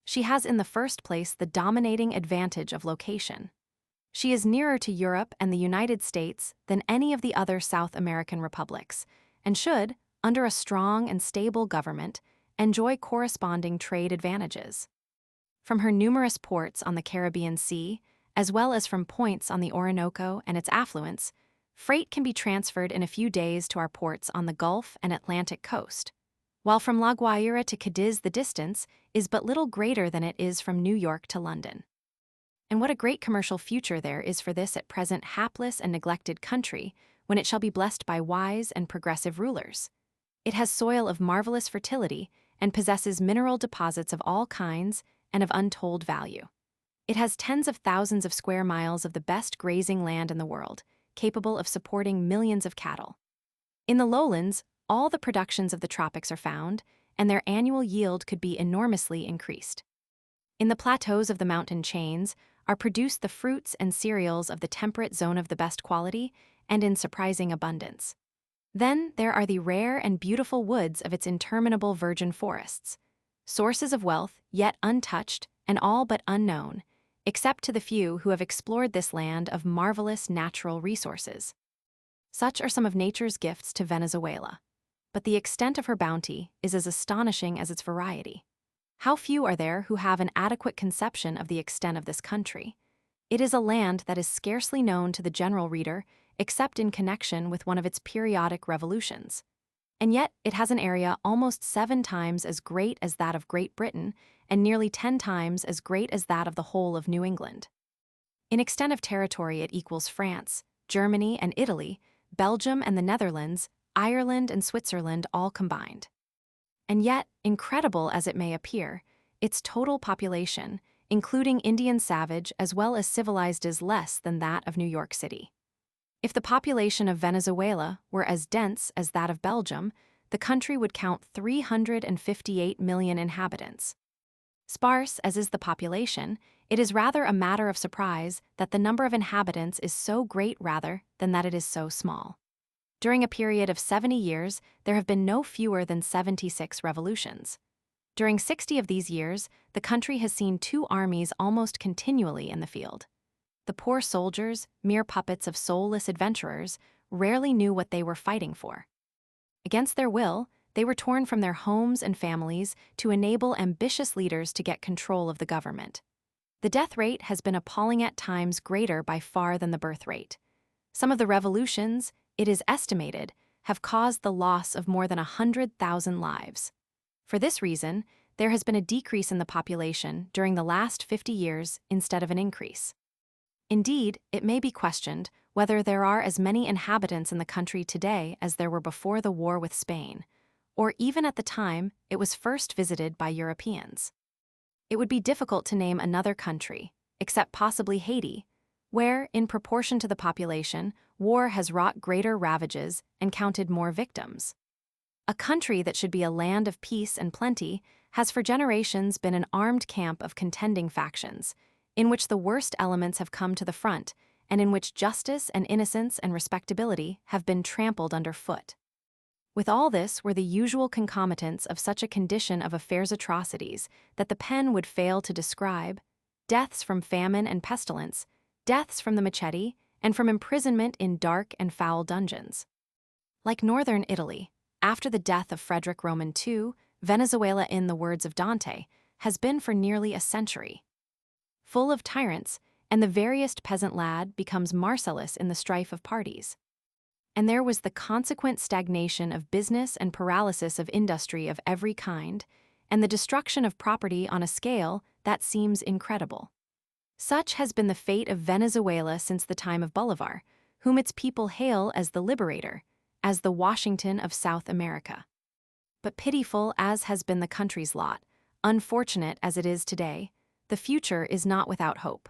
She has in the first place the dominating advantage of location. She is nearer to Europe and the United States than any of the other South American republics, and should, under a strong and stable government, enjoy corresponding trade advantages. From her numerous ports on the Caribbean Sea, as well as from points on the Orinoco and its affluents, freight can be transferred in a few days to our ports on the Gulf and Atlantic coast, while from La Guaira to Cadiz the distance is but little greater than it is from New York to London. And what a great commercial future there is for this at present hapless and neglected country when it shall be blessed by wise and progressive rulers. It has soil of marvelous fertility and possesses mineral deposits of all kinds and of untold value. It has tens of thousands of square miles of the best grazing land in the world, capable of supporting millions of cattle. In the lowlands, all the productions of the tropics are found, and their annual yield could be enormously increased. In the plateaus of the mountain chains are produced the fruits and cereals of the temperate zone of the best quality and in surprising abundance. Then there are the rare and beautiful woods of its interminable virgin forests, sources of wealth yet untouched and all but unknown, except to the few who have explored this land of marvelous natural resources. Such are some of nature's gifts to Venezuela, but the extent of her bounty is as astonishing as its variety. How few are there who have an adequate conception of the extent of this country? It is a land that is scarcely known to the general reader except in connection with one of its periodic revolutions. And yet it has an area almost 7 times as great as that of Great Britain and nearly 10 times as great as that of the whole of New England. In extent of territory it equals France, Germany and Italy, Belgium and the Netherlands, Ireland and Switzerland all combined. And yet, incredible as it may appear, its total population, including Indian savage as well as civilized, is less than that of New York City. If the population of Venezuela were as dense as that of Belgium, the country would count 358 million inhabitants. Sparse as is the population, it is rather a matter of surprise that the number of inhabitants is so great rather than that it is so small. During a period of 70 years, there have been no fewer than 76 revolutions. During 60 of these years, the country has seen 2 armies almost continually in the field. The poor soldiers, mere puppets of soulless adventurers, rarely knew what they were fighting for. Against their will, they were torn from their homes and families to enable ambitious leaders to get control of the government. The death rate has been appalling, at times greater by far than the birth rate. Some of the revolutions, it is estimated, have caused the loss of more than 100,000 lives. For this reason, there has been a decrease in the population during the last 50 years instead of an increase. Indeed, it may be questioned whether there are as many inhabitants in the country today as there were before the war with Spain, or even at the time it was first visited by Europeans. It would be difficult to name another country, except possibly Haiti, where, in proportion to the population, war has wrought greater ravages and counted more victims. A country that should be a land of peace and plenty has for generations been an armed camp of contending factions, in which the worst elements have come to the front and in which justice and innocence and respectability have been trampled underfoot. With all this were the usual concomitants of such a condition of affairs atrocities that the pen would fail to describe: deaths from famine and pestilence, deaths from the machete, and from imprisonment in dark and foul dungeons. Like northern Italy, after the death of Frederick Roman II, Venezuela, in the words of Dante, has been for nearly a century full of tyrants, and the veriest peasant lad becomes Marcellus in the strife of parties. And there was the consequent stagnation of business and paralysis of industry of every kind, and the destruction of property on a scale that seems incredible. Such has been the fate of Venezuela since the time of Bolivar, whom its people hail as the liberator, as the Washington of South America. But pitiful as has been the country's lot, unfortunate as it is today, the future is not without hope.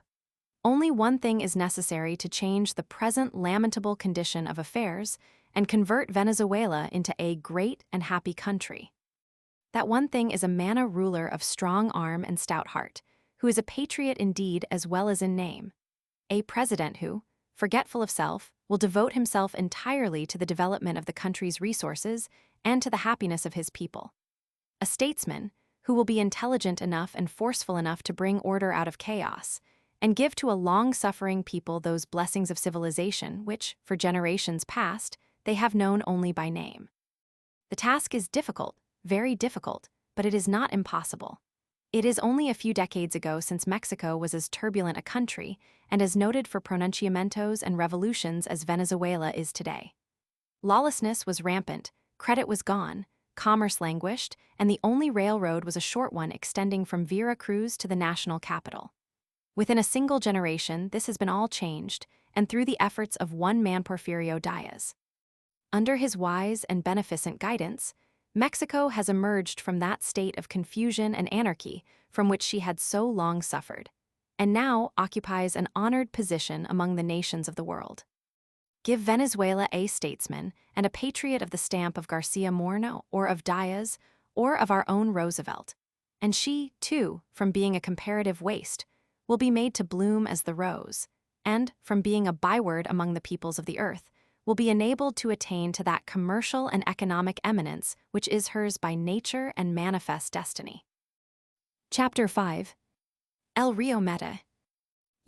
Only one thing is necessary to change the present lamentable condition of affairs and convert Venezuela into a great and happy country. That one thing is a manna ruler of strong arm and stout heart, who is a patriot in deed as well as in name. A president who, forgetful of self, will devote himself entirely to the development of the country's resources and to the happiness of his people. A statesman who will be intelligent enough and forceful enough to bring order out of chaos, and give to a long-suffering people those blessings of civilization which, for generations past, they have known only by name. The task is difficult, very difficult, but it is not impossible. It is only a few decades ago since Mexico was as turbulent a country and as noted for pronunciamientos and revolutions as Venezuela is today. Lawlessness was rampant, credit was gone, commerce languished, and the only railroad was a short one extending from Vera Cruz to the national capital. Within a single generation, this has been all changed, and through the efforts of one man, Porfirio Diaz. Under his wise and beneficent guidance, Mexico has emerged from that state of confusion and anarchy from which she had so long suffered, and now occupies an honored position among the nations of the world. Give Venezuela a statesman and a patriot of the stamp of Garcia Moreno or of Diaz or of our own Roosevelt, and she, too, from being a comparative waste, will be made to bloom as the rose, and, from being a byword among the peoples of the earth, will be enabled to attain to that commercial and economic eminence which is hers by nature and manifest destiny. Chapter 5. El Rio Meta.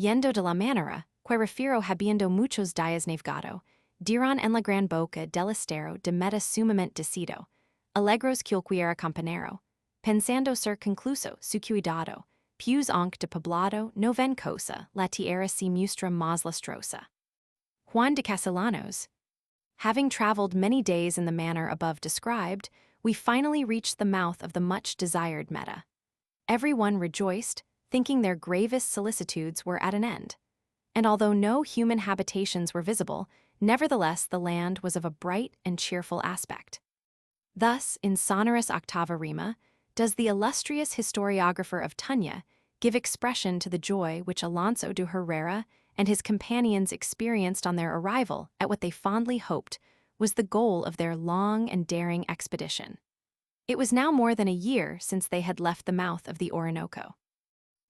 Yendo de la manera, que refiero habiendo muchos días navegado, dirán en la gran boca del estero de meta sumamente decido, alegros quilquiera compañero, pensando ser concluso su cuidado, pues aunque de poblado no ven cosa, la tierra se muestra más lustrosa. Juan de Castellanos. Having traveled many days in the manner above described, we finally reached the mouth of the much-desired Meta. Everyone rejoiced, thinking their gravest solicitudes were at an end. And although no human habitations were visible, nevertheless the land was of a bright and cheerful aspect. Thus, in sonorous octava rima, does the illustrious historiographer of Tunya give expression to the joy which Alonso de Herrera and his companions experienced on their arrival at what they fondly hoped was the goal of their long and daring expedition. It was now more than a year since they had left the mouth of the Orinoco.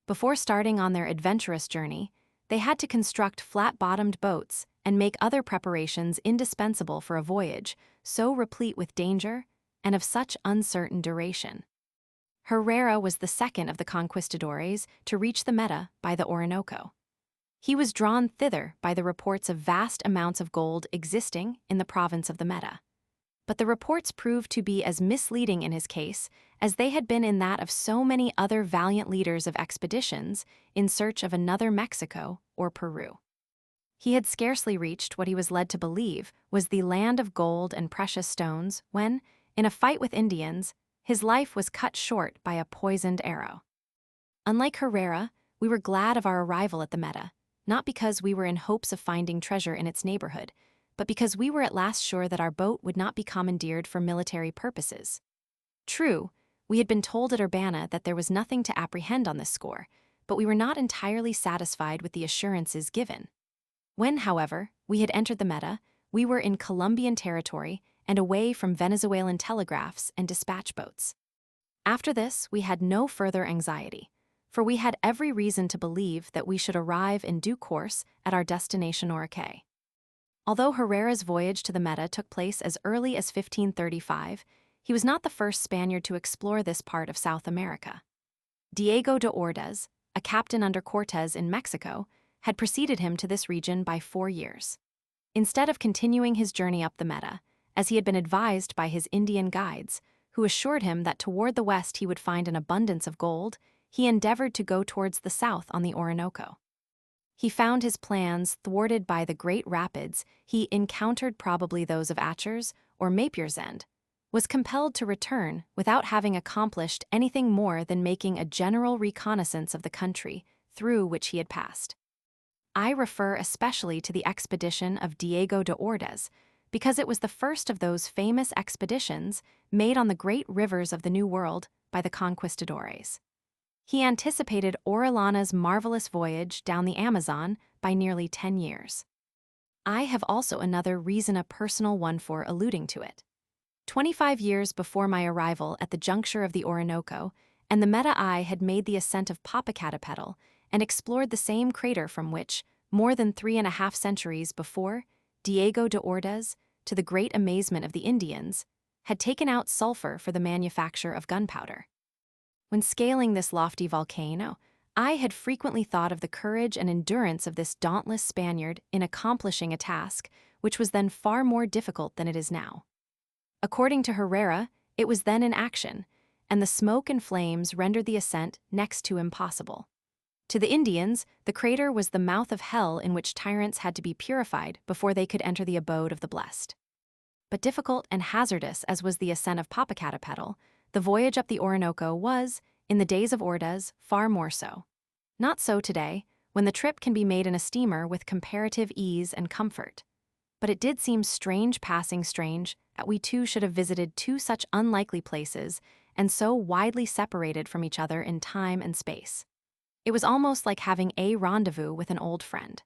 Before starting on their adventurous journey, they had to construct flat-bottomed boats and make other preparations indispensable for a voyage so replete with danger and of such uncertain duration. Herrera was the second of the conquistadores to reach the Meta by the Orinoco. He was drawn thither by the reports of vast amounts of gold existing in the province of the Meta. But the reports proved to be as misleading in his case as they had been in that of so many other valiant leaders of expeditions in search of another Mexico or Peru. He had scarcely reached what he was led to believe was the land of gold and precious stones when, in a fight with Indians, his life was cut short by a poisoned arrow. Unlike Herrera, we were glad of our arrival at the Meta, not because we were in hopes of finding treasure in its neighborhood, but because we were at last sure that our boat would not be commandeered for military purposes. True, we had been told at Urbana that there was nothing to apprehend on this score, but we were not entirely satisfied with the assurances given. When, however, we had entered the Meta, we were in Colombian territory and away from Venezuelan telegraphs and dispatch boats. After this, we had no further anxiety, for we had every reason to believe that we should arrive in due course at our destination Orinoco. Although Herrera's voyage to the Meta took place as early as 1535, he was not the first Spaniard to explore this part of South America. Diego de Ordaz, a captain under Cortés in Mexico, had preceded him to this region by 4 years. Instead of continuing his journey up the Meta, as he had been advised by his Indian guides, who assured him that toward the west he would find an abundance of gold, he endeavored to go towards the south on the Orinoco. He found his plans thwarted by the great rapids he encountered, probably those of Achers or Mapier's End, was compelled to return without having accomplished anything more than making a general reconnaissance of the country through which he had passed. I refer especially to the expedition of Diego de Ordaz, because it was the first of those famous expeditions made on the great rivers of the New World by the conquistadores. He anticipated Orellana's marvelous voyage down the Amazon by nearly 10 years. I have also another reason, a personal one, for alluding to it. 25 years before my arrival at the juncture of the Orinoco, and the Meta, I had made the ascent of Popocatépetl and explored the same crater from which, more than 3.5 centuries before, Diego de Ordaz, to the great amazement of the Indians, had taken out sulfur for the manufacture of gunpowder. When scaling this lofty volcano, I had frequently thought of the courage and endurance of this dauntless Spaniard in accomplishing a task which was then far more difficult than it is now. According to Herrera, it was then in action, and the smoke and flames rendered the ascent next to impossible. To the Indians, the crater was the mouth of hell in which tyrants had to be purified before they could enter the abode of the blessed. But difficult and hazardous as was the ascent of Popocatépetl, the voyage up the Orinoco was, in the days of Ordaz, far more so. Not so today, when the trip can be made in a steamer with comparative ease and comfort. But it did seem strange that we two should have visited two such unlikely places and so widely separated from each other in time and space. It was almost like having a rendezvous with an old friend.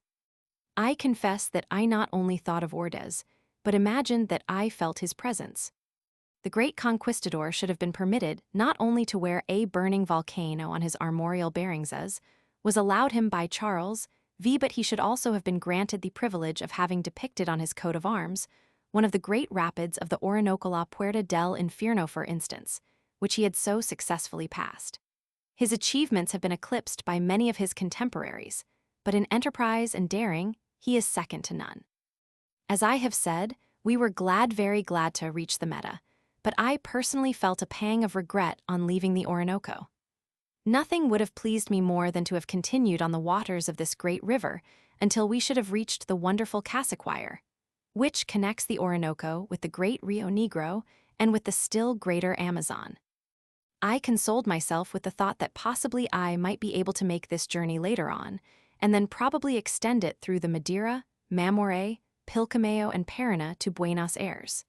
I confess that I not only thought of Ordaz, but imagined that I felt his presence. The great conquistador should have been permitted not only to wear a burning volcano on his armorial bearings as was allowed him by Charles V, but he should also have been granted the privilege of having depicted on his coat of arms one of the great rapids of the Orinoco, La Puerta del Infierno, for instance, which he had so successfully passed. His achievements have been eclipsed by many of his contemporaries, but in enterprise and daring, he is second to none. As I have said, we were very glad to reach the Meta, but I personally felt a pang of regret on leaving the Orinoco. Nothing would have pleased me more than to have continued on the waters of this great river until we should have reached the wonderful Cassiquire, which connects the Orinoco with the great Rio Negro and with the still greater Amazon. I consoled myself with the thought that possibly I might be able to make this journey later on, and then probably extend it through the Madeira, Mamoré, Pilcomayo, and Parana to Buenos Aires.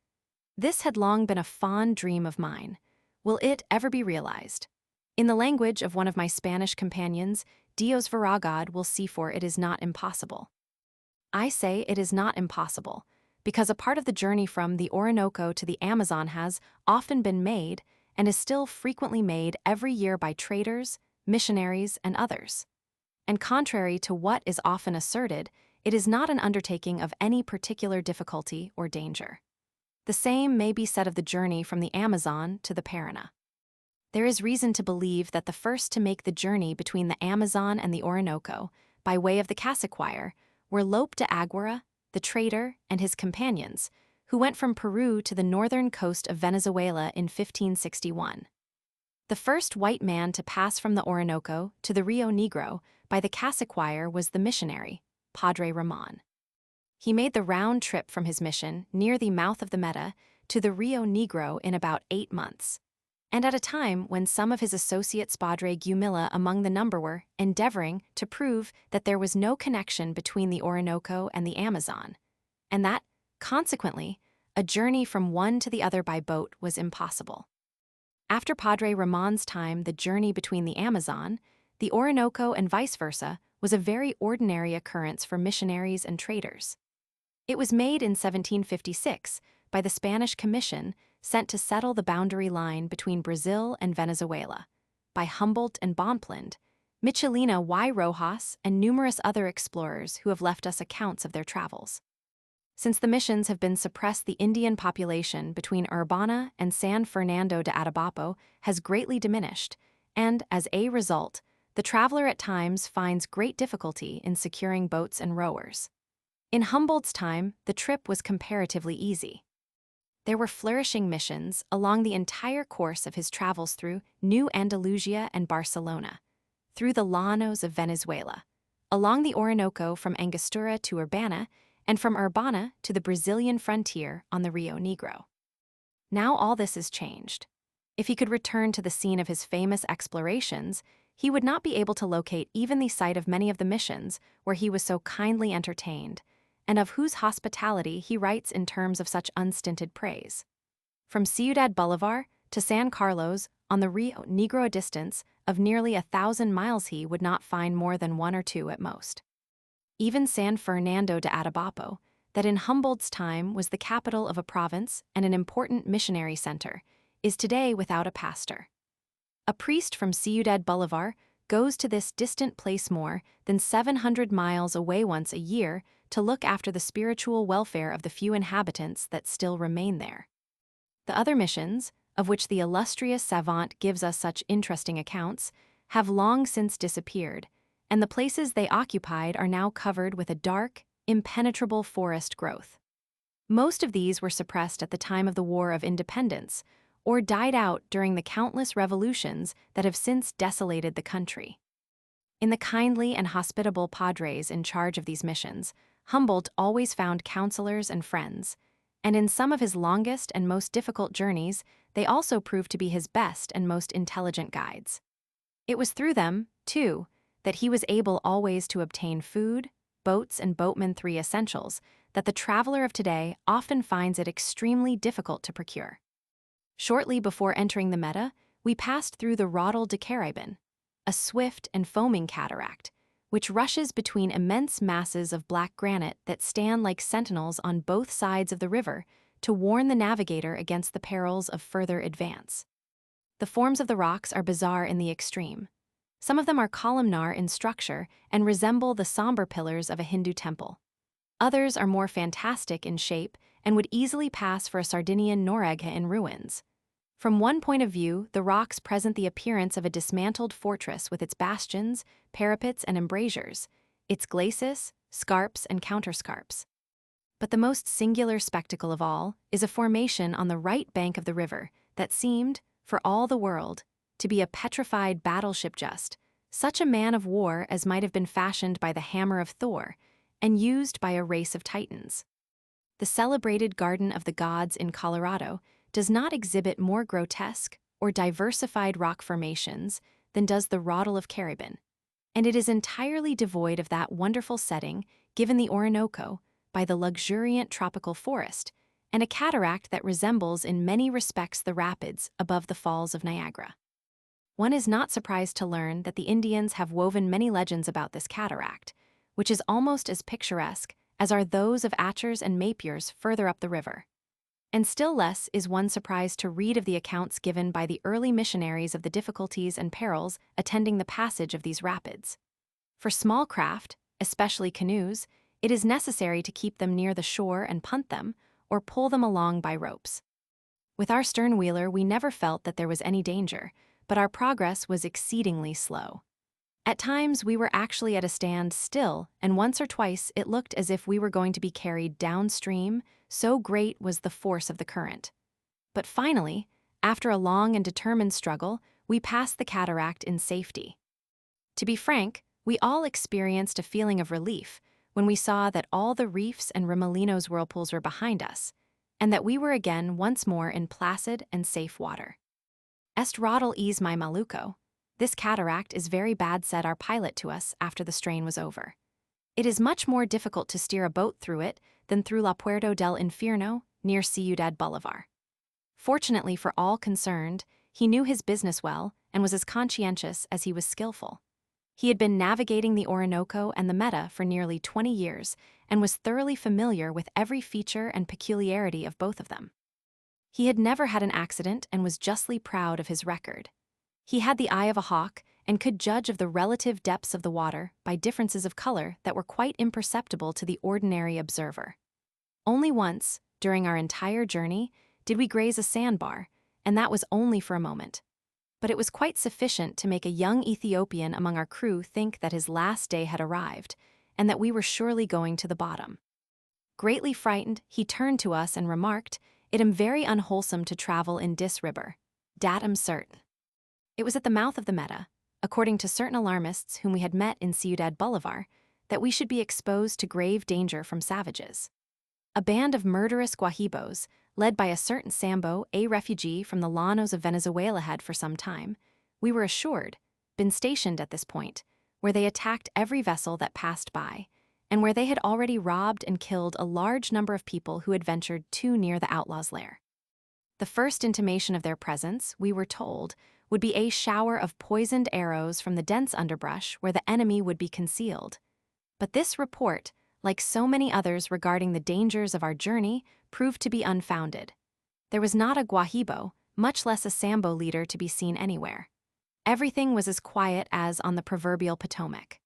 This had long been a fond dream of mine. Will it ever be realized? In the language of one of my Spanish companions, Dios verá, will see, for it is not impossible. I say it is not impossible, because a part of the journey from the Orinoco to the Amazon has often been made and is still frequently made every year by traders, missionaries, and others. And contrary to what is often asserted, it is not an undertaking of any particular difficulty or danger. The same may be said of the journey from the Amazon to the Parana. There is reason to believe that the first to make the journey between the Amazon and the Orinoco, by way of the Cassiquire, were Lope de Aguirre, the trader, and his companions, who went from Peru to the northern coast of Venezuela in 1561. The first white man to pass from the Orinoco to the Rio Negro by the Cassiquire was the missionary, Padre Ramon. He made the round trip from his mission near the mouth of the Meta to the Rio Negro in about 8 months, and at a time when some of his associates, Padre Gumilla among the number, were endeavoring to prove that there was no connection between the Orinoco and the Amazon, and that, consequently, a journey from one to the other by boat was impossible. After Padre Ramon's time, the journey between the Amazon, the Orinoco, and vice versa was a very ordinary occurrence for missionaries and traders. It was made in 1756 by the Spanish commission sent to settle the boundary line between Brazil and Venezuela, by Humboldt and Bonpland, Michelina y Rojas, and numerous other explorers who have left us accounts of their travels. Since the missions have been suppressed, the Indian population between Urbana and San Fernando de Atabapo has greatly diminished, and, as a result, the traveler at times finds great difficulty in securing boats and rowers. In Humboldt's time, the trip was comparatively easy. There were flourishing missions along the entire course of his travels through New Andalusia and Barcelona, through the llanos of Venezuela, along the Orinoco from Angostura to Urbana, and from Urbana to the Brazilian frontier on the Rio Negro. Now all this is changed. If he could return to the scene of his famous explorations, he would not be able to locate even the site of many of the missions where he was so kindly entertained, and of whose hospitality he writes in terms of such unstinted praise. From Ciudad Bolivar to San Carlos, on the Rio Negro, a distance of nearly 1,000 miles, he would not find more than one or two at most. Even San Fernando de Atabapo, that in Humboldt's time was the capital of a province and an important missionary center, is today without a pastor. A priest from Ciudad Bolivar goes to this distant place more than 700 miles away once a year to look after the spiritual welfare of the few inhabitants that still remain there. The other missions, of which the illustrious savant gives us such interesting accounts, have long since disappeared, and the places they occupied are now covered with a dark, impenetrable forest growth. Most of these were suppressed at the time of the War of Independence, or died out during the countless revolutions that have since desolated the country. In the kindly and hospitable padres in charge of these missions, Humboldt always found counselors and friends, and in some of his longest and most difficult journeys, they also proved to be his best and most intelligent guides. It was through them, too, that he was able always to obtain food, boats, and boatmen, three essentials that the traveler of today often finds it extremely difficult to procure. Shortly before entering the Meta, we passed through the Raudal de Caraibin, a swift and foaming cataract, which rushes between immense masses of black granite that stand like sentinels on both sides of the river to warn the navigator against the perils of further advance. The forms of the rocks are bizarre in the extreme. Some of them are columnar in structure and resemble the somber pillars of a Hindu temple. Others are more fantastic in shape and would easily pass for a Sardinian Noregha in ruins. From one point of view, the rocks present the appearance of a dismantled fortress with its bastions, parapets, and embrasures, its glacis, scarps, and counterscarps. But the most singular spectacle of all is a formation on the right bank of the river that seemed, for all the world, to be a petrified battleship, just such a man of war as might have been fashioned by the hammer of Thor and used by a race of Titans. The celebrated Garden of the Gods in Colorado does not exhibit more grotesque or diversified rock formations than does the Raudal of Caraibin, and it is entirely devoid of that wonderful setting given the Orinoco by the luxuriant tropical forest and a cataract that resembles in many respects the rapids above the Falls of Niagara. One is not surprised to learn that the Indians have woven many legends about this cataract, which is almost as picturesque as are those of Atchers and Mapiers further up the river. And still less is one surprised to read of the accounts given by the early missionaries of the difficulties and perils attending the passage of these rapids. For small craft, especially canoes, it is necessary to keep them near the shore and punt them, or pull them along by ropes. With our stern-wheeler, we never felt that there was any danger, but our progress was exceedingly slow. At times, we were actually at a stand still, and once or twice it looked as if we were going to be carried downstream, so great was the force of the current. But finally, after a long and determined struggle, we passed the cataract in safety. To be frank, we all experienced a feeling of relief when we saw that all the reefs and Remolinos whirlpools were behind us, and that we were again once more in placid and safe water. Est Raudal es mi Maluco. This cataract is very bad, said our pilot to us after the strain was over. It is much more difficult to steer a boat through it than through La Puerta del Infierno, near Ciudad Bolivar. Fortunately for all concerned, he knew his business well and was as conscientious as he was skillful. He had been navigating the Orinoco and the Meta for nearly 20 years and was thoroughly familiar with every feature and peculiarity of both of them. He had never had an accident and was justly proud of his record. He had the eye of a hawk and could judge of the relative depths of the water by differences of color that were quite imperceptible to the ordinary observer. Only once, during our entire journey, did we graze a sandbar, and that was only for a moment. But it was quite sufficient to make a young Ethiopian among our crew think that his last day had arrived, and that we were surely going to the bottom. Greatly frightened, he turned to us and remarked, "It am very unwholesome to travel in dis river. Dat am cert." It was at the mouth of the Meta, according to certain alarmists whom we had met in Ciudad Bolivar, that we should be exposed to grave danger from savages. A band of murderous Guahibos, led by a certain Sambo, a refugee from the llanos of Venezuela, had for some time, we were assured, been stationed at this point, where they attacked every vessel that passed by, and where they had already robbed and killed a large number of people who had ventured too near the outlaws' lair. The first intimation of their presence, we were told, would be a shower of poisoned arrows from the dense underbrush where the enemy would be concealed. But this report, like so many others regarding the dangers of our journey, proved to be unfounded. There was not a Guahibo, much less a Sambo leader, to be seen anywhere. Everything was as quiet as on the proverbial Potomac.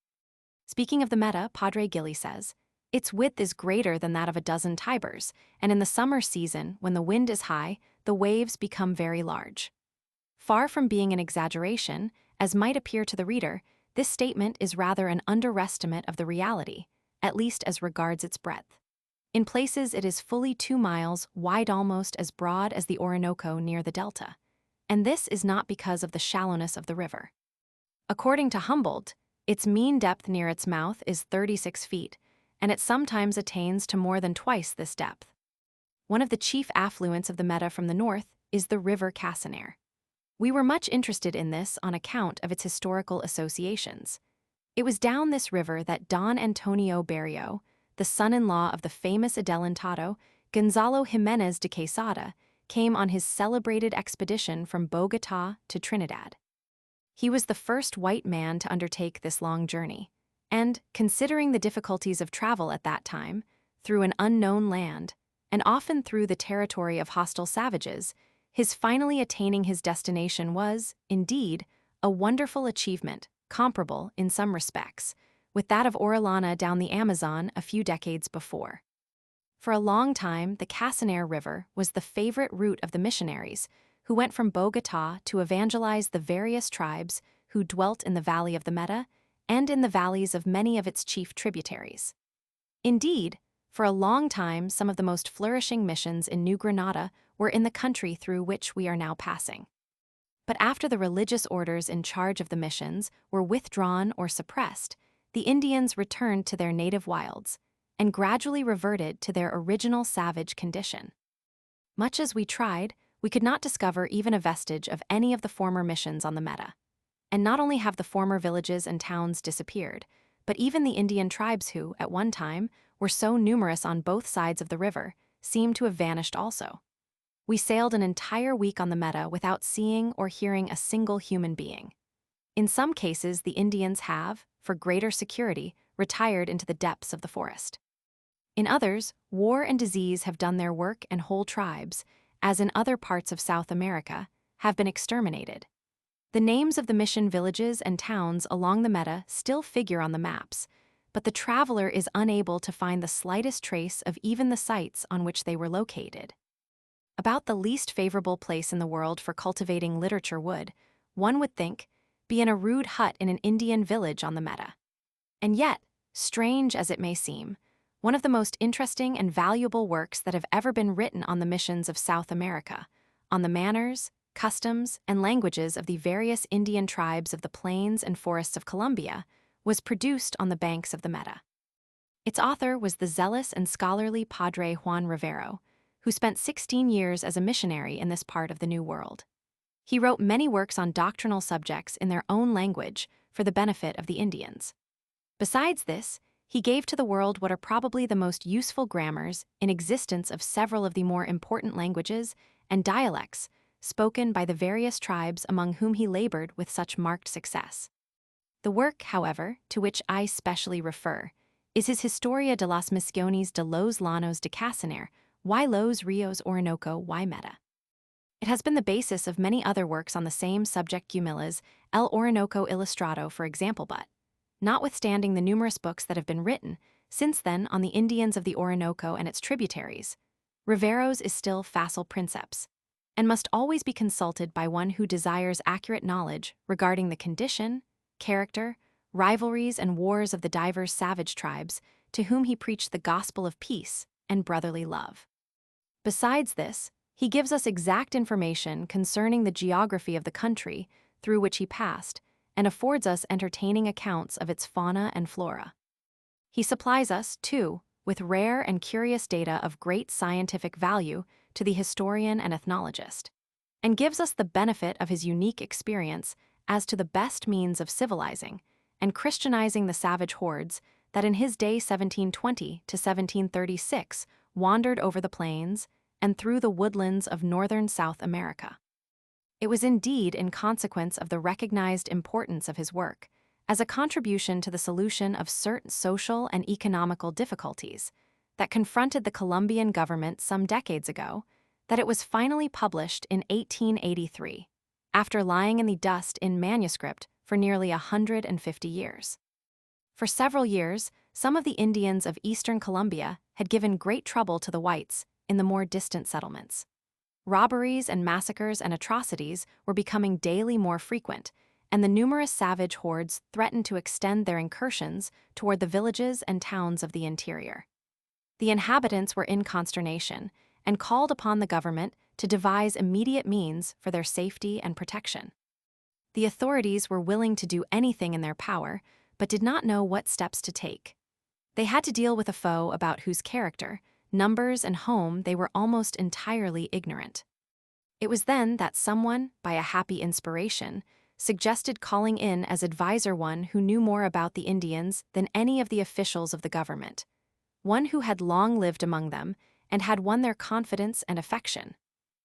Speaking of the Meta, Padre Gilly says, "Its width is greater than that of a dozen Tibers, and in the summer season, when the wind is high, the waves become very large." Far from being an exaggeration, as might appear to the reader, this statement is rather an underestimate of the reality, at least as regards its breadth. In places it is fully 2 miles, wide, almost as broad as the Orinoco near the delta. And this is not because of the shallowness of the river. According to Humboldt, its mean depth near its mouth is 36 feet, and it sometimes attains to more than twice this depth. One of the chief affluents of the Meta from the north is the river Casanare. We were much interested in this on account of its historical associations. It was down this river that Don Antonio Berrio, the son-in-law of the famous adelantado Gonzalo Jimenez de Quesada, came on his celebrated expedition from Bogotá to Trinidad. He was the first white man to undertake this long journey, and, considering the difficulties of travel at that time, through an unknown land, and often through the territory of hostile savages, his finally attaining his destination was, indeed, a wonderful achievement, comparable, in some respects, with that of Orellana down the Amazon a few decades before. For a long time, the Casanare River was the favorite route of the missionaries, who went from Bogotá to evangelize the various tribes who dwelt in the valley of the Meta and in the valleys of many of its chief tributaries. Indeed, for a long time, some of the most flourishing missions in New Granada were in the country through which we are now passing. But after the religious orders in charge of the missions were withdrawn or suppressed, the Indians returned to their native wilds and gradually reverted to their original savage condition. Much as we tried, we could not discover even a vestige of any of the former missions on the Meta. And not only have the former villages and towns disappeared, but even the Indian tribes who, at one time, were so numerous on both sides of the river, seem to have vanished also. We sailed an entire week on the Meta without seeing or hearing a single human being. In some cases, the Indians have, for greater security, retired into the depths of the forest. In others, war and disease have done their work, and whole tribes, as in other parts of South America, have been exterminated. The names of the mission villages and towns along the Meta still figure on the maps, but the traveler is unable to find the slightest trace of even the sites on which they were located. About the least favorable place in the world for cultivating literature would, one would think, be in a rude hut in an Indian village on the Meta. And yet, strange as it may seem, one of the most interesting and valuable works that have ever been written on the missions of South America, on the manners, customs, and languages of the various Indian tribes of the plains and forests of Colombia, was produced on the banks of the Meta. Its author was the zealous and scholarly Padre Juan Rivero, who spent 16 years as a missionary in this part of the New World. He wrote many works on doctrinal subjects in their own language for the benefit of the Indians. Besides this, he gave to the world what are probably the most useful grammars in existence of several of the more important languages and dialects spoken by the various tribes among whom he labored with such marked success. The work, however, to which I specially refer, is his Historia de las Misiones de los Llanos de Casanare, y los Rios Orinoco y Meta. It has been the basis of many other works on the same subject Gumilla's El Orinoco Ilustrado, for example, but, notwithstanding the numerous books that have been written since then on the Indians of the Orinoco and its tributaries, Rivero's is still facile princeps, and must always be consulted by one who desires accurate knowledge regarding the condition, character, rivalries, and wars of the diverse savage tribes to whom he preached the gospel of peace and brotherly love. Besides this, he gives us exact information concerning the geography of the country through which he passed and affords us entertaining accounts of its fauna and flora. He supplies us, too, with rare and curious data of great scientific value to the historian and ethnologist, and gives us the benefit of his unique experience as to the best means of civilizing and Christianizing the savage hordes that in his day 1720 to 1736 wandered over the plains and through the woodlands of northern South America. It was indeed in consequence of the recognized importance of his work, as a contribution to the solution of certain social and economical difficulties that confronted the Colombian government some decades ago, that it was finally published in 1883, after lying in the dust in manuscript for nearly 150 years. For several years, some of the Indians of eastern Colombia had given great trouble to the whites in the more distant settlements. Robberies and massacres and atrocities were becoming daily more frequent, and the numerous savage hordes threatened to extend their incursions toward the villages and towns of the interior. The inhabitants were in consternation and called upon the government to devise immediate means for their safety and protection. The authorities were willing to do anything in their power, but did not know what steps to take. They had to deal with a foe about whose character, numbers, and home they were almost entirely ignorant. It was then that someone, by a happy inspiration, suggested calling in as advisor one who knew more about the Indians than any of the officials of the government, one who had long lived among them and had won their confidence and affection,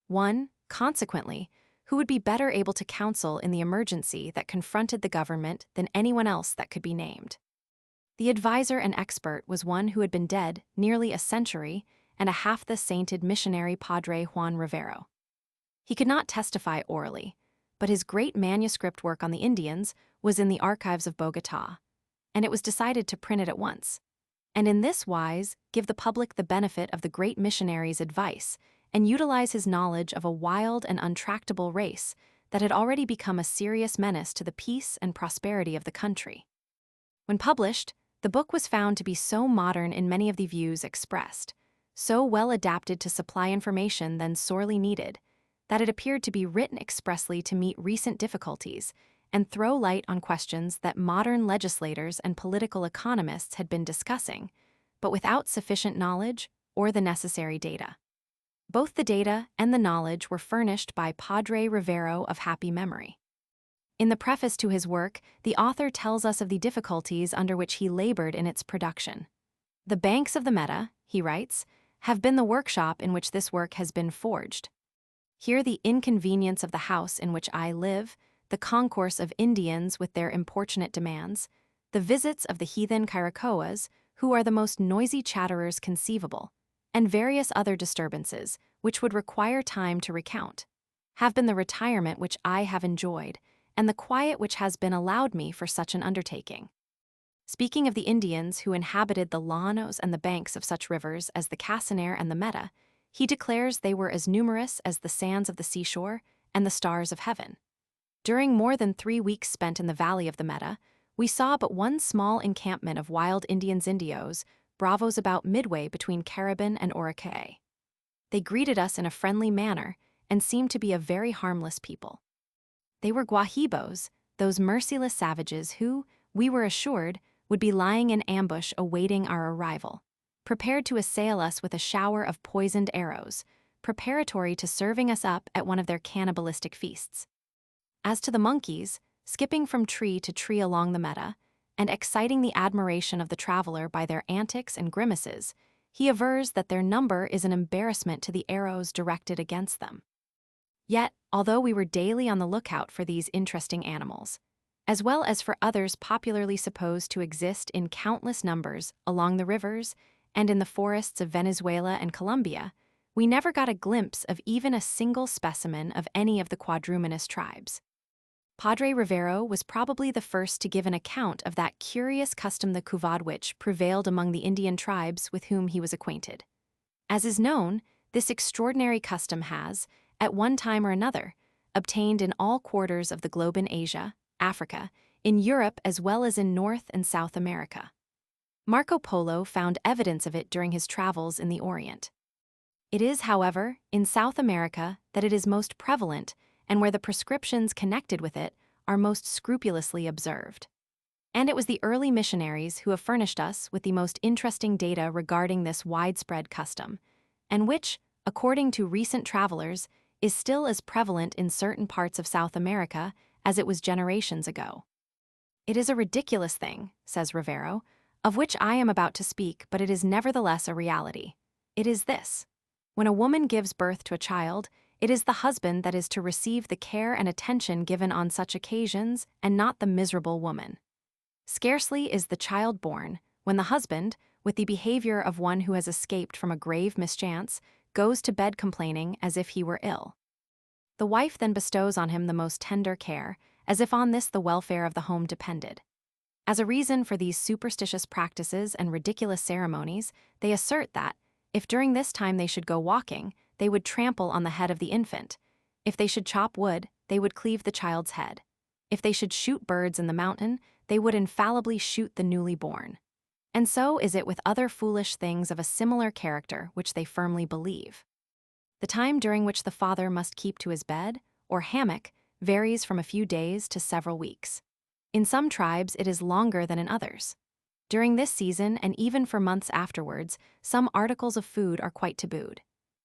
one, consequently, who would be better able to counsel in the emergency that confronted the government than anyone else that could be named. The advisor and expert was one who had been dead nearly a century and a half, the sainted missionary Padre Juan Rivero. He could not testify orally, but his great manuscript work on the Indians was in the archives of Bogotá, and it was decided to print it at once, and in this wise give the public the benefit of the great missionary's advice and utilize his knowledge of a wild and untractable race that had already become a serious menace to the peace and prosperity of the country. When published, the book was found to be so modern in many of the views expressed, so well adapted to supply information then sorely needed, that it appeared to be written expressly to meet recent difficulties and throw light on questions that modern legislators and political economists had been discussing, but without sufficient knowledge or the necessary data. Both the data and the knowledge were furnished by Padre Rivero of happy memory. In the preface to his work, the author tells us of the difficulties under which he labored in its production. "The banks of the Meta," he writes, "have been the workshop in which this work has been forged. Here the inconvenience of the house in which I live, the concourse of Indians with their importunate demands, the visits of the heathen Curaçaoas, who are the most noisy chatterers conceivable, and various other disturbances, which would require time to recount, have been the retirement which I have enjoyed, and the quiet which has been allowed me for such an undertaking." Speaking of the Indians who inhabited the llanos and the banks of such rivers as the Casanare and the Meta, he declares they were as numerous as the sands of the seashore and the stars of heaven. During more than 3 weeks spent in the valley of the Meta, we saw but one small encampment of wild Indios, bravos about midway between Carabin and Orique. They greeted us in a friendly manner and seemed to be a very harmless people. They were Guahibos, those merciless savages who, we were assured, would be lying in ambush awaiting our arrival, prepared to assail us with a shower of poisoned arrows, preparatory to serving us up at one of their cannibalistic feasts. As to the monkeys, skipping from tree to tree along the Meta, and exciting the admiration of the traveler by their antics and grimaces, he avers that their number is an embarrassment to the arrows directed against them. Yet, although we were daily on the lookout for these interesting animals, as well as for others popularly supposed to exist in countless numbers along the rivers and in the forests of Venezuela and Colombia, we never got a glimpse of even a single specimen of any of the quadrumanous tribes. Padre Rivero was probably the first to give an account of that curious custom the Cuvad which prevailed among the Indian tribes with whom he was acquainted. As is known, this extraordinary custom has, at one time or another, obtained in all quarters of the globe in Asia, Africa, in Europe as well as in North and South America. Marco Polo found evidence of it during his travels in the Orient. It is, however, in South America that it is most prevalent and where the prescriptions connected with it are most scrupulously observed. And it was the early missionaries who have furnished us with the most interesting data regarding this widespread custom, and which, according to recent travelers, is still as prevalent in certain parts of South America as it was generations ago. It is a ridiculous thing, says Rivero, of which I am about to speak, but it is nevertheless a reality. It is this: when a woman gives birth to a child, it is the husband that is to receive the care and attention given on such occasions, and not the miserable woman. Scarcely is the child born, when the husband, with the behavior of one who has escaped from a grave mischance, goes to bed complaining as if he were ill. The wife then bestows on him the most tender care, as if on this the welfare of the home depended. As a reason for these superstitious practices and ridiculous ceremonies, they assert that, if during this time they should go walking, they would trample on the head of the infant. If they should chop wood, they would cleave the child's head. If they should shoot birds in the mountain, they would infallibly shoot the newly born. And so is it with other foolish things of a similar character which they firmly believe. The time during which the father must keep to his bed, or hammock, varies from a few days to several weeks. In some tribes it is longer than in others. During this season, and even for months afterwards, some articles of food are quite tabooed.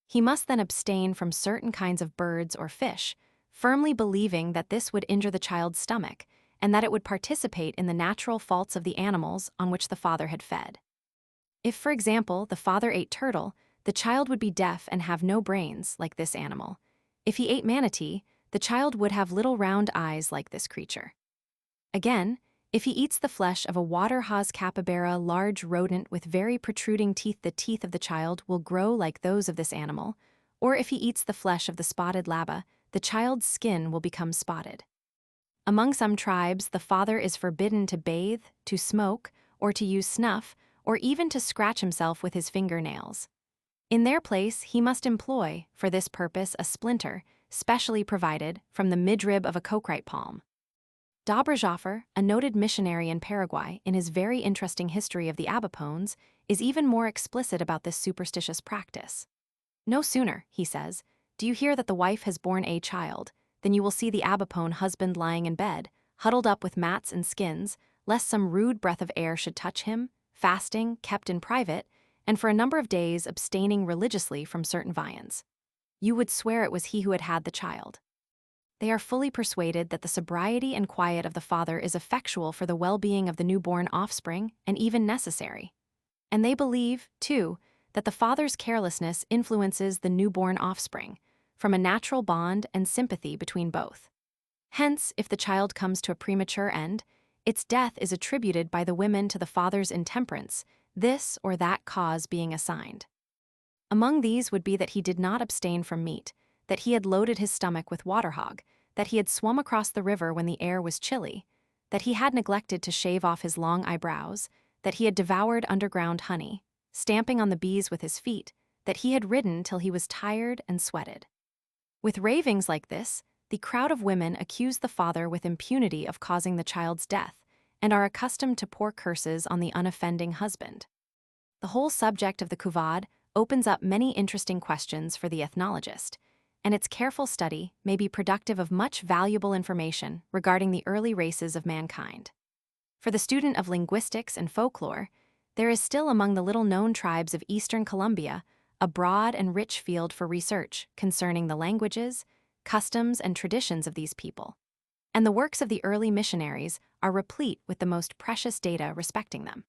He must then abstain from certain kinds of birds or fish, firmly believing that this would injure the child's stomach, and that it would participate in the natural faults of the animals on which the father had fed. If, for example, the father ate turtle, the child would be deaf and have no brains, like this animal. If he ate manatee, the child would have little round eyes like this creature. Again, if he eats the flesh of a water-hose capybara, large rodent with very protruding teeth, the teeth of the child will grow like those of this animal, or if he eats the flesh of the spotted labba, the child's skin will become spotted. Among some tribes, the father is forbidden to bathe, to smoke, or to use snuff, or even to scratch himself with his fingernails. In their place, he must employ, for this purpose, a splinter, specially provided, from the midrib of a cocrite palm. Dobrajoffer, a noted missionary in Paraguay, in his very interesting history of the Abapones, is even more explicit about this superstitious practice. No sooner, he says, do you hear that the wife has borne a child, than you will see the Abapone husband lying in bed, huddled up with mats and skins, lest some rude breath of air should touch him, fasting, kept in private, and for a number of days abstaining religiously from certain viands. You would swear it was he who had had the child. They are fully persuaded that the sobriety and quiet of the father is effectual for the well-being of the newborn offspring and even necessary. And they believe, too, that the father's carelessness influences the newborn offspring, from a natural bond and sympathy between both. Hence, if the child comes to a premature end, its death is attributed by the women to the father's intemperance, this or that cause being assigned. Among these would be that he did not abstain from meat, that he had loaded his stomach with water hog, that he had swum across the river when the air was chilly, that he had neglected to shave off his long eyebrows, that he had devoured underground honey, stamping on the bees with his feet, that he had ridden till he was tired and sweated. With ravings like this, the crowd of women accuse the father with impunity of causing the child's death, and are accustomed to pour curses on the unoffending husband. The whole subject of the Cuvad opens up many interesting questions for the ethnologist, and its careful study may be productive of much valuable information regarding the early races of mankind. For the student of linguistics and folklore, there is still among the little-known tribes of eastern Colombia a broad and rich field for research concerning the languages, customs, and traditions of these people, and the works of the early missionaries are replete with the most precious data respecting them.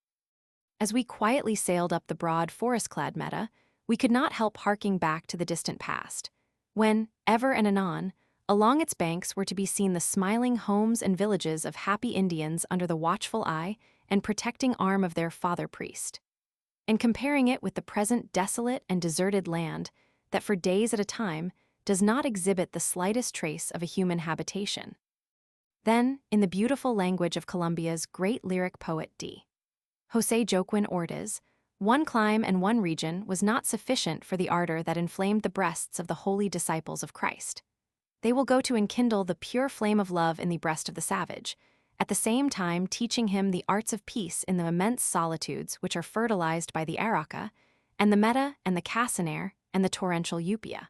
As we quietly sailed up the broad forest-clad Meta, we could not help harking back to the distant past, when, ever and anon, along its banks were to be seen the smiling homes and villages of happy Indians under the watchful eye and protecting arm of their father priest. And comparing it with the present desolate and deserted land, that for days at a time does not exhibit the slightest trace of a human habitation. Then, in the beautiful language of Colombia's great lyric poet D. José Joaquín Ordaz, one clime and one region was not sufficient for the ardor that inflamed the breasts of the holy disciples of Christ. They will go to enkindle the pure flame of love in the breast of the savage, at the same time teaching him the arts of peace in the immense solitudes which are fertilized by the Arauca, and the Meta and the Casanare and the torrential Upia.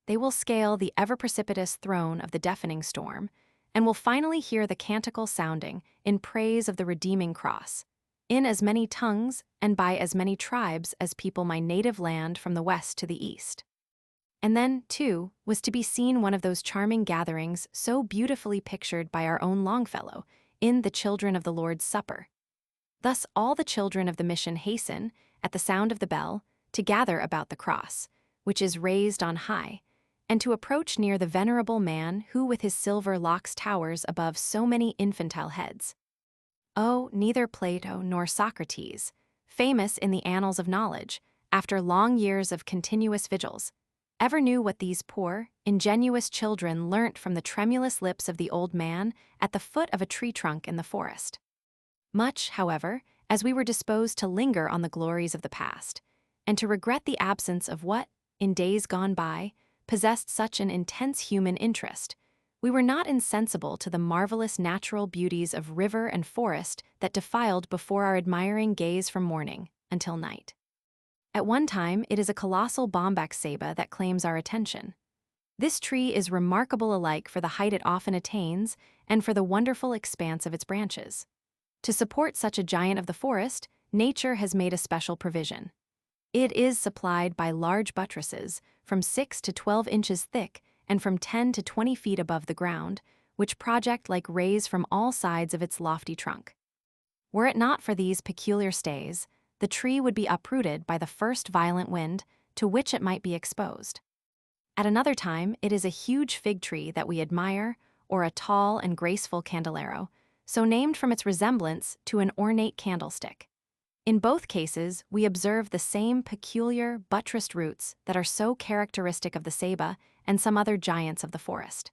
They will scale the ever-precipitous throne of the deafening storm, and will finally hear the canticle sounding in praise of the redeeming cross, in as many tongues and by as many tribes as people my native land from the west to the east. And then, too, was to be seen one of those charming gatherings so beautifully pictured by our own Longfellow in The Children of the Lord's Supper. Thus all the children of the mission hasten, at the sound of the bell, to gather about the cross, which is raised on high, and to approach near the venerable man who with his silver locks towers above so many infantile heads. Oh, neither Plato nor Socrates, famous in the annals of knowledge, after long years of continuous vigils, ever knew what these poor, ingenuous children learnt from the tremulous lips of the old man at the foot of a tree trunk in the forest. Much, however, as we were disposed to linger on the glories of the past, and to regret the absence of what, in days gone by, possessed such an intense human interest, we were not insensible to the marvelous natural beauties of river and forest that defiled before our admiring gaze from morning until night. At one time, it is a colossal bombax ceiba that claims our attention. This tree is remarkable alike for the height it often attains and for the wonderful expanse of its branches. To support such a giant of the forest, nature has made a special provision. It is supplied by large buttresses, from 6 to 12 inches thick and from 10 to 20 feet above the ground, which project like rays from all sides of its lofty trunk. Were it not for these peculiar stays, the tree would be uprooted by the first violent wind to which it might be exposed. At another time, it is a huge fig tree that we admire, or a tall and graceful candelero, so named from its resemblance to an ornate candlestick. In both cases, we observe the same peculiar, buttressed roots that are so characteristic of the ceiba and some other giants of the forest.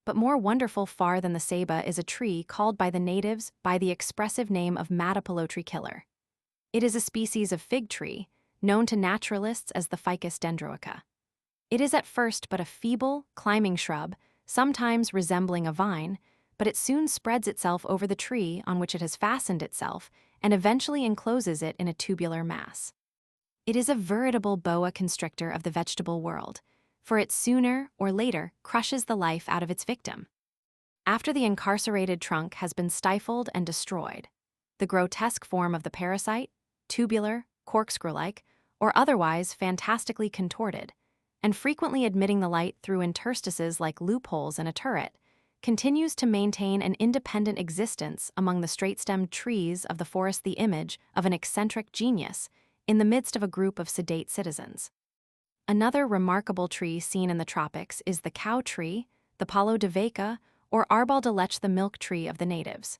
But more wonderful far than the ceiba is a tree called by the natives by the expressive name of Matapilotri killer. It is a species of fig tree, known to naturalists as the Ficus dendroica. It is at first but a feeble, climbing shrub, sometimes resembling a vine, but it soon spreads itself over the tree on which it has fastened itself and eventually encloses it in a tubular mass. It is a veritable boa constrictor of the vegetable world, for it sooner or later crushes the life out of its victim. After the incarcerated trunk has been stifled and destroyed, the grotesque form of the parasite, tubular, corkscrew-like, or otherwise fantastically contorted, and frequently admitting the light through interstices like loopholes in a turret, continues to maintain an independent existence among the straight-stemmed trees of the forest, the image of an eccentric genius in the midst of a group of sedate citizens. Another remarkable tree seen in the tropics is the cow tree, the palo de vaca, or arbol de leche, the milk tree of the natives.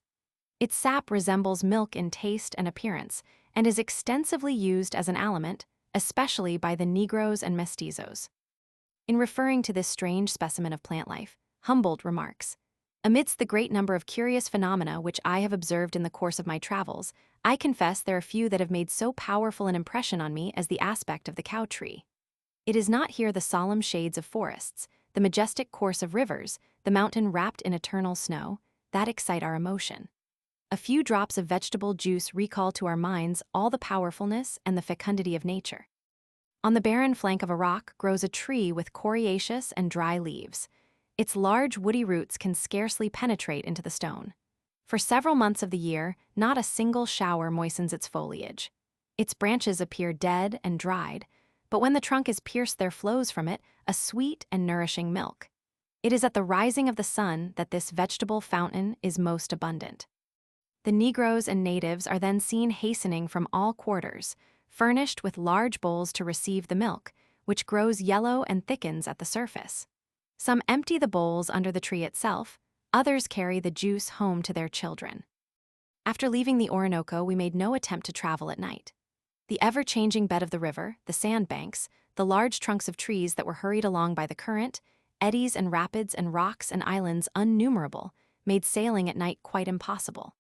Its sap resembles milk in taste and appearance, and is extensively used as an aliment, especially by the Negroes and mestizos. In referring to this strange specimen of plant life, Humboldt remarks, "Amidst the great number of curious phenomena which I have observed in the course of my travels, I confess there are few that have made so powerful an impression on me as the aspect of the cow tree. It is not here the solemn shades of forests, the majestic course of rivers, the mountain wrapped in eternal snow, that excite our emotion. A few drops of vegetable juice recall to our minds all the powerfulness and the fecundity of nature. On the barren flank of a rock grows a tree with coriaceous and dry leaves. Its large woody roots can scarcely penetrate into the stone. For several months of the year, not a single shower moistens its foliage. Its branches appear dead and dried, but when the trunk is pierced there flows from it a sweet and nourishing milk. It is at the rising of the sun that this vegetable fountain is most abundant. The Negroes and natives are then seen hastening from all quarters, furnished with large bowls to receive the milk, which grows yellow and thickens at the surface. Some empty the bowls under the tree itself, others carry the juice home to their children. After leaving the Orinoco, we made no attempt to travel at night. The ever-changing bed of the river, the sandbanks, the large trunks of trees that were hurried along by the current, eddies and rapids and rocks and islands innumerable, made sailing at night quite impossible.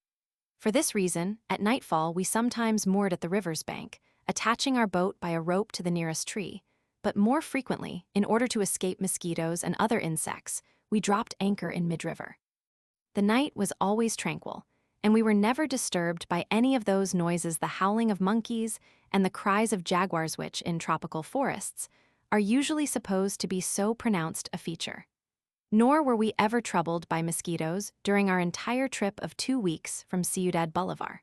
For this reason, at nightfall we sometimes moored at the river's bank, attaching our boat by a rope to the nearest tree, but more frequently, in order to escape mosquitoes and other insects, we dropped anchor in mid-river. The night was always tranquil, and we were never disturbed by any of those noises, the howling of monkeys and the cries of jaguars which, in tropical forests, are usually supposed to be so pronounced a feature. Nor were we ever troubled by mosquitoes during our entire trip of 2 weeks from Ciudad Bolivar.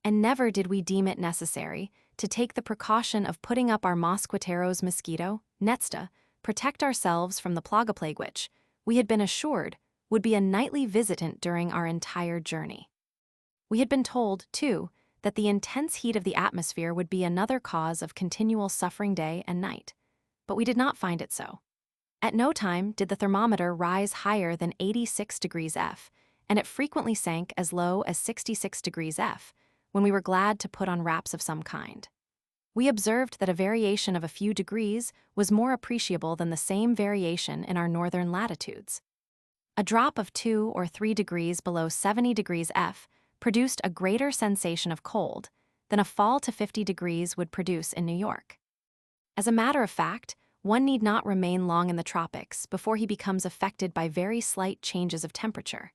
And never did we deem it necessary to take the precaution of putting up our mosquiteros mosquito, nets to protect ourselves from the plaga plague which, we had been assured, would be a nightly visitant during our entire journey. We had been told, too, that the intense heat of the atmosphere would be another cause of continual suffering day and night, but we did not find it so. At no time did the thermometer rise higher than 86 degrees F, and it frequently sank as low as 66 degrees F, when we were glad to put on wraps of some kind. We observed that a variation of a few degrees was more appreciable than the same variation in our northern latitudes. A drop of 2 or 3 degrees below 70 degrees F produced a greater sensation of cold than a fall to 50 degrees would produce in New York. As a matter of fact, one need not remain long in the tropics before he becomes affected by very slight changes of temperature.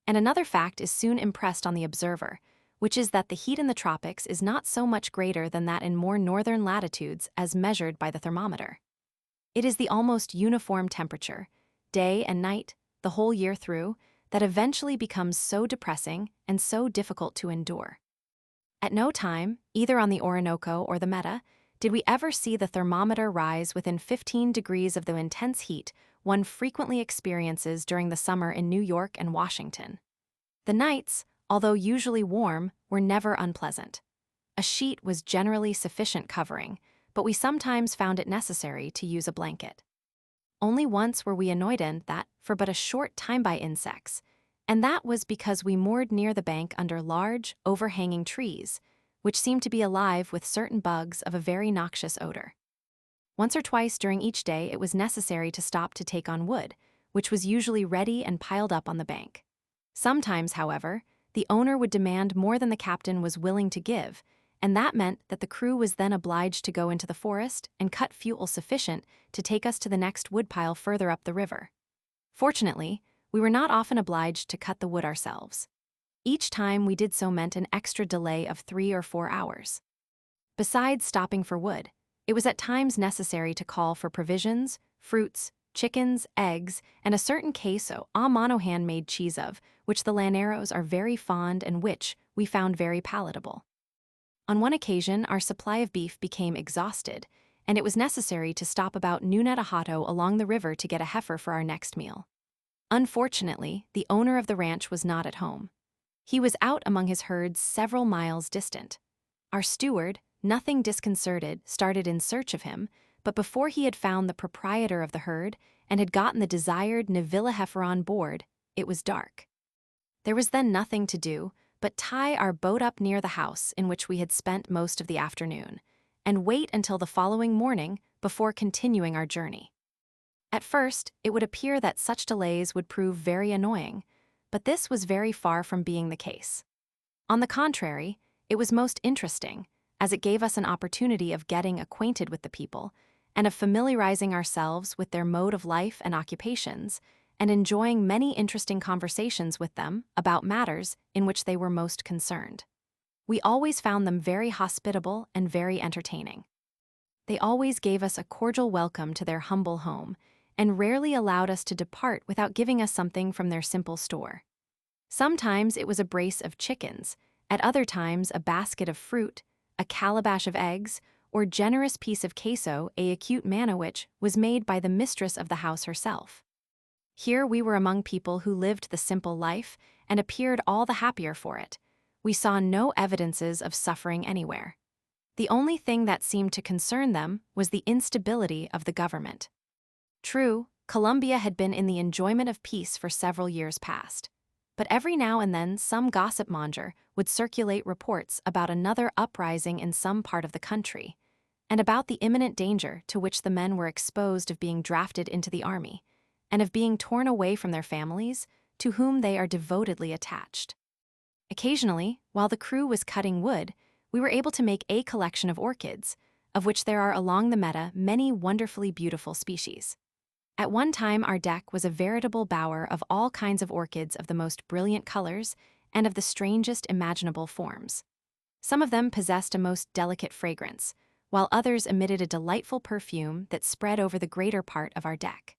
And another fact is soon impressed on the observer, which is that the heat in the tropics is not so much greater than that in more northern latitudes as measured by the thermometer. It is the almost uniform temperature, day and night, the whole year through, that eventually becomes so depressing and so difficult to endure. At no time, either on the Orinoco or the Meta, did we ever see the thermometer rise within 15 degrees of the intense heat one frequently experiences during the summer in New York and Washington. The nights, although usually warm, were never unpleasant. A sheet was generally sufficient covering, but we sometimes found it necessary to use a blanket. Only once were we annoyed in that for but a short time by insects, and that was because we moored near the bank under large, overhanging trees, which seemed to be alive with certain bugs of a very noxious odor. Once or twice during each day it was necessary to stop to take on wood, which was usually ready and piled up on the bank. Sometimes, however, the owner would demand more than the captain was willing to give, and that meant that the crew was then obliged to go into the forest and cut fuel sufficient to take us to the next woodpile further up the river. Fortunately, we were not often obliged to cut the wood ourselves. Each time we did so meant an extra delay of 3 or 4 hours. Besides stopping for wood, it was at times necessary to call for provisions, fruits, chickens, eggs, and a certain queso a mano hand-made cheese of, which the llaneros are very fond and which we found very palatable. On one occasion, our supply of beef became exhausted, and it was necessary to stop about noon at a hato along the river to get a heifer for our next meal. Unfortunately, the owner of the ranch was not at home. He was out among his herds several miles distant. Our steward, nothing disconcerted, started in search of him, but before he had found the proprietor of the herd and had gotten the desired Navilla heifer on board, it was dark. There was then nothing to do but tie our boat up near the house in which we had spent most of the afternoon, and wait until the following morning before continuing our journey. At first, it would appear that such delays would prove very annoying, but this was very far from being the case. On the contrary, it was most interesting, as it gave us an opportunity of getting acquainted with the people, and of familiarizing ourselves with their mode of life and occupations, and enjoying many interesting conversations with them about matters in which they were most concerned. We always found them very hospitable and very entertaining. They always gave us a cordial welcome to their humble home, and rarely allowed us to depart without giving us something from their simple store. Sometimes it was a brace of chickens, at other times a basket of fruit, a calabash of eggs, or generous piece of queso, a acute manna which was made by the mistress of the house herself. Here we were among people who lived the simple life and appeared all the happier for it. We saw no evidences of suffering anywhere. The only thing that seemed to concern them was the instability of the government. True, Colombia had been in the enjoyment of peace for several years past, but every now and then some gossip monger would circulate reports about another uprising in some part of the country, and about the imminent danger to which the men were exposed of being drafted into the army, and of being torn away from their families, to whom they are devotedly attached. Occasionally, while the crew was cutting wood, we were able to make a collection of orchids, of which there are along the meta many wonderfully beautiful species. At one time, our deck was a veritable bower of all kinds of orchids of the most brilliant colors and of the strangest imaginable forms. Some of them possessed a most delicate fragrance, while others emitted a delightful perfume that spread over the greater part of our deck.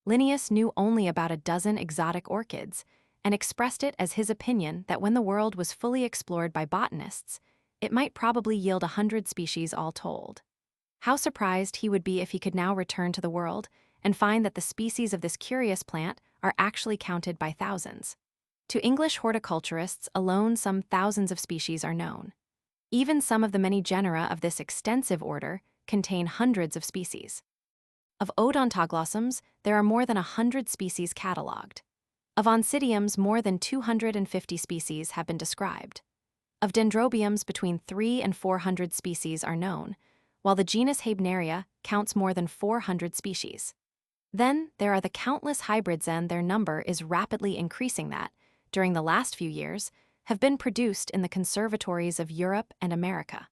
Linnaeus knew only about a dozen exotic orchids, and expressed it as his opinion that when the world was fully explored by botanists, it might probably yield 100 species all told. How surprised he would be if he could now return to the world and find that the species of this curious plant are actually counted by thousands. To English horticulturists alone, some thousands of species are known. Even some of the many genera of this extensive order contain hundreds of species. Of odontoglossums, there are more than 100 species catalogued. Of oncidiums, more than 250 species have been described. Of dendrobiums, between 300 and 400 species are known, while the genus Habneria counts more than 400 species. Then, there are the countless hybrids, and their number is rapidly increasing that, during the last few years, have been produced in the conservatories of Europe and America.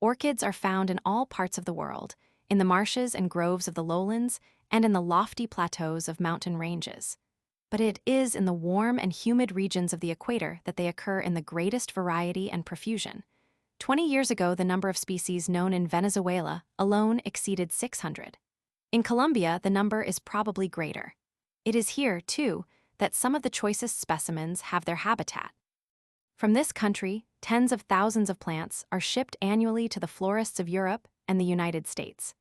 Orchids are found in all parts of the world, in the marshes and groves of the lowlands, and in the lofty plateaus of mountain ranges. But it is in the warm and humid regions of the equator that they occur in the greatest variety and profusion. 20 years ago, the number of species known in Venezuela alone exceeded 600. In Colombia, the number is probably greater. It is here, too, that some of the choicest specimens have their habitat. From this country, tens of thousands of plants are shipped annually to the florists of Europe and the United States.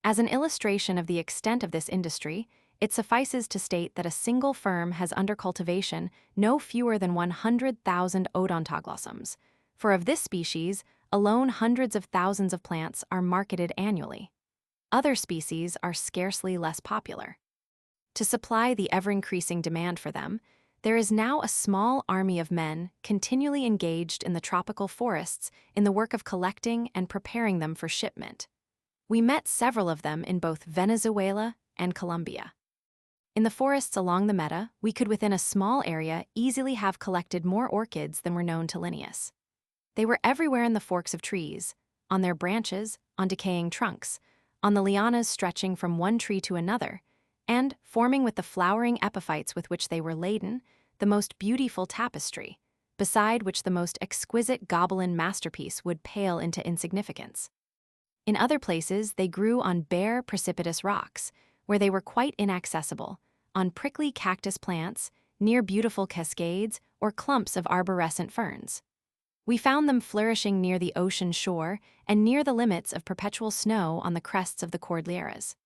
As an illustration of the extent of this industry, it suffices to state that a single firm has under cultivation no fewer than 100,000 odontoglossums, for of this species, alone hundreds of thousands of plants are marketed annually. Other species are scarcely less popular. To supply the ever-increasing demand for them, there is now a small army of men continually engaged in the tropical forests in the work of collecting and preparing them for shipment. We met several of them in both Venezuela and Colombia. In the forests along the Meta, we could within a small area easily have collected more orchids than were known to Linnaeus. They were everywhere in the forks of trees, on their branches, on decaying trunks, on the lianas stretching from one tree to another, and, forming with the flowering epiphytes with which they were laden, the most beautiful tapestry, beside which the most exquisite Gobelin masterpiece would pale into insignificance. In other places, they grew on bare, precipitous rocks, where they were quite inaccessible, on prickly cactus plants, near beautiful cascades, or clumps of arborescent ferns. We found them flourishing near the ocean shore and near the limits of perpetual snow on the crests of the Cordilleras.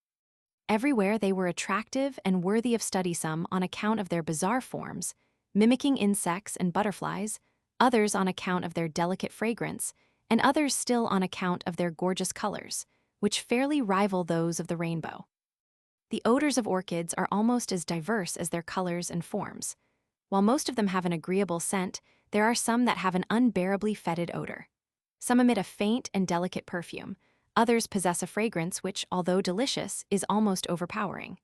Everywhere they were attractive and worthy of study, some on account of their bizarre forms, mimicking insects and butterflies, others on account of their delicate fragrance, and others still on account of their gorgeous colors, which fairly rival those of the rainbow. The odors of orchids are almost as diverse as their colors and forms. While most of them have an agreeable scent, there are some that have an unbearably fetid odor. Some emit a faint and delicate perfume. Others possess a fragrance which, although delicious, is almost overpowering.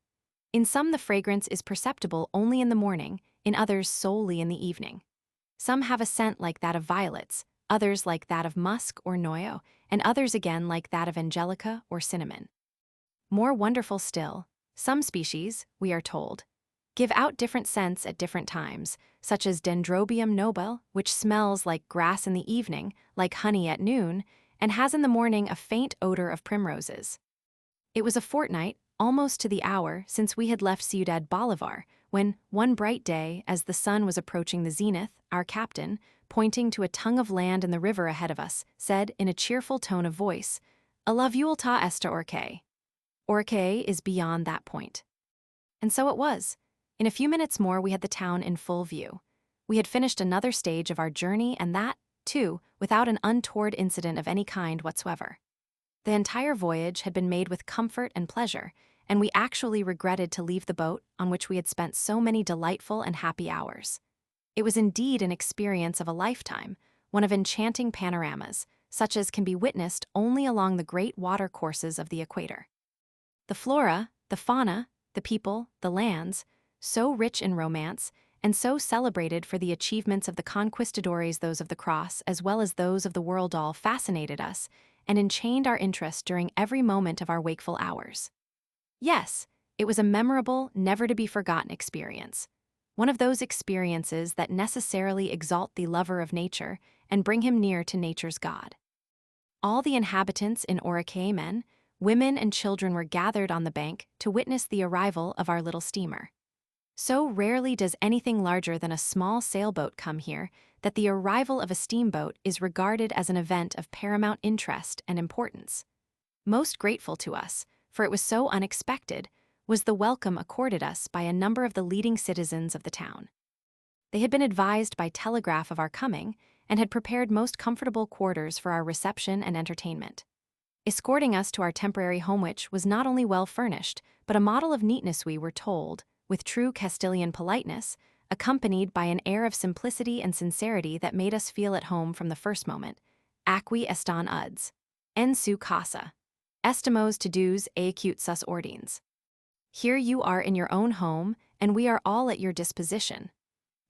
In some, the fragrance is perceptible only in the morning, in others solely in the evening. Some have a scent like that of violets, others like that of musk or noyo, and others again like that of angelica or cinnamon. More wonderful still, some species, we are told, give out different scents at different times, such as Dendrobium nobile, which smells like grass in the evening, like honey at noon, and has in the morning a faint odor of primroses. It was a fortnight, almost to the hour, since we had left Ciudad Bolivar, when, one bright day, as the sun was approaching the zenith, our captain, pointing to a tongue of land in the river ahead of us, said in a cheerful tone of voice, "A la vuelta esta orque." Orque is beyond that point. And so it was. In a few minutes more we had the town in full view. We had finished another stage of our journey, and that, too, without an untoward incident of any kind whatsoever. The entire voyage had been made with comfort and pleasure, and we actually regretted to leave the boat on which we had spent so many delightful and happy hours. It was indeed an experience of a lifetime, one of enchanting panoramas, such as can be witnessed only along the great watercourses of the equator. The flora, the fauna, the people, the lands, so rich in romance, and so celebrated for the achievements of the conquistadores, those of the cross, as well as those of the world, all fascinated us and enchained our interest during every moment of our wakeful hours. Yes, it was a memorable, never-to-be-forgotten experience. One of those experiences that necessarily exalt the lover of nature and bring him near to nature's God. All the inhabitants in Orinoco, men, women, and children were gathered on the bank to witness the arrival of our little steamer. So rarely does anything larger than a small sailboat come here that the arrival of a steamboat is regarded as an event of paramount interest and importance. Most grateful to us, for it was so unexpected, was the welcome accorded us by a number of the leading citizens of the town. They had been advised by telegraph of our coming and had prepared most comfortable quarters for our reception and entertainment. Escorting us to our temporary home, which was not only well furnished, but a model of neatness, we were told, with true Castilian politeness, accompanied by an air of simplicity and sincerity that made us feel at home from the first moment. Aquí están uds. En su casa. Estamos todos aquí sus órdenes. Here you are in your own home, and we are all at your disposition.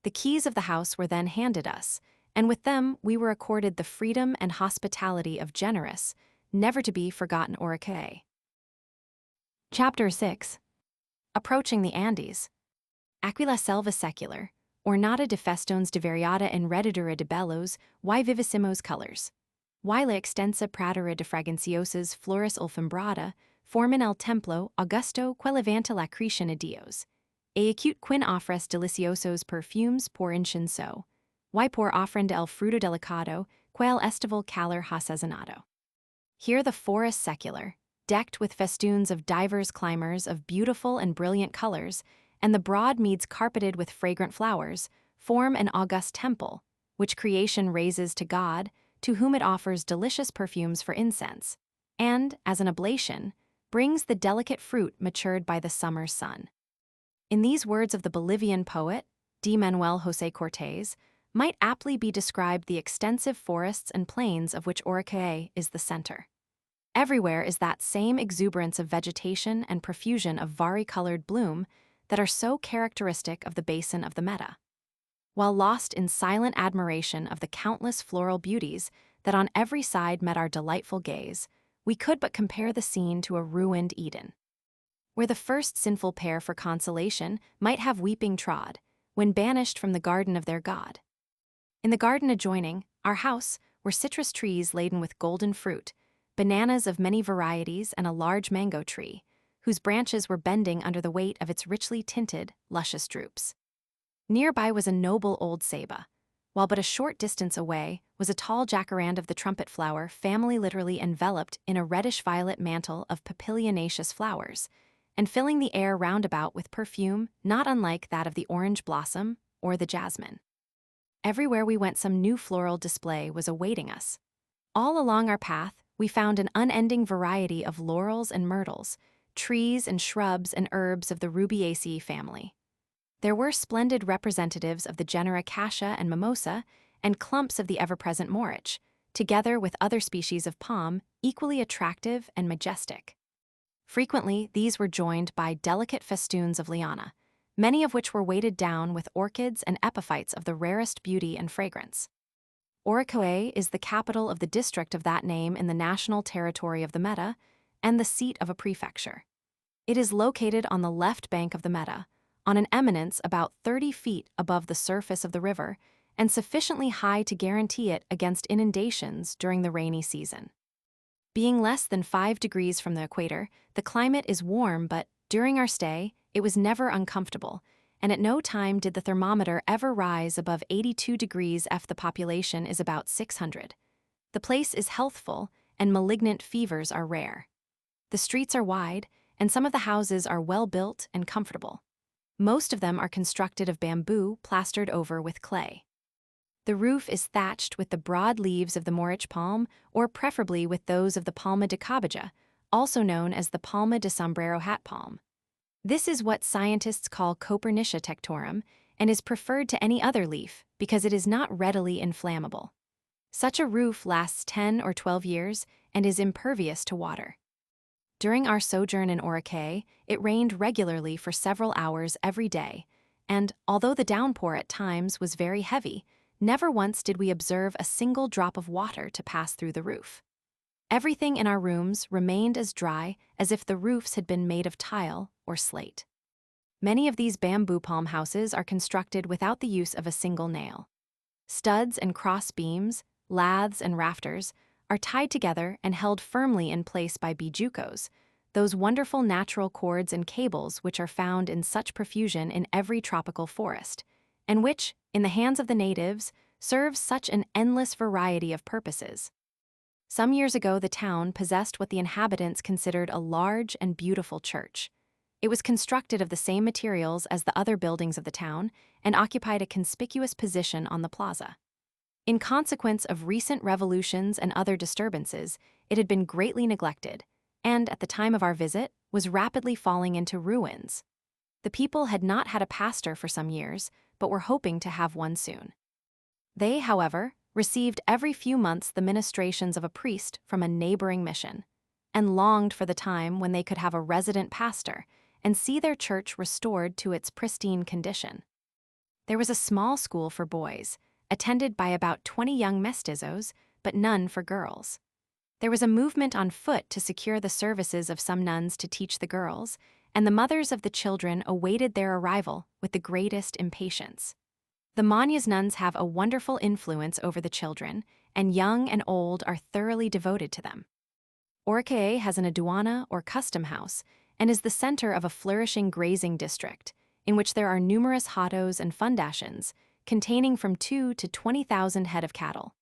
The keys of the house were then handed us, and with them we were accorded the freedom and hospitality of generous, never-to-be-forgotten Orinoco. Chapter 6. Approaching the Andes. Aquí la selva secular, ornata de festones de variada enredadura de bellos y vivissimos colors. Y la extensa pradera de fraganciosas flores alfombrada, forman el templo augusto que levanta la creación a Dios. E acute quin ofres deliciosos perfumes por incienso. Y por ofrenda el fruto delicado, que el estival calor ha sazonado. Here the forest secular, decked with festoons of divers climbers of beautiful and brilliant colors, and the broad meads carpeted with fragrant flowers, form an august temple, which creation raises to God, to whom it offers delicious perfumes for incense, and, as an oblation, brings the delicate fruit matured by the summer's sun. In these words of the Bolivian poet, D. Manuel José Cortés, might aptly be described the extensive forests and plains of which Orinoco is the center. Everywhere is that same exuberance of vegetation and profusion of vari-colored bloom that are so characteristic of the basin of the Meta. While lost in silent admiration of the countless floral beauties that on every side met our delightful gaze, we could but compare the scene to a ruined Eden, where the first sinful pair for consolation might have weeping trod, when banished from the garden of their God. In the garden adjoining, our house, were citrus trees laden with golden fruit, bananas of many varieties, and a large mango tree, whose branches were bending under the weight of its richly tinted, luscious drupes. Nearby was a noble old ceiba, while but a short distance away was a tall jacaranda of the trumpet flower family, literally enveloped in a reddish-violet mantle of papilionaceous flowers, and filling the air round about with perfume not unlike that of the orange blossom or the jasmine. Everywhere we went some new floral display was awaiting us. All along our path we found an unending variety of laurels and myrtles, trees and shrubs and herbs of the Rubiaceae family. There were splendid representatives of the genera Cassia and Mimosa, and clumps of the ever-present Morich, together with other species of palm equally attractive and majestic. Frequently, these were joined by delicate festoons of liana, many of which were weighted down with orchids and epiphytes of the rarest beauty and fragrance. Orinoco is the capital of the district of that name in the national territory of the Meta, and the seat of a prefecture. It is located on the left bank of the Meta, on an eminence about 30 feet above the surface of the river, and sufficiently high to guarantee it against inundations during the rainy season. Being less than 5 degrees from the equator, the climate is warm, but during our stay, it was never uncomfortable, and at no time did the thermometer ever rise above 82 degrees F. The population is about 600. The place is healthful, and malignant fevers are rare. The streets are wide, and some of the houses are well built and comfortable. Most of them are constructed of bamboo plastered over with clay. The roof is thatched with the broad leaves of the Morich palm, or preferably with those of the Palma de Cabaja, also known as the Palma de Sombrero hat palm. This is what scientists call Copernicia tectorum, and is preferred to any other leaf because it is not readily inflammable. Such a roof lasts 10 or 12 years and is impervious to water. During our sojourn in Orinoco, it rained regularly for several hours every day, and although the downpour at times was very heavy, never once did we observe a single drop of water to pass through the roof. Everything in our rooms remained as dry as if the roofs had been made of tile or slate. Many of these bamboo palm houses are constructed without the use of a single nail. Studs and cross beams, laths and rafters, are tied together and held firmly in place by bijucos, those wonderful natural cords and cables which are found in such profusion in every tropical forest, and which, in the hands of the natives, serve such an endless variety of purposes. Some years ago, the town possessed what the inhabitants considered a large and beautiful church. It was constructed of the same materials as the other buildings of the town and occupied a conspicuous position on the plaza. In consequence of recent revolutions and other disturbances, it had been greatly neglected, and at the time of our visit, was rapidly falling into ruins. The people had not had a pastor for some years, but were hoping to have one soon. They, however, received every few months the ministrations of a priest from a neighboring mission, and longed for the time when they could have a resident pastor and see their church restored to its pristine condition. There was a small school for boys, attended by about 20 young mestizos, but none for girls. There was a movement on foot to secure the services of some nuns to teach the girls, and the mothers of the children awaited their arrival with the greatest impatience. The Manyas nuns have a wonderful influence over the children, and young and old are thoroughly devoted to them. Orinoco has an aduana or custom house and is the center of a flourishing grazing district, in which there are numerous hatos and fundations, containing from 2 to 20,000 head of cattle.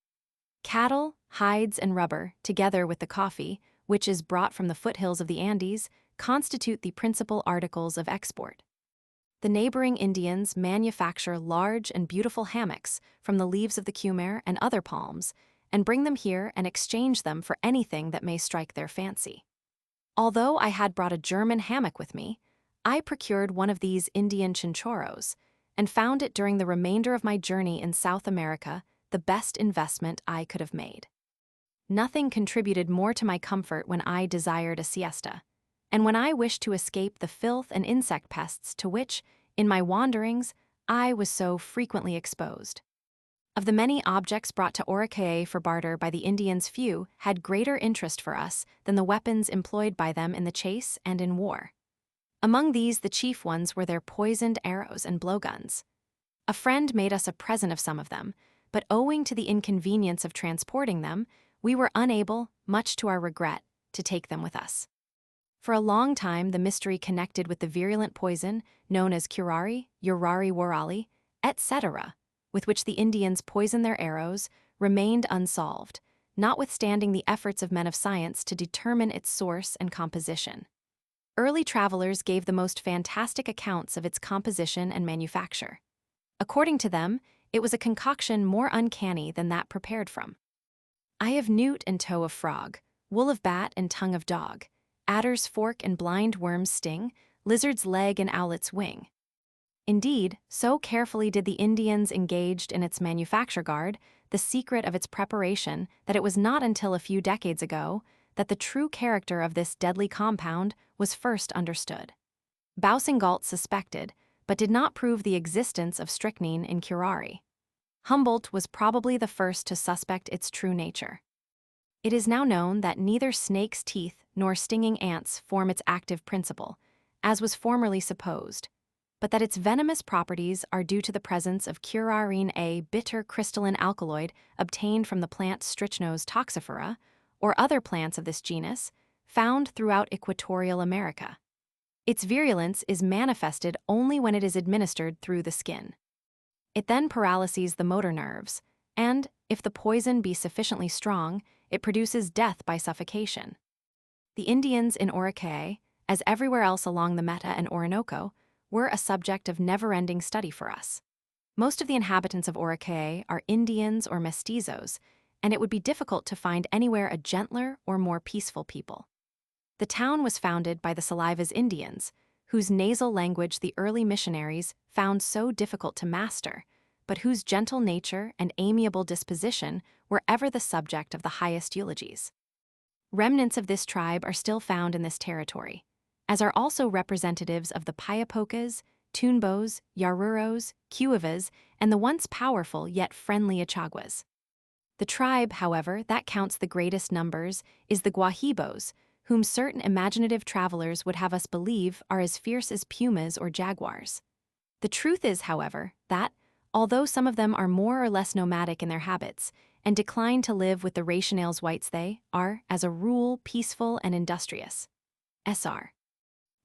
Cattle, hides, and rubber, together with the coffee, which is brought from the foothills of the Andes, constitute the principal articles of export. The neighboring Indians manufacture large and beautiful hammocks from the leaves of the cumer and other palms, and bring them here and exchange them for anything that may strike their fancy. Although I had brought a German hammock with me, I procured one of these Indian chinchorros, and found it during the remainder of my journey in South America the best investment I could have made. Nothing contributed more to my comfort when I desired a siesta, and when I wished to escape the filth and insect pests to which, in my wanderings, I was so frequently exposed. Of the many objects brought to Orinoco for barter by the Indians, few had greater interest for us than the weapons employed by them in the chase and in war. Among these, the chief ones were their poisoned arrows and blowguns. A friend made us a present of some of them, but owing to the inconvenience of transporting them, we were unable, much to our regret, to take them with us. For a long time, the mystery connected with the virulent poison known as curare, urari warali, etc., with which the Indians poison their arrows, remained unsolved, notwithstanding the efforts of men of science to determine its source and composition. Early travelers gave the most fantastic accounts of its composition and manufacture. According to them, it was a concoction more uncanny than that prepared from eye of newt and toe of frog, wool of bat and tongue of dog, adder's fork and blind worm's sting, lizard's leg and owlet's wing. Indeed, so carefully did the Indians engaged in its manufacture guard the secret of its preparation that it was not until a few decades ago that the true character of this deadly compound was first understood. Boussingault suspected, but did not prove the existence of strychnine in curare. Humboldt was probably the first to suspect its true nature. It is now known that neither snake's teeth nor stinging ants form its active principle, as was formerly supposed, but that its venomous properties are due to the presence of curarine, a bitter crystalline alkaloid obtained from the plant Strychnos toxifera, or other plants of this genus, found throughout equatorial America. Its virulence is manifested only when it is administered through the skin. It then paralyses the motor nerves, and, if the poison be sufficiently strong, it produces death by suffocation. The Indians in Orinoco, as everywhere else along the Meta and Orinoco, were a subject of never-ending study for us. Most of the inhabitants of Orinoco are Indians or mestizos, and it would be difficult to find anywhere a gentler or more peaceful people. The town was founded by the Salivas Indians, whose nasal language the early missionaries found so difficult to master, but whose gentle nature and amiable disposition were ever the subject of the highest eulogies. Remnants of this tribe are still found in this territory, as are also representatives of the Payapocas, Tunbos, Yaruros, Cuivas, and the once powerful yet friendly Achaguas. The tribe, however, that counts the greatest numbers is the Guahibos, whom certain imaginative travelers would have us believe are as fierce as pumas or jaguars. The truth is, however, that, although some of them are more or less nomadic in their habits and decline to live with the rationales whites, they are, as a rule, peaceful and industrious. Sr.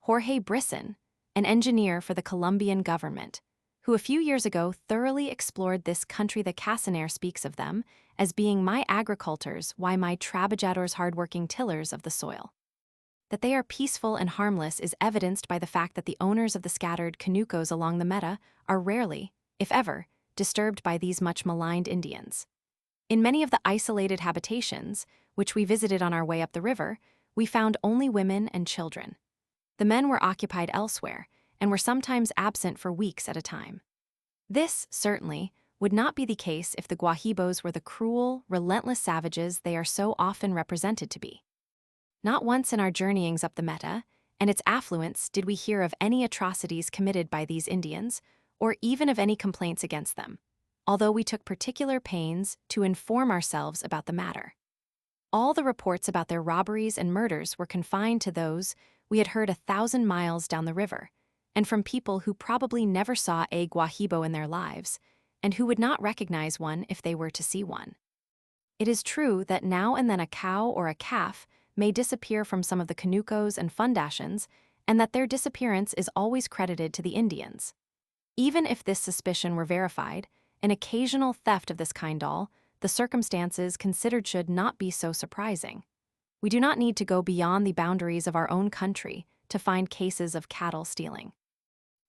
Jorge Brisson, an engineer for the Colombian government, who a few years ago thoroughly explored this country, the Casanare, speaks of them as being my agricultors, why my trabajadores, hardworking tillers of the soil. That they are peaceful and harmless is evidenced by the fact that the owners of the scattered conucos along the meta are rarely, if ever, disturbed by these much maligned Indians. In many of the isolated habitations, which we visited on our way up the river, we found only women and children. The men were occupied elsewhere, and were sometimes absent for weeks at a time. This, certainly, would not be the case if the Guahibos were the cruel, relentless savages they are so often represented to be. Not once in our journeyings up the Meta and its affluents did we hear of any atrocities committed by these Indians, or even of any complaints against them, although we took particular pains to inform ourselves about the matter. All the reports about their robberies and murders were confined to those we had heard 1,000 miles down the river, and from people who probably never saw a Guahibo in their lives, and who would not recognize one if they were to see one. It is true that now and then a cow or a calf may disappear from some of the conucos and fundations, and that their disappearance is always credited to the Indians. Even if this suspicion were verified, an occasional theft of this kind, all the circumstances considered, should not be so surprising. We do not need to go beyond the boundaries of our own country to find cases of cattle stealing.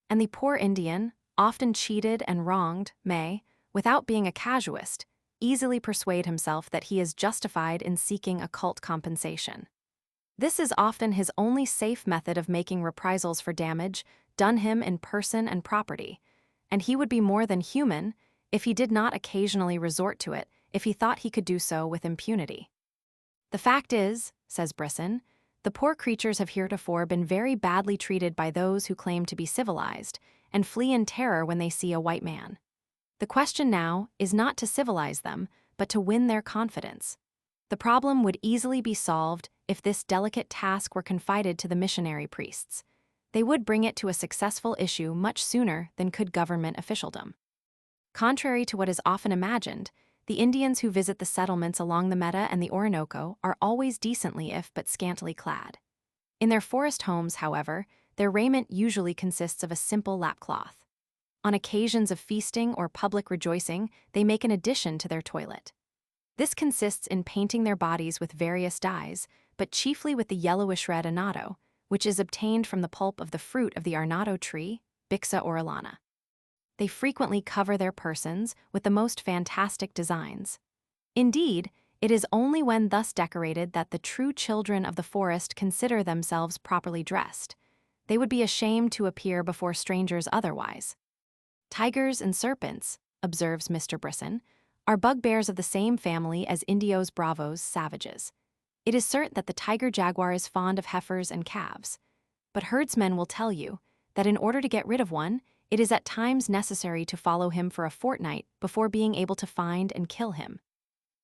And the poor Indian, often cheated and wronged, may, without being a casuist, easily persuade himself that he is justified in seeking occult compensation. This is often his only safe method of making reprisals for damage done him in person and property, and he would be more than human if he did not occasionally resort to it if he thought he could do so with impunity. The fact is, says Brisson, the poor creatures have heretofore been very badly treated by those who claim to be civilized, and flee in terror when they see a white man. The question now is not to civilize them, but to win their confidence. The problem would easily be solved if this delicate task were confided to the missionary priests. They would bring it to a successful issue much sooner than could government officialdom. Contrary to what is often imagined, the Indians who visit the settlements along the Meta and the Orinoco are always decently if but scantily clad. In their forest homes, however, their raiment usually consists of a simple lapcloth. On occasions of feasting or public rejoicing, they make an addition to their toilet. This consists in painting their bodies with various dyes, but chiefly with the yellowish-red annatto, which is obtained from the pulp of the fruit of the arnatto tree, Bixa orellana. They frequently cover their persons with the most fantastic designs. Indeed, it is only when thus decorated that the true children of the forest consider themselves properly dressed. They would be ashamed to appear before strangers otherwise. Tigers and serpents, observes Mr. Brisson, are bugbears of the same family as Indios bravos, savages. It is certain that the tiger jaguar is fond of heifers and calves, but herdsmen will tell you that in order to get rid of one, it is at times necessary to follow him for a fortnight before being able to find and kill him.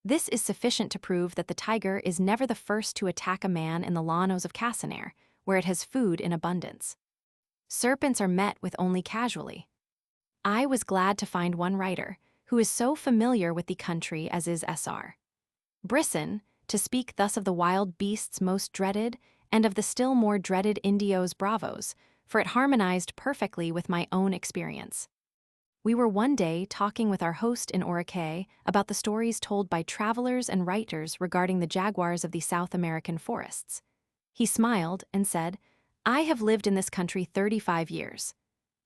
This is sufficient to prove that the tiger is never the first to attack a man in the llanos of Casanare, where it has food in abundance. Serpents are met with only casually. I was glad to find one writer who is so familiar with the country as is Sr. Brisson, to speak thus of the wild beasts most dreaded and of the still more dreaded Indios bravos, for it harmonized perfectly with my own experience. We were one day talking with our host in Orinoco about the stories told by travelers and writers regarding the jaguars of the South American forests. He smiled and said, "I have lived in this country 35 years.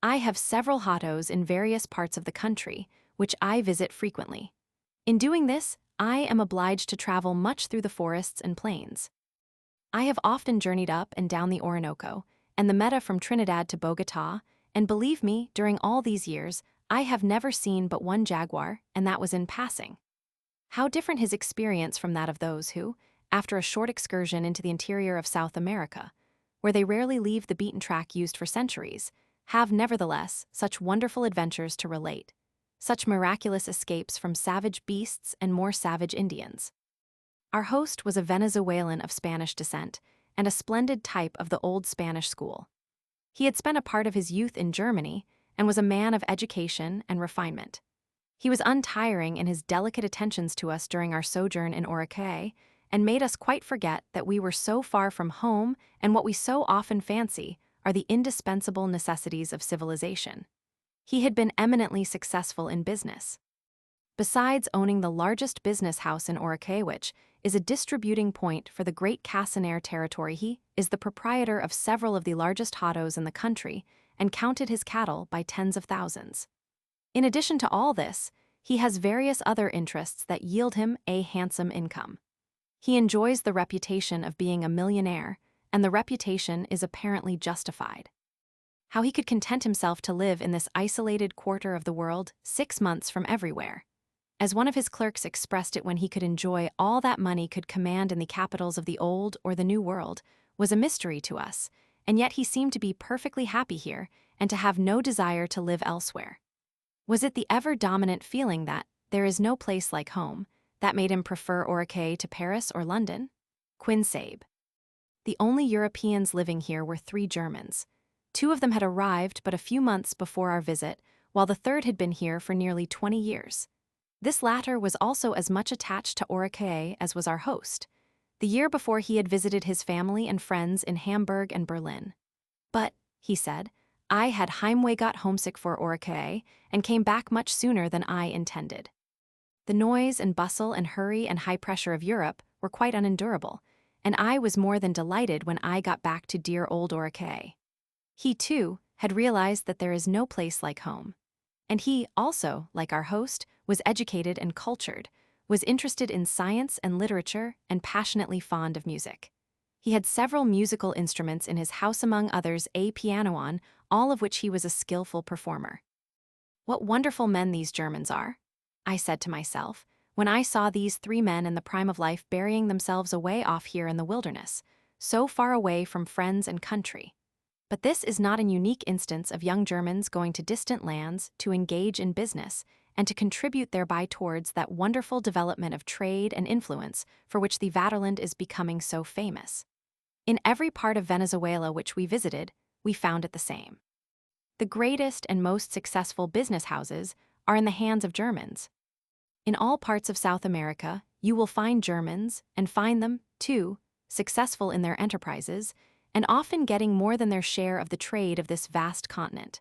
I have several hatos in various parts of the country, which I visit frequently. In doing this, I am obliged to travel much through the forests and plains. I have often journeyed up and down the Orinoco and the Meta from Trinidad to Bogota, and believe me, during all these years, I have never seen but one jaguar, and that was in passing. How different his experience from that of those who, after a short excursion into the interior of South America, where they rarely leave the beaten track used for centuries, have nevertheless such wonderful adventures to relate, such miraculous escapes from savage beasts and more savage Indians. Our host was a Venezuelan of Spanish descent and a splendid type of the old Spanish school. He had spent a part of his youth in Germany and was a man of education and refinement. He was untiring in his delicate attentions to us during our sojourn in Orinoco and made us quite forget that we were so far from home and what we so often fancy are the indispensable necessities of civilization. He had been eminently successful in business. Besides owning the largest business house in Orinoco, which is a distributing point for the Great Casanare territory, he is the proprietor of several of the largest hatos in the country and counted his cattle by tens of thousands. In addition to all this, he has various other interests that yield him a handsome income. He enjoys the reputation of being a millionaire, and the reputation is apparently justified. How he could content himself to live in this isolated quarter of the world 6 months from everywhere, as one of his clerks expressed it when he could enjoy all that money could command in the capitals of the Old or the New World, was a mystery to us, and yet he seemed to be perfectly happy here and to have no desire to live elsewhere. Was it the ever-dominant feeling that there is no place like home that made him prefer Orinoco to Paris or London? Quinsabe. The only Europeans living here were 3 Germans. 2 of them had arrived but a few months before our visit, while the third had been here for nearly 20 years. This latter was also as much attached to Orinoco as was our host. The year before he had visited his family and friends in Hamburg and Berlin. But, he said, I had heimweh got homesick for Orinoco and came back much sooner than I intended. The noise and bustle and hurry and high pressure of Europe were quite unendurable, and I was more than delighted when I got back to dear old Orinoco. He, too, had realized that there is no place like home. And he, also, like our host, was educated and cultured, was interested in science and literature, and passionately fond of music. He had several musical instruments in his house, among others a piano on, all of which he was a skillful performer. What wonderful men these Germans are, I said to myself, when I saw these 3 men in the prime of life burying themselves away off here in the wilderness, so far away from friends and country. But this is not an unique instance of young Germans going to distant lands to engage in business and to contribute thereby towards that wonderful development of trade and influence for which the Vaterland is becoming so famous. In every part of Venezuela which we visited, we found it the same. The greatest and most successful business houses are in the hands of Germans. In all parts of South America, you will find Germans, and find them, too, successful in their enterprises, and often getting more than their share of the trade of this vast continent.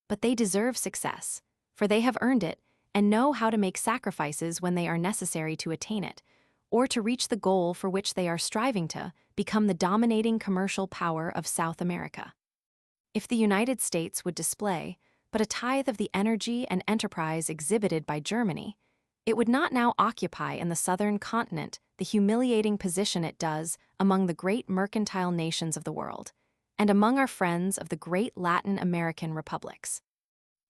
But they deserve success, for they have earned it and know how to make sacrifices when they are necessary to attain it, or to reach the goal for which they are striving to become the dominating commercial power of South America. If the United States would display but a tithe of the energy and enterprise exhibited by Germany, it would not now occupy in the southern continent the humiliating position it does among the great mercantile nations of the world, and among our friends of the great Latin American republics.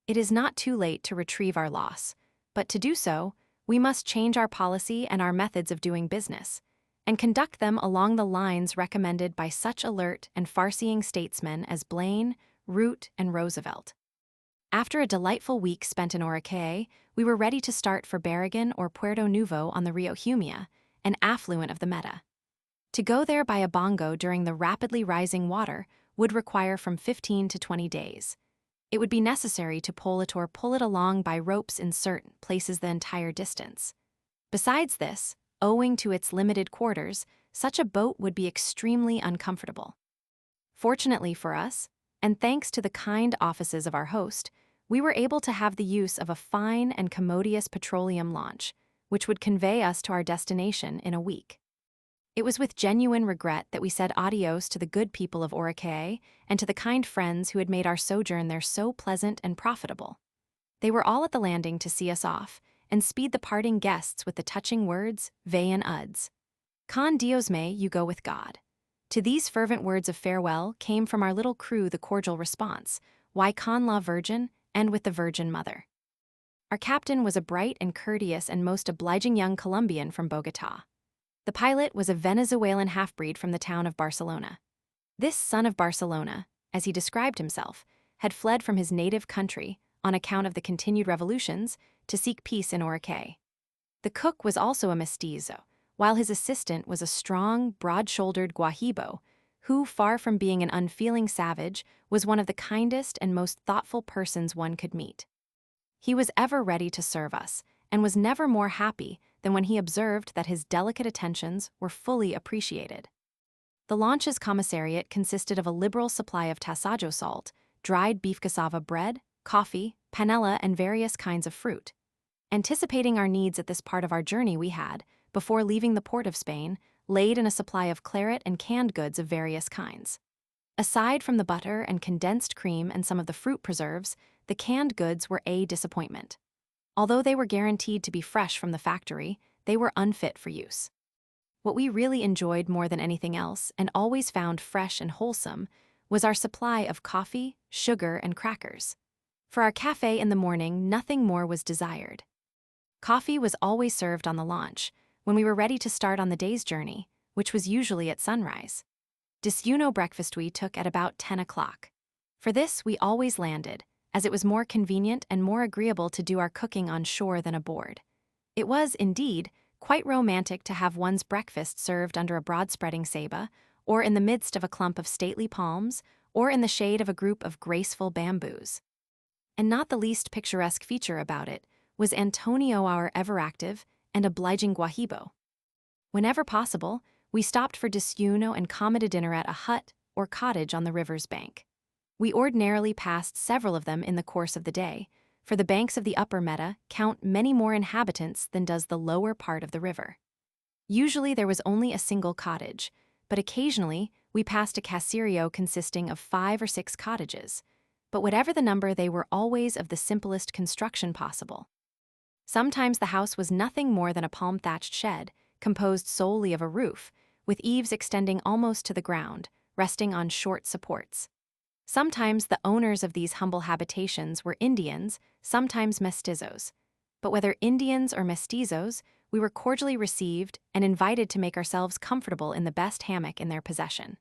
It is not too late to retrieve our loss, but to do so, we must change our policy and our methods of doing business, and conduct them along the lines recommended by such alert and far-seeing statesmen as Blaine, Root, and Roosevelt. After a delightful week spent in Orinoco, we were ready to start for Barragan or Puerto Nuevo on the Rio Humia, an affluent of the Meta. To go there by a bongo during the rapidly rising water would require from 15 to 20 days. It would be necessary to pole it or pull it along by ropes in certain places the entire distance. Besides this, owing to its limited quarters, such a boat would be extremely uncomfortable. Fortunately for us, and thanks to the kind offices of our host, we were able to have the use of a fine and commodious petroleum launch, which would convey us to our destination in a week. It was with genuine regret that we said adios to the good people of Orinoco and to the kind friends who had made our sojourn there so pleasant and profitable. They were all at the landing to see us off, and speed the parting guests with the touching words, Ve and Uds. Con Dios me, you go with God. To these fervent words of farewell came from our little crew the cordial response, Why con la Virgin, and with the Virgin Mother. Our captain was a bright and courteous and most obliging young Colombian from Bogotá. The pilot was a Venezuelan half-breed from the town of Barcelona. This son of Barcelona, as he described himself, had fled from his native country on account of the continued revolutions to seek peace in Orinoco. The cook was also a mestizo, while his assistant was a strong, broad-shouldered Guahibo, who, far from being an unfeeling savage, was one of the kindest and most thoughtful persons one could meet. He was ever ready to serve us, and was never more happy than when he observed that his delicate attentions were fully appreciated. The launch's commissariat consisted of a liberal supply of tasajo salt, dried beef cassava bread, coffee, panela, and various kinds of fruit. Anticipating our needs at this part of our journey, we had, before leaving the port of Spain, laid in a supply of claret and canned goods of various kinds. Aside from the butter and condensed cream and some of the fruit preserves, the canned goods were a disappointment. Although they were guaranteed to be fresh from the factory, they were unfit for use. What we really enjoyed more than anything else, and always found fresh and wholesome, was our supply of coffee, sugar, and crackers. For our café in the morning, nothing more was desired. Coffee was always served on the launch, when we were ready to start on the day's journey, which was usually at sunrise. Desayuno breakfast we took at about 10 o'clock. For this we always landed, as it was more convenient and more agreeable to do our cooking on shore than aboard. It was, indeed, quite romantic to have one's breakfast served under a broad-spreading ceiba, or in the midst of a clump of stately palms, or in the shade of a group of graceful bamboos. And not the least picturesque feature about it was Antonio, our ever-active and obliging Guahibo. Whenever possible, we stopped for desayuno and comida dinner at a hut or cottage on the river's bank. We ordinarily passed several of them in the course of the day, for the banks of the upper Meta count many more inhabitants than does the lower part of the river. Usually there was only a single cottage, but occasionally we passed a caserio consisting of 5 or 6 cottages, but whatever the number, they were always of the simplest construction possible. Sometimes the house was nothing more than a palm-thatched shed, composed solely of a roof, with eaves extending almost to the ground, resting on short supports. Sometimes the owners of these humble habitations were Indians, sometimes mestizos. But whether Indians or mestizos, we were cordially received and invited to make ourselves comfortable in the best hammock in their possession.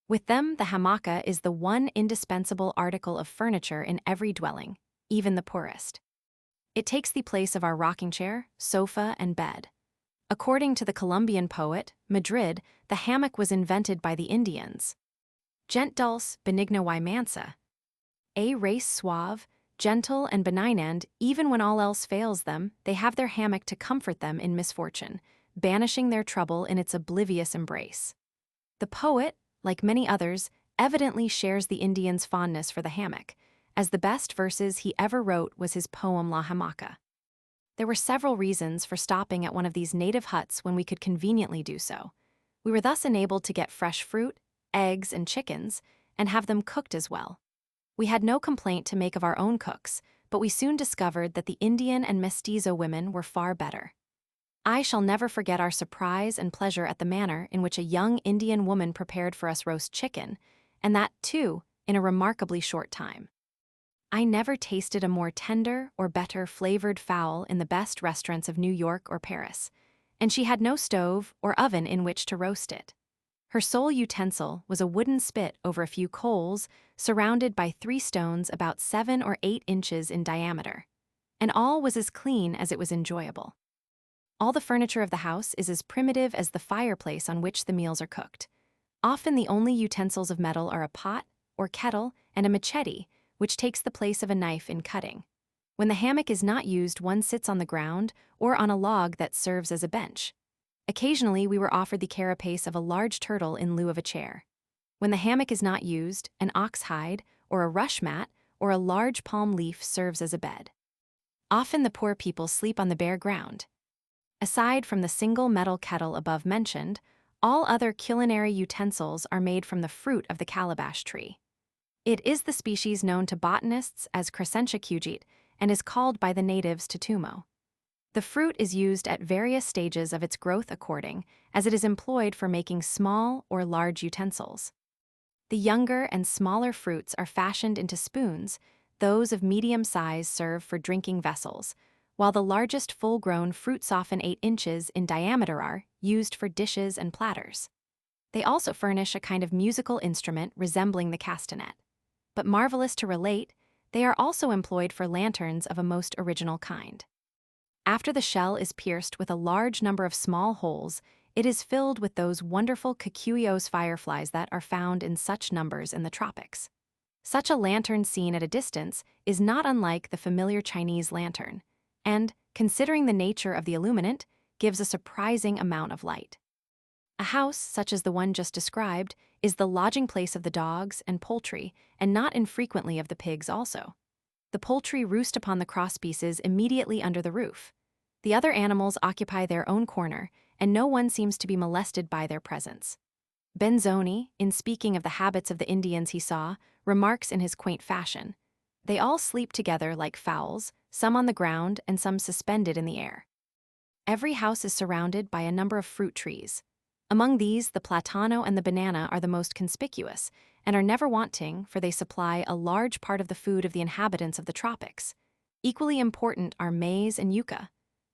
With them, the hamaca is the one indispensable article of furniture in every dwelling, even the poorest. It takes the place of our rocking chair, sofa, and bed. According to the Colombian poet, Madrid, the hammock was invented by the Indians. Gent dulce, benigna y mansa. A race suave, gentle, and benignant, even when all else fails them, they have their hammock to comfort them in misfortune, banishing their trouble in its oblivious embrace. The poet, like many others, evidently shares the Indian's fondness for the hammock, as the best verses he ever wrote was his poem La Hamaca. There were several reasons for stopping at one of these native huts when we could conveniently do so. We were thus enabled to get fresh fruit, eggs, and chickens, and have them cooked as well. We had no complaint to make of our own cooks, but we soon discovered that the Indian and mestizo women were far better. I shall never forget our surprise and pleasure at the manner in which a young Indian woman prepared for us roast chicken, and that, too, in a remarkably short time. I never tasted a more tender or better flavored fowl in the best restaurants of New York or Paris, and she had no stove or oven in which to roast it. Her sole utensil was a wooden spit over a few coals, surrounded by 3 stones about 7 or 8 inches in diameter, and all was as clean as it was enjoyable. All the furniture of the house is as primitive as the fireplace on which the meals are cooked. Often the only utensils of metal are a pot or kettle and a machete, which takes the place of a knife in cutting. When the hammock is not used, one sits on the ground or on a log that serves as a bench. Occasionally, we were offered the carapace of a large turtle in lieu of a chair. When the hammock is not used, an ox hide, or a rush mat, or a large palm leaf serves as a bed. Often the poor people sleep on the bare ground. Aside from the single metal kettle above mentioned, all other culinary utensils are made from the fruit of the calabash tree. It is the species known to botanists as Crescentia cujit and is called by the natives tutumo. The fruit is used at various stages of its growth according as it is employed for making small or large utensils. The younger and smaller fruits are fashioned into spoons, Those of medium size serve for drinking vessels, while the largest full-grown fruits, often 8 inches in diameter, are used for dishes and platters. They also furnish a kind of musical instrument resembling the castanet. But marvelous to relate, they are also employed for lanterns of a most original kind. After the shell is pierced with a large number of small holes, it is filled with those wonderful cucuios fireflies that are found in such numbers in the tropics. Such a lantern seen at a distance is not unlike the familiar Chinese lantern, and, considering the nature of the illuminant, gives a surprising amount of light. A house, such as the one just described, is the lodging place of the dogs and poultry, and not infrequently of the pigs also. The poultry roost upon the crosspieces immediately under the roof. The other animals occupy their own corner, and no one seems to be molested by their presence. Benzoni, in speaking of the habits of the Indians he saw, remarks in his quaint fashion, "They all sleep together like fowls, some on the ground and some suspended in the air." Every house is surrounded by a number of fruit trees. Among these, the platano and the banana are the most conspicuous, and are never wanting, for they supply a large part of the food of the inhabitants of the tropics. Equally important are maize and yucca.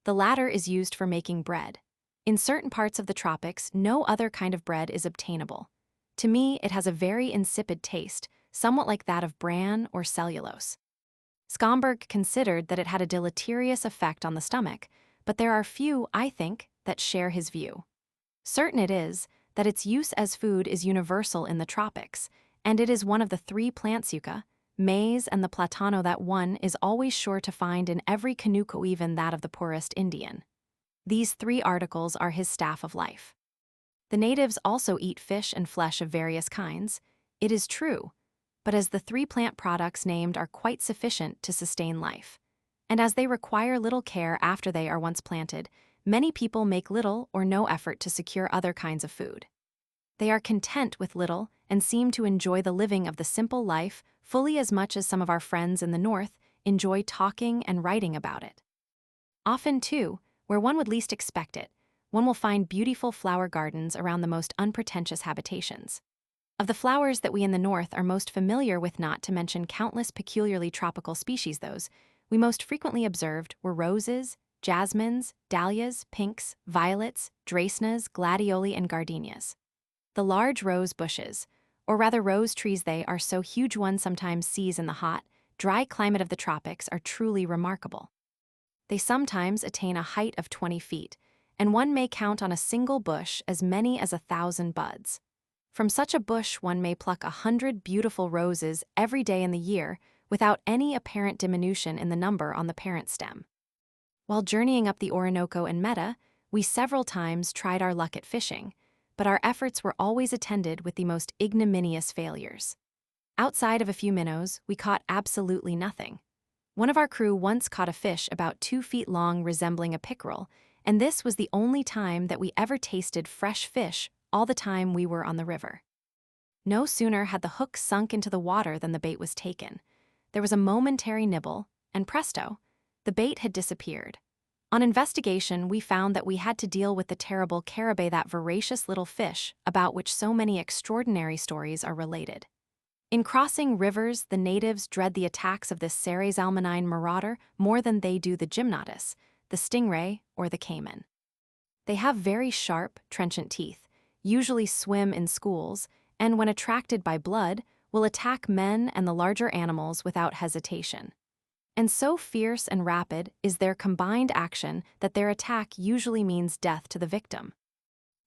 The latter is used for making bread. In certain parts of the tropics, no other kind of bread is obtainable. To me, it has a very insipid taste, somewhat like that of bran or cellulose. Schomburg considered that it had a deleterious effect on the stomach, but there are few, I think, that share his view. Certain it is that its use as food is universal in the tropics, and it is one of the 3 plants, yucca, maize, and the platano, that one is always sure to find in every canuco, even that of the poorest Indian. These 3 articles are his staff of life. The natives also eat fish and flesh of various kinds, it is true, but as the 3 plant products named are quite sufficient to sustain life, and as they require little care after they are once planted, many people make little or no effort to secure other kinds of food. They are content with little and seem to enjoy the living of the simple life fully as much as some of our friends in the North enjoy talking and writing about it. Often, too, where one would least expect it, one will find beautiful flower gardens around the most unpretentious habitations. Of the flowers that we in the North are most familiar with, not to mention countless peculiarly tropical species, those we most frequently observed were roses, jasmines, dahlias, pinks, violets, dracenas, gladioli, and gardenias. The large rose bushes, or rather rose trees they are, so huge one sometimes sees in the hot, dry climate of the tropics, are truly remarkable. They sometimes attain a height of 20 feet, and one may count on a single bush as many as 1,000 buds. From such a bush one may pluck 100 beautiful roses every day in the year without any apparent diminution in the number on the parent stem. While journeying up the Orinoco and Meta, we several times tried our luck at fishing, but our efforts were always attended with the most ignominious failures. Outside of a few minnows, we caught absolutely nothing. One of our crew once caught a fish about 2 feet long resembling a pickerel, and this was the only time that we ever tasted fresh fish all the time we were on the river. No sooner had the hook sunk into the water than the bait was taken. There was a momentary nibble, and presto, the bait had disappeared. On investigation, we found that we had to deal with the terrible carabay, that voracious little fish about which so many extraordinary stories are related. In crossing rivers, the natives dread the attacks of this Ceres almanine marauder more than they do the gymnotus, the stingray, or the caiman. They have very sharp, trenchant teeth, usually swim in schools, and when attracted by blood, will attack men and the larger animals without hesitation. And so fierce and rapid is their combined action that their attack usually means death to the victim.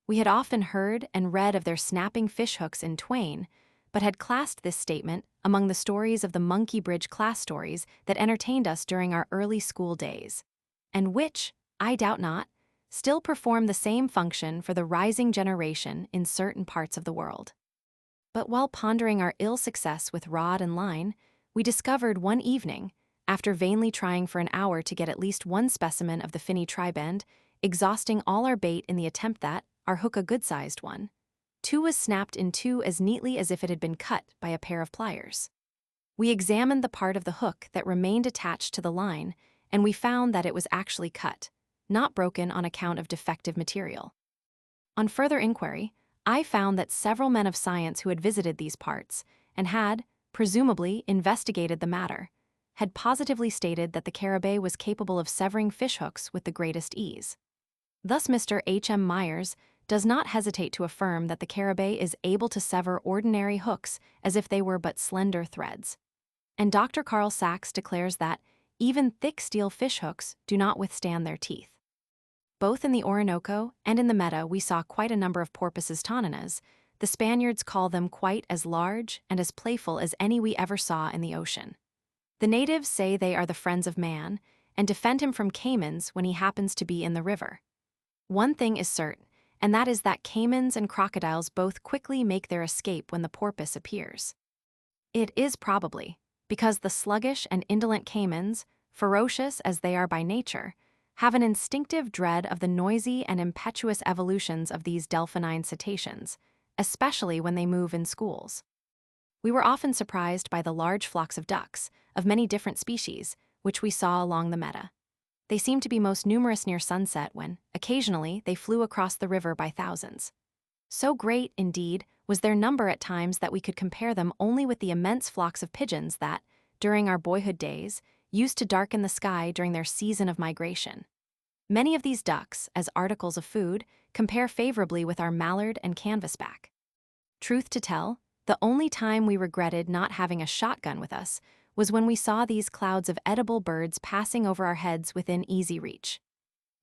We had often heard and read of their snapping fishhooks in twain, but had classed this statement among the stories of the Monkey Bridge class stories that entertained us during our early school days, and which, I doubt not, still perform the same function for the rising generation in certain parts of the world. But while pondering our ill success with rod and line, we discovered one evening, after vainly trying for an hour to get at least one specimen of the finny tribend, exhausting all our bait in the attempt that, our hook a good-sized one, two was snapped in two as neatly as if it had been cut by a pair of pliers. We examined the part of the hook that remained attached to the line, and we found that it was actually cut, not broken on account of defective material. On further inquiry, I found that several men of science who had visited these parts, and had, presumably, investigated the matter, had positively stated that the carabao was capable of severing fishhooks with the greatest ease. Thus, Mr. H.M. Myers does not hesitate to affirm that the carabao is able to sever ordinary hooks as if they were but slender threads. And Dr. Carl Sachs declares that even thick steel fishhooks do not withstand their teeth. Both in the Orinoco and in the Meta we saw quite a number of porpoises toninas. The Spaniards call them quite as large and as playful as any we ever saw in the ocean. The natives say they are the friends of man and defend him from caimans when he happens to be in the river. One thing is certain, and that is that caimans and crocodiles both quickly make their escape when the porpoise appears. It is probably because the sluggish and indolent caimans, ferocious as they are by nature, have an instinctive dread of the noisy and impetuous evolutions of these delphinine cetaceans, especially when they move in schools. We were often surprised by the large flocks of ducks, of many different species, which we saw along the Meta. They seemed to be most numerous near sunset when, occasionally, they flew across the river by thousands. So great, indeed, was their number at times that we could compare them only with the immense flocks of pigeons that, during our boyhood days, used to darken the sky during their season of migration. Many of these ducks, as articles of food, compare favorably with our mallard and canvasback. Truth to tell, the only time we regretted not having a shotgun with us was when we saw these clouds of edible birds passing over our heads within easy reach.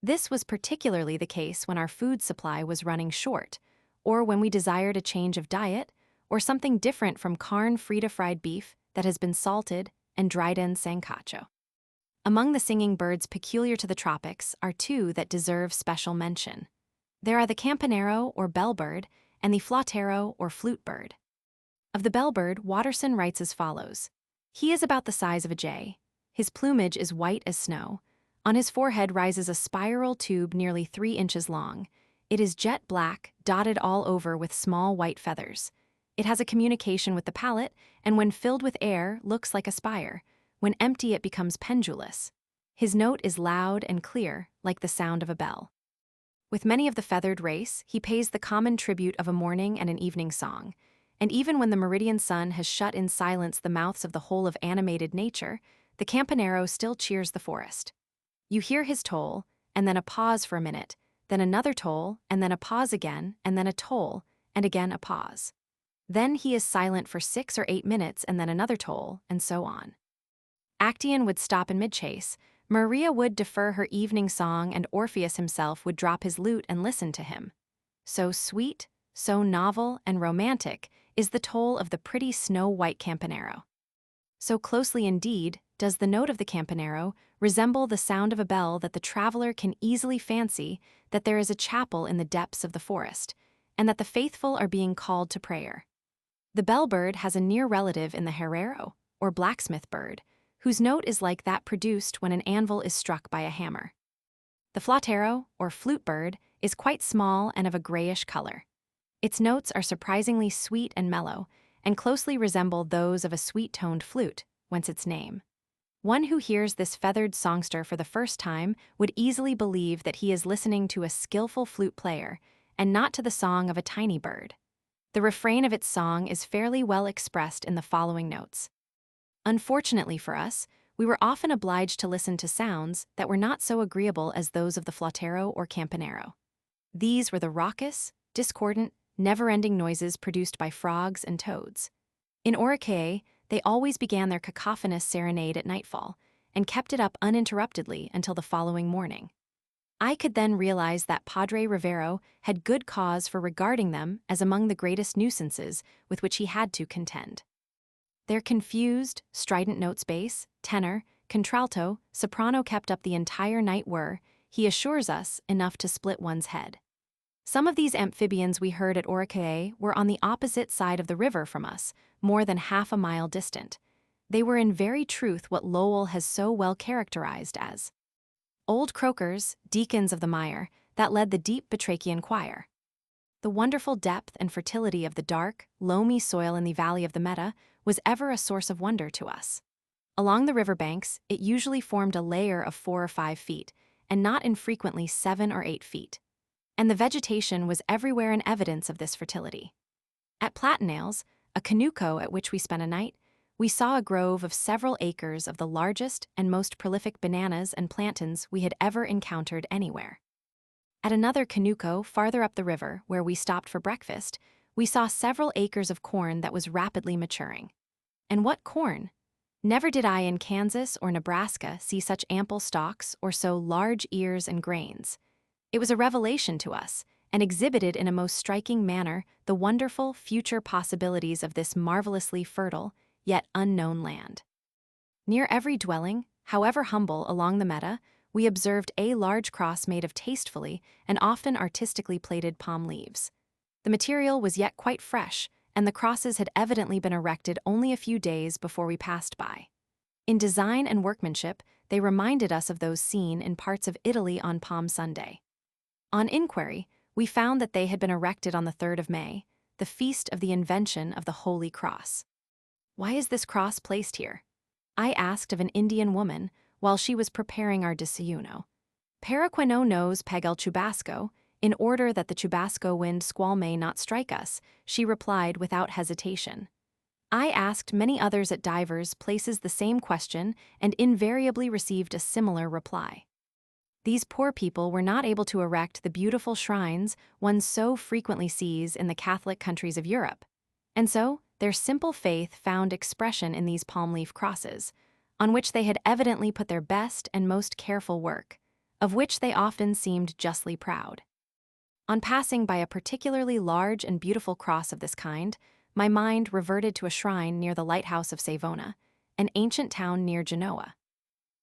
This was particularly the case when our food supply was running short, or when we desired a change of diet, or something different from carne frita fried beef that has been salted and dried in sancocho. Among the singing birds peculiar to the tropics are two that deserve special mention. There are the campanero or bellbird and the flautero or flute bird. Of the bellbird, Watterson writes as follows: "He is about the size of a jay. His plumage is white as snow. On his forehead rises a spiral tube nearly 3 inches long. It is jet black, dotted all over with small white feathers. It has a communication with the palate, and when filled with air, looks like a spire. When empty, it becomes pendulous. His note is loud and clear, like the sound of a bell." With many of the feathered race, he pays the common tribute of a morning and an evening song. And even when the meridian sun has shut in silence the mouths of the whole of animated nature, the campanero still cheers the forest. You hear his toll, and then a pause for a minute, then another toll, and then a pause again, and then a toll, and again a pause. Then he is silent for 6 or 8 minutes, and then another toll, and so on. Actaeon would stop in mid-chase, Maria would defer her evening song, and Orpheus himself would drop his lute and listen to him. So sweet, so novel and romantic is the toll of the pretty snow-white campanero. So closely indeed does the note of the campanero resemble the sound of a bell that the traveler can easily fancy that there is a chapel in the depths of the forest, and that the faithful are being called to prayer. The bellbird has a near relative in the herrero, or blacksmith bird, whose note is like that produced when an anvil is struck by a hammer. The flautero, or flute bird, is quite small and of a grayish color. Its notes are surprisingly sweet and mellow, and closely resemble those of a sweet-toned flute, whence its name. One who hears this feathered songster for the first time would easily believe that he is listening to a skillful flute player, and not to the song of a tiny bird. The refrain of its song is fairly well expressed in the following notes. Unfortunately for us, we were often obliged to listen to sounds that were not so agreeable as those of the flautero or campanero. These were the raucous, discordant, never-ending noises produced by frogs and toads. In Orinoco, they always began their cacophonous serenade at nightfall, and kept it up uninterruptedly until the following morning. I could then realize that Padre Rivero had good cause for regarding them as among the greatest nuisances with which he had to contend. Their confused, strident notes bass, tenor, contralto, soprano kept up the entire night were, he assures us, enough to split one's head. Some of these amphibians we heard at Orinoco were on the opposite side of the river from us, more than half a mile distant. They were in very truth what Lowell has so well characterized as old croakers, deacons of the mire, that led the deep batrachian choir. The wonderful depth and fertility of the dark, loamy soil in the valley of the Meta was ever a source of wonder to us. Along the river banks, it usually formed a layer of 4 or 5 feet, and not infrequently 7 or 8 feet. And the vegetation was everywhere an evidence of this fertility. At Platanales, a canuco at which we spent a night, we saw a grove of several acres of the largest and most prolific bananas and plantains we had ever encountered anywhere. At another canuco farther up the river, where we stopped for breakfast, we saw several acres of corn that was rapidly maturing. And what corn! Never did I in Kansas or Nebraska see such ample stalks or so large ears and grains. It was a revelation to us, and exhibited in a most striking manner the wonderful future possibilities of this marvelously fertile, yet unknown land. Near every dwelling, however humble along the meta, we observed a large cross made of tastefully and often artistically plaited palm leaves. The material was yet quite fresh, and the crosses had evidently been erected only a few days before we passed by. In design and workmanship, they reminded us of those seen in parts of Italy on Palm Sunday. On inquiry, we found that they had been erected on the 3rd of May, the feast of the Invention of the Holy Cross. Why is this cross placed here? I asked of an Indian woman while she was preparing our desayuno. Para que no nos pegue el chubasco, in order that the chubasco wind squall may not strike us, she replied without hesitation. I asked many others at divers places the same question and invariably received a similar reply. These poor people were not able to erect the beautiful shrines one so frequently sees in the Catholic countries of Europe, and so their simple faith found expression in these palm leaf crosses, on which they had evidently put their best and most careful work, of which they often seemed justly proud. On passing by a particularly large and beautiful cross of this kind, my mind reverted to a shrine near the lighthouse of Savona, an ancient town near Genoa.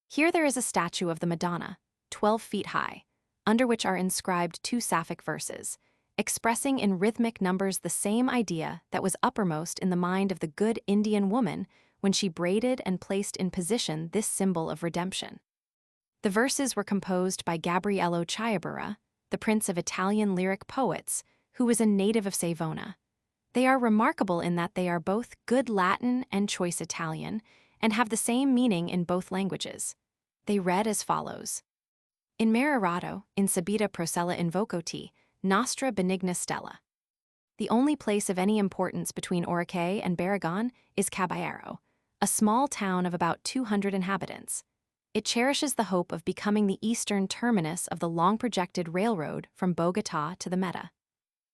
Here there is a statue of the Madonna, 12 feet high, under which are inscribed 2 Sapphic verses, expressing in rhythmic numbers the same idea that was uppermost in the mind of the good Indian woman when she braided and placed in position this symbol of redemption. The verses were composed by Gabriello Chiabura, the prince of Italian lyric poets, who was a native of Savona. They are remarkable in that they are both good Latin and choice Italian, and have the same meaning in both languages. They read as follows. In Merirato, in subita procella invocoti, nostra benigna stella. The only place of any importance between Orinoco and Barragan is Caballero, a small town of about 200 inhabitants. It cherishes the hope of becoming the eastern terminus of the long-projected railroad from Bogotá to the Meta.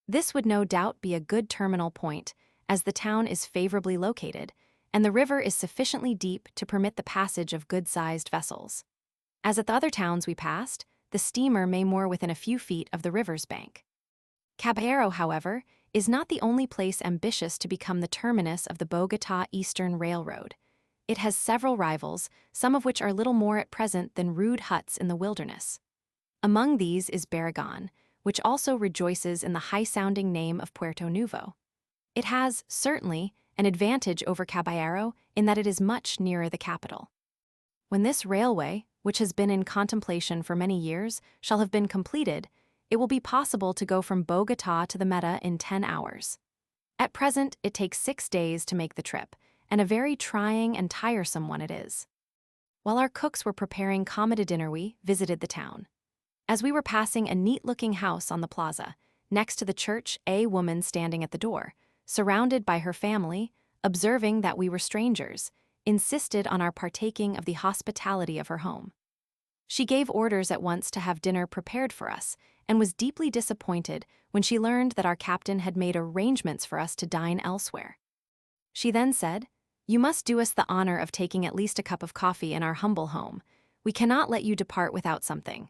This would no doubt be a good terminal point, as the town is favorably located, and the river is sufficiently deep to permit the passage of good-sized vessels. As at the other towns we passed, the steamer may moor within a few feet of the river's bank. Caballero, however, is not the only place ambitious to become the terminus of the Bogotá Eastern Railroad. It has several rivals, some of which are little more at present than rude huts in the wilderness. Among these is Barragan, which also rejoices in the high-sounding name of Puerto Nuevo. It has, certainly, an advantage over Caballero in that it is much nearer the capital. When this railway, which has been in contemplation for many years, shall have been completed, it will be possible to go from Bogotá to the Meta in 10 hours. At present, it takes 6 days to make the trip, and a very trying and tiresome one it is. While our cooks were preparing comida dinner, we visited the town. As we were passing a neat-looking house on the plaza, next to the church, a woman standing at the door, surrounded by her family, observing that we were strangers, insisted on our partaking of the hospitality of her home. She gave orders at once to have dinner prepared for us, and was deeply disappointed when she learned that our captain had made arrangements for us to dine elsewhere. She then said, "You must do us the honor of taking at least a cup of coffee in our humble home. We cannot let you depart without something."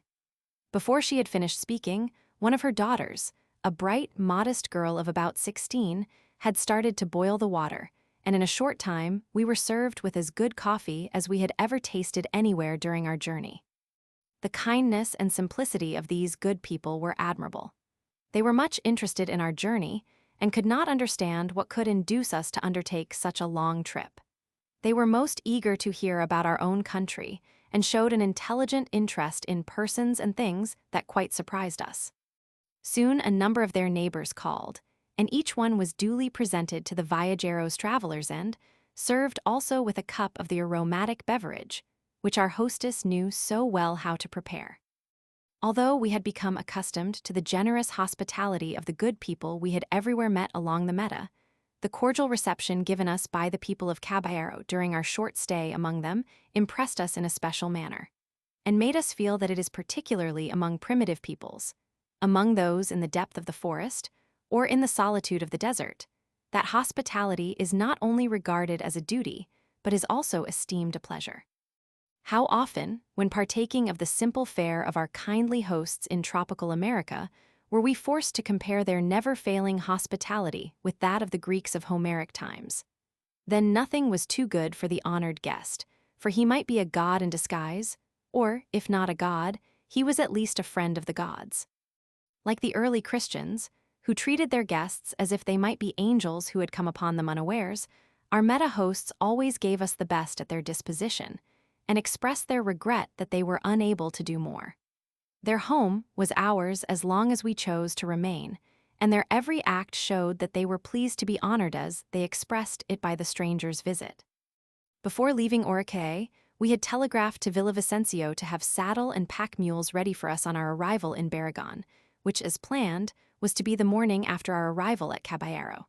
Before she had finished speaking, one of her daughters, a bright, modest girl of about 16, had started to boil the water, and in a short time we were served with as good coffee as we had ever tasted anywhere during our journey. The kindness and simplicity of these good people were admirable. They were much interested in our journey, and could not understand what could induce us to undertake such a long trip. They were most eager to hear about our own country, and showed an intelligent interest in persons and things that quite surprised us. Soon a number of their neighbors called, and each one was duly presented to the viajeros travelers and served also with a cup of the aromatic beverage, which our hostess knew so well how to prepare. Although we had become accustomed to the generous hospitality of the good people we had everywhere met along the Meta, The cordial reception given us by the people of Caballero during our short stay among them impressed us in a special manner, and made us feel that it is particularly among primitive peoples, among those in the depth of the forest, or in the solitude of the desert, that hospitality is not only regarded as a duty, but is also esteemed a pleasure. How often, when partaking of the simple fare of our kindly hosts in tropical America, were we forced to compare their never-failing hospitality with that of the Greeks of Homeric times. Then nothing was too good for the honored guest, for he might be a god in disguise, or, if not a god, he was at least a friend of the gods. Like the early Christians, who treated their guests as if they might be angels who had come upon them unawares, our meta-hosts always gave us the best at their disposition, and expressed their regret that they were unable to do more. Their home was ours as long as we chose to remain, and their every act showed that they were pleased to be honored as they expressed it by the stranger's visit. Before leaving Orinoco, we had telegraphed to Villavicencio to have saddle and pack mules ready for us on our arrival in Barragán, which, as planned, was to be the morning after our arrival at Caballero.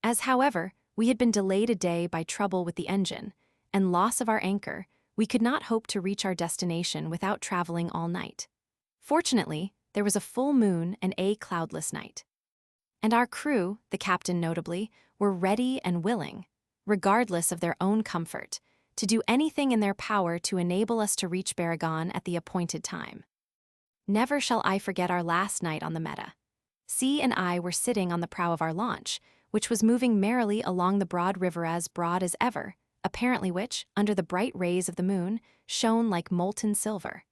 As, however, we had been delayed a day by trouble with the engine and loss of our anchor, we could not hope to reach our destination without traveling all night. Fortunately, there was a full moon and a cloudless night. And our crew, the captain notably, were ready and willing, regardless of their own comfort, to do anything in their power to enable us to reach Barragán at the appointed time. Never shall I forget our last night on the Meta. C and I were sitting on the prow of our launch, which was moving merrily along the broad river as broad as ever, apparently which, under the bright rays of the moon, shone like molten silver.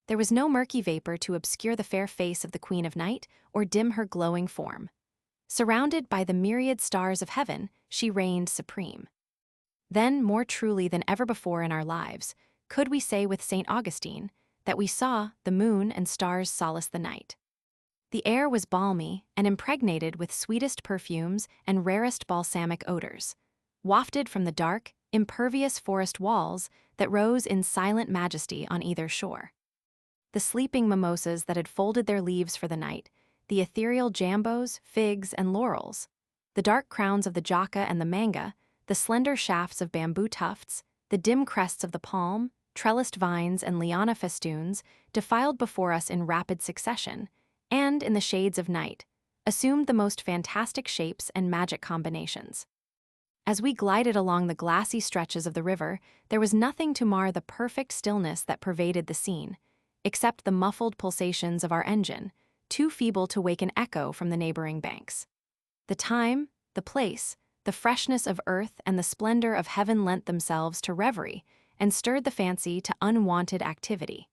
There was no murky vapor to obscure the fair face of the Queen of Night or dim her glowing form. Surrounded by the myriad stars of heaven, she reigned supreme. Then, more truly than ever before in our lives, could we say with St. Augustine that we saw the moon and stars solace the night. The air was balmy and impregnated with sweetest perfumes and rarest balsamic odors, wafted from the dark, impervious forest walls that rose in silent majesty on either shore. The sleeping mimosas that had folded their leaves for the night, the ethereal jambos, figs, and laurels, the dark crowns of the jaca and the manga, the slender shafts of bamboo tufts, the dim crests of the palm, trellised vines, and liana festoons defiled before us in rapid succession, and, in the shades of night, assumed the most fantastic shapes and magic combinations. As we glided along the glassy stretches of the river, there was nothing to mar the perfect stillness that pervaded the scene, except the muffled pulsations of our engine, too feeble to wake an echo from the neighboring banks. The time, the place, the freshness of earth, and the splendor of heaven lent themselves to reverie and stirred the fancy to unwonted activity.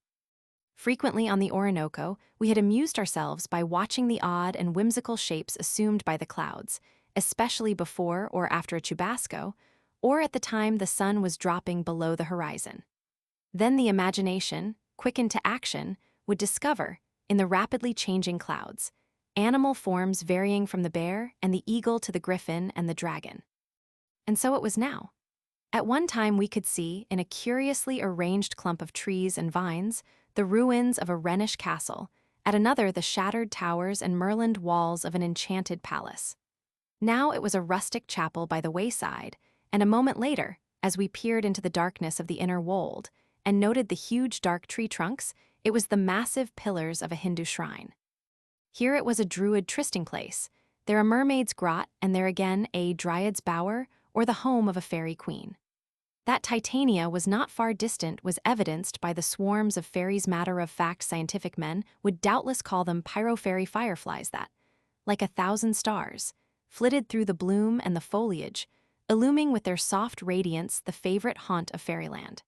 Frequently on the Orinoco, we had amused ourselves by watching the odd and whimsical shapes assumed by the clouds, especially before or after a chubasco, or at the time the sun was dropping below the horizon. Then the imagination, quickened to action, would discover, in the rapidly changing clouds, animal forms varying from the bear and the eagle to the griffin and the dragon. And so it was now. At one time we could see, in a curiously arranged clump of trees and vines, the ruins of a Rhenish castle, at another the shattered towers and merlined walls of an enchanted palace. Now it was a rustic chapel by the wayside, and a moment later, as we peered into the darkness of the inner wold and noted the huge dark tree trunks, it was the massive pillars of a Hindu shrine. Here it was a druid trysting place, there a mermaid's grot, and there again a dryad's bower or the home of a fairy queen. That Titania was not far distant was evidenced by the swarms of fairies matter-of-fact scientific men would doubtless call them pyrofairy fireflies that, like 1,000 stars, flitted through the bloom and the foliage, illuming with their soft radiance the favorite haunt of fairyland.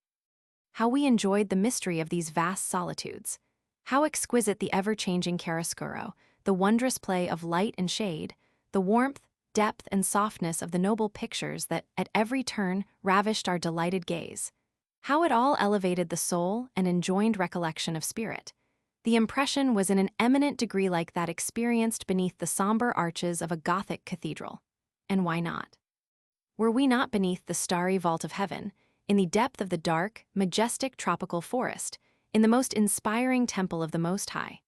How we enjoyed the mystery of these vast solitudes. How exquisite the ever-changing chiaroscuro, the wondrous play of light and shade, the warmth, depth, and softness of the noble pictures that, at every turn, ravished our delighted gaze. How it all elevated the soul and enjoined recollection of spirit. The impression was in an eminent degree like that experienced beneath the somber arches of a Gothic cathedral. And why not? Were we not beneath the starry vault of heaven, in the depth of the dark, majestic tropical forest, in the most inspiring temple of the Most High?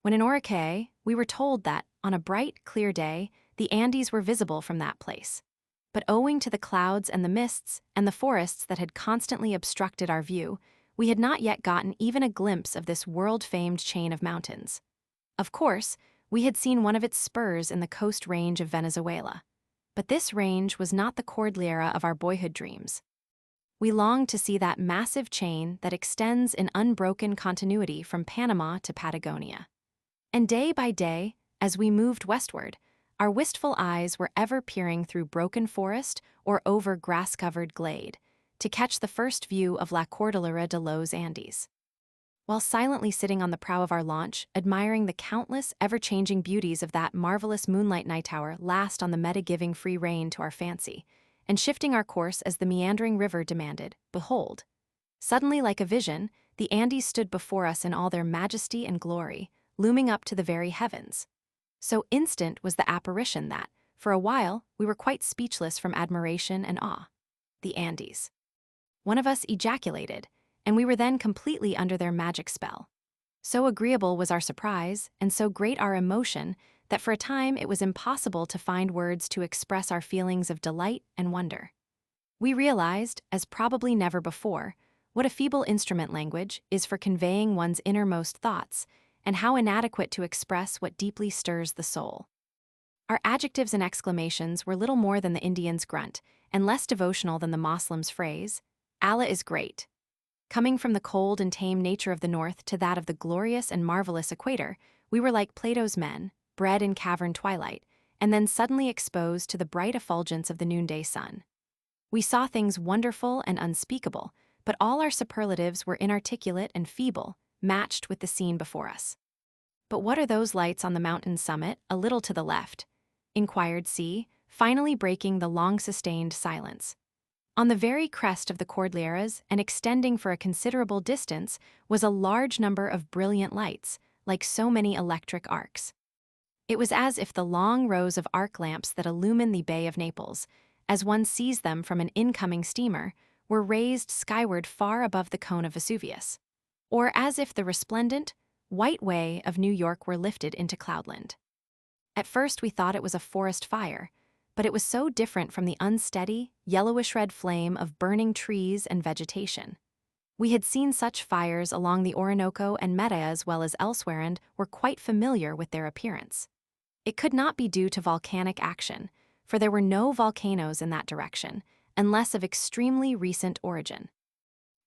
When in Orinoco, we were told that, on a bright, clear day, the Andes were visible from that place. But owing to the clouds and the mists and the forests that had constantly obstructed our view, we had not yet gotten even a glimpse of this world-famed chain of mountains. Of course, we had seen one of its spurs in the coast range of Venezuela. But this range was not the Cordillera of our boyhood dreams. We longed to see that massive chain that extends in unbroken continuity from Panama to Patagonia. And day by day, as we moved westward, our wistful eyes were ever peering through broken forest or over grass-covered glade to catch the first view of La Cordillera de los Andes. While silently sitting on the prow of our launch, admiring the countless, ever-changing beauties of that marvelous moonlight night hour last on the meta giving free rein to our fancy, and shifting our course as the meandering river demanded, behold. Suddenly, like a vision, the Andes stood before us in all their majesty and glory, looming up to the very heavens. So instant was the apparition that, for a while, we were quite speechless from admiration and awe. The Andes. One of us ejaculated, and we were then completely under their magic spell. So agreeable was our surprise, and so great our emotion, that for a time it was impossible to find words to express our feelings of delight and wonder. We realized, as probably never before, what a feeble instrument language is for conveying one's innermost thoughts, and how inadequate to express what deeply stirs the soul. Our adjectives and exclamations were little more than the Indian's grunt, and less devotional than the Moslem's phrase, "Allah is great." Coming from the cold and tame nature of the north to that of the glorious and marvelous equator, we were like Plato's men, bred in cavern twilight, and then suddenly exposed to the bright effulgence of the noonday sun. We saw things wonderful and unspeakable, but all our superlatives were inarticulate and feeble, matched with the scene before us. "But what are those lights on the mountain summit, a little to the left?" inquired C, finally breaking the long-sustained silence. On the very crest of the Cordilleras, and extending for a considerable distance, was a large number of brilliant lights, like so many electric arcs. It was as if the long rows of arc lamps that illumine the Bay of Naples, as one sees them from an incoming steamer, were raised skyward far above the cone of Vesuvius, or as if the resplendent, white way of New York were lifted into cloudland. At first we thought it was a forest fire, but it was so different from the unsteady, yellowish-red flame of burning trees and vegetation. We had seen such fires along the Orinoco and Meta as well as elsewhere and were quite familiar with their appearance. It could not be due to volcanic action, for there were no volcanoes in that direction, unless of extremely recent origin.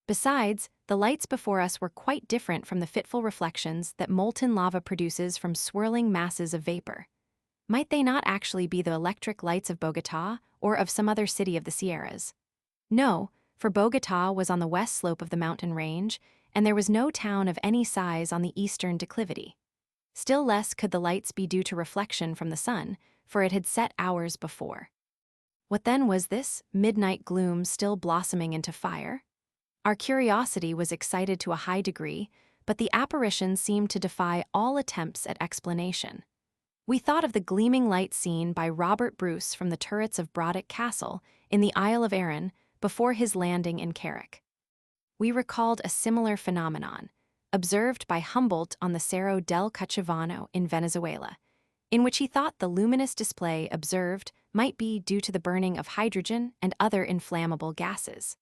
Besides, the lights before us were quite different from the fitful reflections that molten lava produces from swirling masses of vapor. Might they not actually be the electric lights of Bogotá or of some other city of the Sierras? No, for Bogotá was on the west slope of the mountain range, and there was no town of any size on the eastern declivity. Still less could the lights be due to reflection from the sun, for it had set hours before. What then was this midnight gloom still blossoming into fire? Our curiosity was excited to a high degree, but the apparition seemed to defy all attempts at explanation. We thought of the gleaming light seen by Robert Bruce from the turrets of Braddock Castle in the Isle of Arran before his landing in Carrick. We recalled a similar phenomenon, observed by Humboldt on the Cerro del Cachivano in Venezuela, in which he thought the luminous display observed might be due to the burning of hydrogen and other inflammable gases.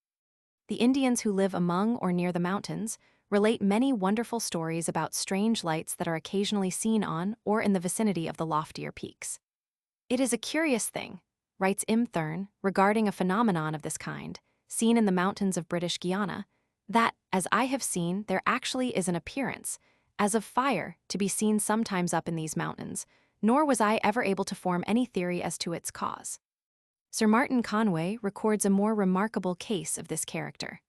The Indians who live among or near the mountains relate many wonderful stories about strange lights that are occasionally seen on or in the vicinity of the loftier peaks. "It is a curious thing," writes M. Thurn, regarding a phenomenon of this kind, seen in the mountains of British Guiana, that, as I have seen, there actually is an appearance, as of fire, to be seen sometimes up in these mountains, nor was I ever able to form any theory as to its cause. Sir Martin Conway records a more remarkable case of this character.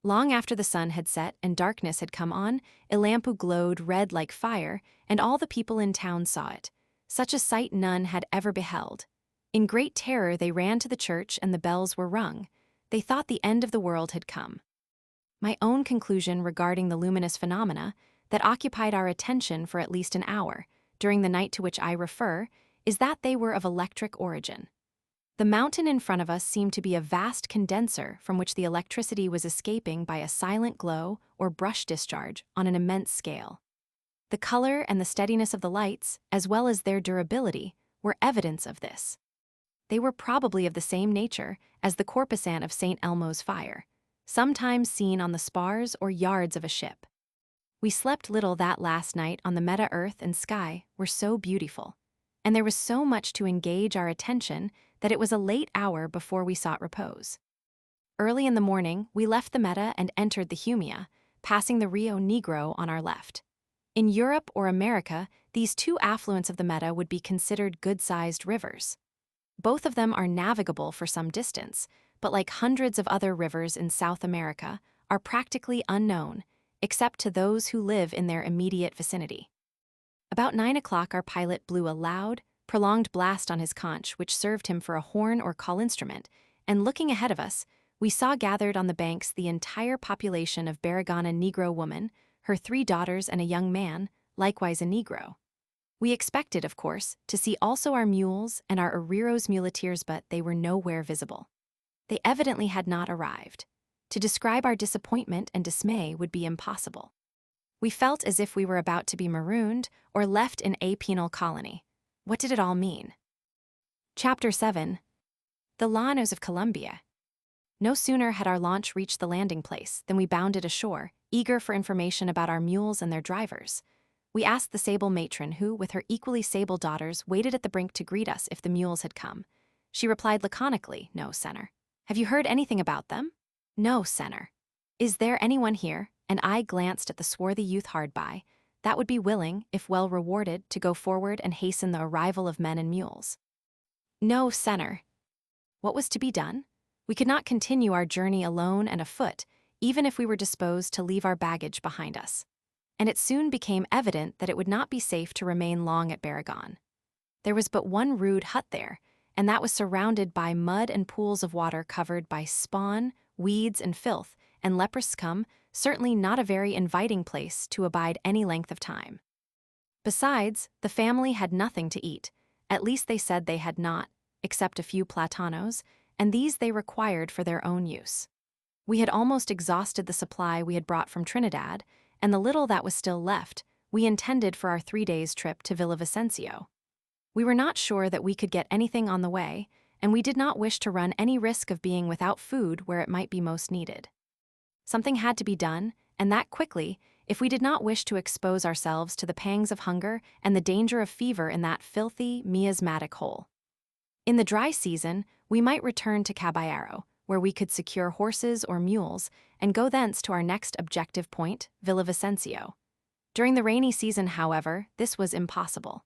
Long after the sun had set and darkness had come on, a lampu glowed red like fire, and all the people in town saw it. Such a sight none had ever beheld. In great terror they ran to the church and the bells were rung. They thought the end of the world had come. My own conclusion regarding the luminous phenomena that occupied our attention for at least an hour, during the night to which I refer, is that they were of electric origin. The mountain in front of us seemed to be a vast condenser from which the electricity was escaping by a silent glow or brush discharge on an immense scale. The color and the steadiness of the lights, as well as their durability, were evidence of this. They were probably of the same nature as the corposant of St. Elmo's fire, sometimes seen on the spars or yards of a ship. We slept little that last night on the meta earth and sky were so beautiful, and there was so much to engage our attention that it was a late hour before we sought repose. Early in the morning, we left the meta and entered the Humia, passing the Rio Negro on our left. In Europe or America, these two affluents of the meta would be considered good-sized rivers. Both of them are navigable for some distance, but like hundreds of other rivers in South America, are practically unknown, except to those who live in their immediate vicinity. About 9 o'clock, our pilot blew a loud, prolonged blast on his conch, which served him for a horn or call instrument, and looking ahead of us, we saw gathered on the banks the entire population of Barragana Negro woman, her 3 daughters and a young man, likewise a Negro. We expected, of course, to see also our mules and our arrieros muleteers, but they were nowhere visible. They evidently had not arrived. To describe our disappointment and dismay would be impossible. We felt as if we were about to be marooned or left in a penal colony. What did it all mean? Chapter 7. The Llanos of Colombia. No sooner had our launch reached the landing place than we bounded ashore, eager for information about our mules and their drivers. We asked the sable matron who, with her equally sable daughters, waited at the brink to greet us if the mules had come. She replied laconically, "No, Senor." "Have you heard anything about them?" "No, Senor." "Is there anyone here?" And I glanced at the swarthy youth hard by, that would be willing, if well rewarded, to go forward and hasten the arrival of men and mules. "No, Senor." What was to be done? We could not continue our journey alone and afoot, even if we were disposed to leave our baggage behind us. And it soon became evident that it would not be safe to remain long at Barragán. There was but one rude hut there, and that was surrounded by mud and pools of water covered by spawn, weeds, and filth, and leprous scum, certainly not a very inviting place to abide any length of time. Besides, the family had nothing to eat, at least they said they had not, except a few platanos, and these they required for their own use. We had almost exhausted the supply we had brought from Trinidad, and the little that was still left, we intended for our 3 days' trip to Villavicencio. We were not sure that we could get anything on the way, and we did not wish to run any risk of being without food where it might be most needed. Something had to be done, and that quickly, if we did not wish to expose ourselves to the pangs of hunger and the danger of fever in that filthy, miasmatic hole. In the dry season, we might return to Caballero, where we could secure horses or mules, and go thence to our next objective point, Villavicencio. During the rainy season, however, this was impossible.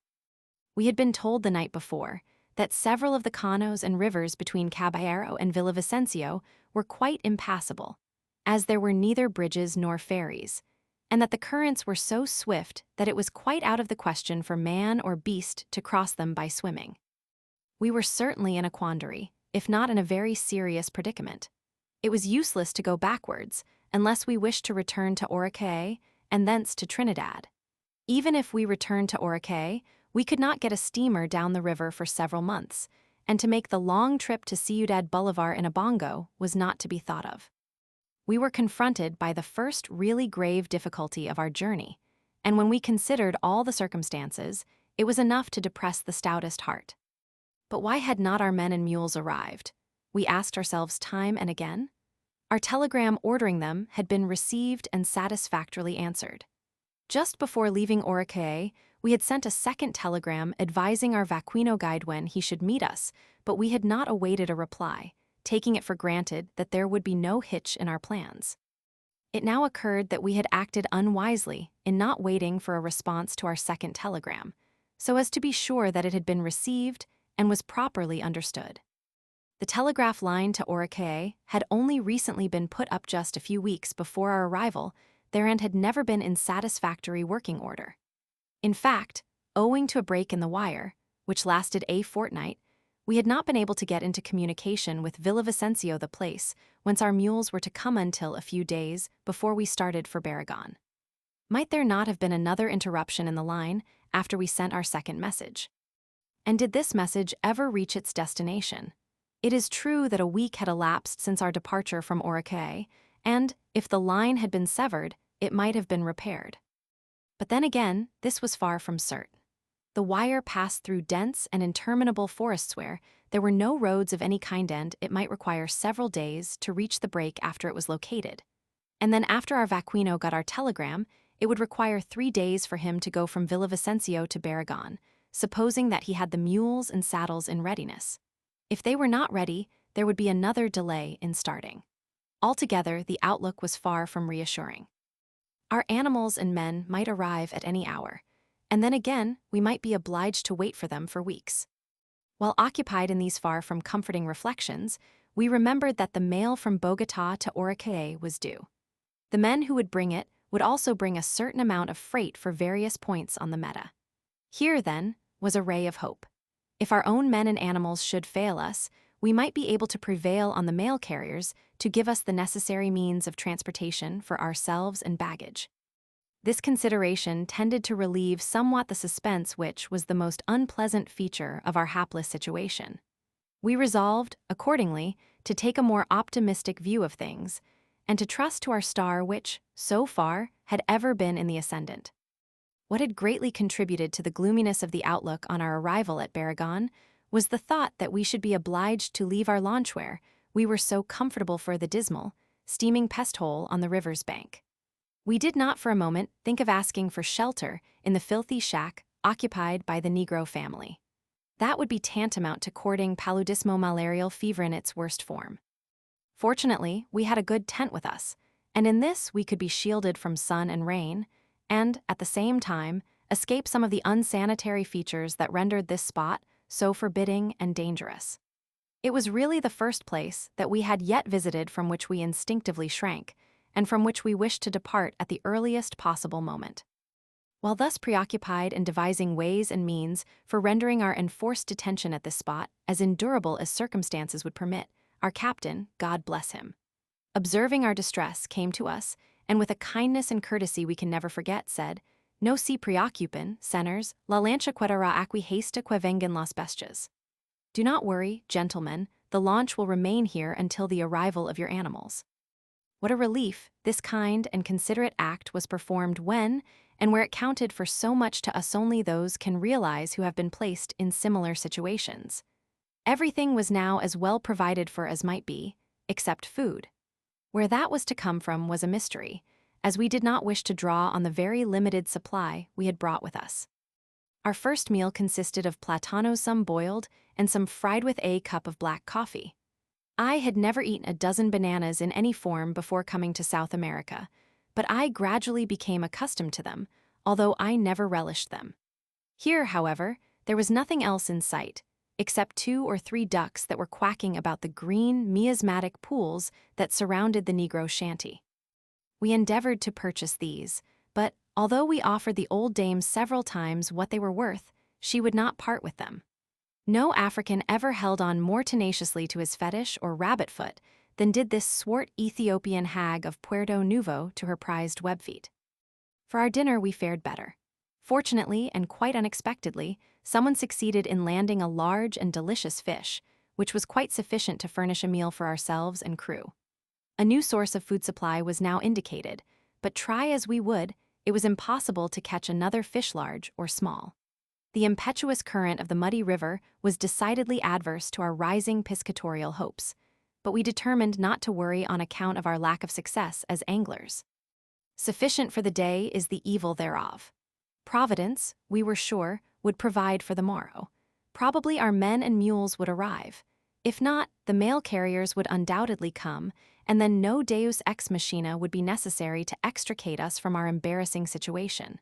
We had been told the night before that several of the canos and rivers between Caballero and Villavicencio were quite impassable, as there were neither bridges nor ferries, and that the currents were so swift that it was quite out of the question for man or beast to cross them by swimming. We were certainly in a quandary, if not in a very serious predicament. It was useless to go backwards, unless we wished to return to Orinoco and thence to Trinidad. Even if we returned to Orinoco, we could not get a steamer down the river for several months, and to make the long trip to Ciudad Bolivar in a bongo was not to be thought of. We were confronted by the first really grave difficulty of our journey, and when we considered all the circumstances, it was enough to depress the stoutest heart. But why had not our men and mules arrived? We asked ourselves time and again. Our telegram ordering them had been received and satisfactorily answered. Just before leaving Orinoco, we had sent a second telegram advising our vaquino guide when he should meet us, but we had not awaited a reply, taking it for granted that there would be no hitch in our plans. It now occurred that we had acted unwisely in not waiting for a response to our second telegram, so as to be sure that it had been received and was properly understood. The telegraph line to Orinoco had only recently been put up just a few weeks before our arrival, and had never been in satisfactory working order. In fact, owing to a break in the wire, which lasted a fortnight, we had not been able to get into communication with Villavicencio, the place whence our mules were to come, until a few days before we started for Barragán. Might there not have been another interruption in the line after we sent our second message? And did this message ever reach its destination? It is true that a week had elapsed since our departure from Orinoco, and, if the line had been severed, it might have been repaired. But then again, this was far from certain. The wire passed through dense and interminable forests where there were no roads of any kind, and it might require several days to reach the break after it was located. And then after our vaquino got our telegram, it would require 3 days for him to go from Villavicencio to Barragán, supposing that he had the mules and saddles in readiness. If they were not ready, there would be another delay in starting. Altogether, the outlook was far from reassuring. Our animals and men might arrive at any hour, and then again, we might be obliged to wait for them for weeks. While occupied in these far from comforting reflections, we remembered that the mail from Bogotá to Orinoco was due. The men who would bring it would also bring a certain amount of freight for various points on the meta. Here, then, was a ray of hope. If our own men and animals should fail us, we might be able to prevail on the mail carriers to give us the necessary means of transportation for ourselves and baggage. This consideration tended to relieve somewhat the suspense which was the most unpleasant feature of our hapless situation. We resolved, accordingly, to take a more optimistic view of things, and to trust to our star which, so far, had ever been in the ascendant. What had greatly contributed to the gloominess of the outlook on our arrival at Barragán was the thought that we should be obliged to leave our launch where we were so comfortable for the dismal, steaming pest hole on the river's bank. We did not for a moment think of asking for shelter in the filthy shack occupied by the Negro family. That would be tantamount to courting paludismo malarial fever in its worst form. Fortunately, we had a good tent with us, and in this we could be shielded from sun and rain, and, at the same time, escape some of the unsanitary features that rendered this spot so forbidding and dangerous. It was really the first place that we had yet visited from which we instinctively shrank, and from which we wished to depart at the earliest possible moment. While thus preoccupied in devising ways and means for rendering our enforced detention at this spot as endurable as circumstances would permit, our captain, God bless him, observing our distress, came to us, and with a kindness and courtesy we can never forget, said, "No se preocupen, senors, la lancha quedará aquí hasta que vengan las bestias." Do not worry, gentlemen, the launch will remain here until the arrival of your animals. What a relief this kind and considerate act was performed when, and where it counted for so much to us only those can realize who have been placed in similar situations. Everything was now as well provided for as might be, except food. Where that was to come from was a mystery, as we did not wish to draw on the very limited supply we had brought with us. Our first meal consisted of platanos, some boiled, and some fried with a cup of black coffee. I had never eaten a dozen bananas in any form before coming to South America, but I gradually became accustomed to them, although I never relished them. Here, however, there was nothing else in sight, except 2 or 3 ducks that were quacking about the green, miasmatic pools that surrounded the Negro shanty. We endeavored to purchase these, but although we offered the old dame several times what they were worth, she would not part with them. No African ever held on more tenaciously to his fetish or rabbit foot than did this swart Ethiopian hag of Puerto Nuevo to her prized webfeet. For our dinner we fared better. Fortunately, and quite unexpectedly, someone succeeded in landing a large and delicious fish, which was quite sufficient to furnish a meal for ourselves and crew. A new source of food supply was now indicated, but try as we would, it was impossible to catch another fish large or small. The impetuous current of the muddy river was decidedly adverse to our rising piscatorial hopes, but we determined not to worry on account of our lack of success as anglers. Sufficient for the day is the evil thereof. Providence, we were sure, would provide for the morrow. Probably our men and mules would arrive. If not, the mail carriers would undoubtedly come, and then no deus ex machina would be necessary to extricate us from our embarrassing situation.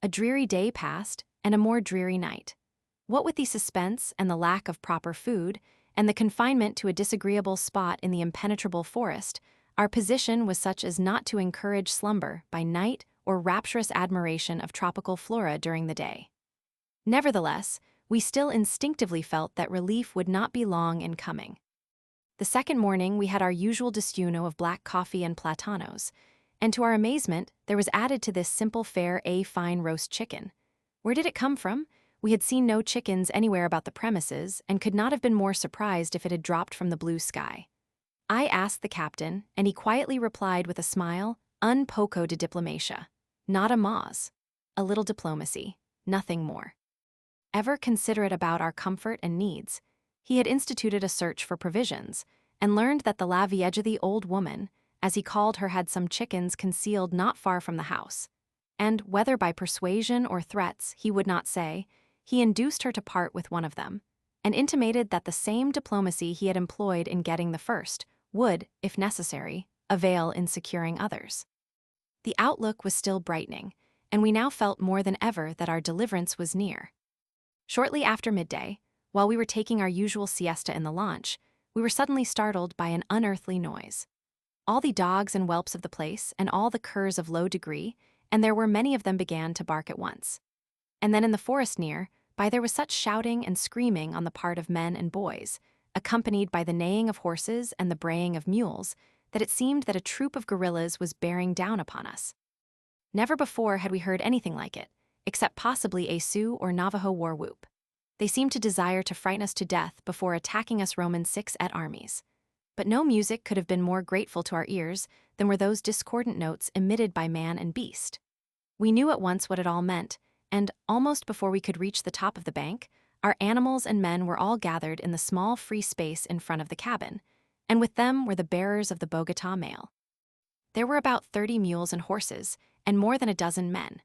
A dreary day passed, and a more dreary night. What with the suspense and the lack of proper food, and the confinement to a disagreeable spot in the impenetrable forest, our position was such as not to encourage slumber by night or rapturous admiration of tropical flora during the day. Nevertheless, we still instinctively felt that relief would not be long in coming. The second morning we had our usual desayuno of black coffee and platanos, and to our amazement there was added to this simple fare a fine roast chicken. Where did it come from? We had seen no chickens anywhere about the premises, and could not have been more surprised if it had dropped from the blue sky. I asked the captain, and he quietly replied with a smile, "Un poco de diplomacia." Not a moz. A little diplomacy, nothing more. ever considerate about our comfort and needs, he had instituted a search for provisions, and learned that the la vieille old woman, as he called her, had some chickens concealed not far from the house. And, whether by persuasion or threats, he would not say, he induced her to part with one of them, and intimated that the same diplomacy he had employed in getting the first would, if necessary, avail in securing others. The outlook was still brightening, and we now felt more than ever that our deliverance was near. Shortly after midday, while we were taking our usual siesta in the launch, we were suddenly startled by an unearthly noise. All the dogs and whelps of the place, and all the curs of low degree, and there were many of them, began to bark at once. And then in the forest near by there was such shouting and screaming on the part of men and boys, accompanied by the neighing of horses and the braying of mules, that it seemed that a troop of guerrillas was bearing down upon us. Never before had we heard anything like it, except possibly a Sioux or Navajo war whoop. They seemed to desire to frighten us to death before attacking us Roman 6 at armies. But no music could have been more grateful to our ears than were those discordant notes emitted by man and beast. We knew at once what it all meant, and, almost before we could reach the top of the bank, our animals and men were all gathered in the small free space in front of the cabin, and with them were the bearers of the Bogota mail. There were about 30 mules and horses, and more than a dozen men.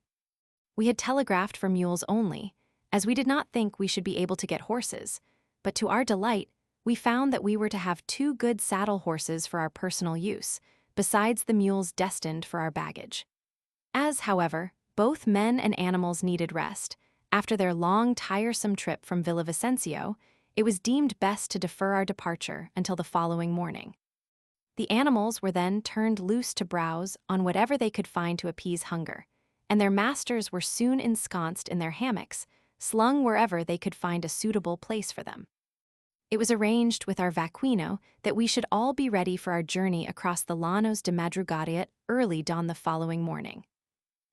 We had telegraphed for mules only, as we did not think we should be able to get horses, but to our delight, we found that we were to have 2 good saddle horses for our personal use, besides the mules destined for our baggage. As, however, both men and animals needed rest, after their long, tiresome trip from Villavicencio, it was deemed best to defer our departure until the following morning. The animals were then turned loose to browse on whatever they could find to appease hunger, and their masters were soon ensconced in their hammocks, slung wherever they could find a suitable place for them. It was arranged with our vaquino that we should all be ready for our journey across the llanos de madrugada at early dawn the following morning.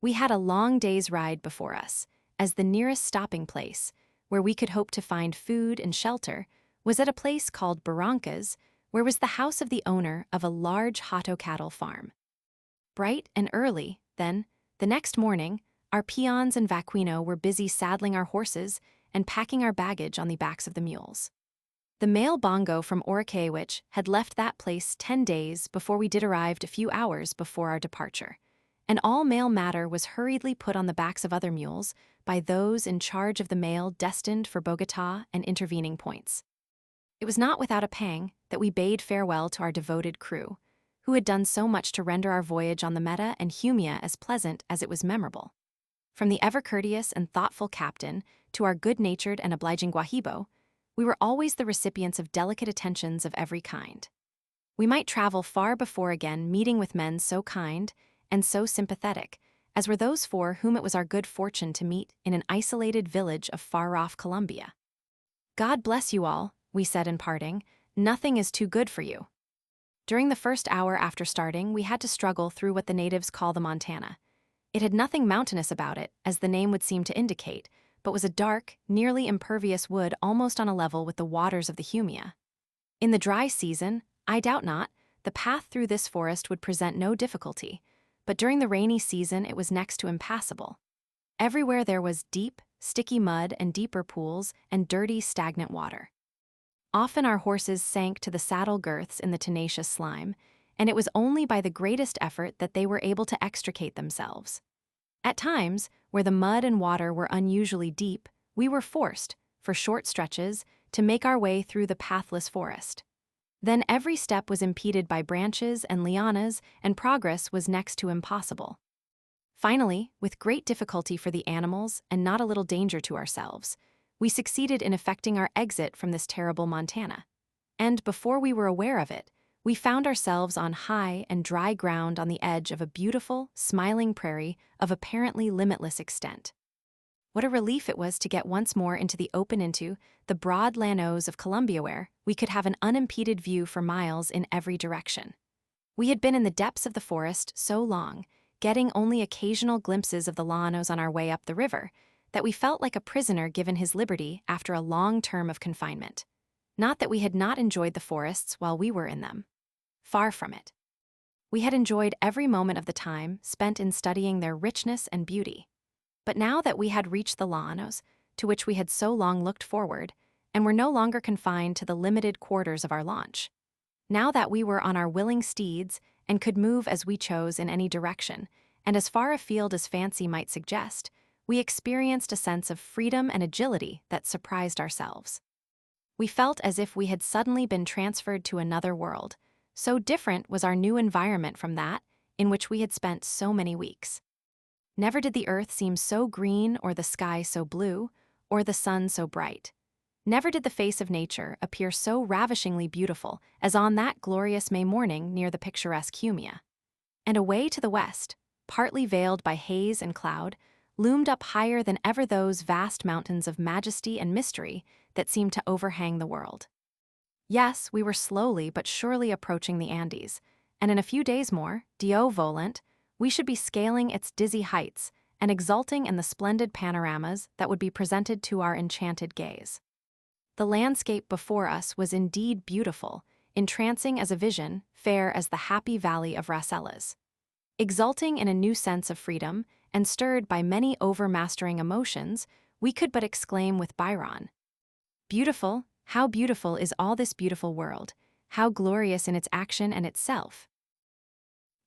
We had a long day's ride before us, as the nearest stopping place, where we could hope to find food and shelter, was at a place called Barrancas, where was the house of the owner of a large hato cattle farm. Bright and early, then, the next morning, our peons and vaquino were busy saddling our horses and packing our baggage on the backs of the mules. The mail bongo from Orinoco had left that place 10 days before we did arrive, a few hours before our departure, and all mail matter was hurriedly put on the backs of other mules by those in charge of the mail destined for Bogota and intervening points. It was not without a pang that we bade farewell to our devoted crew, who had done so much to render our voyage on the Meta and Humia as pleasant as it was memorable. From the ever-courteous and thoughtful captain to our good-natured and obliging Guahibo, we were always the recipients of delicate attentions of every kind. We might travel far before again meeting with men so kind and so sympathetic as were those 4 whom it was our good fortune to meet in an isolated village of far-off Colombia. "God bless you all," we said in parting. "Nothing is too good for you." During the first hour after starting, we had to struggle through what the natives call the Montana. It had nothing mountainous about it, as the name would seem to indicate, but was a dark, nearly impervious wood almost on a level with the waters of the Humia. In the dry season, I doubt not, the path through this forest would present no difficulty, but during the rainy season it was next to impassable. Everywhere there was deep, sticky mud and deeper pools and dirty, stagnant water. Often our horses sank to the saddle girths in the tenacious slime, and it was only by the greatest effort that they were able to extricate themselves. At times, where the mud and water were unusually deep, we were forced, for short stretches, to make our way through the pathless forest. Then every step was impeded by branches and lianas, and progress was next to impossible. Finally, with great difficulty for the animals and not a little danger to ourselves, we succeeded in effecting our exit from this terrible Montana. And before we were aware of it, we found ourselves on high and dry ground on the edge of a beautiful, smiling prairie of apparently limitless extent. What a relief it was to get once more into the open, into the broad llanos of Colombia, where we could have an unimpeded view for miles in every direction. We had been in the depths of the forest so long, getting only occasional glimpses of the llanos on our way up the river, that we felt like a prisoner given his liberty after a long term of confinement. Not that we had not enjoyed the forests while we were in them. Far from it. We had enjoyed every moment of the time spent in studying their richness and beauty. But now that we had reached the llanos, to which we had so long looked forward, and were no longer confined to the limited quarters of our launch. Now that we were on our willing steeds and could move as we chose in any direction, and as far afield as fancy might suggest, we experienced a sense of freedom and agility that surprised ourselves. We felt as if we had suddenly been transferred to another world, so different was our new environment from that in which we had spent so many weeks. Never did the earth seem so green, or the sky so blue, or the sun so bright. Never did the face of nature appear so ravishingly beautiful as on that glorious May morning near the picturesque Cumia. And away to the west, partly veiled by haze and cloud, loomed up higher than ever those vast mountains of majesty and mystery that seemed to overhang the world. Yes, we were slowly but surely approaching the Andes, and in a few days more, Dio volant, we should be scaling its dizzy heights and exulting in the splendid panoramas that would be presented to our enchanted gaze. The landscape before us was indeed beautiful, entrancing as a vision, fair as the happy valley of Rasselas. Exulting in a new sense of freedom, and stirred by many overmastering emotions, we could but exclaim with Byron, "Beautiful, how beautiful is all this beautiful world, how glorious in its action and itself."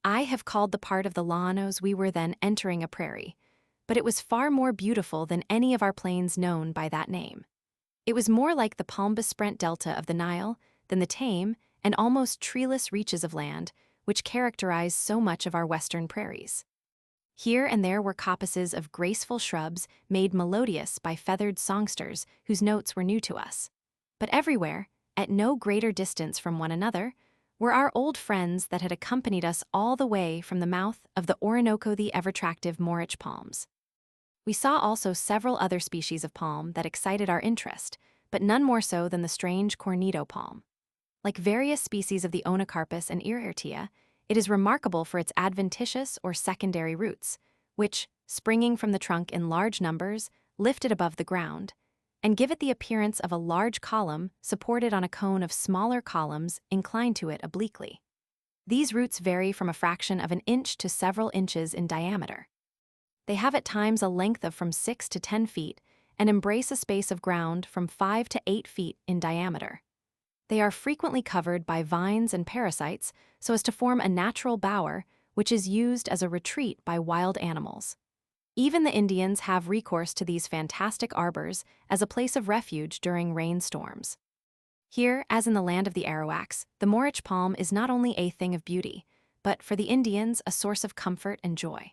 I have called the part of the llanos we were then entering a prairie, but it was far more beautiful than any of our plains known by that name. It was more like the palm-besprent delta of the Nile than the tame and almost treeless reaches of land which characterize so much of our western prairies. Here and there were coppices of graceful shrubs made melodious by feathered songsters whose notes were new to us. But everywhere, at no greater distance from one another, were our old friends that had accompanied us all the way from the mouth of the Orinoco, the ever-attractive Morich palms. We saw also several other species of palm that excited our interest, but none more so than the strange cornito palm. Like various species of the Onycarpus and Irertia, it is remarkable for its adventitious or secondary roots, which, springing from the trunk in large numbers, lift it above the ground, and give it the appearance of a large column supported on a cone of smaller columns inclined to it obliquely. These roots vary from a fraction of an inch to several inches in diameter. They have at times a length of from 6 to 10 feet and embrace a space of ground from 5 to 8 feet in diameter. They are frequently covered by vines and parasites so as to form a natural bower, which is used as a retreat by wild animals. Even the Indians have recourse to these fantastic arbors as a place of refuge during rainstorms. Here, as in the land of the Arawaks, the Morich palm is not only a thing of beauty, but for the Indians a source of comfort and joy.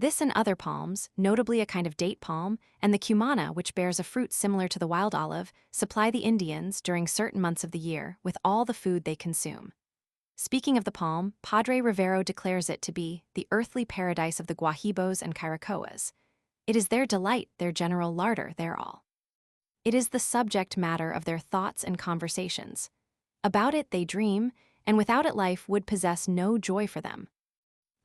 This and other palms, notably a kind of date palm, and the cumana, which bears a fruit similar to the wild olive, supply the Indians, during certain months of the year, with all the food they consume. Speaking of the palm, Padre Rivero declares it to be the earthly paradise of the Guahibos and Caracoas. It is their delight, their general larder, their all. It is the subject matter of their thoughts and conversations. About it they dream, and without it life would possess no joy for them.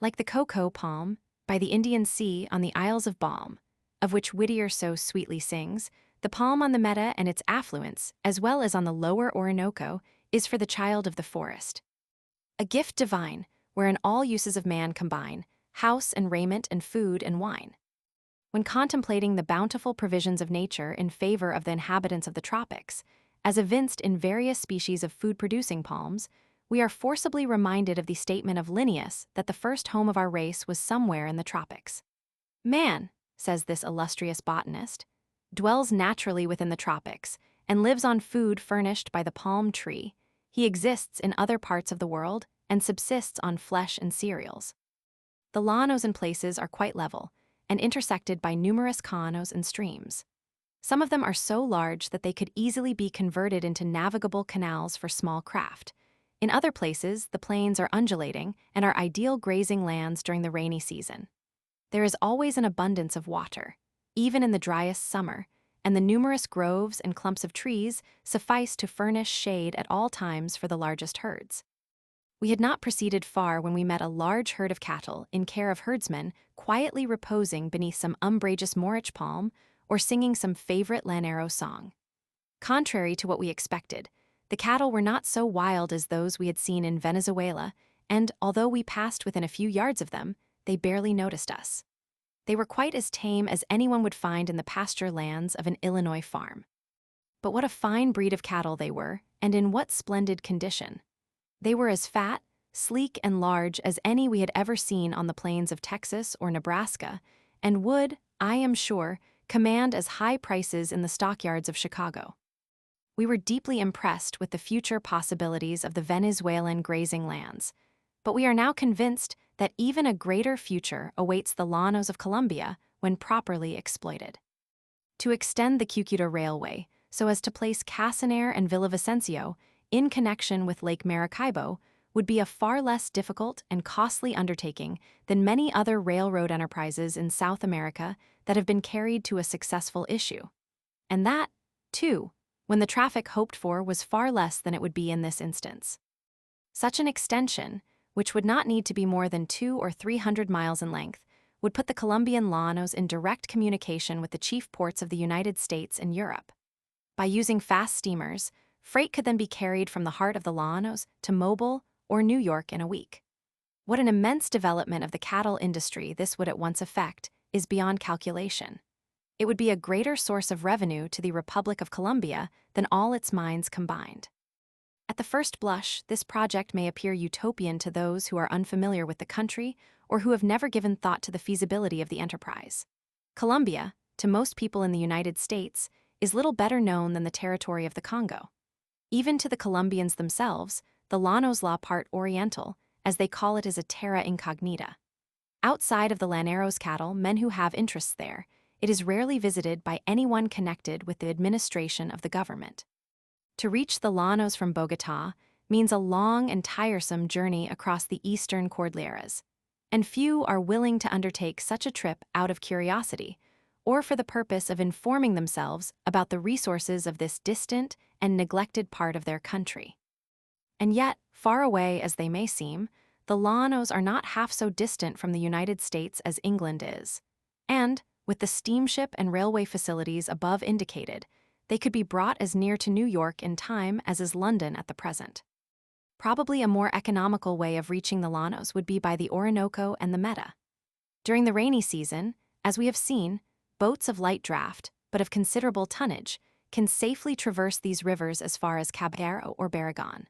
Like the cocoa palm, by the Indian Sea on the Isles of Balm, of which Whittier so sweetly sings, the palm on the Meta and its affluents, as well as on the lower Orinoco, is for the child of the forest. A gift divine, wherein all uses of man combine, house and raiment and food and wine. When contemplating the bountiful provisions of nature in favor of the inhabitants of the tropics, as evinced in various species of food-producing palms, we are forcibly reminded of the statement of Linnaeus that the first home of our race was somewhere in the tropics. Man, says this illustrious botanist, dwells naturally within the tropics and lives on food furnished by the palm tree. He exists in other parts of the world and subsists on flesh and cereals. The llanos in places are quite level and intersected by numerous canos and streams. Some of them are so large that they could easily be converted into navigable canals for small craft. In other places, the plains are undulating and are ideal grazing lands during the rainy season. There is always an abundance of water, even in the driest summer, and the numerous groves and clumps of trees suffice to furnish shade at all times for the largest herds. We had not proceeded far when we met a large herd of cattle in care of herdsmen quietly reposing beneath some umbrageous Morich palm or singing some favorite llanero song. Contrary to what we expected, the cattle were not so wild as those we had seen in Venezuela, and although we passed within a few yards of them, they barely noticed us. They were quite as tame as anyone would find in the pasture lands of an Illinois farm. But what a fine breed of cattle they were, and in what splendid condition. They were as fat, sleek, and large as any we had ever seen on the plains of Texas or Nebraska, and would, I am sure, command as high prices in the stockyards of Chicago. We were deeply impressed with the future possibilities of the Venezuelan grazing lands, but we are now convinced that even a greater future awaits the llanos of Colombia when properly exploited. To extend the Cucuta Railway so as to place Casanare and Villavicencio in connection with Lake Maracaibo would be a far less difficult and costly undertaking than many other railroad enterprises in South America that have been carried to a successful issue. And that, too, when the traffic hoped for was far less than it would be in this instance. Such an extension, which would not need to be more than 200 or 300 miles in length, would put the Colombian llanos in direct communication with the chief ports of the United States and Europe. By using fast steamers, freight could then be carried from the heart of the llanos to Mobile or New York in a week. What an immense development of the cattle industry this would at once effect is beyond calculation. It would be a greater source of revenue to the Republic of Colombia than all its mines combined. At the first blush, this project may appear utopian to those who are unfamiliar with the country or who have never given thought to the feasibility of the enterprise. Colombia, to most people in the United States, is little better known than the territory of the Congo. Even to the Colombians themselves, the llanos la part oriental, as they call it, is a terra incognita. Outside of the llaneros cattle, men who have interests there, it is rarely visited by anyone connected with the administration of the government. To reach the llanos from Bogotá means a long and tiresome journey across the eastern Cordilleras, and few are willing to undertake such a trip out of curiosity or for the purpose of informing themselves about the resources of this distant and neglected part of their country. And yet, far away as they may seem, the llanos are not half so distant from the United States as England is, and, with the steamship and railway facilities above indicated, they could be brought as near to New York in time as is London at the present. Probably a more economical way of reaching the llanos would be by the Orinoco and the Meta. During the rainy season, as we have seen, boats of light draft, but of considerable tonnage, can safely traverse these rivers as far as Caballero or Barragán.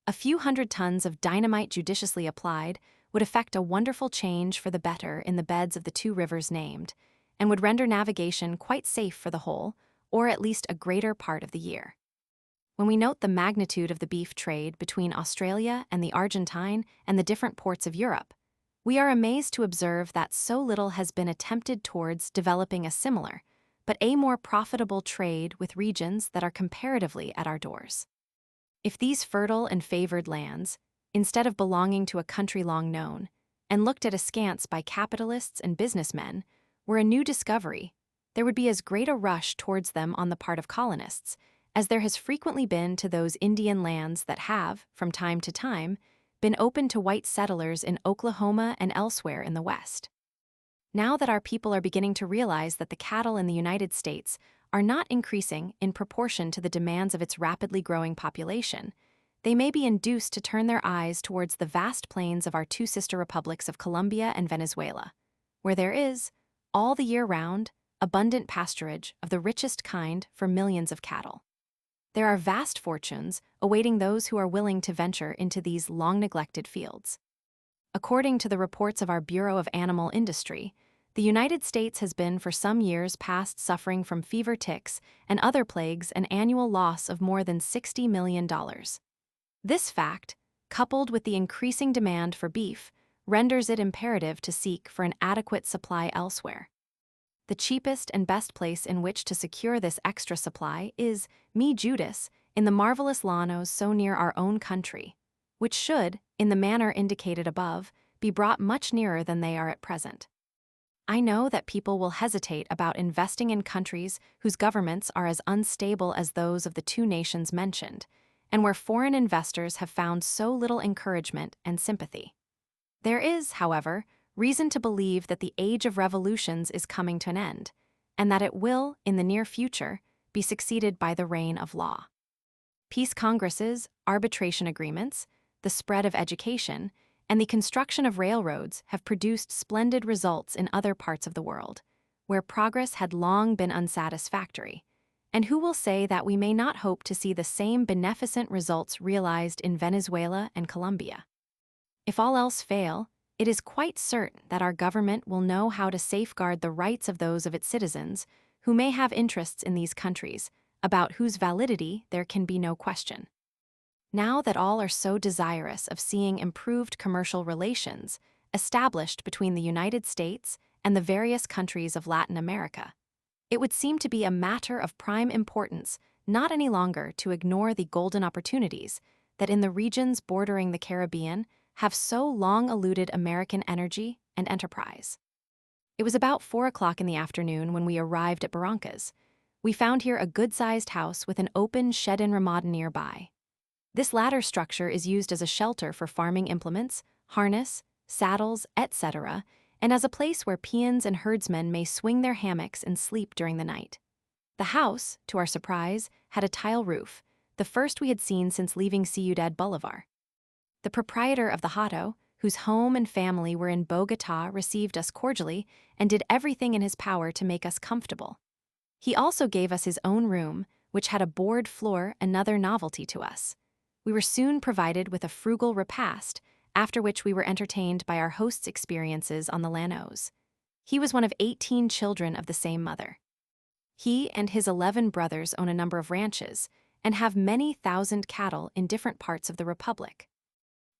A few hundred tons of dynamite judiciously applied would effect a wonderful change for the better in the beds of the two rivers named, and would render navigation quite safe for the whole, or at least a greater part of the year. When we note the magnitude of the beef trade between Australia and the Argentine and the different ports of Europe, we are amazed to observe that so little has been attempted towards developing a similar, but a more profitable trade with regions that are comparatively at our doors. If these fertile and favored lands, instead of belonging to a country long known, and looked at askance by capitalists and businessmen, were a new discovery, there would be as great a rush towards them on the part of colonists as there has frequently been to those Indian lands that have, from time to time, been open to white settlers in Oklahoma and elsewhere in the West. Now that our people are beginning to realize that the cattle in the United States are not increasing in proportion to the demands of its rapidly growing population, they may be induced to turn their eyes towards the vast plains of our two sister republics of Colombia and Venezuela, where there is, all the year round, abundant pasturage of the richest kind for millions of cattle. There are vast fortunes awaiting those who are willing to venture into these long-neglected fields. According to the reports of our Bureau of Animal Industry, the United States has been for some years past suffering from fever ticks and other plagues an annual loss of more than $60 million. This fact, coupled with the increasing demand for beef, renders it imperative to seek for an adequate supply elsewhere. The cheapest and best place in which to secure this extra supply is, me Judas, in the marvelous llanos so near our own country, which should, in the manner indicated above, be brought much nearer than they are at present. I know that people will hesitate about investing in countries whose governments are as unstable as those of the two nations mentioned, and where foreign investors have found so little encouragement and sympathy. There is, however, reason to believe that the age of revolutions is coming to an end, and that it will, in the near future, be succeeded by the reign of law. Peace congresses, arbitration agreements, the spread of education, and the construction of railroads have produced splendid results in other parts of the world, where progress had long been unsatisfactory. And who will say that we may not hope to see the same beneficent results realized in Venezuela and Colombia? If all else fail, it is quite certain that our government will know how to safeguard the rights of those of its citizens who may have interests in these countries, about whose validity there can be no question. Now that all are so desirous of seeing improved commercial relations established between the United States and the various countries of Latin America, it would seem to be a matter of prime importance not any longer to ignore the golden opportunities that in the regions bordering the Caribbean have so long eluded American energy and enterprise. It was about 4 o'clock in the afternoon when we arrived at Barrancas. We found here a good-sized house with an open shed-in ramada nearby. This latter structure is used as a shelter for farming implements, harness, saddles, etc., and as a place where peons and herdsmen may swing their hammocks and sleep during the night. The house, to our surprise, had a tile roof, the first we had seen since leaving Ciudad Bolivar. The proprietor of the hato, whose home and family were in Bogotá, received us cordially and did everything in his power to make us comfortable. He also gave us his own room, which had a board floor, another novelty to us. We were soon provided with a frugal repast, after which we were entertained by our host's experiences on the llanos. He was one of 18 children of the same mother. He and his 11 brothers own a number of ranches and have many thousand cattle in different parts of the republic.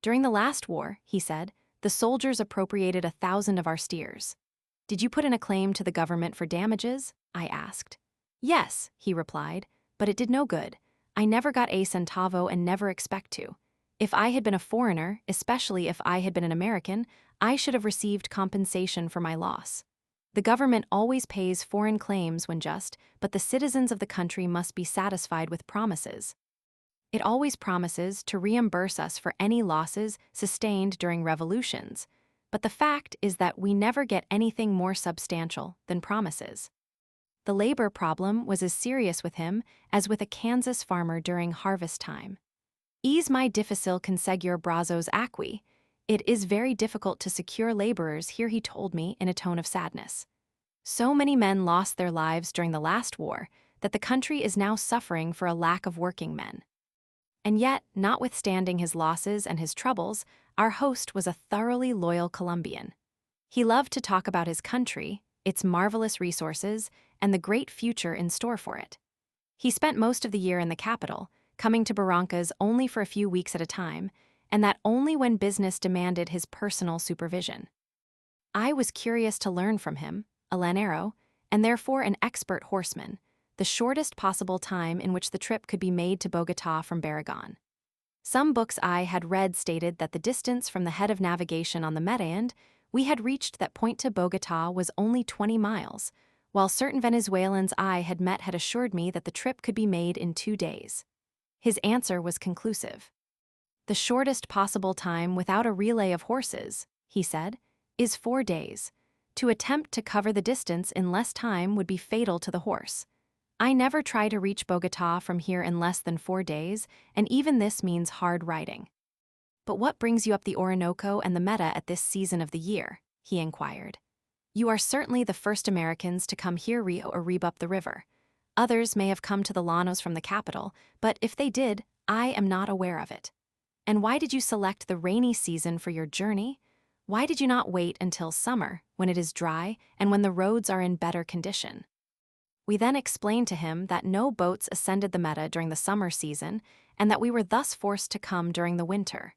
During the last war, he said, the soldiers appropriated 1,000 of our steers. Did you put in a claim to the government for damages? I asked. Yes, he replied, but it did no good. I never got a centavo and never expect to. If I had been a foreigner, especially if I had been an American, I should have received compensation for my loss. The government always pays foreign claims when just, but the citizens of the country must be satisfied with promises. It always promises to reimburse us for any losses sustained during revolutions, but the fact is that we never get anything more substantial than promises. The labor problem was as serious with him as with a Kansas farmer during harvest time. Es muy difícil conseguir brazos aquí. It is very difficult to secure laborers here, he told me in a tone of sadness. So many men lost their lives during the last war that the country is now suffering for a lack of working men. And yet, notwithstanding his losses and his troubles, our host was a thoroughly loyal Colombian. He loved to talk about his country, its marvelous resources, and the great future in store for it. He spent most of the year in the capital, coming to Barrancas only for a few weeks at a time, and that only when business demanded his personal supervision. I was curious to learn from him, a llanero, and therefore an expert horseman, the shortest possible time in which the trip could be made to Bogotá from Barragán. Some books I had read stated that the distance from the head of navigation on the Medellín we had reached that point to Bogotá was only 20 miles, while certain Venezuelans I had met had assured me that the trip could be made in 2 days. His answer was conclusive. The shortest possible time without a relay of horses, he said, is 4 days. To attempt to cover the distance in less time would be fatal to the horse. I never try to reach Bogotá from here in less than 4 days, and even this means hard riding. But what brings you up the Orinoco and the Meta at this season of the year? He inquired. You are certainly the first Americans to come here Rio or reeb up the river. Others may have come to the llanos from the capital, but if they did, I am not aware of it. And why did you select the rainy season for your journey? Why did you not wait until summer, when it is dry and when the roads are in better condition? We then explained to him that no boats ascended the Meta during the summer season and that we were thus forced to come during the winter.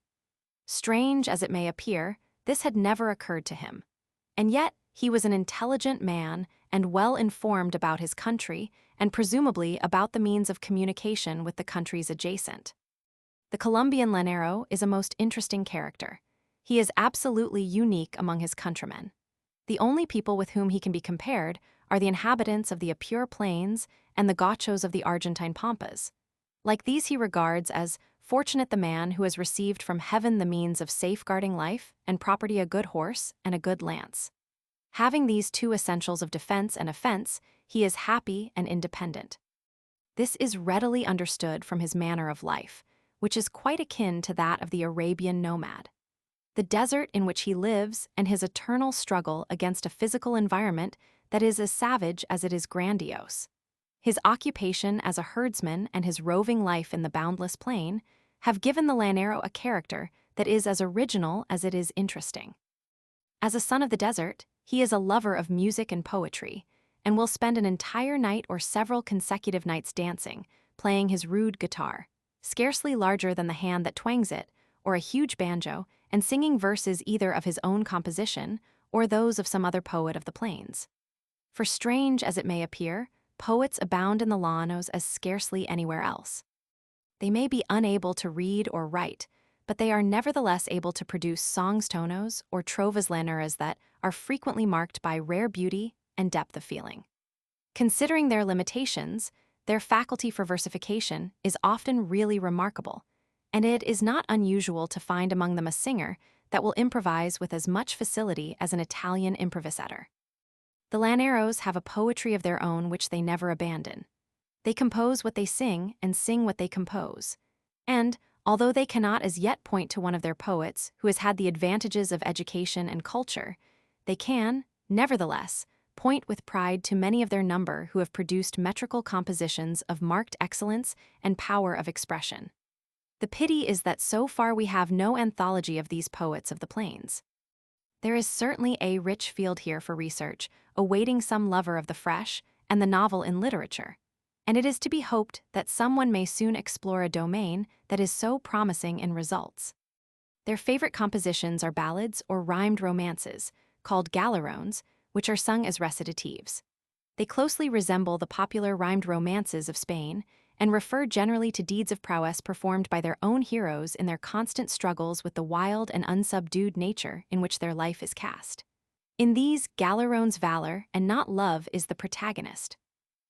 Strange as it may appear, this had never occurred to him. And yet, he was an intelligent man and well informed about his country and presumably about the means of communication with the countries adjacent. The Colombian llanero is a most interesting character. He is absolutely unique among his countrymen. The only people with whom he can be compared are the inhabitants of the Apure Plains and the gauchos of the Argentine Pampas. Like these he regards as fortunate the man who has received from heaven the means of safeguarding life and property, a good horse and a good lance. Having these two essentials of defense and offense, he is happy and independent. This is readily understood from his manner of life, which is quite akin to that of the Arabian nomad. the desert in which he lives and his eternal struggle against a physical environment that is as savage as it is grandiose. His occupation as a herdsman and his roving life in the boundless plain have given the llanero a character that is as original as it is interesting. As a son of the desert, he is a lover of music and poetry, and will spend an entire night or several consecutive nights dancing, playing his rude guitar, scarcely larger than the hand that twangs it, or a huge banjo, and singing verses either of his own composition or those of some other poet of the plains. For strange as it may appear, poets abound in the llanos as scarcely anywhere else. They may be unable to read or write, but they are nevertheless able to produce songs tonos or trovas llaneras that are frequently marked by rare beauty and depth of feeling. Considering their limitations, their faculty for versification is often really remarkable, and it is not unusual to find among them a singer that will improvise with as much facility as an Italian improvisator. The llaneros have a poetry of their own which they never abandon. They compose what they sing and sing what they compose. And, although they cannot as yet point to one of their poets who has had the advantages of education and culture, they can, nevertheless, point with pride to many of their number who have produced metrical compositions of marked excellence and power of expression. The pity is that so far we have no anthology of these poets of the plains. There is certainly a rich field here for research, awaiting some lover of the fresh and the novel in literature, and it is to be hoped that someone may soon explore a domain that is so promising in results. Their favorite compositions are ballads or rhymed romances, called galerones, which are sung as recitatives. They closely resemble the popular rhymed romances of Spain and refer generally to deeds of prowess performed by their own heroes in their constant struggles with the wild and unsubdued nature in which their life is cast. In these, galerones' valor and not love is the protagonist.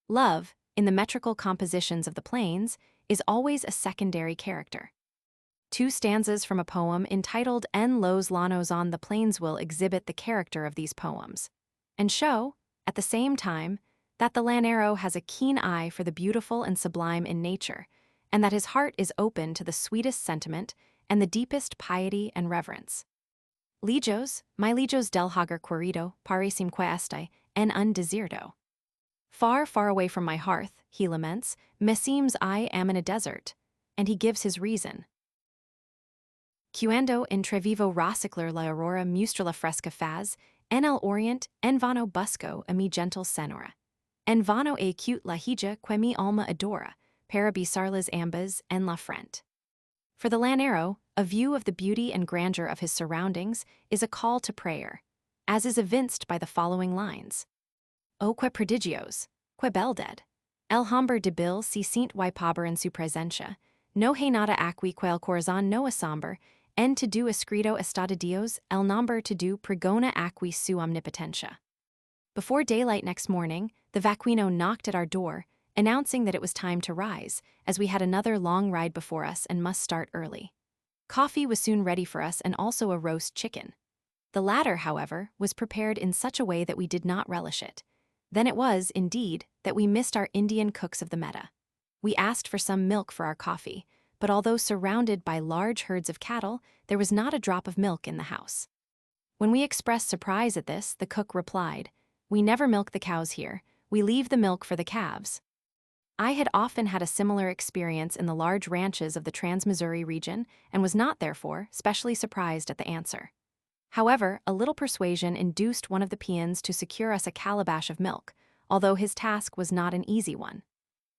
Love, in the metrical compositions of the plains, is always a secondary character. Two stanzas from a poem entitled En los llanos on the plains will exhibit the character of these poems, and show, at the same time, that the llanero has a keen eye for the beautiful and sublime in nature, and that his heart is open to the sweetest sentiment and the deepest piety and reverence. Lijos, my lijos del hagar querido, paresimque este, en un desierto. Far, far away from my hearth, he laments, meseems I am in a desert, and he gives his reason. Cuando, entre, vivo, rosicler, la aurora, mustra la fresca faz, en el orient, en vano busco a mi gentle senora. En vano e cute la hija que mi alma adora, para besarlas ambas en la frente. For the llanero, a view of the beauty and grandeur of his surroundings is a call to prayer, as is evinced by the following lines. O que prodigios, que beldad, el hombre debil si sint y pobre en su presencia, no hay nada aquí que el corazón no asombre, en to do escrito estado Dios el nombre to do pregona aquí su omnipotencia. Before daylight next morning, the vaquino knocked at our door, announcing that it was time to rise, as we had another long ride before us and must start early. Coffee was soon ready for us and also a roast chicken. The latter, however, was prepared in such a way that we did not relish it. Then it was, indeed, that we missed our Indian cooks of the meta. We asked for some milk for our coffee, but although surrounded by large herds of cattle, there was not a drop of milk in the house. When we expressed surprise at this, the cook replied, "We never milk the cows here, we leave the milk for the calves." I had often had a similar experience in the large ranches of the Trans-Missouri region and was not, therefore, specially surprised at the answer. However, a little persuasion induced one of the peons to secure us a calabash of milk, although his task was not an easy one.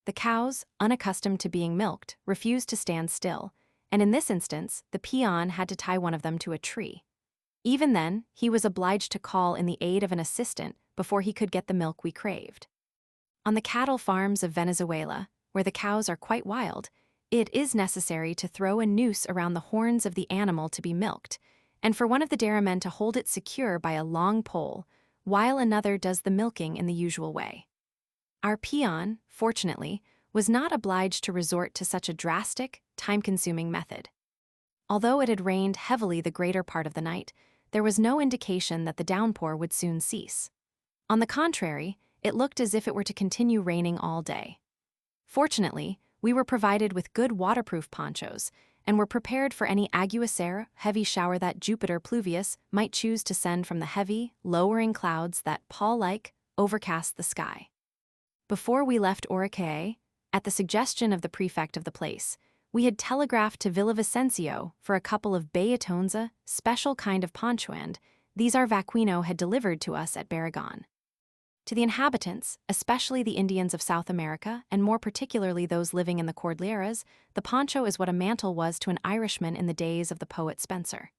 The cows, unaccustomed to being milked, refused to stand still, and in this instance, the peon had to tie one of them to a tree. Even then, he was obliged to call in the aid of an assistant before he could get the milk we craved. On the cattle farms of Venezuela, where the cows are quite wild, it is necessary to throw a noose around the horns of the animal to be milked, and for one of the dairymen to hold it secure by a long pole, while another does the milking in the usual way. Our peon, fortunately, was not obliged to resort to such a drastic, time-consuming method. Although it had rained heavily the greater part of the night, there was no indication that the downpour would soon cease. On the contrary, it looked as if it were to continue raining all day. Fortunately, we were provided with good waterproof ponchos, and were prepared for any aguacero, heavy shower that Jupiter Pluvius might choose to send from the heavy, lowering clouds that, pall-like, overcast the sky. Before we left Orinoco, at the suggestion of the prefect of the place, we had telegraphed to Villavicencio for a couple of Beatonza, special kind of ponchoand. These our vaquino had delivered to us at Barragan. To the inhabitants, especially the Indians of South America, and more particularly those living in the Cordilleras, the poncho is what a mantle was to an Irishman in the days of the poet Spenser.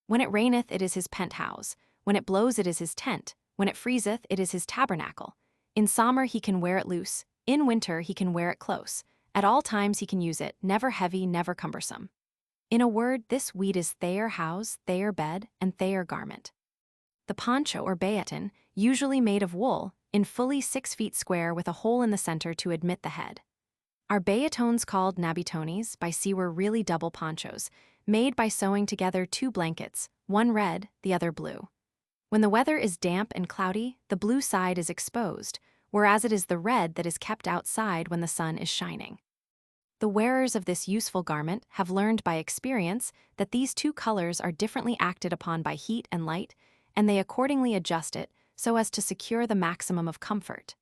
When it raineth, it is his penthouse. When it blows, it is his tent. When it freezeth, it is his tabernacle. In summer he can wear it loose. In winter he can wear it close. At all times he can use it, never heavy, never cumbersome. In a word, this weed is their house, their bed, and their garment. The poncho or baeton, usually made of wool, in fully 6 feet square with a hole in the center to admit the head. Our baetons called nabitones by sea were really double ponchos, made by sewing together 2 blankets, one red, the other blue. When the weather is damp and cloudy, the blue side is exposed, whereas it is the red that is kept outside when the sun is shining. The wearers of this useful garment have learned by experience that these 2 colors are differently acted upon by heat and light, and they accordingly adjust it so as to secure the maximum of comfort.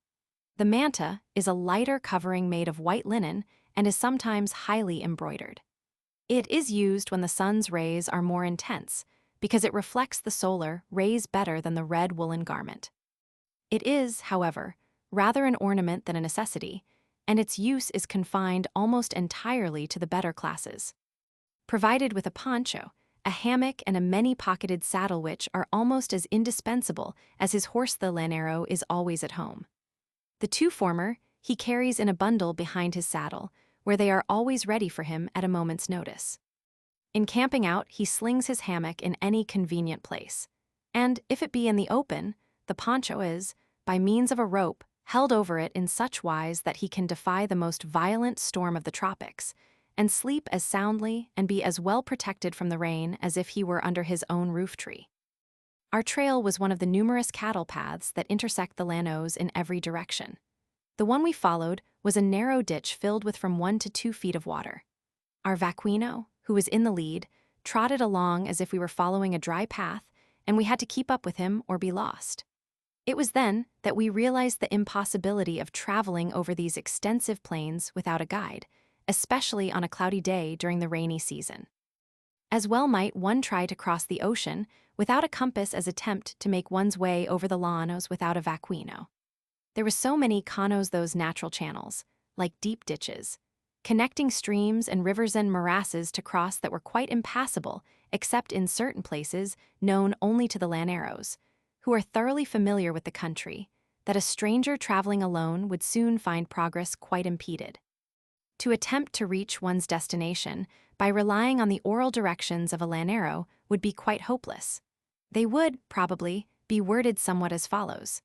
The manta is a lighter covering made of white linen and is sometimes highly embroidered. It is used when the sun's rays are more intense, because it reflects the solar rays better than the red woolen garment. It is, however, rather an ornament than a necessity, and its use is confined almost entirely to the better classes. Provided with a poncho, a hammock, and a many-pocketed saddle which are almost as indispensable as his horse the llanero is always at home. The 2 former he carries in a bundle behind his saddle, where they are always ready for him at a moment's notice. In camping out, he slings his hammock in any convenient place, and, if it be in the open, the poncho is, by means of a rope, held over it in such wise that he can defy the most violent storm of the tropics, and sleep as soundly and be as well protected from the rain as if he were under his own roof tree. Our trail was one of the numerous cattle paths that intersect the llanos in every direction. The one we followed was a narrow ditch filled with from 1 to 2 feet of water. Our vaquino, who was in the lead, trotted along as if we were following a dry path, and we had to keep up with him or be lost. It was then that we realized the impossibility of traveling over these extensive plains without a guide, especially on a cloudy day during the rainy season. As well might one try to cross the ocean without a compass as attempt to make one's way over the llanos without a vaquino. There were so many canos those natural channels, like deep ditches, connecting streams and rivers and morasses to cross that were quite impassable except in certain places known only to the llaneros, who are thoroughly familiar with the country, that a stranger traveling alone would soon find progress quite impeded. To attempt to reach one's destination by relying on the oral directions of a llanero would be quite hopeless. They would, probably, be worded somewhat as follows.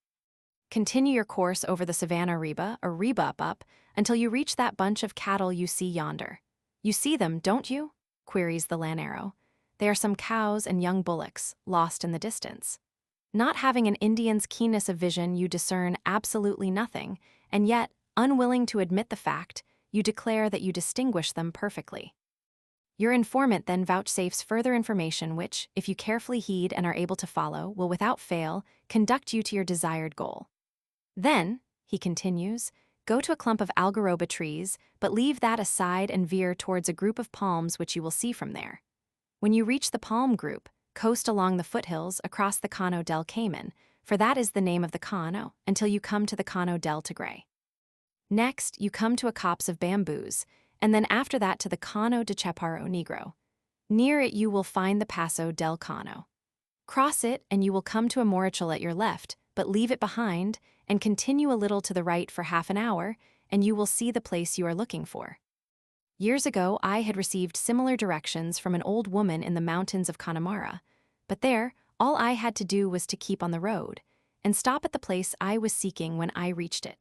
Continue your course over the savannah reba or reba up until you reach that bunch of cattle you see yonder. You see them, don't you? Queries the llanero. They are some cows and young bullocks, lost in the distance. Not having an Indian's keenness of vision, you discern absolutely nothing, and yet, unwilling to admit the fact, you declare that you distinguish them perfectly. Your informant then vouchsafes further information which, if you carefully heed and are able to follow, will without fail conduct you to your desired goal. Then, he continues, go to a clump of algaroba trees, but leave that aside and veer towards a group of palms which you will see from there. When you reach the palm group, coast along the foothills across the Cano del Cayman, for that is the name of the Cano, until you come to the Cano del Tigre. Next, you come to a copse of bamboos, and then after that to the Cano de Chaparro Negro. Near it you will find the Paso del Cano. Cross it and you will come to a morichel at your left, but leave it behind, and continue a little to the right for half an hour, and you will see the place you are looking for. Years ago, I had received similar directions from an old woman in the mountains of Connemara, but there, all I had to do was to keep on the road, and stop at the place I was seeking when I reached it.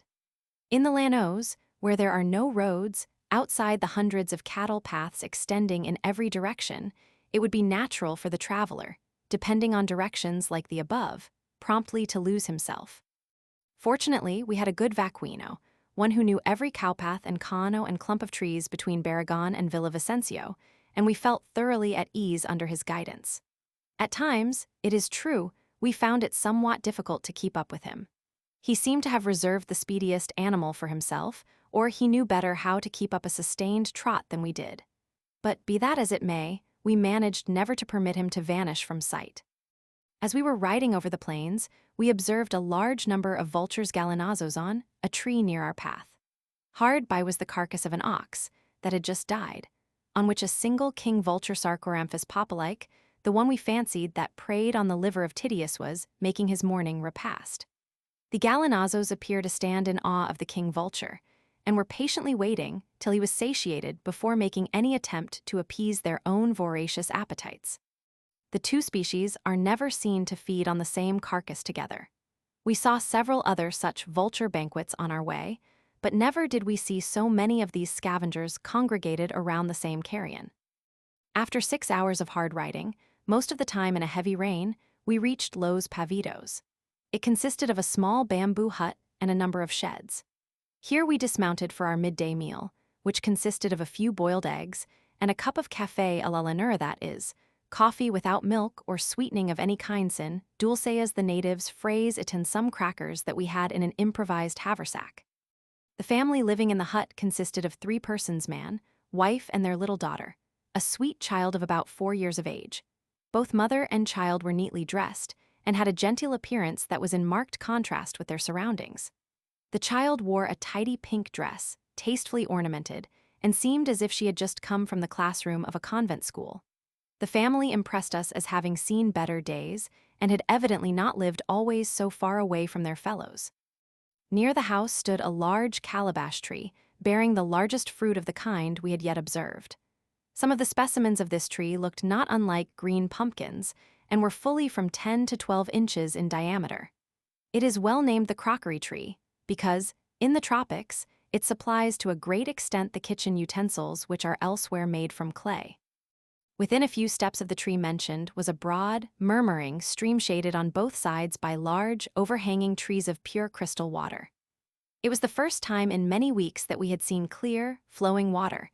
In the llanos, where there are no roads, outside the hundreds of cattle paths extending in every direction, it would be natural for the traveler, depending on directions like the above, promptly to lose himself. Fortunately, we had a good vaquino, one who knew every cowpath and cano and clump of trees between Barragan and Villavicencio, and we felt thoroughly at ease under his guidance. At times, it is true, we found it somewhat difficult to keep up with him. He seemed to have reserved the speediest animal for himself, or he knew better how to keep up a sustained trot than we did. But be that as it may, we managed never to permit him to vanish from sight. As we were riding over the plains, we observed a large number of vultures gallinazos on a tree near our path. Hard by was the carcass of an ox that had just died, on which a single king vulture Sarcoramphus populike, the one we fancied that preyed on the liver of Titius, was making his morning repast. The gallinazos appeared to stand in awe of the king vulture, and were patiently waiting till he was satiated before making any attempt to appease their own voracious appetites. The two species are never seen to feed on the same carcass together. We saw several other such vulture banquets on our way, but never did we see so many of these scavengers congregated around the same carrion. After 6 hours of hard riding, most of the time in a heavy rain, we reached Los Pavidos. It consisted of a small bamboo hut and a number of sheds. Here we dismounted for our midday meal, which consisted of a few boiled eggs and a cup of café à la llanura, that is, coffee without milk or sweetening of any kind, sin dulce as the natives phrase it, and some crackers that we had in an improvised haversack. The family living in the hut consisted of 3 persons, man, wife, and their little daughter, a sweet child of about 4 years of age. Both mother and child were neatly dressed and had a genteel appearance that was in marked contrast with their surroundings. The child wore a tidy pink dress, tastefully ornamented, and seemed as if she had just come from the classroom of a convent school. The family impressed us as having seen better days and had evidently not lived always so far away from their fellows. Near the house stood a large calabash tree, bearing the largest fruit of the kind we had yet observed. Some of the specimens of this tree looked not unlike green pumpkins and were fully from 10 to 12 inches in diameter. It is well named the crockery tree, because, in the tropics, it supplies to a great extent the kitchen utensils which are elsewhere made from clay. Within a few steps of the tree mentioned was a broad, murmuring stream shaded on both sides by large, overhanging trees of pure crystal water. It was the first time in many weeks that we had seen clear, flowing water,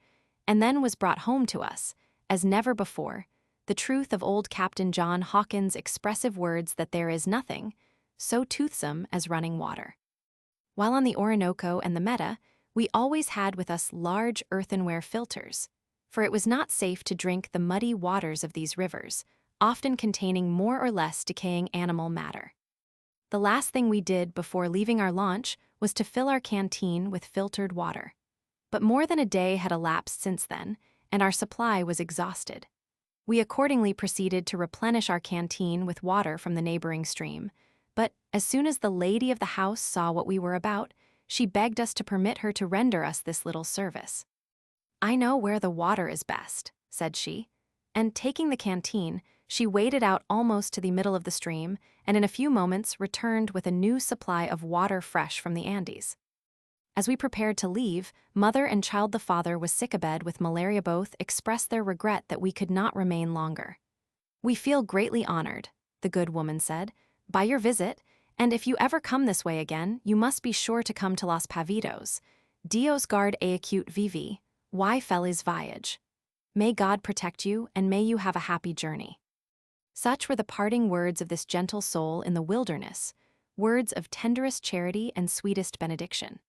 and then was brought home to us, as never before, the truth of old Captain John Hawkins' expressive words that there is nothing so toothsome as running water. While on the Orinoco and the Meta, we always had with us large earthenware filters, for it was not safe to drink the muddy waters of these rivers, often containing more or less decaying animal matter. The last thing we did before leaving our launch was to fill our canteen with filtered water. But more than a day had elapsed since then, and our supply was exhausted. We accordingly proceeded to replenish our canteen with water from the neighboring stream, but as soon as the lady of the house saw what we were about, she begged us to permit her to render us this little service. "I know where the water is best," said she, and taking the canteen, she waded out almost to the middle of the stream, and in a few moments returned with a new supply of water fresh from the Andes. As we prepared to leave, mother and child, the father was sick abed with malaria, both expressed their regret that we could not remain longer. "We feel greatly honored," the good woman said, "by your visit, and if you ever come this way again, you must be sure to come to Los Pavidos. Dios guard a acute vivi, y feliz voyage. May God protect you, and may you have a happy journey." Such were the parting words of this gentle soul in the wilderness, words of tenderest charity and sweetest benediction.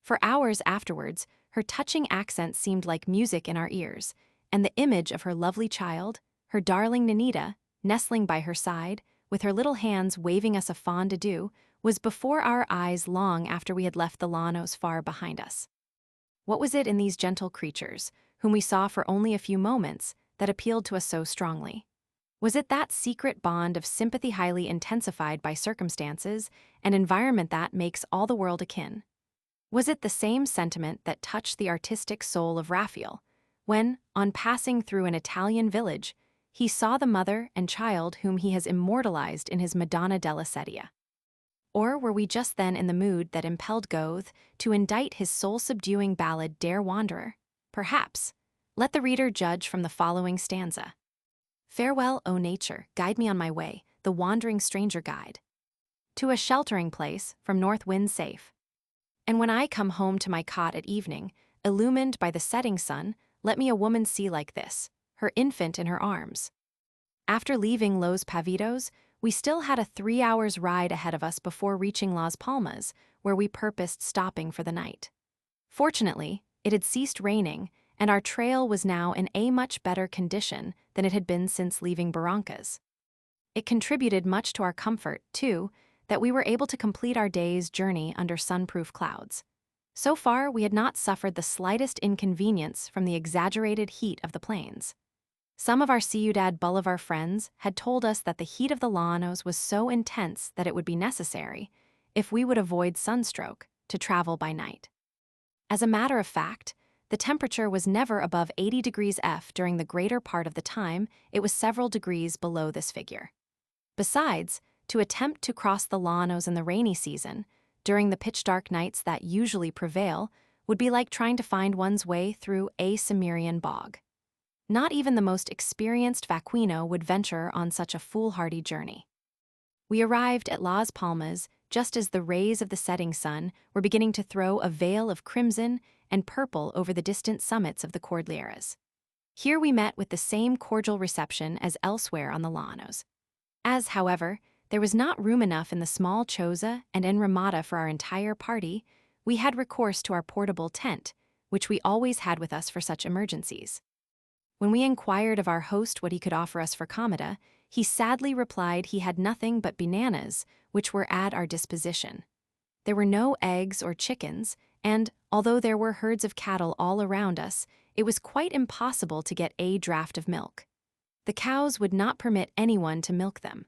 For hours afterwards, her touching accent seemed like music in our ears, and the image of her lovely child, her darling Ninita, nestling by her side, with her little hands waving us a fond adieu, was before our eyes long after we had left the llanos far behind us. What was it in these gentle creatures, whom we saw for only a few moments, that appealed to us so strongly? Was it that secret bond of sympathy highly intensified by circumstances and environment that makes all the world akin? Was it the same sentiment that touched the artistic soul of Raphael, when, on passing through an Italian village, he saw the mother and child whom he has immortalized in his Madonna della Sedia? Or were we just then in the mood that impelled Goethe to indite his soul-subduing ballad Der Wanderer? Perhaps. Let the reader judge from the following stanza. "Farewell, O nature, guide me on my way, the wandering stranger guide, to a sheltering place, from north wind safe. And when I come home to my cot at evening, illumined by the setting sun, let me a woman see like this, her infant in her arms. After leaving Los Pavitos, we still had a 3 hours ride ahead of us before reaching Las Palmas, where we purposed stopping for the night. Fortunately, it had ceased raining, and our trail was now in a much better condition than it had been since leaving Barrancas. It contributed much to our comfort, too, that we were able to complete our day's journey under sunproof clouds. So far, we had not suffered the slightest inconvenience from the exaggerated heat of the plains. Some of our Ciudad Bolivar friends had told us that the heat of the llanos was so intense that it would be necessary, if we would avoid sunstroke, to travel by night. As a matter of fact, the temperature was never above 80 degrees F during the greater part of the time. It was several degrees below this figure. Besides, to attempt to cross the llanos in the rainy season, during the pitch-dark nights that usually prevail, would be like trying to find one's way through a Cimmerian bog. Not even the most experienced vaquino would venture on such a foolhardy journey. We arrived at Las Palmas just as the rays of the setting sun were beginning to throw a veil of crimson and purple over the distant summits of the Cordilleras. Here we met with the same cordial reception as elsewhere on the llanos. As, however, there was not room enough in the small choza and enramada for our entire party, we had recourse to our portable tent, which we always had with us for such emergencies. When we inquired of our host what he could offer us for comida, he sadly replied he had nothing but bananas, which were at our disposition. There were no eggs or chickens, and, although there were herds of cattle all around us, it was quite impossible to get a draught of milk. The cows would not permit anyone to milk them.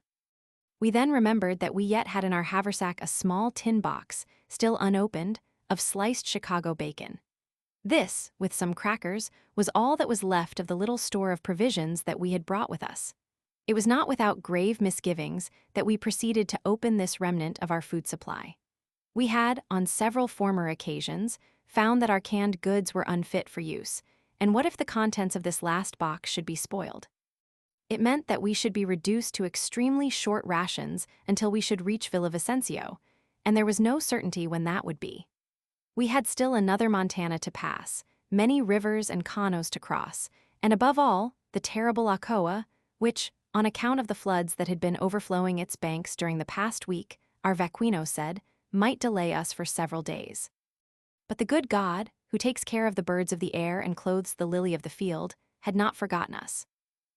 We then remembered that we yet had in our haversack a small tin box, still unopened, of sliced Chicago bacon. This, with some crackers, was all that was left of the little store of provisions that we had brought with us. It was not without grave misgivings that we proceeded to open this remnant of our food supply. We had, on several former occasions, found that our canned goods were unfit for use, and what if the contents of this last box should be spoiled? It meant that we should be reduced to extremely short rations until we should reach Villavicencio, and there was no certainty when that would be. We had still another Montana to pass, many rivers and canos to cross, and above all, the terrible Ocoa, which, on account of the floods that had been overflowing its banks during the past week, our vaquino said, might delay us for several days. But the good God, who takes care of the birds of the air and clothes the lily of the field, had not forgotten us.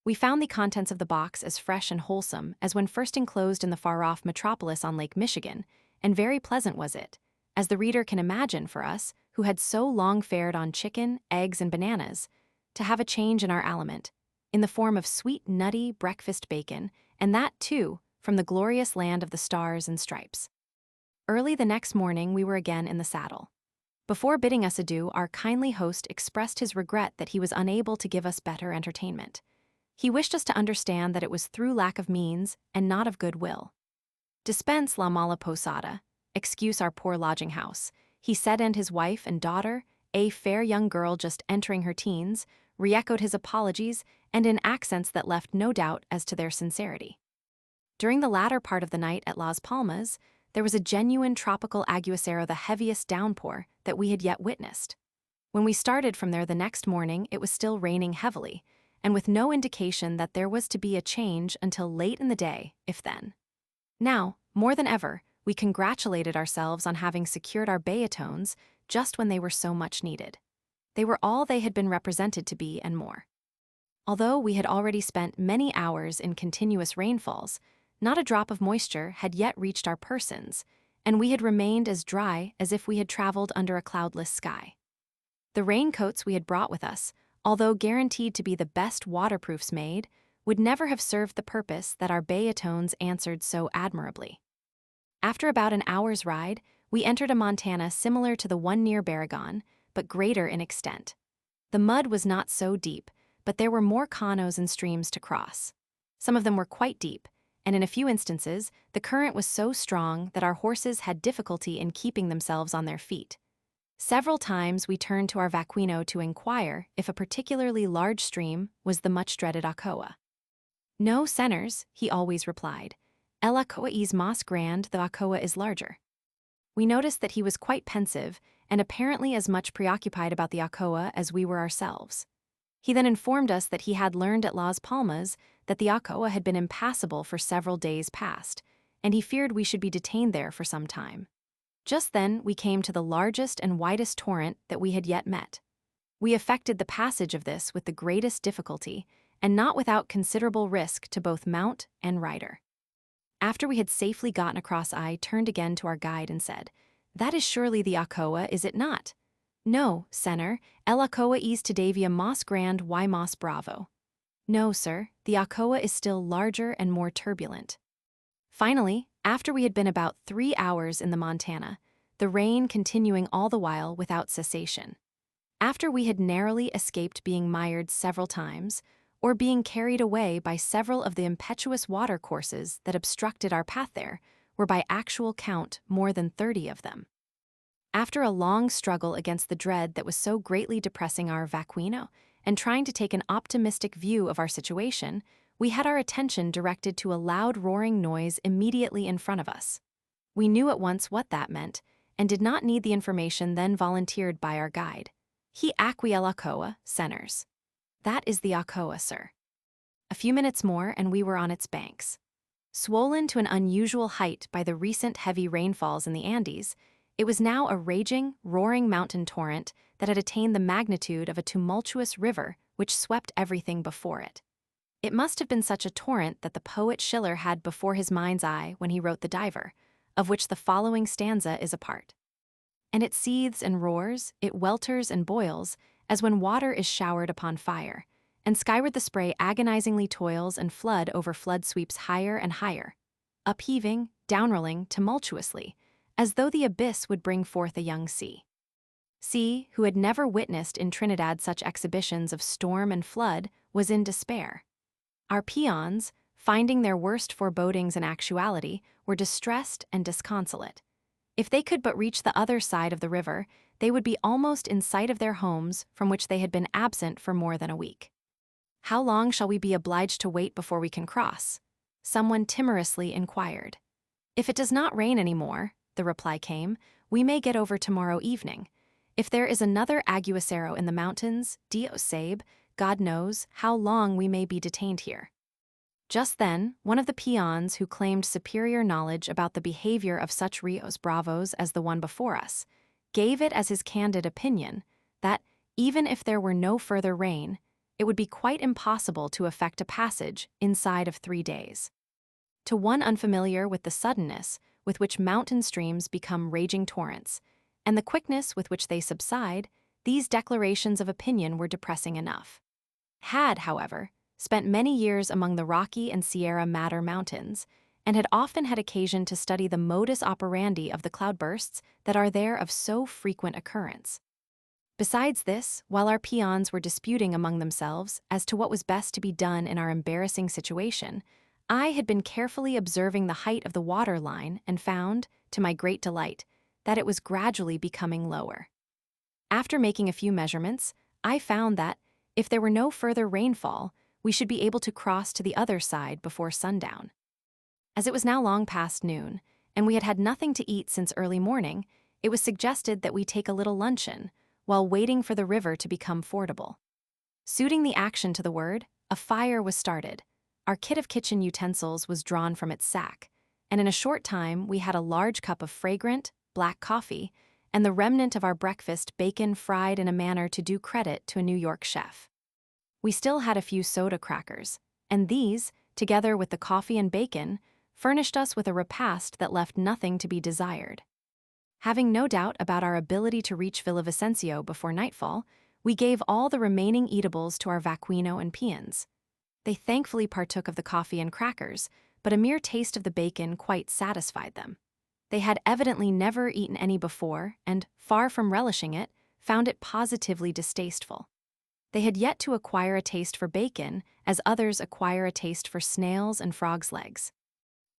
We found the contents of the box as fresh and wholesome as when first enclosed in the far-off metropolis on Lake Michigan, and very pleasant was it, as the reader can imagine for us, who had so long fared on chicken, eggs, and bananas, to have a change in our aliment, in the form of sweet, nutty breakfast bacon, and that, too, from the glorious land of the stars and stripes. Early the next morning we were again in the saddle. Before bidding us adieu, our kindly host expressed his regret that he was unable to give us better entertainment. He wished us to understand that it was through lack of means and not of good will. Dispense la mala posada, excuse our poor lodging house, he said, and his wife and daughter, a fair young girl just entering her teens, re-echoed his apologies and in accents that left no doubt as to their sincerity. During the latter part of the night at Las Palmas, there was a genuine tropical aguacero, the heaviest downpour that we had yet witnessed. When we started from there the next morning, it was still raining heavily, and with no indication that there was to be a change until late in the day, if then. Now, more than ever, we congratulated ourselves on having secured our bayotones just when they were so much needed. They were all they had been represented to be and more. Although we had already spent many hours in continuous rainfalls, not a drop of moisture had yet reached our persons, and we had remained as dry as if we had traveled under a cloudless sky. The raincoats we had brought with us, although guaranteed to be the best waterproofs made, would never have served the purpose that our bayotones answered so admirably. After about an hour's ride, we entered a Montana similar to the one near Baragon, but greater in extent. The mud was not so deep, but there were more canos and streams to cross. Some of them were quite deep, and in a few instances, the current was so strong that our horses had difficulty in keeping themselves on their feet. Several times we turned to our vaquino to inquire if a particularly large stream was the much-dreaded Ocoa. No, senors, he always replied. El Ocoa is más grande, the Ocoa is larger. We noticed that he was quite pensive and apparently as much preoccupied about the Ocoa as we were ourselves. He then informed us that he had learned at Las Palmas that the Ocoa had been impassable for several days past, and he feared we should be detained there for some time. Just then we came to the largest and widest torrent that we had yet met. We effected the passage of this with the greatest difficulty, and not without considerable risk to both mount and rider. After we had safely gotten across, I turned again to our guide and said, "That is surely the Ocoa, is it not?" "No, Senor, el Ocoa es todavía más grande y más bravo." "No, sir, the Ocoa is still larger and more turbulent." Finally, after we had been about 3 hours in the Montana, the rain continuing all the while without cessation, after we had narrowly escaped being mired several times, or being carried away by several of the impetuous watercourses that obstructed our path, there were by actual count more than 30 of them. After a long struggle against the dread that was so greatly depressing our vacuino, and trying to take an optimistic view of our situation, we had our attention directed to a loud roaring noise immediately in front of us. We knew at once what that meant, and did not need the information then volunteered by our guide. "He aqui el Ocoa, senors." "That is the Ocoa, sir." A few minutes more and we were on its banks. Swollen to an unusual height by the recent heavy rainfalls in the Andes, it was now a raging, roaring mountain torrent that had attained the magnitude of a tumultuous river which swept everything before it. It must have been such a torrent that the poet Schiller had before his mind's eye when he wrote The Diver, of which the following stanza is a part. "And it seethes and roars, it welters and boils, as when water is showered upon fire, and skyward the spray agonizingly toils, and flood over flood sweeps higher and higher, upheaving, downrolling tumultuously, as though the abyss would bring forth a young sea." C, who had never witnessed in Trinidad such exhibitions of storm and flood, was in despair. Our peons, finding their worst forebodings in actuality, were distressed and disconsolate. If they could but reach the other side of the river, they would be almost in sight of their homes from which they had been absent for more than a week. "How long shall we be obliged to wait before we can cross?" someone timorously inquired. "If it does not rain any more," the reply came, "we may get over tomorrow evening. If there is another aguacero in the mountains, Dios sabe, God knows how long we may be detained here." Just then, one of the peons who claimed superior knowledge about the behavior of such rios bravos as the one before us, gave it as his candid opinion that, even if there were no further rain, it would be quite impossible to effect a passage inside of 3 days. To one unfamiliar with the suddenness with which mountain streams become raging torrents, and the quickness with which they subside, these declarations of opinion were depressing enough. Had, however, spent many years among the Rocky and Sierra Madre mountains, and had often had occasion to study the modus operandi of the cloudbursts that are there of so frequent occurrence. Besides this, while our peons were disputing among themselves as to what was best to be done in our embarrassing situation, I had been carefully observing the height of the water line and found, to my great delight, that it was gradually becoming lower. After making a few measurements, I found that, if there were no further rainfall, we should be able to cross to the other side before sundown. As it was now long past noon, and we had had nothing to eat since early morning, it was suggested that we take a little luncheon, while waiting for the river to become fordable. Suiting the action to the word, a fire was started, our kit of kitchen utensils was drawn from its sack, and in a short time we had a large cup of fragrant, black coffee, and the remnant of our breakfast bacon fried in a manner to do credit to a New York chef. We still had a few soda crackers, and these, together with the coffee and bacon, furnished us with a repast that left nothing to be desired. Having no doubt about our ability to reach Villavicencio before nightfall, we gave all the remaining eatables to our vacuino and peons. They thankfully partook of the coffee and crackers, but a mere taste of the bacon quite satisfied them. They had evidently never eaten any before, and, far from relishing it, found it positively distasteful. They had yet to acquire a taste for bacon, as others acquire a taste for snails and frogs' legs.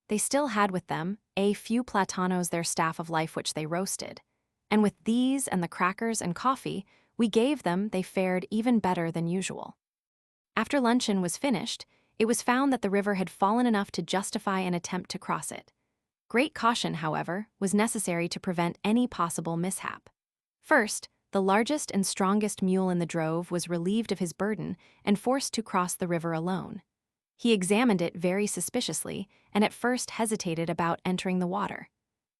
They still had with them a few platanos, their staff of life, which they roasted, and with these and the crackers and coffee we gave them, they fared even better than usual. After luncheon was finished, it was found that the river had fallen enough to justify an attempt to cross it. Great caution, however, was necessary to prevent any possible mishap. First, the largest and strongest mule in the drove was relieved of his burden and forced to cross the river alone. He examined it very suspiciously and at first hesitated about entering the water.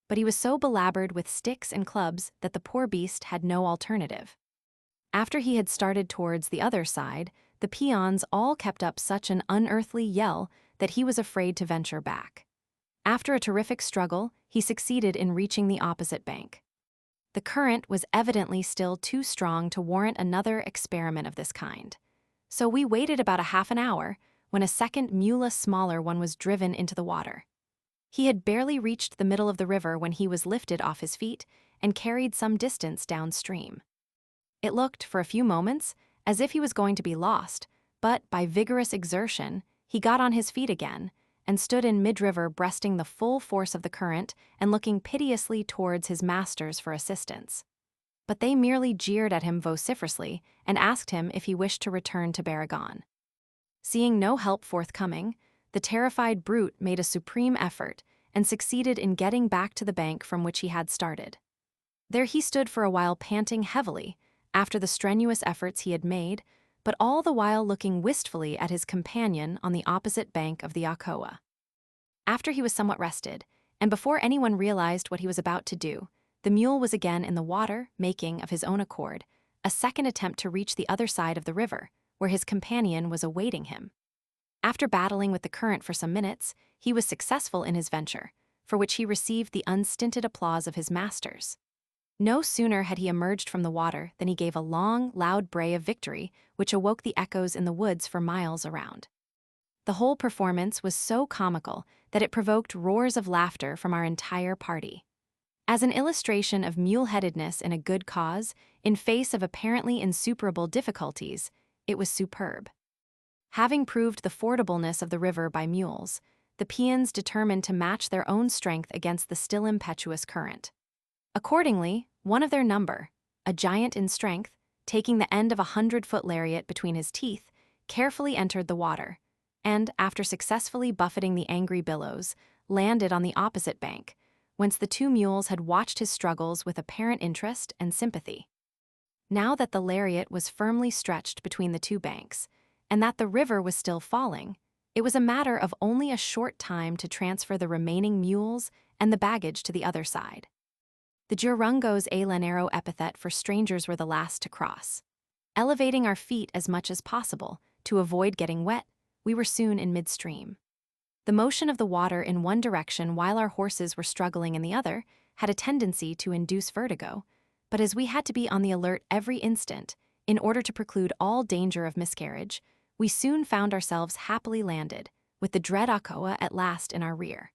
But he was so belaboured with sticks and clubs that the poor beast had no alternative. After he had started towards the other side, the peons all kept up such an unearthly yell that he was afraid to venture back. After a terrific struggle, he succeeded in reaching the opposite bank. The current was evidently still too strong to warrant another experiment of this kind. So we waited about a half an hour when a second mule smaller one was driven into the water. He had barely reached the middle of the river when he was lifted off his feet and carried some distance downstream. It looked, for a few moments, as if he was going to be lost, but by vigorous exertion, he got on his feet again and stood in mid-river breasting the full force of the current and looking piteously towards his masters for assistance. But they merely jeered at him vociferously and asked him if he wished to return to Barragan. Seeing no help forthcoming, the terrified brute made a supreme effort and succeeded in getting back to the bank from which he had started. There he stood for a while panting heavily after the strenuous efforts he had made, but all the while looking wistfully at his companion on the opposite bank of the Ocoa. After he was somewhat rested, and before anyone realized what he was about to do, the mule was again in the water, making, of his own accord, a second attempt to reach the other side of the river, where his companion was awaiting him. After battling with the current for some minutes, he was successful in his venture, for which he received the unstinted applause of his masters. No sooner had he emerged from the water than he gave a long, loud bray of victory, which awoke the echoes in the woods for miles around. The whole performance was so comical that it provoked roars of laughter from our entire party. As an illustration of mule-headedness in a good cause, in face of apparently insuperable difficulties, it was superb. Having proved the fordableness of the river by mules, the peons determined to match their own strength against the still impetuous current. Accordingly, one of their number, a giant in strength, taking the end of 100-foot lariat between his teeth, carefully entered the water, and, after successfully buffeting the angry billows, landed on the opposite bank, whence the two mules had watched his struggles with apparent interest and sympathy. Now that the lariat was firmly stretched between the two banks, and that the river was still falling, it was a matter of only a short time to transfer the remaining mules and the baggage to the other side. The Jurungos a Lanero epithet for strangers were the last to cross. Elevating our feet as much as possible to avoid getting wet, we were soon in midstream. The motion of the water in one direction while our horses were struggling in the other had a tendency to induce vertigo, but as we had to be on the alert every instant, in order to preclude all danger of miscarriage, we soon found ourselves happily landed, with the dread Ocoa at last in our rear.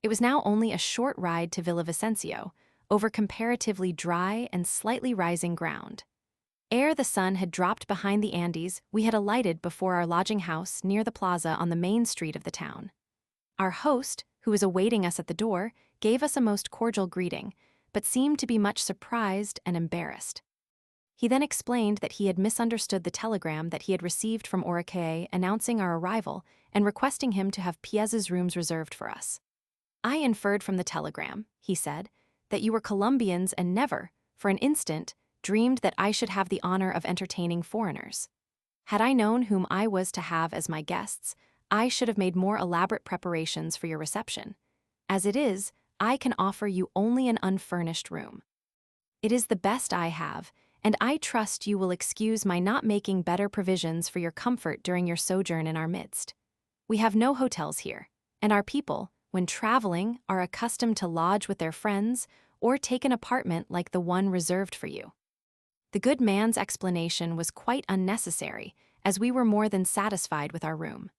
It was now only a short ride to Villavicencio, over comparatively dry and slightly rising ground. Ere the sun had dropped behind the Andes, we had alighted before our lodging house near the plaza on the main street of the town. Our host, who was awaiting us at the door, gave us a most cordial greeting, but seemed to be much surprised and embarrassed. He then explained that he had misunderstood the telegram that he had received from Orinoco announcing our arrival and requesting him to have Piez's rooms reserved for us. I inferred from the telegram, he said, that you were Colombians and never, for an instant, dreamed that I should have the honor of entertaining foreigners. Had I known whom I was to have as my guests, I should have made more elaborate preparations for your reception. As it is, I can offer you only an unfurnished room. It is the best I have, and I trust you will excuse my not making better provisions for your comfort during your sojourn in our midst. We have no hotels here, and our people, when traveling, are accustomed to lodge with their friends or take an apartment like the one reserved for you. The good man's explanation was quite unnecessary, as we were more than satisfied with our room.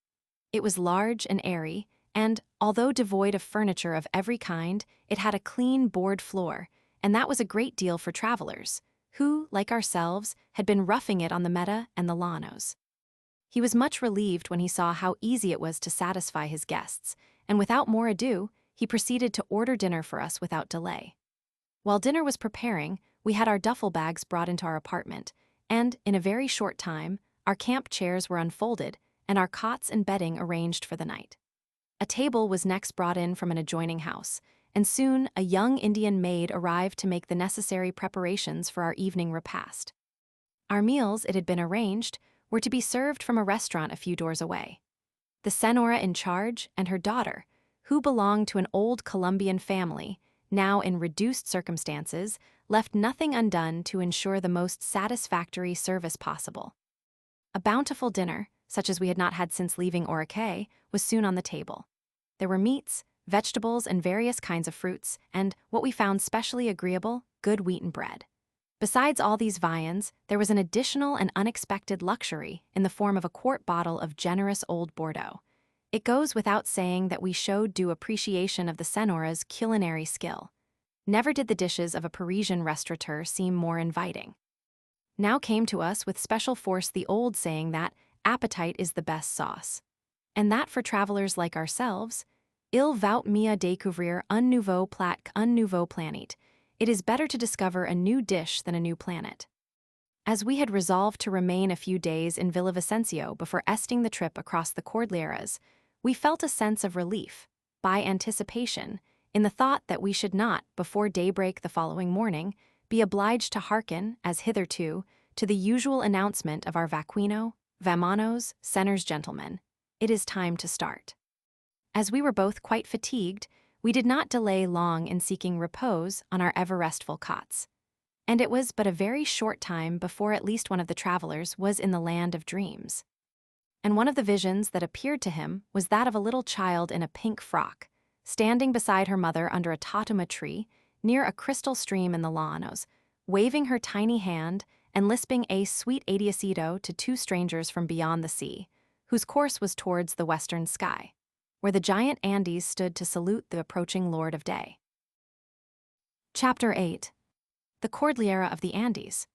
It was large and airy, and, although devoid of furniture of every kind, it had a clean board floor, and that was a great deal for travelers, who, like ourselves, had been roughing it on the Meta and the Llanos. He was much relieved when he saw how easy it was to satisfy his guests, and without more ado, he proceeded to order dinner for us without delay. While dinner was preparing, we had our duffel bags brought into our apartment, and, in a very short time, our camp chairs were unfolded and our cots and bedding arranged for the night. A table was next brought in from an adjoining house, and soon a young Indian maid arrived to make the necessary preparations for our evening repast. Our meals, it had been arranged, were to be served from a restaurant a few doors away. The senora in charge and her daughter, who belonged to an old Colombian family, now in reduced circumstances, left nothing undone to ensure the most satisfactory service possible. A bountiful dinner, such as we had not had since leaving Orinoco, was soon on the table. There were meats, vegetables, and various kinds of fruits, and, what we found specially agreeable, good wheaten bread. Besides all these viands, there was an additional and unexpected luxury in the form of a quart bottle of generous old Bordeaux. It goes without saying that we showed due appreciation of the senora's culinary skill. Never did the dishes of a Parisian restaurateur seem more inviting. Now came to us with special force the old saying that appetite is the best sauce, and that for travelers like ourselves, il vaut mieux découvrir un nouveau plat qu'un nouveau planète. It is better to discover a new dish than a new planet. As we had resolved to remain a few days in Villavicencio before esting the trip across the Cordilleras, we felt a sense of relief, by anticipation, in the thought that we should not, before daybreak the following morning, be obliged to hearken, as hitherto, to the usual announcement of our vaquino, vamonos, senors gentlemen. It is time to start. As we were both quite fatigued, we did not delay long in seeking repose on our ever-restful cots. And it was but a very short time before at least one of the travelers was in the land of dreams. And one of the visions that appeared to him was that of a little child in a pink frock, standing beside her mother under a tatuma tree near a crystal stream in the llanos, waving her tiny hand and lisping a sweet adiosito to two strangers from beyond the sea, whose course was towards the western sky, where the giant Andes stood to salute the approaching Lord of Day. Chapter 8. The Cordillera of the Andes.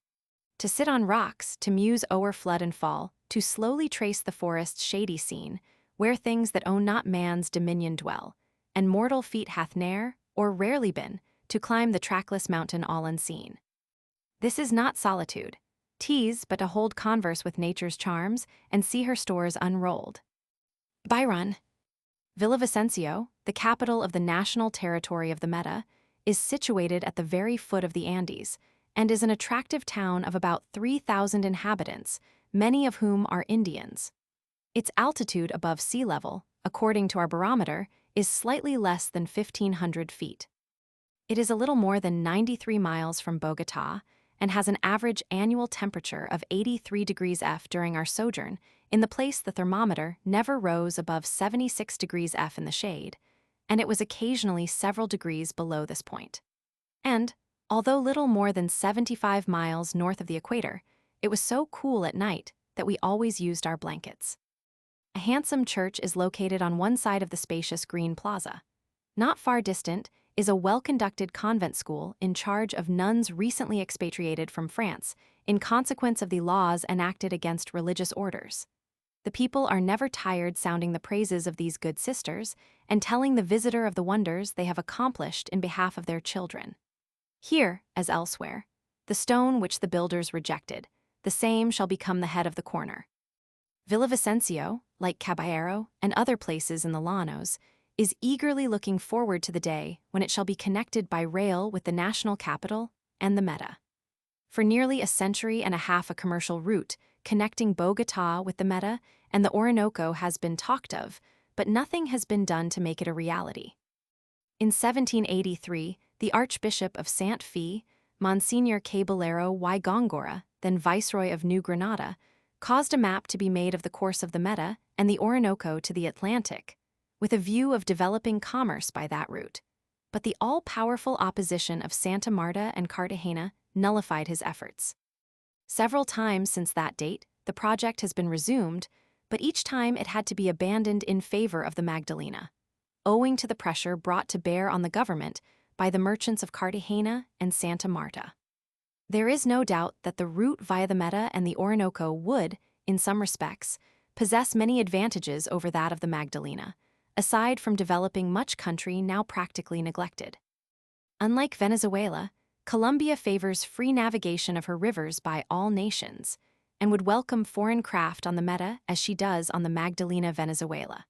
To sit on rocks, to muse o'er flood and fall, to slowly trace the forest's shady scene, where things that own not man's dominion dwell, and mortal feet hath ne'er, or rarely been, to climb the trackless mountain all unseen. This is not solitude, 'tis but to hold converse with nature's charms and see her stores unrolled. Byron. Villavicencio, the capital of the national territory of the Meta, is situated at the very foot of the Andes, and is an attractive town of about 3,000 inhabitants, many of whom are Indians. Its altitude above sea level, according to our barometer, is slightly less than 1,500 feet. It is a little more than 93 miles from Bogotá, and has an average annual temperature of 83 degrees F during our sojourn. In the place the thermometer never rose above 76 degrees F in the shade, and it was occasionally several degrees below this point. And, although little more than 75 miles north of the equator, it was so cool at night that we always used our blankets. A handsome church is located on one side of the spacious green plaza. Not far distant is a well-conducted convent school in charge of nuns recently expatriated from France in consequence of the laws enacted against religious orders. The people are never tired sounding the praises of these good sisters and telling the visitor of the wonders they have accomplished in behalf of their children. Here, as elsewhere, the stone which the builders rejected, the same shall become the head of the corner. Villavicencio, like Caballero and other places in the llanos, is eagerly looking forward to the day when it shall be connected by rail with the national capital and the Meta. For nearly a century and a half a commercial route connecting Bogotá with the Meta and the Orinoco has been talked of, but nothing has been done to make it a reality. In 1783, the Archbishop of Santa Fe, Monsignor Caballero y Góngora, then Viceroy of New Granada, caused a map to be made of the course of the Meta and the Orinoco to the Atlantic, with a view of developing commerce by that route. But the all-powerful opposition of Santa Marta and Cartagena nullified his efforts. Several times since that date, the project has been resumed, but each time it had to be abandoned in favor of the Magdalena, owing to the pressure brought to bear on the government by the merchants of Cartagena and Santa Marta. There is no doubt that the route via the Meta and the Orinoco would, in some respects, possess many advantages over that of the Magdalena, aside from developing much country now practically neglected. Unlike Venezuela, Colombia favors free navigation of her rivers by all nations, and would welcome foreign craft on the Meta as she does on the Magdalena Venezuela.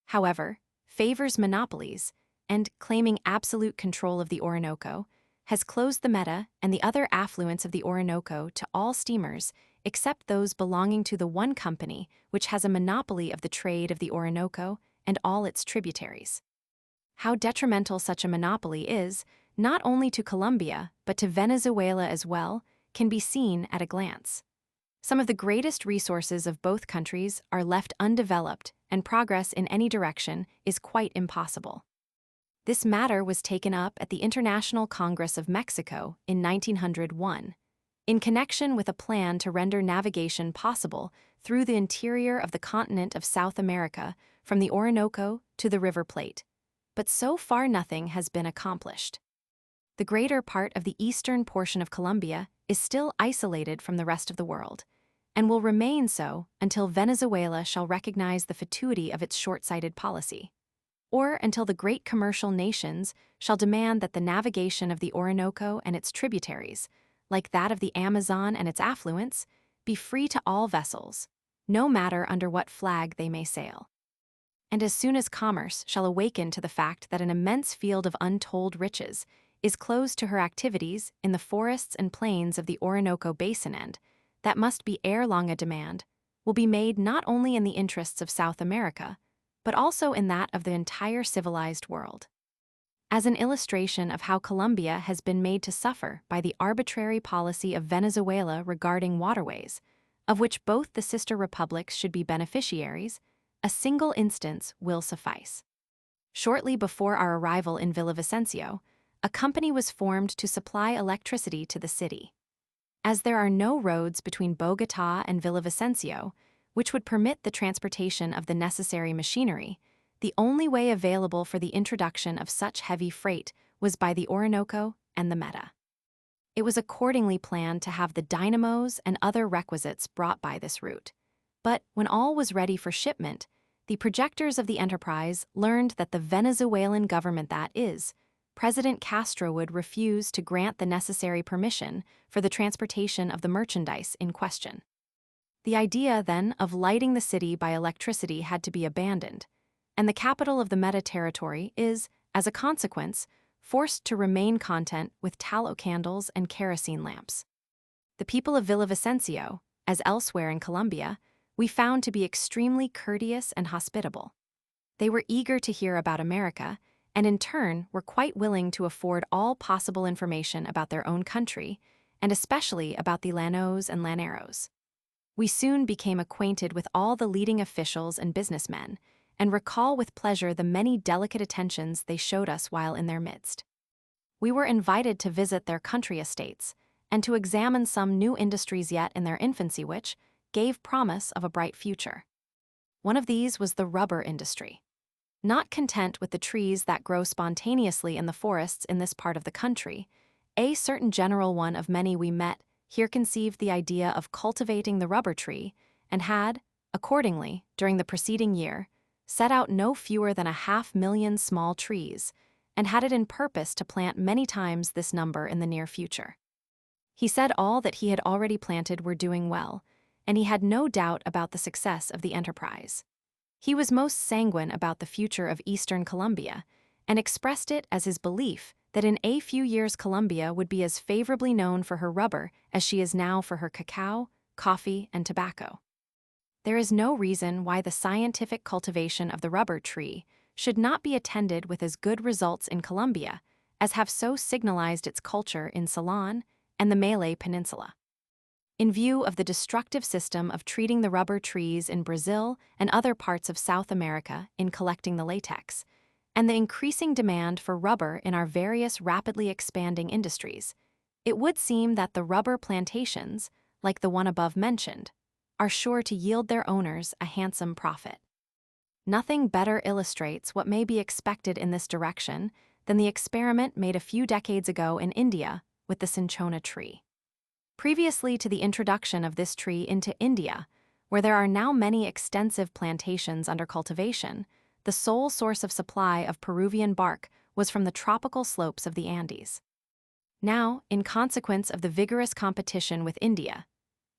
However, favors monopolies, and, claiming absolute control of the Orinoco, has closed the Meta and the other affluents of the Orinoco to all steamers except those belonging to the one company which has a monopoly of the trade of the Orinoco and all its tributaries. How detrimental such a monopoly is, not only to Colombia but to Venezuela as well, can be seen at a glance. Some of the greatest resources of both countries are left undeveloped, and progress in any direction is quite impossible. This matter was taken up at the International Congress of Mexico in 1901, in connection with a plan to render navigation possible through the interior of the continent of South America from the Orinoco to the River Plate. But so far nothing has been accomplished. The greater part of the eastern portion of Colombia is still isolated from the rest of the world, and will remain so until Venezuela shall recognize the fatuity of its short-sighted policy, or until the great commercial nations shall demand that the navigation of the Orinoco and its tributaries, like that of the Amazon and its affluents, be free to all vessels, no matter under what flag they may sail. And as soon as commerce shall awaken to the fact that an immense field of untold riches is closed to her activities in the forests and plains of the Orinoco basin, and that must be ere long a demand, will be made not only in the interests of South America, but also in that of the entire civilized world. As an illustration of how Colombia has been made to suffer by the arbitrary policy of Venezuela regarding waterways, of which both the sister republics should be beneficiaries, a single instance will suffice. Shortly before our arrival in Villavicencio, a company was formed to supply electricity to the city. As there are no roads between Bogotá and Villavicencio, which would permit the transportation of the necessary machinery, the only way available for the introduction of such heavy freight was by the Orinoco and the Meta. It was accordingly planned to have the dynamos and other requisites brought by this route. But when all was ready for shipment, the projectors of the enterprise learned that the Venezuelan government, that is, President Castro, would refuse to grant the necessary permission for the transportation of the merchandise in question. The idea, then, of lighting the city by electricity had to be abandoned, and the capital of the Meta territory is, as a consequence, forced to remain content with tallow candles and kerosene lamps. The people of Villavicencio, as elsewhere in Colombia, we found to be extremely courteous and hospitable. They were eager to hear about America, and in turn were quite willing to afford all possible information about their own country, and especially about the llanos and llaneros. We soon became acquainted with all the leading officials and businessmen, and recall with pleasure the many delicate attentions they showed us while in their midst. We were invited to visit their country estates, and to examine some new industries yet in their infancy which gave promise of a bright future. One of these was the rubber industry. Not content with the trees that grow spontaneously in the forests in this part of the country, a certain general, one of many we met, here conceived the idea of cultivating the rubber tree, and had, accordingly, during the preceding year, set out no fewer than 500,000 small trees, and had it in purpose to plant many times this number in the near future. He said all that he had already planted were doing well, and he had no doubt about the success of the enterprise. He was most sanguine about the future of eastern Colombia, and expressed it as his belief that in a few years Colombia would be as favorably known for her rubber as she is now for her cacao, coffee, and tobacco. There is no reason why the scientific cultivation of the rubber tree should not be attended with as good results in Colombia as have so signalized its culture in Ceylon and the Malay Peninsula. In view of the destructive system of treating the rubber trees in Brazil and other parts of South America in collecting the latex, and the increasing demand for rubber in our various rapidly expanding industries, it would seem that the rubber plantations, like the one above mentioned, are sure to yield their owners a handsome profit. Nothing better illustrates what may be expected in this direction than the experiment made a few decades ago in India with the cinchona tree. Previously to the introduction of this tree into India, where there are now many extensive plantations under cultivation, the sole source of supply of Peruvian bark was from the tropical slopes of the Andes. Now, in consequence of the vigorous competition with India,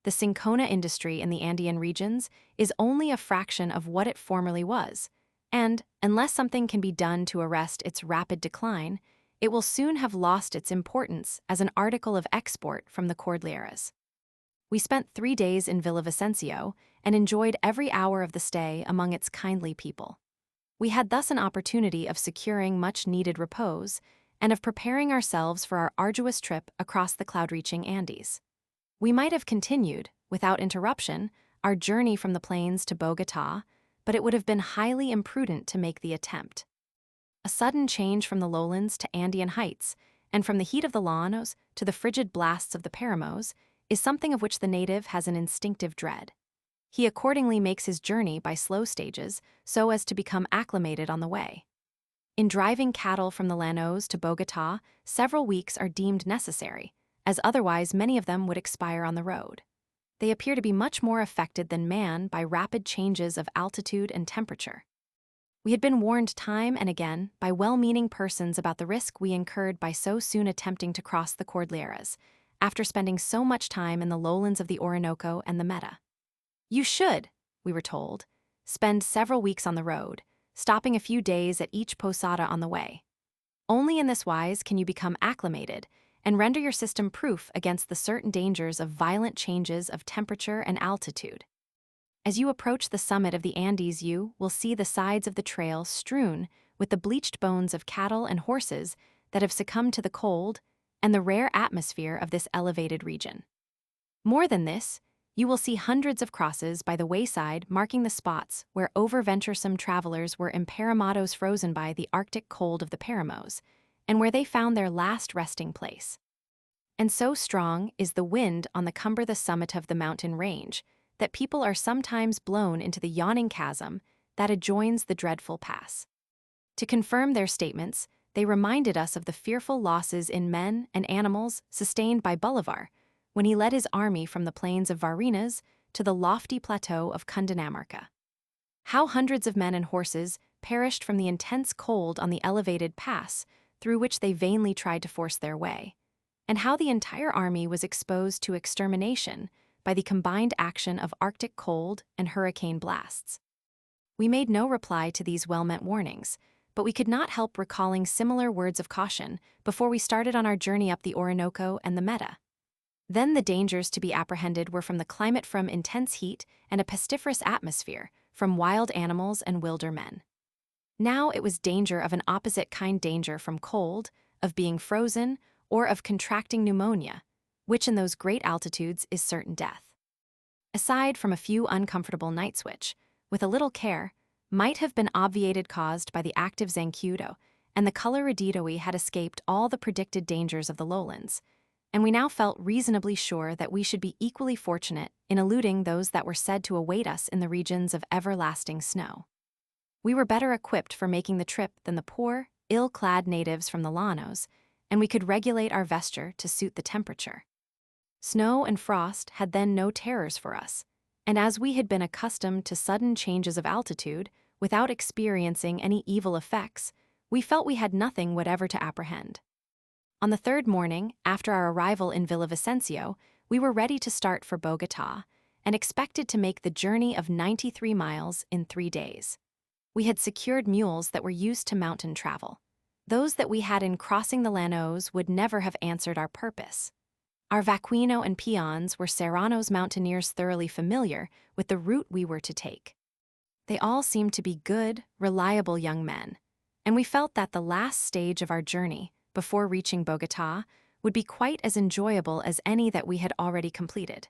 the cinchona industry in the Andean regions is only a fraction of what it formerly was, And, unless something can be done to arrest its rapid decline, it will soon have lost its importance as an article of export from the Cordilleras. We spent 3 days in Villavicencio and enjoyed every hour of the stay among its kindly people. We had thus an opportunity of securing much-needed repose and of preparing ourselves for our arduous trip across the cloud-reaching Andes. We might have continued, without interruption, our journey from the plains to Bogotá, but it would have been highly imprudent to make the attempt. A sudden change from the lowlands to Andean heights, and from the heat of the llanos to the frigid blasts of the paramos, is something of which the native has an instinctive dread. He accordingly makes his journey by slow stages so as to become acclimated on the way. In driving cattle from the llanos to Bogotá, several weeks are deemed necessary, as otherwise many of them would expire on the road. They appear to be much more affected than man by rapid changes of altitude and temperature. We had been warned time and again by well-meaning persons about the risk we incurred by so soon attempting to cross the Cordilleras, after spending so much time in the lowlands of the Orinoco and the Meta. You should, we were told, spend several weeks on the road, stopping a few days at each posada on the way. Only in this wise can you become acclimated and render your system proof against the certain dangers of violent changes of temperature and altitude. As you approach the summit of the Andes, you will see the sides of the trail strewn with the bleached bones of cattle and horses that have succumbed to the cold and the rare atmosphere of this elevated region. More than this, you will see hundreds of crosses by the wayside marking the spots where over-venturesome travelers were imperamados frozen by the Arctic cold of the paramos, and where they found their last resting place. And so strong is the wind on the summit of the mountain range that people are sometimes blown into the yawning chasm that adjoins the dreadful pass. To confirm their statements, they reminded us of the fearful losses in men and animals sustained by Bolivar when he led his army from the plains of Varinas to the lofty plateau of Cundinamarca. How hundreds of men and horses perished from the intense cold on the elevated pass through which they vainly tried to force their way, and how the entire army was exposed to extermination by the combined action of Arctic cold and hurricane blasts. We made no reply to these well-meant warnings, but we could not help recalling similar words of caution before we started on our journey up the Orinoco and the Meta. Then the dangers to be apprehended were from the climate, from intense heat and a pestiferous atmosphere, from wild animals and wilder men. Now it was danger of an opposite kind, danger from cold, of being frozen, or of contracting pneumonia, which in those great altitudes is certain death. Aside from a few uncomfortable nights which, with a little care, might have been obviated, caused by the active zancudo, and the coloradito had escaped all the predicted dangers of the lowlands, and we now felt reasonably sure that we should be equally fortunate in eluding those that were said to await us in the regions of everlasting snow. We were better equipped for making the trip than the poor, ill-clad natives from the llanos, and we could regulate our vesture to suit the temperature. Snow and frost had then no terrors for us, and as we had been accustomed to sudden changes of altitude without experiencing any evil effects, we felt we had nothing whatever to apprehend. On the third morning, after our arrival in Villavicencio, we were ready to start for Bogotá and expected to make the journey of 93 miles in 3 days. We had secured mules that were used to mountain travel. Those that we had in crossing the llanos would never have answered our purpose. Our vaquino and peons were Serrano's mountaineers, thoroughly familiar with the route we were to take. They all seemed to be good, reliable young men, and we felt that the last stage of our journey, before reaching Bogotá, would be quite as enjoyable as any that we had already completed.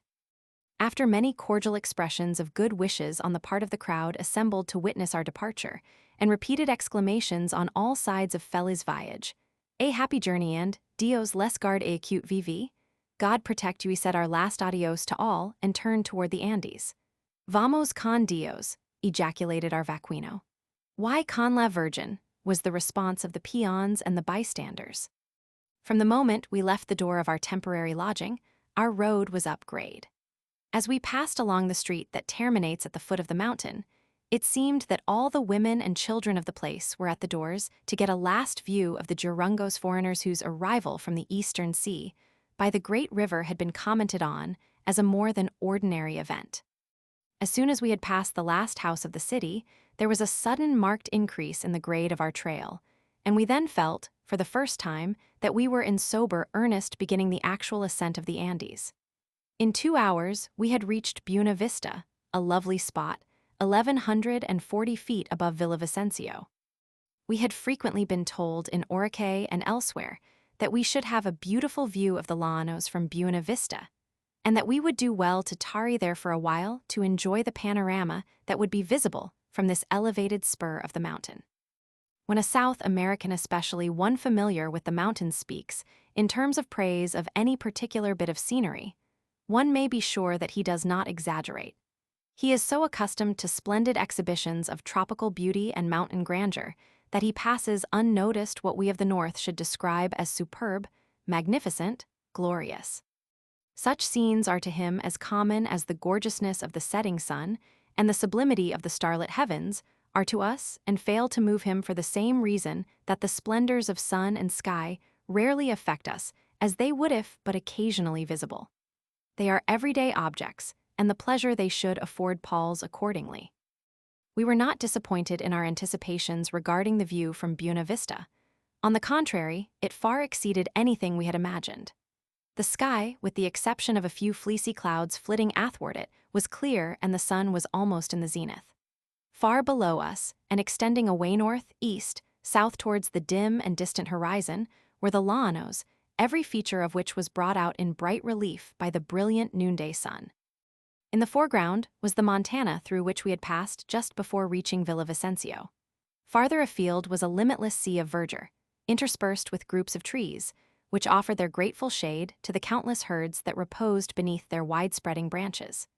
After many cordial expressions of good wishes on the part of the crowd assembled to witness our departure, and repeated exclamations on all sides of Feliz Voyage, a happy journey, and Dios les guarde et acute vivi, God protect you, we said our last adios to all and turned toward the Andes. Vamos con Dios, ejaculated our vaquino. Why con la Virgin, was the response of the peons and the bystanders. From the moment we left the door of our temporary lodging, our road was up grade. As we passed along the street that terminates at the foot of the mountain, it seemed that all the women and children of the place were at the doors to get a last view of the Jurungos, foreigners whose arrival from the eastern sea by the great river had been commented on as a more than ordinary event. As soon as we had passed the last house of the city, there was a sudden marked increase in the grade of our trail, and we then felt, for the first time, that we were in sober earnest beginning the actual ascent of the Andes. In 2 hours, we had reached Buena Vista, a lovely spot, 1,140 feet above Villavicencio. We had frequently been told in Orinoco and elsewhere that we should have a beautiful view of the llanos from Buena Vista, and that we would do well to tarry there for a while to enjoy the panorama that would be visible from this elevated spur of the mountain. When a South American, especially one familiar with the mountain, speaks in terms of praise of any particular bit of scenery, one may be sure that he does not exaggerate. He is so accustomed to splendid exhibitions of tropical beauty and mountain grandeur that he passes unnoticed what we of the North should describe as superb, magnificent, glorious. Such scenes are to him as common as the gorgeousness of the setting sun and the sublimity of the starlit heavens are to us, and fail to move him for the same reason that the splendors of sun and sky rarely affect us, as they would if but occasionally visible. They are everyday objects, and the pleasure they should afford palls accordingly. We were not disappointed in our anticipations regarding the view from Buena Vista. On the contrary, it far exceeded anything we had imagined. The sky, with the exception of a few fleecy clouds flitting athwart it, was clear, and the sun was almost in the zenith. Far below us, and extending away north, east, south towards the dim and distant horizon, were the llanos, every feature of which was brought out in bright relief by the brilliant noonday sun. In the foreground was the Montana through which we had passed just before reaching Villavicencio. Farther afield was a limitless sea of verdure, interspersed with groups of trees, which offered their grateful shade to the countless herds that reposed beneath their wide-spreading branches.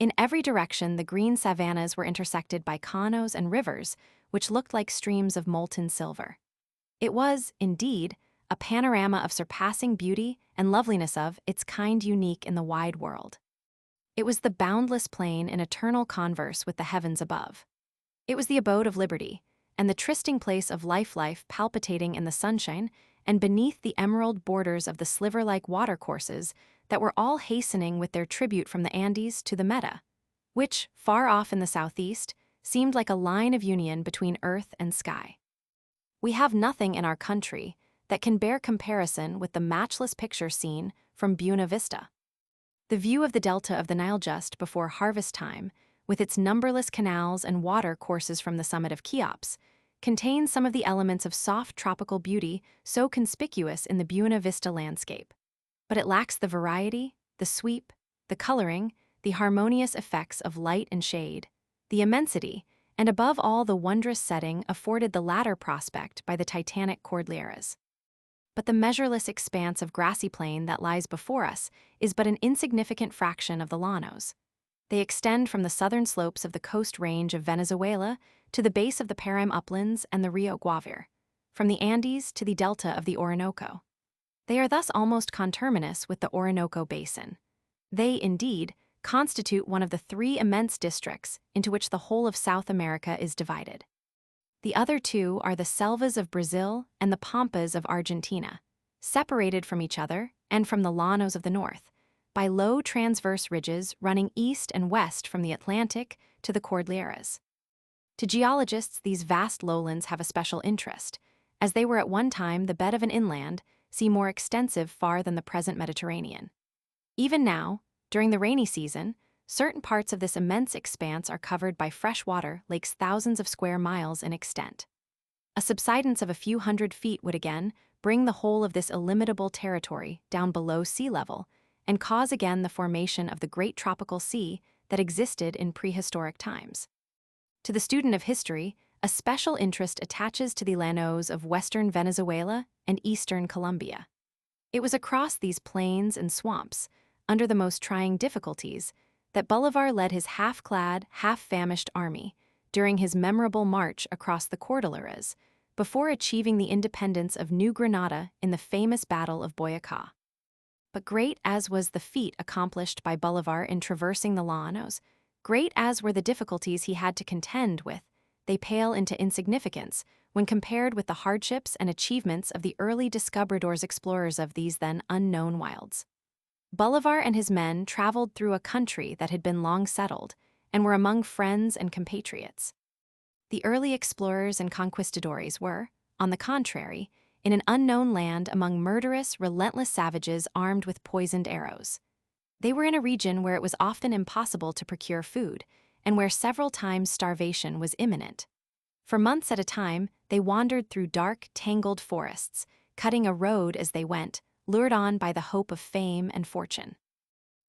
In every direction, the green savannas were intersected by canos and rivers, which looked like streams of molten silver. It was, indeed, a panorama of surpassing beauty and loveliness of its kind unique in the wide world. It was the boundless plain in eternal converse with the heavens above. It was the abode of liberty, and the trysting place of life palpitating in the sunshine, and beneath the emerald borders of the sliver-like watercourses that were all hastening with their tribute from the Andes to the Meta, which, far off in the southeast, seemed like a line of union between earth and sky. We have nothing in our country that can bear comparison with the matchless picture seen from Buena Vista. The view of the delta of the Nile just before harvest time, with its numberless canals and water courses from the summit of Cheops, contains some of the elements of soft tropical beauty so conspicuous in the Buena Vista landscape. But it lacks the variety, the sweep, the coloring, the harmonious effects of light and shade, the immensity, and above all the wondrous setting afforded the latter prospect by the titanic Cordilleras. But the measureless expanse of grassy plain that lies before us is but an insignificant fraction of the llanos. They extend from the southern slopes of the coast range of Venezuela to the base of the Paraíba uplands and the Rio Guavir, from the Andes to the delta of the Orinoco. They are thus almost conterminous with the Orinoco basin. They, indeed, constitute one of the 3 immense districts into which the whole of South America is divided. The other 2 are the selvas of Brazil and the pampas of Argentina, separated from each other and from the llanos of the north by low transverse ridges running east and west from the Atlantic to the Cordilleras. To geologists, these vast lowlands have a special interest, as they were at one time the bed of an inland sea more extensive far than the present Mediterranean. Even now, during the rainy season, certain parts of this immense expanse are covered by freshwater lakes thousands of square miles in extent. A subsidence of a few hundred feet would again bring the whole of this illimitable territory down below sea level and cause again the formation of the great tropical sea that existed in prehistoric times. To the student of history, a special interest attaches to the llanos of western Venezuela and eastern Colombia. It was across these plains and swamps, under the most trying difficulties, that Bolivar led his half-clad, half-famished army during his memorable march across the Cordilleras, before achieving the independence of New Granada in the famous Battle of Boyacá. But great as was the feat accomplished by Bolivar in traversing the llanos, great as were the difficulties he had to contend with, they pale into insignificance when compared with the hardships and achievements of the early discobradores explorers of these then unknown wilds. Bolivar and his men traveled through a country that had been long settled and were among friends and compatriots. The early explorers and conquistadores were, on the contrary, in an unknown land among murderous, relentless savages armed with poisoned arrows. They were in a region where it was often impossible to procure food, and where several times starvation was imminent. For months at a time, they wandered through dark, tangled forests, cutting a road as they went, lured on by the hope of fame and fortune.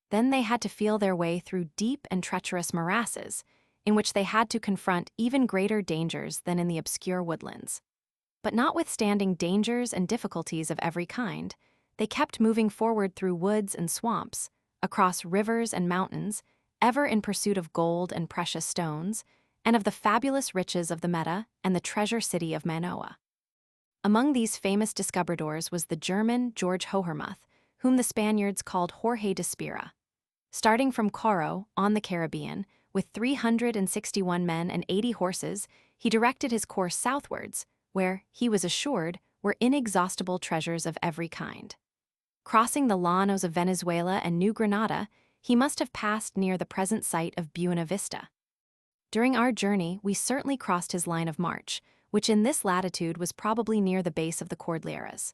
Then they had to feel their way through deep and treacherous morasses, in which they had to confront even greater dangers than in the obscure woodlands. But notwithstanding dangers and difficulties of every kind, they kept moving forward through woods and swamps, across rivers and mountains, ever in pursuit of gold and precious stones, and of the fabulous riches of the Meta and the treasure city of Manoa. Among these famous discobradors was the German George Hohermuth, whom the Spaniards called Jorge de Spira. Starting from Coro, on the Caribbean, with 361 men and 80 horses, he directed his course southwards, where, he was assured, were inexhaustible treasures of every kind. Crossing the llanos of Venezuela and New Granada, he must have passed near the present site of Buena Vista. During our journey, we certainly crossed his line of march, which in this latitude was probably near the base of the Cordilleras.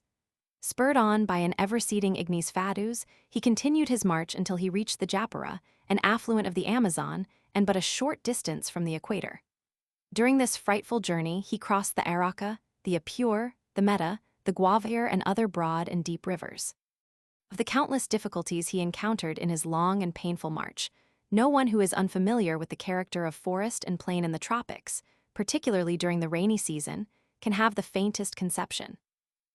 Spurred on by an ever-receding ignis fatuus, he continued his march until he reached the Japara, an affluent of the Amazon, and but a short distance from the equator. During this frightful journey, he crossed the Arauca, the Apure, the Meta, the Guaviare, and other broad and deep rivers. Of the countless difficulties he encountered in his long and painful march, no one who is unfamiliar with the character of forest and plain in the tropics, particularly during the rainy season, can have the faintest conception.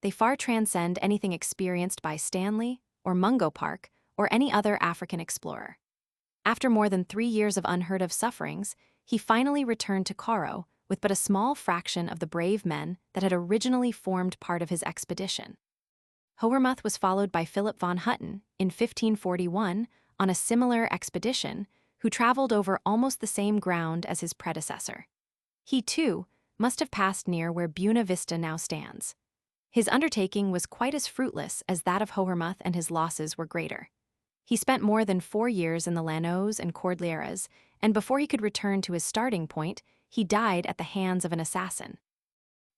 They far transcend anything experienced by Stanley, or Mungo Park, or any other African explorer. After more than 3 years of unheard-of sufferings, he finally returned to Coro with but a small fraction of the brave men that had originally formed part of his expedition. Hohermuth was followed by Philip von Hutten in 1541 on a similar expedition, who traveled over almost the same ground as his predecessor. He, too, must have passed near where Buena Vista now stands. His undertaking was quite as fruitless as that of Hohermuth, and his losses were greater. He spent more than 4 years in the Llanos and Cordilleras, and before he could return to his starting point, he died at the hands of an assassin.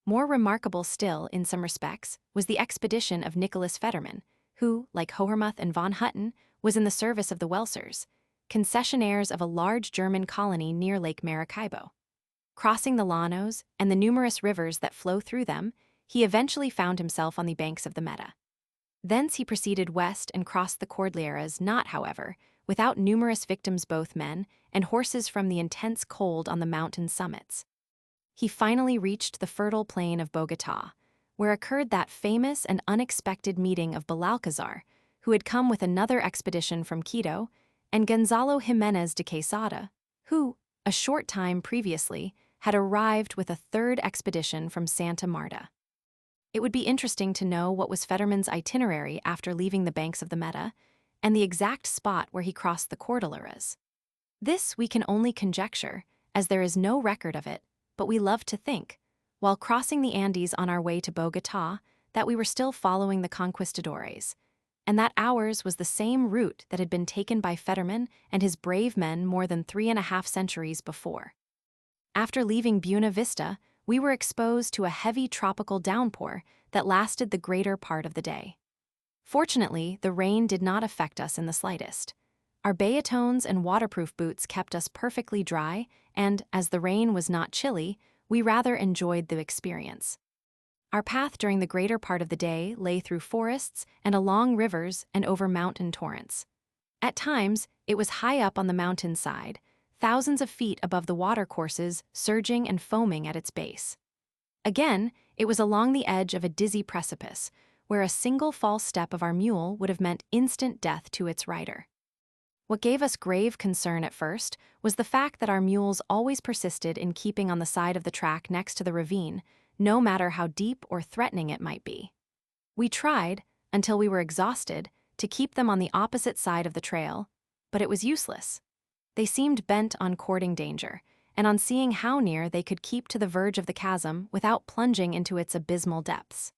More remarkable still, in some respects, was the expedition of Nicholas Fetterman, who, like Hohermuth and von Hutten, was in the service of the Welsers, concessionaires of a large German colony near Lake Maracaibo. Crossing the Llanos and the numerous rivers that flow through them, he eventually found himself on the banks of the Meta. Thence he proceeded west and crossed the Cordilleras, not, however, without numerous victims, both men and horses, from the intense cold on the mountain summits. He finally reached the fertile plain of Bogotá, where occurred that famous and unexpected meeting of Belalcazar, who had come with another expedition from Quito, and Gonzalo Jiménez de Quesada, who, a short time previously, had arrived with a third expedition from Santa Marta. It would be interesting to know what was Fetterman's itinerary after leaving the banks of the Meta, and the exact spot where he crossed the Cordilleras. This we can only conjecture, as there is no record of it, but we love to think, while crossing the Andes on our way to Bogotá, that we were still following the conquistadores, and that ours was the same route that had been taken by Fetterman and his brave men more than 3.5 centuries before. After leaving Buena Vista, we were exposed to a heavy tropical downpour that lasted the greater part of the day. Fortunately, the rain did not affect us in the slightest. Our baetones and waterproof boots kept us perfectly dry, and, as the rain was not chilly, we rather enjoyed the experience. Our path during the greater part of the day lay through forests and along rivers and over mountain torrents. At times, it was high up on the mountain side, thousands of feet above the watercourses surging and foaming at its base. Again, it was along the edge of a dizzy precipice, where a single false step of our mule would have meant instant death to its rider. What gave us grave concern at first was the fact that our mules always persisted in keeping on the side of the track next to the ravine, no matter how deep or threatening it might be. We tried, until we were exhausted, to keep them on the opposite side of the trail, but it was useless. They seemed bent on courting danger, and on seeing how near they could keep to the verge of the chasm without plunging into its abysmal depths.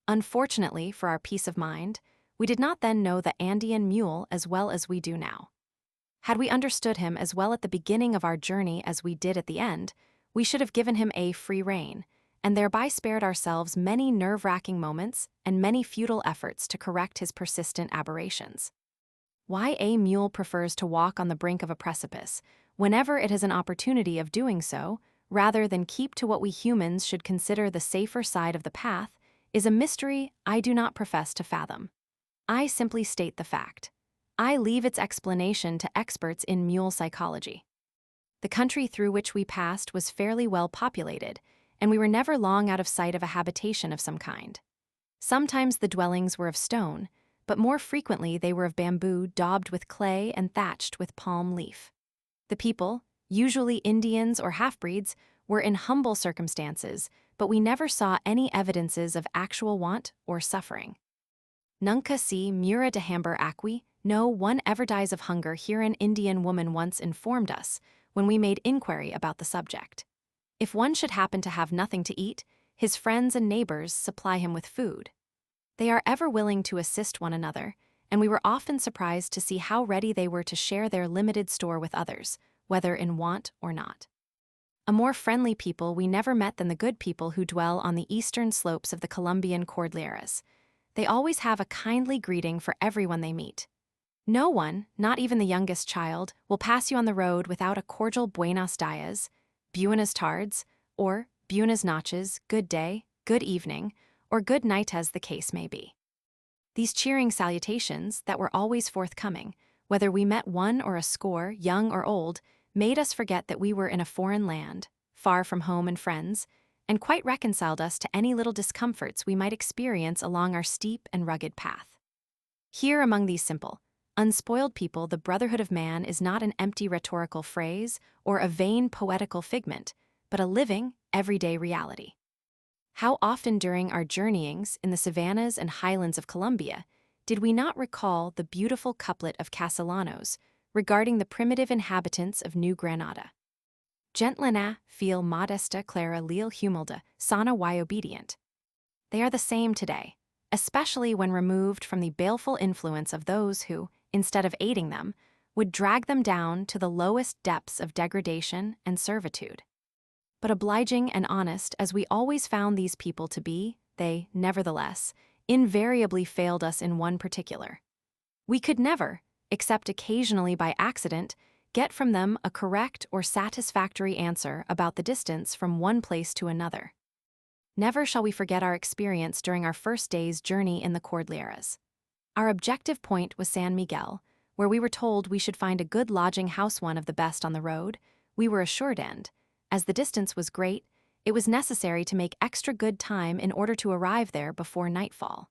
Unfortunately for our peace of mind, we did not then know the Andean mule as well as we do now. Had we understood him as well at the beginning of our journey as we did at the end, we should have given him a free rein, and thereby spared ourselves many nerve-wracking moments and many futile efforts to correct his persistent aberrations. Why a mule prefers to walk on the brink of a precipice, whenever it has an opportunity of doing so, rather than keep to what we humans should consider the safer side of the path, is a mystery I do not profess to fathom. I simply state the fact. I leave its explanation to experts in mule psychology. The country through which we passed was fairly well populated, and we were never long out of sight of a habitation of some kind. Sometimes the dwellings were of stone, but more frequently they were of bamboo daubed with clay and thatched with palm leaf. The people, usually Indians or half-breeds, were in humble circumstances, but we never saw any evidences of actual want or suffering. Nunca si mura de hambre aqui, no one ever dies of hunger here, an Indian woman once informed us when we made inquiry about the subject. If one should happen to have nothing to eat, his friends and neighbors supply him with food. They are ever willing to assist one another, and we were often surprised to see how ready they were to share their limited store with others, whether in want or not. A more friendly people we never met than the good people who dwell on the eastern slopes of the Colombian Cordilleras. They always have a kindly greeting for everyone they meet. No one, not even the youngest child, will pass you on the road without a cordial buenos dias, buenas tardes, or buenas noches, good day, good evening, or good night as the case may be. These cheering salutations, that were always forthcoming, whether we met one or a score, young or old, made us forget that we were in a foreign land, far from home and friends, and quite reconciled us to any little discomforts we might experience along our steep and rugged path. Here among these simple, unspoiled people, the brotherhood of man is not an empty rhetorical phrase or a vain poetical figment, but a living, everyday reality. How often during our journeyings in the savannas and highlands of Colombia did we not recall the beautiful couplet of Castellanos regarding the primitive inhabitants of New Granada? Gentlena, feel modesta clara lil humilde, sana y obedient. They are the same today, especially when removed from the baleful influence of those who, instead of aiding them, would drag them down to the lowest depths of degradation and servitude. But obliging and honest as we always found these people to be, they, nevertheless, invariably failed us in one particular. We could never, except occasionally by accident, get from them a correct or satisfactory answer about the distance from one place to another. Never shall we forget our experience during our first day's journey in the Cordilleras. Our objective point was San Miguel, where we were told we should find a good lodging house, one of the best on the road. We were assured, and, as the distance was great, it was necessary to make extra good time in order to arrive there before nightfall.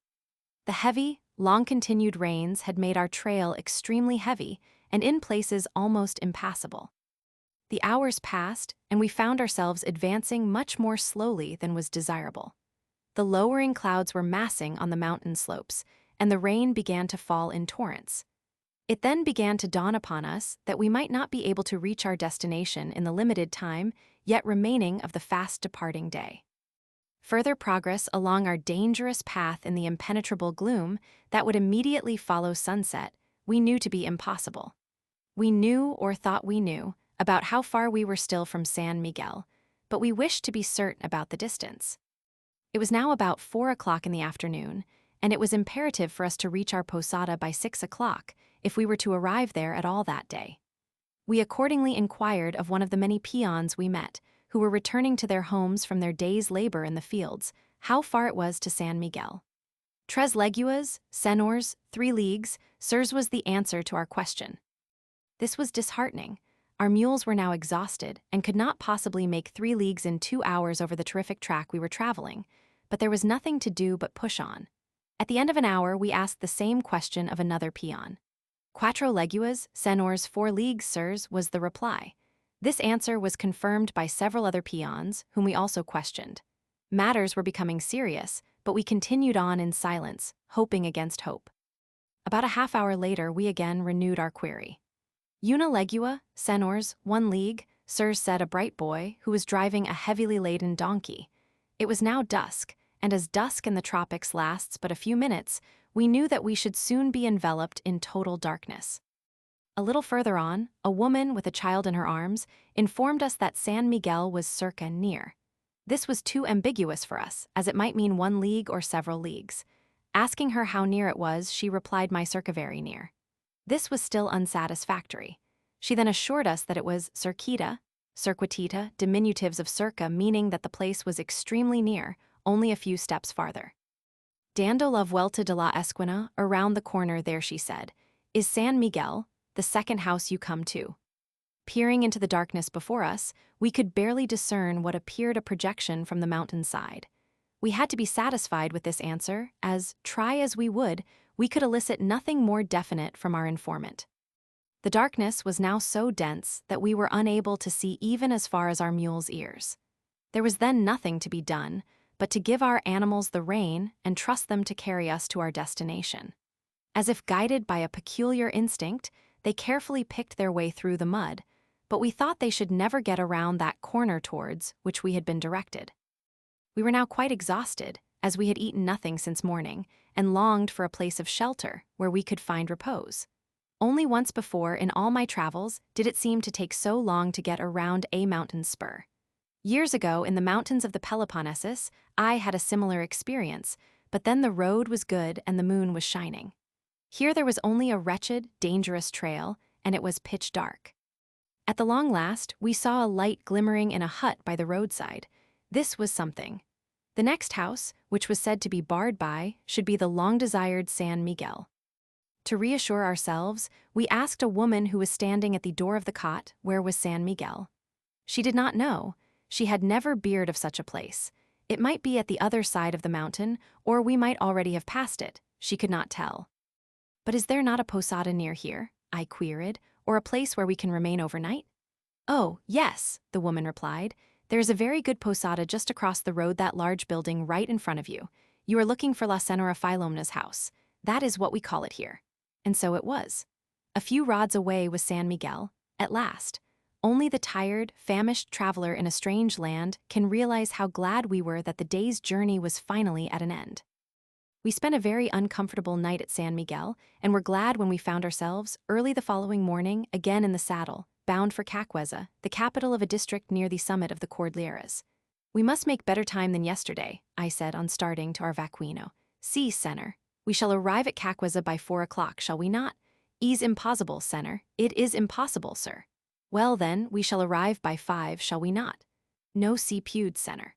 The heavy, long-continued rains had made our trail extremely heavy and in places almost impassable. The hours passed, and we found ourselves advancing much more slowly than was desirable. The lowering clouds were massing on the mountain slopes, and the rain began to fall in torrents. It then began to dawn upon us that we might not be able to reach our destination in the limited time yet remaining of the fast-departing day. Further progress along our dangerous path in the impenetrable gloom that would immediately follow sunset we knew to be impossible. We knew, or thought we knew, about how far we were still from San Miguel, but we wished to be certain about the distance. It was now about 4 o'clock in the afternoon, and it was imperative for us to reach our posada by 6 o'clock if we were to arrive there at all that day. We accordingly inquired of one of the many peons we met, who were returning to their homes from their day's labor in the fields, how far it was to San Miguel. Tres leguas, senors, 3 leagues, sirs, was the answer to our question. This was disheartening. Our mules were now exhausted and could not possibly make 3 leagues in 2 hours over the terrific track we were traveling, but there was nothing to do but push on. At the end of an hour, we asked the same question of another peon. Cuatro leguas, senors, 4 leagues, sirs, was the reply. This answer was confirmed by several other peons, whom we also questioned. Matters were becoming serious, but we continued on in silence, hoping against hope. About a half hour later, we again renewed our query. Una legua, senors, 1 league, sirs, said a bright boy who was driving a heavily laden donkey. It was now dusk, and as dusk in the tropics lasts but a few minutes, we knew that we should soon be enveloped in total darkness. A little further on, a woman with a child in her arms informed us that San Miguel was circa near. This was too ambiguous for us, as it might mean 1 league or several leagues. Asking her how near it was, she replied my circa very near. This was still unsatisfactory. She then assured us that it was cerquita, circuitita, diminutives of circa, meaning that the place was extremely near, only a few steps farther. Dando la vuelta de la esquina, around the corner there, she said, is San Miguel, the second house you come to. Peering into the darkness before us, we could barely discern what appeared a projection from the mountainside. We had to be satisfied with this answer, as, try as we would, we could elicit nothing more definite from our informant. The darkness was now so dense that we were unable to see even as far as our mules' ears. There was then nothing to be done but to give our animals the rein and trust them to carry us to our destination. As if guided by a peculiar instinct, they carefully picked their way through the mud, but we thought they should never get around that corner towards which we had been directed. We were now quite exhausted, as we had eaten nothing since morning, and longed for a place of shelter where we could find repose. Only once before in all my travels did it seem to take so long to get around a mountain spur. Years ago, in the mountains of the Peloponnesus, I had a similar experience, but then the road was good and the moon was shining. Here there was only a wretched, dangerous trail, and it was pitch dark. At the long last, we saw a light glimmering in a hut by the roadside. This was something. The next house, which was said to be barred by, should be the long-desired San Miguel. To reassure ourselves, we asked a woman who was standing at the door of the cot where was San Miguel. She did not know. She had never heard of such a place. It might be at the other side of the mountain, or we might already have passed it. She could not tell. But is there not a posada near here? I queried, or a place where we can remain overnight? Oh, yes, the woman replied. There is a very good posada just across the road, that large building right in front of you. You are looking for La Senora Filomena's house. That is what we call it here. And so it was. A few rods away was San Miguel, at last. Only the tired, famished traveler in a strange land can realize how glad we were that the day's journey was finally at an end. We spent a very uncomfortable night at San Miguel, and were glad when we found ourselves, early the following morning, again in the saddle, bound for Caqueza, the capital of a district near the summit of the Cordilleras. We must make better time than yesterday, I said on starting to our vacuino. Si, senor. We shall arrive at Caqueza by 4 o'clock, shall we not? Is impossible, senor. It is impossible, sir. Well then, we shall arrive by 5, shall we not? No, si pude, senor.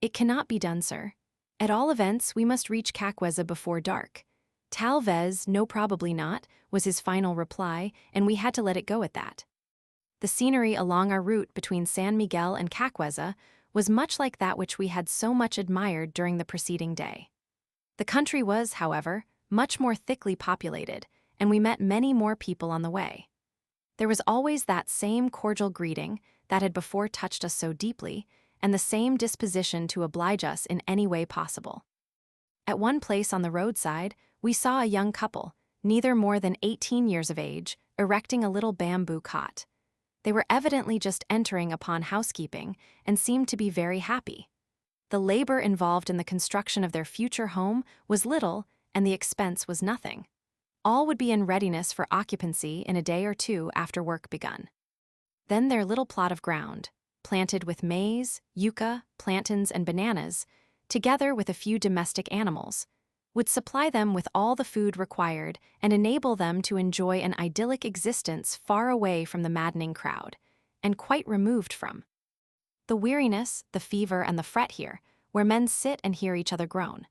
It cannot be done, sir. At all events, we must reach Caqueza before dark. Talvez, no, probably not, was his final reply, and we had to let it go at that. The scenery along our route between San Miguel and Caqueza was much like that which we had so much admired during the preceding day. The country was, however, much more thickly populated, and we met many more people on the way. There was always that same cordial greeting that had before touched us so deeply, and the same disposition to oblige us in any way possible. At one place on the roadside, we saw a young couple, neither more than 18 years of age, erecting a little bamboo cot. They were evidently just entering upon housekeeping and seemed to be very happy. The labor involved in the construction of their future home was little, and the expense was nothing. All would be in readiness for occupancy in a day or two after work begun. Then their little plot of ground, planted with maize, yucca, plantains, and bananas, together with a few domestic animals, would supply them with all the food required and enable them to enjoy an idyllic existence far away from the maddening crowd, and quite removed from the weariness, the fever, and the fret here, where men sit and hear each other groan.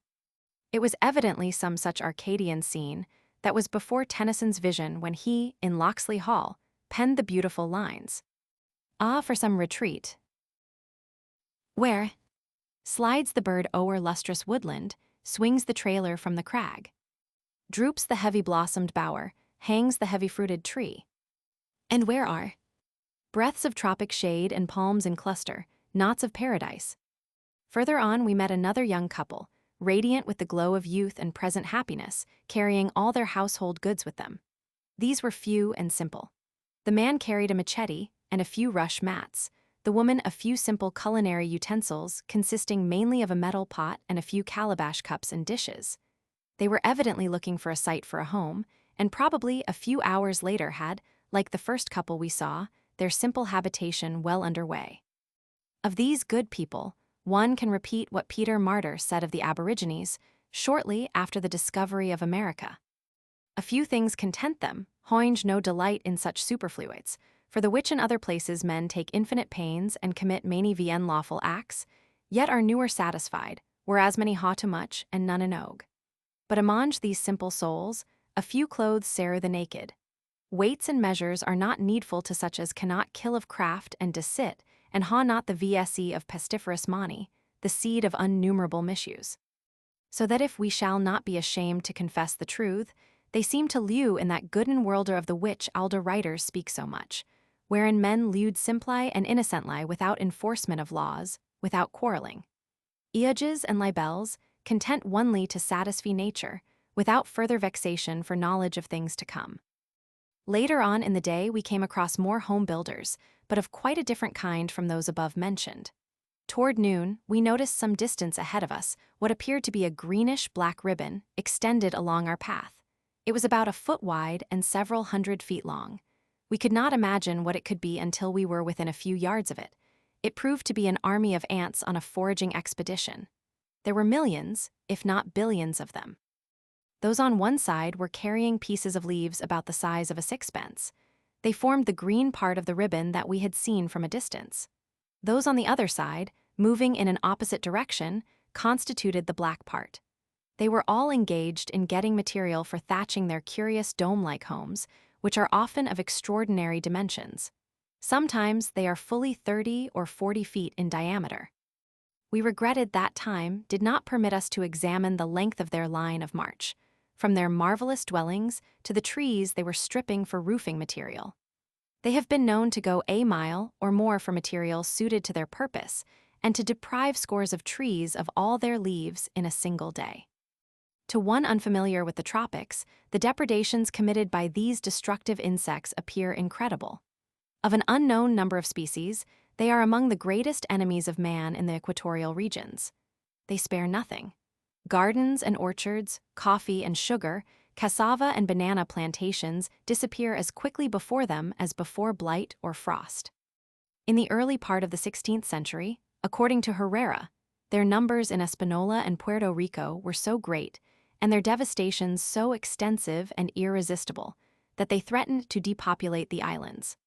It was evidently some such Arcadian scene that was before Tennyson's vision when he, in Locksley Hall, penned the beautiful lines. Ah, for some retreat, where slides the bird o'er lustrous woodland, swings the trailer from the crag, droops the heavy-blossomed bower, hangs the heavy-fruited tree, and where are breaths of tropic shade and palms in cluster, knots of paradise. Further on we met another young couple, radiant with the glow of youth and present happiness, carrying all their household goods with them. These were few and simple. The man carried a machete and a few rush mats, the woman a few simple culinary utensils consisting mainly of a metal pot and a few calabash cups and dishes. They were evidently looking for a site for a home, and probably a few hours later had, like the first couple we saw, their simple habitation well underway. Of these good people, one can repeat what Peter Martyr said of the Aborigines shortly after the discovery of America. A few things content them, hoinge no delight in such superfluities, for the which in other places men take infinite pains and commit many vien lawful acts, yet are newer satisfied, whereas many ha too much and none enog. But amonge these simple souls, a few clothes sere the naked. Weights and measures are not needful to such as cannot kill of craft and deceit, and ha not the vse of pestiferous mani, the seed of innumerable misuse. So that if we shall not be ashamed to confess the truth, they seem to lew in that gooden worlder of the which alder writers speak so much, wherein men lewd simply and innocently without enforcement of laws, without quarreling. Eoges and libels, content onely to satisfy nature, without further vexation for knowledge of things to come. Later on in the day we came across more home builders, but of quite a different kind from those above mentioned. Toward noon, we noticed some distance ahead of us what appeared to be a greenish-black ribbon extended along our path. It was about a foot wide and several 100 feet long. We could not imagine what it could be until we were within a few yards of it. It proved to be an army of ants on a foraging expedition. There were millions, if not billions of them. Those on one side were carrying pieces of leaves about the size of a sixpence. They formed the green part of the ribbon that we had seen from a distance. Those on the other side, moving in an opposite direction, constituted the black part. They were all engaged in getting material for thatching their curious dome-like homes, which are often of extraordinary dimensions. Sometimes they are fully 30 or 40 feet in diameter. We regretted that time did not permit us to examine the length of their line of march, from their marvelous dwellings to the trees they were stripping for roofing material. They have been known to go a mile or more for material suited to their purpose, and to deprive scores of trees of all their leaves in a single day. To one unfamiliar with the tropics, the depredations committed by these destructive insects appear incredible. Of an unknown number of species, they are among the greatest enemies of man in the equatorial regions. They spare nothing. Gardens and orchards, coffee and sugar, cassava and banana plantations disappear as quickly before them as before blight or frost. In the early part of the 16th century, according to Herrera, their numbers in Hispaniola and Puerto Rico were so great, and their devastations so extensive and irresistible, that they threatened to depopulate the islands.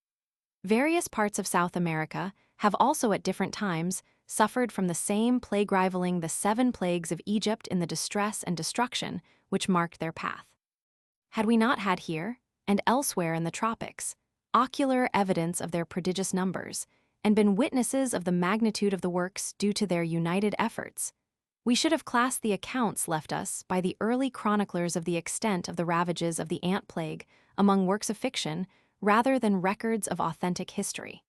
Various parts of South America have also at different times suffered from the same plague rivaling the 7 plagues of Egypt in the distress and destruction which marked their path. Had we not had here, and elsewhere in the tropics, ocular evidence of their prodigious numbers, and been witnesses of the magnitude of the works due to their united efforts, we should have classed the accounts left us by the early chroniclers of the extent of the ravages of the ant plague among works of fiction rather than records of authentic history.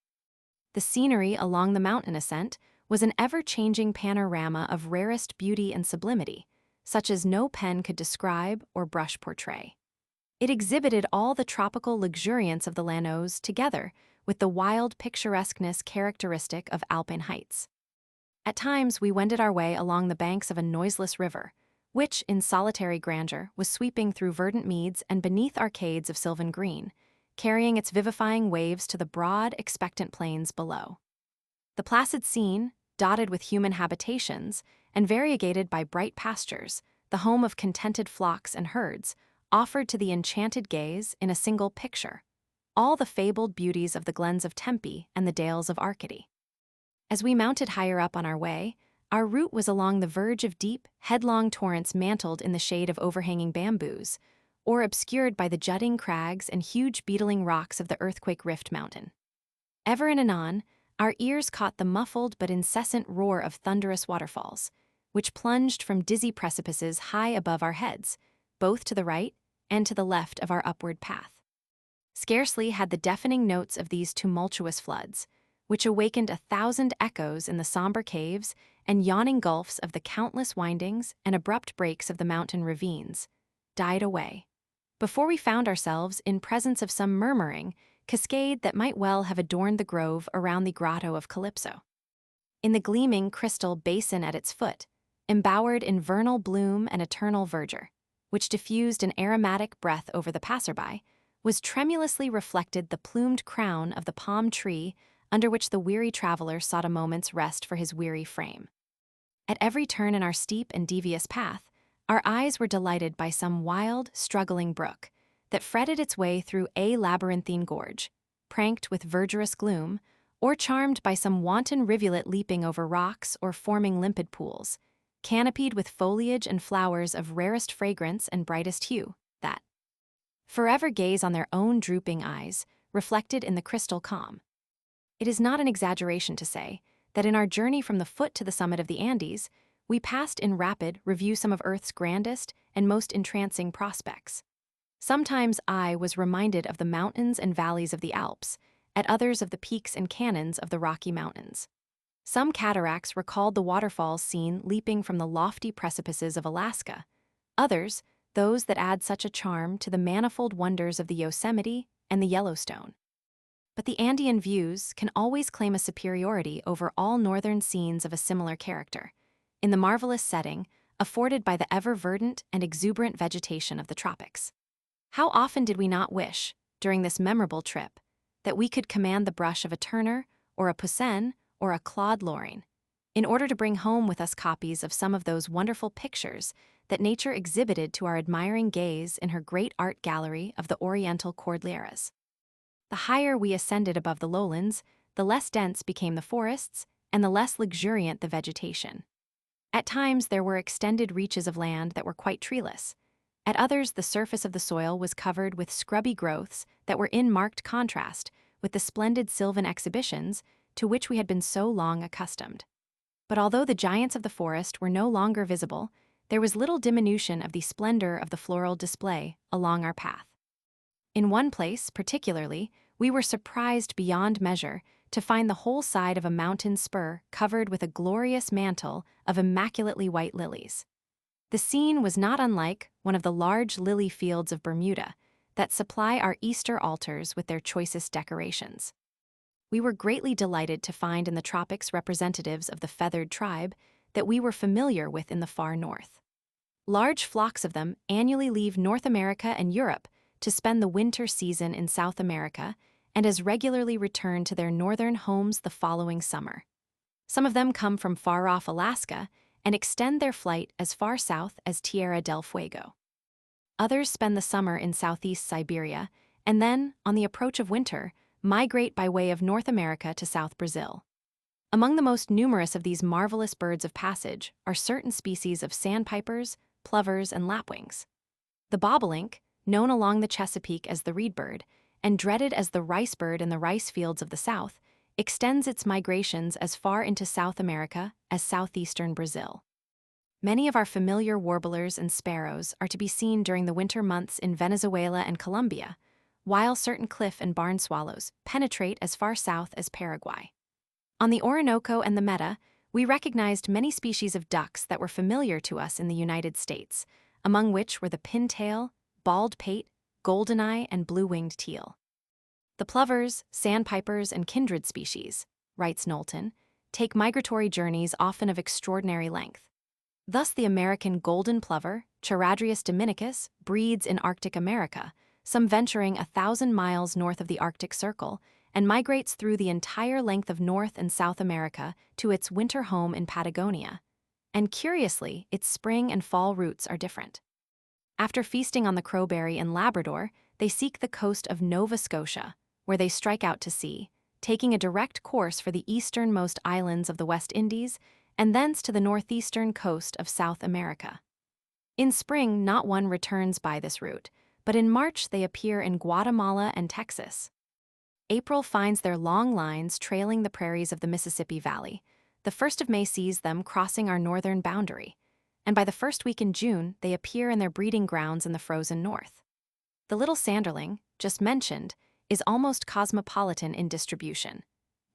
The scenery along the mountain ascent was an ever-changing panorama of rarest beauty and sublimity, such as no pen could describe or brush portray. It exhibited all the tropical luxuriance of the llanos together with the wild picturesqueness characteristic of Alpine heights. At times we wended our way along the banks of a noiseless river, which, in solitary grandeur, was sweeping through verdant meads and beneath arcades of sylvan green, carrying its vivifying waves to the broad, expectant plains below. The placid scene, dotted with human habitations and variegated by bright pastures, the home of contented flocks and herds, offered to the enchanted gaze, in a single picture, all the fabled beauties of the glens of Tempe and the dales of Arcady. As we mounted higher up on our way, our route was along the verge of deep, headlong torrents mantled in the shade of overhanging bamboos, or obscured by the jutting crags and huge beetling rocks of the earthquake rift mountain. Ever and anon, our ears caught the muffled but incessant roar of thunderous waterfalls, which plunged from dizzy precipices high above our heads, both to the right and to the left of our upward path. Scarcely had the deafening notes of these tumultuous floods, which awakened 1,000 echoes in the somber caves and yawning gulfs of the countless windings and abrupt breaks of the mountain ravines, died away, before we found ourselves in presence of some murmuring cascade that might well have adorned the grove around the grotto of Calypso. In the gleaming crystal basin at its foot, embowered in vernal bloom and eternal verdure, which diffused an aromatic breath over the passerby, was tremulously reflected the plumed crown of the palm tree under which the weary traveler sought a moment's rest for his weary frame. At every turn in our steep and devious path, our eyes were delighted by some wild, struggling brook that fretted its way through a labyrinthine gorge, pranked with verdurous gloom, or charmed by some wanton rivulet leaping over rocks or forming limpid pools, canopied with foliage and flowers of rarest fragrance and brightest hue, that forever gaze on their own drooping eyes, reflected in the crystal calm. It is not an exaggeration to say that in our journey from the foot to the summit of the Andes, we passed in rapid review some of Earth's grandest and most entrancing prospects. Sometimes I was reminded of the mountains and valleys of the Alps, at others of the peaks and canyons of the Rocky Mountains. Some cataracts recalled the waterfalls seen leaping from the lofty precipices of Alaska, others those that add such a charm to the manifold wonders of the Yosemite and the Yellowstone. But the Andean views can always claim a superiority over all northern scenes of a similar character, in the marvelous setting afforded by the ever-verdant and exuberant vegetation of the tropics. How often did we not wish, during this memorable trip, that we could command the brush of a Turner or a Poussin or a Claude Lorraine, in order to bring home with us copies of some of those wonderful pictures that nature exhibited to our admiring gaze in her great art gallery of the Oriental Cordilleras. The higher we ascended above the lowlands, the less dense became the forests and the less luxuriant the vegetation. At times there were extended reaches of land that were quite treeless. At others, the surface of the soil was covered with scrubby growths that were in marked contrast with the splendid sylvan exhibitions to which we had been so long accustomed. But although the giants of the forest were no longer visible, there was little diminution of the splendor of the floral display along our path. In one place, particularly, we were surprised beyond measure to find the whole side of a mountain spur covered with a glorious mantle of immaculately white lilies. The scene was not unlike one of the large lily fields of Bermuda that supply our Easter altars with their choicest decorations. We were greatly delighted to find in the tropics representatives of the feathered tribe that we were familiar with in the far north. Large flocks of them annually leave North America and Europe to spend the winter season in South America and as regularly return to their northern homes the following summer. Some of them come from far-off Alaska and extend their flight as far south as Tierra del Fuego. Others spend the summer in southeast Siberia and then, on the approach of winter, migrate by way of North America to South Brazil. Among the most numerous of these marvelous birds of passage are certain species of sandpipers, plovers, and lapwings. The bobolink, known along the Chesapeake as the reedbird, and dreaded as the ricebird in the rice fields of the South, extends its migrations as far into South America as southeastern Brazil. Many of our familiar warblers and sparrows are to be seen during the winter months in Venezuela and Colombia, while certain cliff and barn swallows penetrate as far south as Paraguay. On the Orinoco and the Meta, we recognized many species of ducks that were familiar to us in the United States, among which were the pintail, bald pate, goldeneye, and blue-winged teal. The plovers, sandpipers, and kindred species, writes Knowlton, take migratory journeys often of extraordinary length. Thus the American golden plover, Charadrius dominicus, breeds in Arctic America, some venturing 1,000 miles north of the Arctic Circle, and migrates through the entire length of North and South America to its winter home in Patagonia. And curiously, its spring and fall routes are different. After feasting on the crowberry in Labrador, they seek the coast of Nova Scotia, where they strike out to sea, taking a direct course for the easternmost islands of the West Indies and thence to the northeastern coast of South America. In spring, not one returns by this route, but in March they appear in Guatemala and Texas. April finds their long lines trailing the prairies of the Mississippi Valley. The 1st of May sees them crossing our northern boundary, and by the first week in June they appear in their breeding grounds in the frozen north. The little sanderling, just mentioned, is almost cosmopolitan in distribution,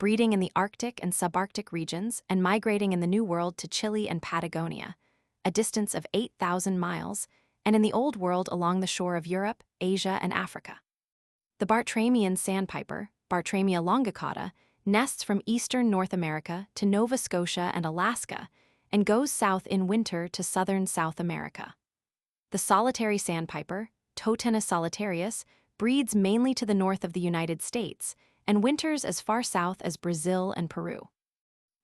breeding in the Arctic and subarctic regions and migrating in the New World to Chile and Patagonia, a distance of 8,000 miles, and in the Old World along the shore of Europe, Asia, and Africa. The Bartramian sandpiper, Bartramia longicauda, nests from eastern North America to Nova Scotia and Alaska, and goes south in winter to southern South America. The solitary sandpiper, Totanus solitarius, breeds mainly to the north of the United States and winters as far south as Brazil and Peru.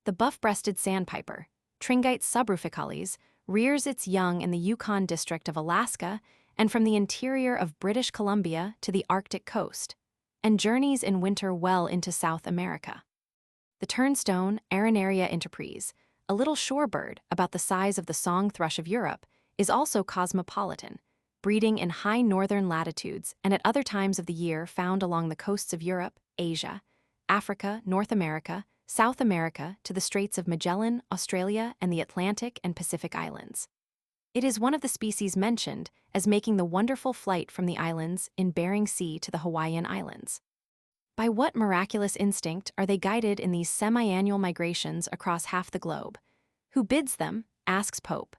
The buff-breasted sandpiper, Tringytes subruficalis, rears its young in the Yukon district of Alaska and from the interior of British Columbia to the Arctic coast, and journeys in winter well into South America. The turnstone Arinaria interpres, a little shorebird about the size of the song thrush of Europe, is also cosmopolitan, breeding in high northern latitudes and at other times of the year found along the coasts of Europe, Asia, Africa, North America, South America to the Straits of Magellan, Australia, and the Atlantic and Pacific Islands. It is one of the species mentioned as making the wonderful flight from the islands in Bering Sea to the Hawaiian Islands. By what miraculous instinct are they guided in these semi-annual migrations across half the globe? Who bids them? Asks Pope.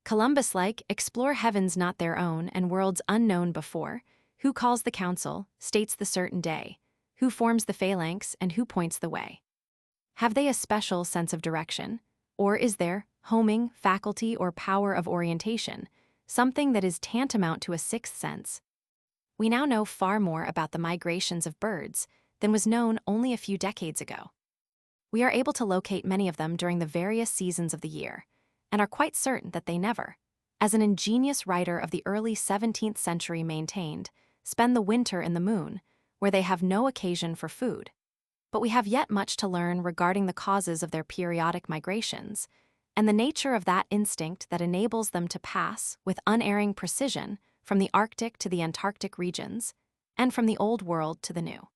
Columbus-like, explore heavens not their own and worlds unknown before. Who calls the council, states the certain day? Who forms the phalanx and who points the way? Have they a special sense of direction? Or is there, homing, faculty or power of orientation, something that is tantamount to a sixth sense? We now know far more about the migrations of birds than was known only a few decades ago. We are able to locate many of them during the various seasons of the year, and are quite certain that they never, as an ingenious writer of the early 17th century maintained, spend the winter in the moon, where they have no occasion for food. But we have yet much to learn regarding the causes of their periodic migrations, and the nature of that instinct that enables them to pass, with unerring precision, from the Arctic to the Antarctic regions, and from the Old World to the New.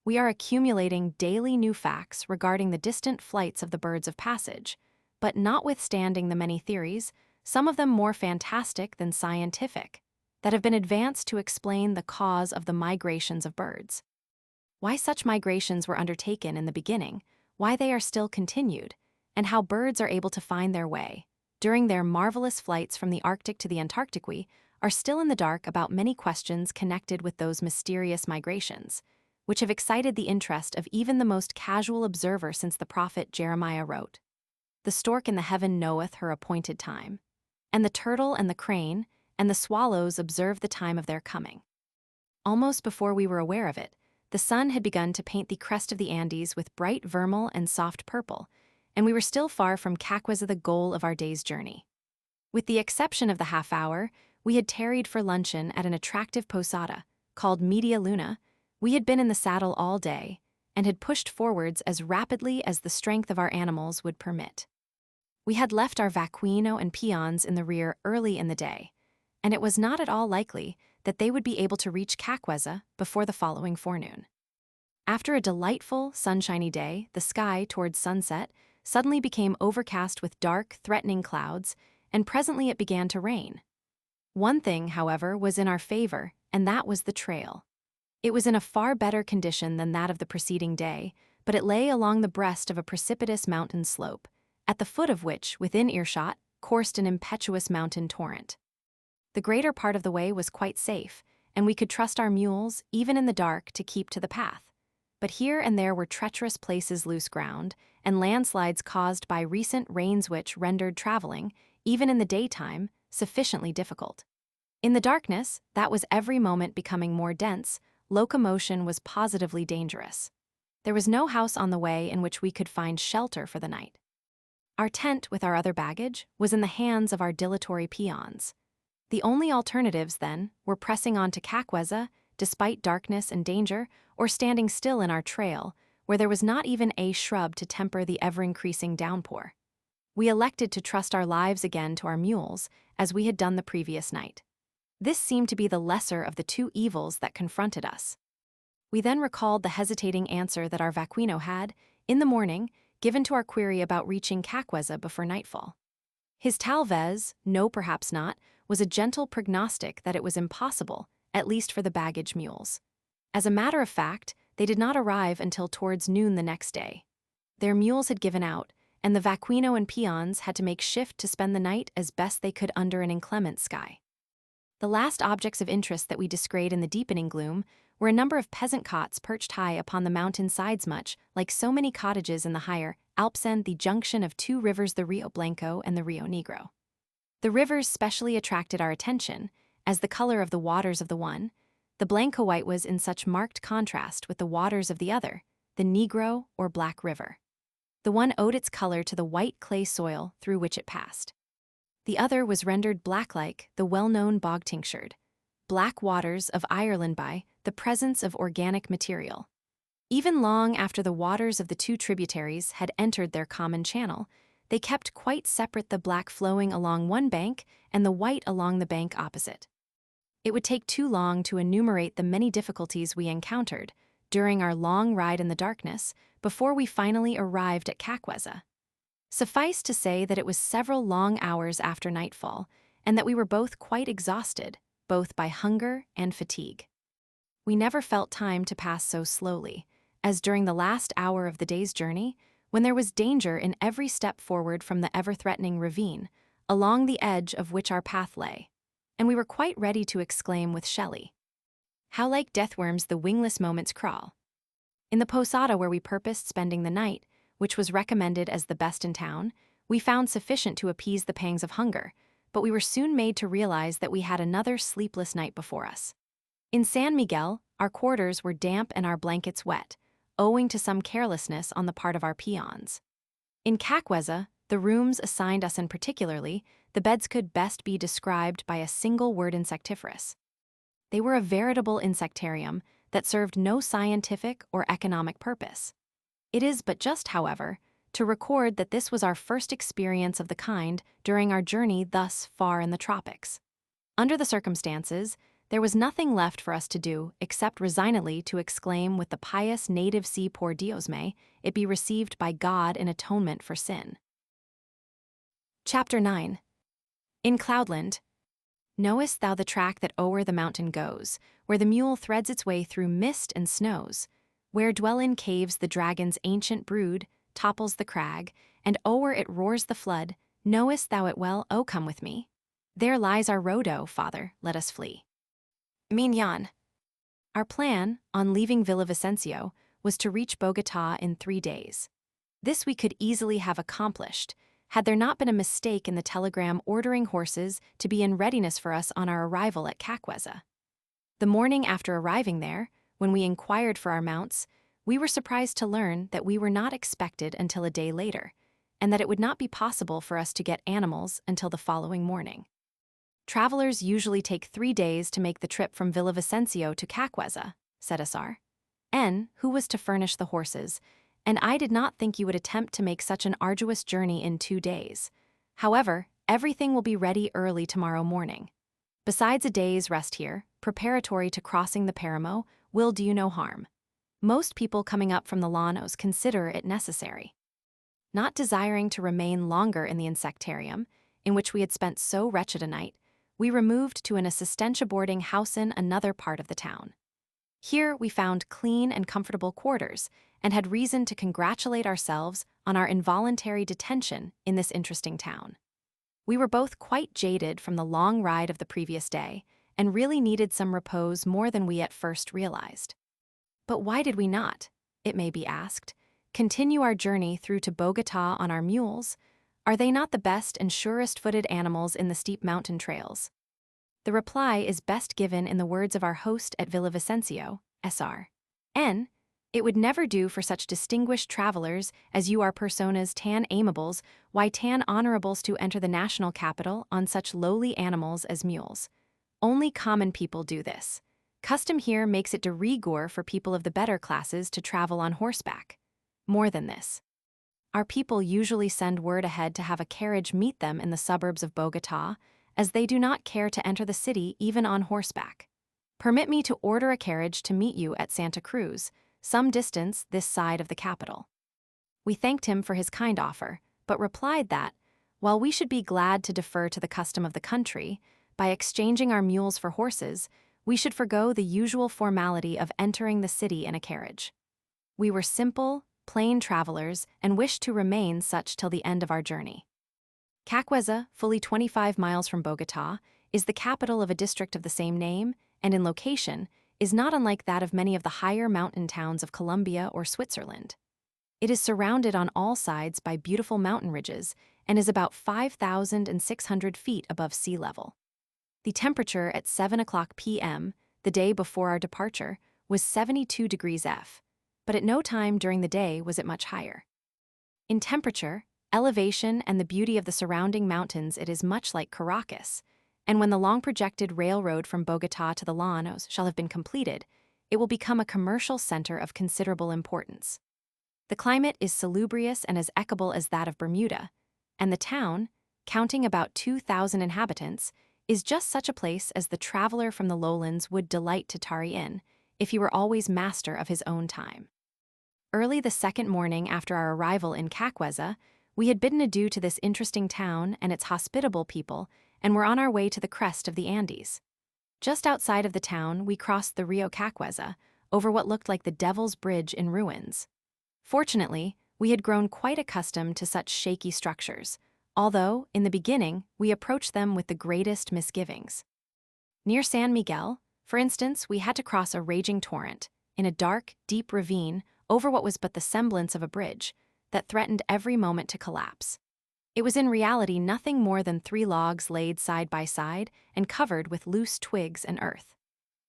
We are accumulating daily new facts regarding the distant flights of the birds of passage, but notwithstanding the many theories, some of them more fantastic than scientific, that have been advanced to explain the cause of the migrations of birds. Why such migrations were undertaken in the beginning, why they are still continued, and how birds are able to find their way, during their marvelous flights from the Arctic to the Antarctic, we are still in the dark about many questions connected with those mysterious migrations, which have excited the interest of even the most casual observer since the prophet Jeremiah wrote, "The stork in the heaven knoweth her appointed time, and the turtle and the crane and the swallows observe the time of their coming." Almost before we were aware of it, the sun had begun to paint the crest of the Andes with bright vermil and soft purple, and we were still far from Caqueza, the goal of our day's journey. With the exception of the half hour, we had tarried for luncheon at an attractive posada, called Media Luna. We had been in the saddle all day, and had pushed forwards as rapidly as the strength of our animals would permit. We had left our vaquino and peons in the rear early in the day, and it was not at all likely that they would be able to reach Caqueza before the following forenoon. After a delightful, sunshiny day, the sky, towards sunset, suddenly became overcast with dark, threatening clouds, and presently it began to rain. One thing, however, was in our favor, and that was the trail. It was in a far better condition than that of the preceding day, but it lay along the breast of a precipitous mountain slope, at the foot of which, within earshot, coursed an impetuous mountain torrent. The greater part of the way was quite safe, and we could trust our mules, even in the dark, to keep to the path. But here and there were treacherous places, loose ground, and landslides caused by recent rains which rendered traveling, even in the daytime, sufficiently difficult. In the darkness, that was every moment becoming more dense, locomotion was positively dangerous. There was no house on the way in which we could find shelter for the night. Our tent, with our other baggage, was in the hands of our dilatory peons. The only alternatives, then, were pressing on to Caqueza, despite darkness and danger, or standing still in our trail, where there was not even a shrub to temper the ever-increasing downpour. We elected to trust our lives again to our mules, as we had done the previous night. This seemed to be the lesser of the two evils that confronted us. We then recalled the hesitating answer that our vaquino had, in the morning, given to our query about reaching Caqueza before nightfall. His talvez, no perhaps not, was a gentle prognostic that it was impossible, at least for the baggage mules. As a matter of fact, they did not arrive until towards noon the next day. Their mules had given out, and the vaquino and peons had to make shift to spend the night as best they could under an inclement sky. The last objects of interest that we descried in the deepening gloom were a number of peasant cots perched high upon the mountain sides, much like so many cottages in the higher Alpes, the junction of two rivers, the Rio Blanco and the Rio Negro. The rivers specially attracted our attention, as the color of the waters of the one, the Blanco White, was in such marked contrast with the waters of the other, the Negro or Black River. The one owed its color to the white clay soil through which it passed. The other was rendered black-like the well-known bog-tinctured black waters of Ireland by the presence of organic material. Even long after the waters of the two tributaries had entered their common channel, they kept quite separate, the black flowing along one bank and the white along the bank opposite. It would take too long to enumerate the many difficulties we encountered during our long ride in the darkness before we finally arrived at Caqueza. Suffice to say that it was several long hours after nightfall, and that we were both quite exhausted, both by hunger and fatigue. We never felt time to pass so slowly, as during the last hour of the day's journey, when there was danger in every step forward from the ever-threatening ravine, along the edge of which our path lay, and we were quite ready to exclaim with Shelley, "How like deathworms the wingless moments crawl." In the posada where we purposed spending the night, which was recommended as the best in town, we found sufficient to appease the pangs of hunger, but we were soon made to realize that we had another sleepless night before us. In San Miguel, our quarters were damp and our blankets wet, owing to some carelessness on the part of our peons. In Caqueza, the rooms assigned us, and particularly, the beds, could best be described by a single word: insectivorous. They were a veritable insectarium that served no scientific or economic purpose. It is but just, however, to record that this was our first experience of the kind during our journey thus far in the tropics. Under the circumstances, there was nothing left for us to do except resignedly to exclaim with the pious native sea, "Por Dios, may it be received by God in atonement for sin." Chapter 9. In Cloudland. Knowest thou the track that o'er the mountain goes, where the mule threads its way through mist and snows, where dwell in caves the dragon's ancient brood, topples the crag, and o'er it roars the flood? Knowest thou it well? Oh, come with me. There lies our road, oh, father, let us flee. Mignon. Our plan, on leaving Villavicencio, was to reach Bogotá in 3 days. This we could easily have accomplished, had there not been a mistake in the telegram ordering horses to be in readiness for us on our arrival at Caqueza. The morning after arriving there, when we inquired for our mounts, we were surprised to learn that we were not expected until a day later, and that it would not be possible for us to get animals until the following morning. Travelers usually take 3 days to make the trip from Villavicencio to Caqueza, said Asar, who was to furnish the horses, and I did not think you would attempt to make such an arduous journey in 2 days. However, everything will be ready early tomorrow morning. Besides, a day's rest here, preparatory to crossing the Paramo, will do you no harm. Most people coming up from the llanos consider it necessary. Not desiring to remain longer in the insectarium, in which we had spent so wretched a night, we removed to an assistentia boarding house in another part of the town. Here we found clean and comfortable quarters, and had reason to congratulate ourselves on our involuntary detention in this interesting town. We were both quite jaded from the long ride of the previous day, and really needed some repose more than we at first realized. But why did we not, it may be asked, continue our journey through to Bogotá on our mules? Are they not the best and surest-footed animals in the steep mountain trails? The reply is best given in the words of our host at Villavicencio, Sr. N. It would never do for such distinguished travelers as you are personas tan amiables, why tan honorables, to enter the national capital on such lowly animals as mules. Only common people do this. Custom here makes it de rigueur for people of the better classes to travel on horseback. More than this, our people usually send word ahead to have a carriage meet them in the suburbs of Bogotá, as they do not care to enter the city even on horseback. Permit me to order a carriage to meet you at Santa Cruz, some distance this side of the capital. We thanked him for his kind offer, but replied that, while we should be glad to defer to the custom of the country, by exchanging our mules for horses, we should forgo the usual formality of entering the city in a carriage. We were simple, plain travelers, and wished to remain such till the end of our journey. Caqueza, fully 25 miles from Bogotá, is the capital of a district of the same name, and in location, is not unlike that of many of the higher mountain towns of Colombia or Switzerland. It is surrounded on all sides by beautiful mountain ridges, and is about 5,600 feet above sea level. The temperature at 7 o'clock p.m., the day before our departure, was 72 degrees F, but at no time during the day was it much higher. In temperature, elevation, and the beauty of the surrounding mountains, it is much like Caracas, and when the long-projected railroad from Bogotá to the Llanos shall have been completed, it will become a commercial center of considerable importance. The climate is salubrious and as equable as that of Bermuda, and the town, counting about 2,000 inhabitants, is just such a place as the traveler from the lowlands would delight to tarry in, if he were always master of his own time. Early the second morning after our arrival in Caqueza, we had bidden adieu to this interesting town and its hospitable people, and were on our way to the crest of the Andes. Just outside of the town, we crossed the Rio Caqueza, over what looked like the Devil's Bridge in ruins. Fortunately, we had grown quite accustomed to such shaky structures, although, in the beginning, we approached them with the greatest misgivings. Near San Miguel, for instance, we had to cross a raging torrent, in a dark, deep ravine, over what was but the semblance of a bridge, that threatened every moment to collapse. It was in reality nothing more than 3 logs laid side by side and covered with loose twigs and earth.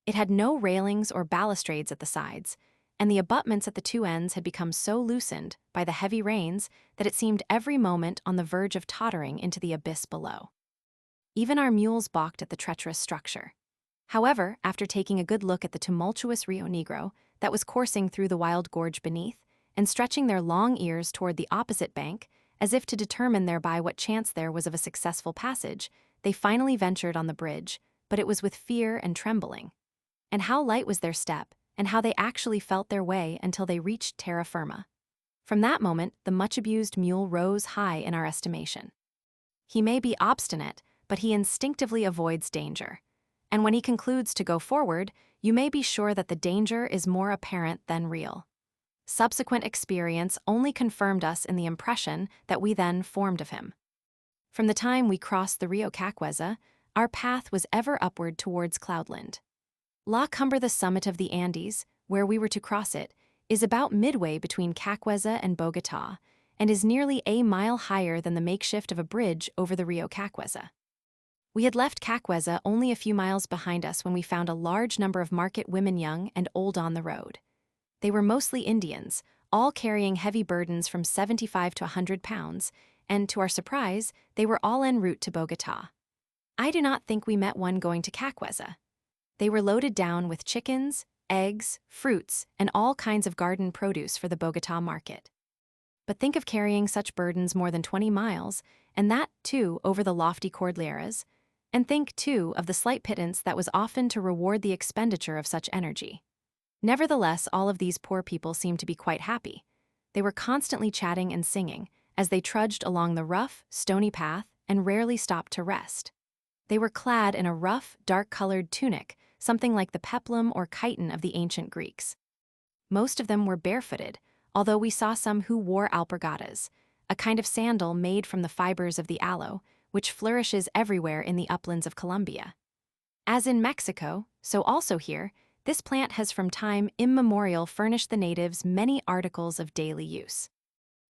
It had no railings or balustrades at the sides, and the abutments at the 2 ends had become so loosened by the heavy rains that it seemed every moment on the verge of tottering into the abyss below. Even our mules balked at the treacherous structure. However, after taking a good look at the tumultuous Rio Negro that was coursing through the wild gorge beneath, and stretching their long ears toward the opposite bank, as if to determine thereby what chance there was of a successful passage, they finally ventured on the bridge, but it was with fear and trembling. And how light was their step, and how they actually felt their way until they reached terra firma. From that moment, the much-abused mule rose high in our estimation. He may be obstinate, but he instinctively avoids danger. And when he concludes to go forward, you may be sure that the danger is more apparent than real. Subsequent experience only confirmed us in the impression that we then formed of him. From the time we crossed the Rio Caqueza, our path was ever upward towards cloudland. La Cumbre, the summit of the Andes, where we were to cross it, is about midway between Caqueza and Bogotá, and is nearly a mile higher than the makeshift of a bridge over the Rio Caqueza. We had left Caqueza only a few miles behind us when we found a large number of market women, young and old, on the road. They were mostly Indians, all carrying heavy burdens from 75 to 100 pounds, and to our surprise, they were all en route to Bogotá. I do not think we met one going to Caqueza. They were loaded down with chickens, eggs, fruits, and all kinds of garden produce for the Bogotá market. But think of carrying such burdens more than 20 miles, and that, too, over the lofty cordilleras, and think, too, of the slight pittance that was often to reward the expenditure of such energy. Nevertheless, all of these poor people seemed to be quite happy. They were constantly chatting and singing, as they trudged along the rough, stony path and rarely stopped to rest. They were clad in a rough, dark-colored tunic, something like the peplum or chiton of the ancient Greeks. Most of them were barefooted, although we saw some who wore alpargatas, a kind of sandal made from the fibers of the aloe, which flourishes everywhere in the uplands of Colombia. As in Mexico, so also here, this plant has from time immemorial furnished the natives many articles of daily use.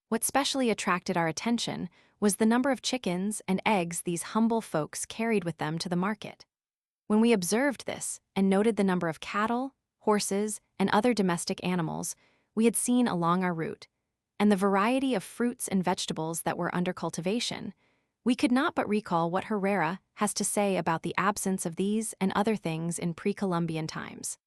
What specially attracted our attention was the number of chickens and eggs these humble folks carried with them to the market. When we observed this and noted the number of cattle, horses, and other domestic animals we had seen along our route, and the variety of fruits and vegetables that were under cultivation, we could not but recall what Herrera has to say about the absence of these and other things in pre-Columbian times.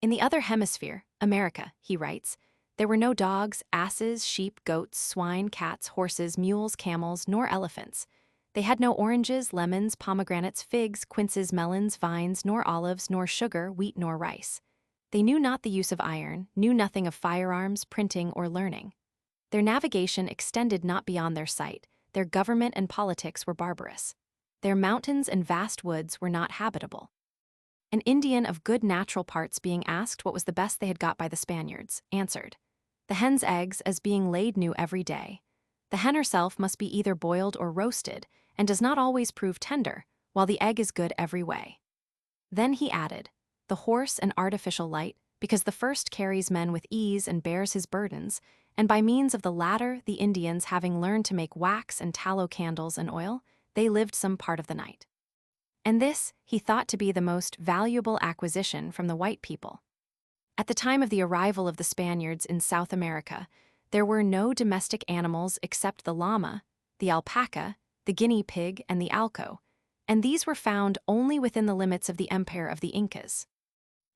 In the other hemisphere, America, he writes, there were no dogs, asses, sheep, goats, swine, cats, horses, mules, camels, nor elephants. They had no oranges, lemons, pomegranates, figs, quinces, melons, vines, nor olives, nor sugar, wheat, nor rice. They knew not the use of iron, knew nothing of firearms, printing, or learning. Their navigation extended not beyond their sight. Their government and politics were barbarous. Their mountains and vast woods were not habitable. An Indian of good natural parts, being asked what was the best they had got by the Spaniards, answered, "The hen's eggs, as being laid new every day. The hen herself must be either boiled or roasted, and does not always prove tender, while the egg is good every way." Then he added, "The horse an artificial light, because the first carries men with ease and bears his burdens, and by means of the latter, the Indians, having learned to make wax and tallow candles and oil, they lived some part of the night. And this he thought to be the most valuable acquisition from the white people. At the time of the arrival of the Spaniards in South America, there were no domestic animals except the llama, the alpaca, the guinea pig, and the alco, and these were found only within the limits of the empire of the Incas.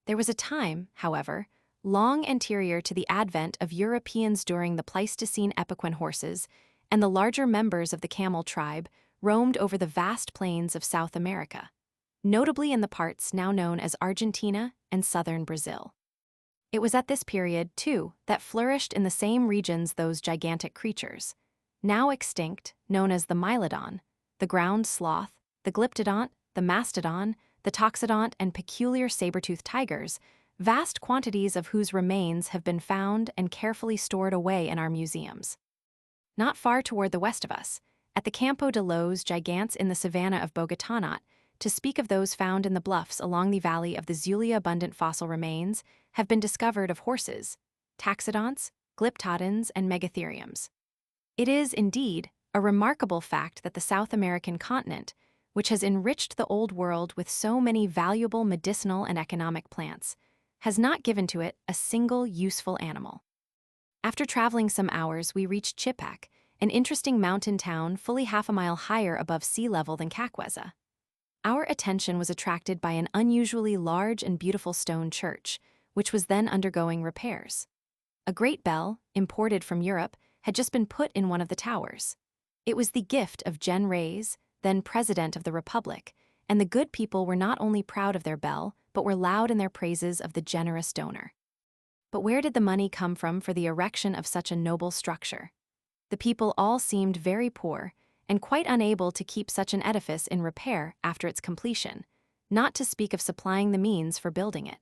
There was a time, however, long anterior to the advent of Europeans during the Pleistocene epoch when horses, and the larger members of the camel tribe, roamed over the vast plains of South America, notably in the parts now known as Argentina and southern Brazil. It was at this period, too, that flourished in the same regions those gigantic creatures, now extinct, known as the mylodon, the ground sloth, the glyptodont, the mastodon, the toxodont, and peculiar saber-toothed tigers, vast quantities of whose remains have been found and carefully stored away in our museums. Not far toward the west of us, at the Campo de los Gigantes in the savanna of Bogotá, to speak of those found in the bluffs along the valley of the Zulia, abundant fossil remains have been discovered of horses, taxodonts, glyptodons, and megatheriums. It is, indeed, a remarkable fact that the South American continent, which has enriched the Old World with so many valuable medicinal and economic plants, has not given to it a single useful animal. After traveling some hours, we reached Chipac, an interesting mountain town fully half a mile higher above sea level than Caqueza. Our attention was attracted by an unusually large and beautiful stone church, which was then undergoing repairs. A great bell, imported from Europe, had just been put in one of the towers. It was the gift of Gen Reyes, then President of the Republic, and the good people were not only proud of their bell, but were loud in their praises of the generous donor. But where did the money come from for the erection of such a noble structure? The people all seemed very poor, and quite unable to keep such an edifice in repair after its completion, not to speak of supplying the means for building it.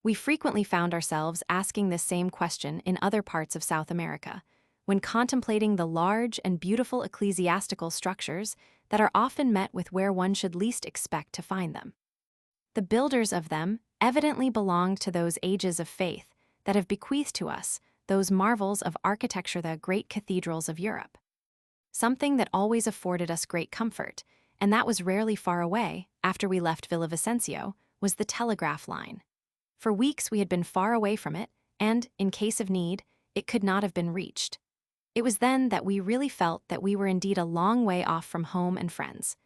We frequently found ourselves asking this same question in other parts of South America, when contemplating the large and beautiful ecclesiastical structures that are often met with where one should least expect to find them. The builders of them evidently belonged to those ages of faith that have bequeathed to us those marvels of architecture, the great cathedrals of Europe. Something that always afforded us great comfort, and that was rarely far away after we left Villavicencio, was the telegraph line. For weeks we had been far away from it, and, in case of need, it could not have been reached. It was then that we really felt that we were indeed a long way off from home and friends.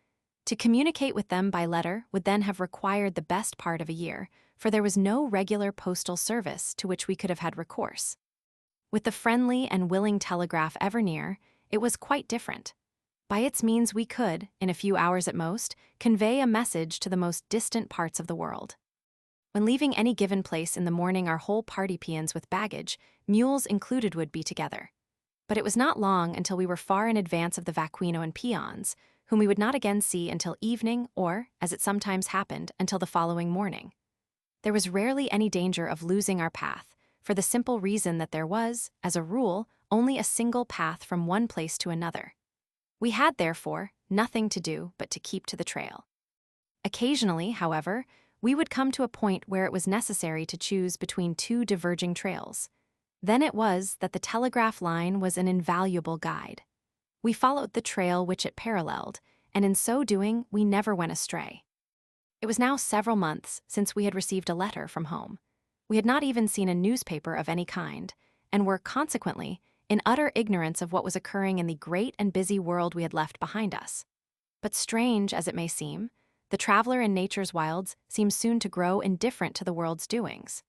To communicate with them by letter would then have required the best part of a year, for there was no regular postal service to which we could have had recourse. With the friendly and willing telegraph ever near, it was quite different. By its means we could, in a few hours at most, convey a message to the most distant parts of the world. When leaving any given place in the morning, our whole party, peons with baggage, mules included, would be together. But it was not long until we were far in advance of the vaquino and peons, whom we would not again see until evening or, as it sometimes happened, until the following morning. There was rarely any danger of losing our path, for the simple reason that there was, as a rule, only a single path from one place to another. We had, therefore, nothing to do but to keep to the trail. Occasionally, however, we would come to a point where it was necessary to choose between two diverging trails. Then it was that the telegraph line was an invaluable guide. We followed the trail which it paralleled, and in so doing we never went astray. It was now several months since we had received a letter from home. We had not even seen a newspaper of any kind, and were, consequently, in utter ignorance of what was occurring in the great and busy world we had left behind us. But strange as it may seem, the traveler in nature's wilds seems soon to grow indifferent to the world's doings.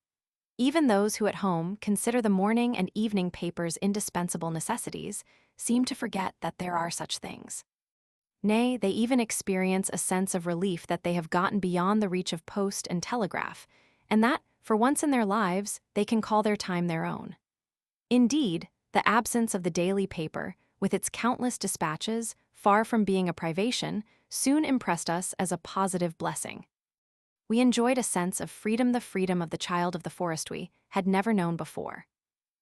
Even those who at home consider the morning and evening papers indispensable necessities seem to forget that there are such things. Nay, they even experience a sense of relief that they have gotten beyond the reach of post and telegraph, and that, for once in their lives, they can call their time their own. Indeed, the absence of the daily paper, with its countless dispatches, far from being a privation, soon impressed us as a positive blessing. We enjoyed a sense of freedom, the freedom of the child of the forest we had never known before.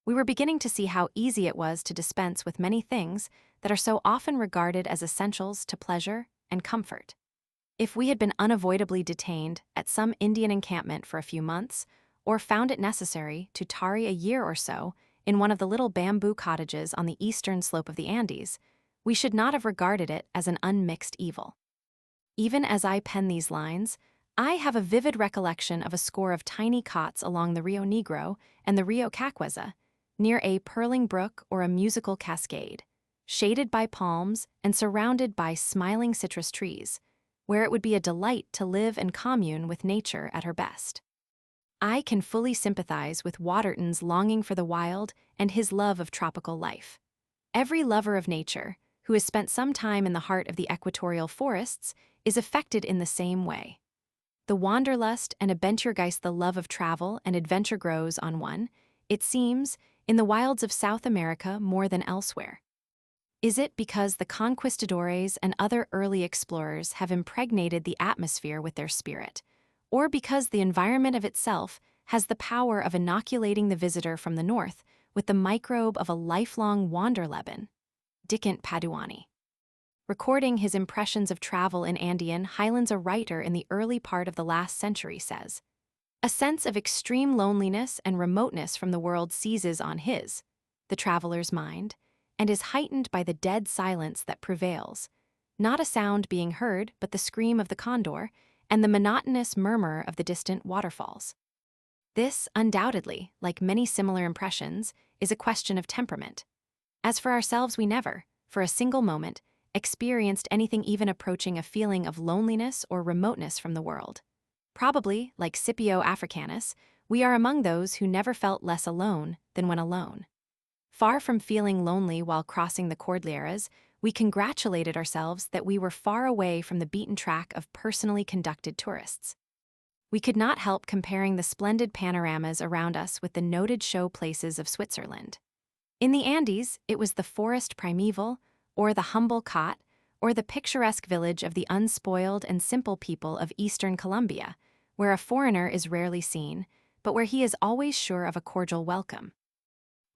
We were beginning to see how easy it was to dispense with many things that are so often regarded as essentials to pleasure and comfort. If we had been unavoidably detained at some Indian encampment for a few months, or found it necessary to tarry a year or so, in one of the little bamboo cottages on the eastern slope of the Andes, we should not have regarded it as an unmixed evil. Even as I pen these lines, I have a vivid recollection of a score of tiny cots along the Rio Negro and the Rio Caqueza, near a purling brook or a musical cascade, shaded by palms and surrounded by smiling citrus trees, where it would be a delight to live and commune with nature at her best. I can fully sympathize with Waterton's longing for the wild and his love of tropical life. Every lover of nature, who has spent some time in the heart of the equatorial forests, is affected in the same way. The wanderlust and adventuregeist, the love of travel and adventure, grows on one, it seems, in the wilds of South America more than elsewhere. Is it because the conquistadores and other early explorers have impregnated the atmosphere with their spirit, or because the environment of itself has the power of inoculating the visitor from the north with the microbe of a lifelong wanderleben? Dicant Paduani. Recording his impressions of travel in Andean highlands, a writer in the early part of the last century says, "A sense of extreme loneliness and remoteness from the world seizes on his, the traveler's mind, and is heightened by the dead silence that prevails, not a sound being heard but the scream of the condor and the monotonous murmur of the distant waterfalls." This, undoubtedly, like many similar impressions, is a question of temperament. As for ourselves, we never, for a single moment, experienced anything even approaching a feeling of loneliness or remoteness from the world. Probably, like Scipio Africanus, we are among those who never felt less alone than when alone. Far from feeling lonely while crossing the Cordilleras, we congratulated ourselves that we were far away from the beaten track of personally conducted tourists. We could not help comparing the splendid panoramas around us with the noted show places of Switzerland. In the Andes, it was the forest primeval, or the humble cot, or the picturesque village of the unspoiled and simple people of eastern Colombia, where a foreigner is rarely seen, but where he is always sure of a cordial welcome.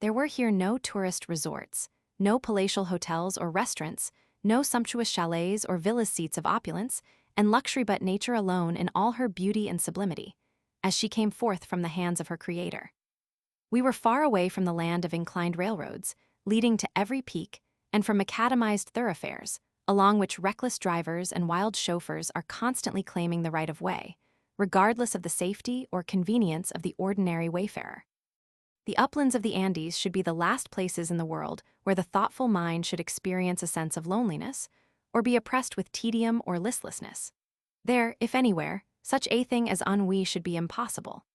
There were here no tourist resorts, no palatial hotels or restaurants, no sumptuous chalets or villas, seats of opulence and luxury, but nature alone in all her beauty and sublimity, as she came forth from the hands of her Creator. We were far away from the land of inclined railroads, leading to every peak, and from macadamized thoroughfares, along which reckless drivers and wild chauffeurs are constantly claiming the right of way, regardless of the safety or convenience of the ordinary wayfarer. The uplands of the Andes should be the last places in the world where the thoughtful mind should experience a sense of loneliness, or be oppressed with tedium or listlessness. There, if anywhere, such a thing as ennui should be impossible.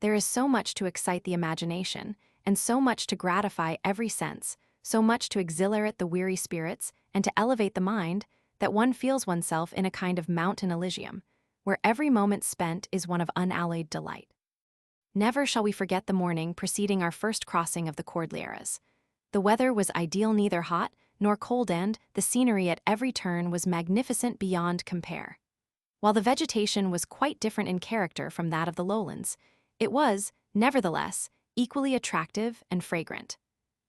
There is so much to excite the imagination, and so much to gratify every sense, so much to exhilarate the weary spirits and to elevate the mind, that one feels oneself in a kind of mountain Elysium, where every moment spent is one of unalloyed delight. Never shall we forget the morning preceding our first crossing of the Cordilleras. The weather was ideal, neither hot nor cold, and the scenery at every turn was magnificent beyond compare. While the vegetation was quite different in character from that of the lowlands, it was, nevertheless, equally attractive and fragrant.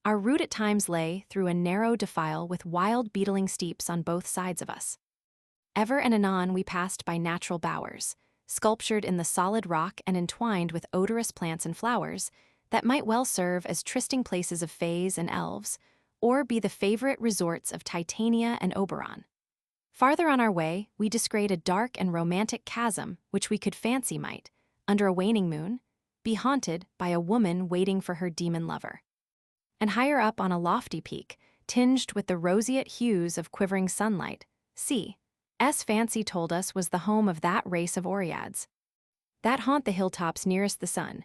Our route at times lay through a narrow defile with wild beetling steeps on both sides of us. Ever and anon we passed by natural bowers, sculptured in the solid rock and entwined with odorous plants and flowers, that might well serve as trysting places of fays and elves, or be the favorite resorts of Titania and Oberon. Farther on our way, we descried a dark and romantic chasm which we could fancy might, under a waning moon, be haunted by a woman waiting for her demon lover. And higher up on a lofty peak, tinged with the roseate hues of quivering sunlight, C.'s fancy told us was the home of that race of Oreads that haunt the hilltops nearest the sun,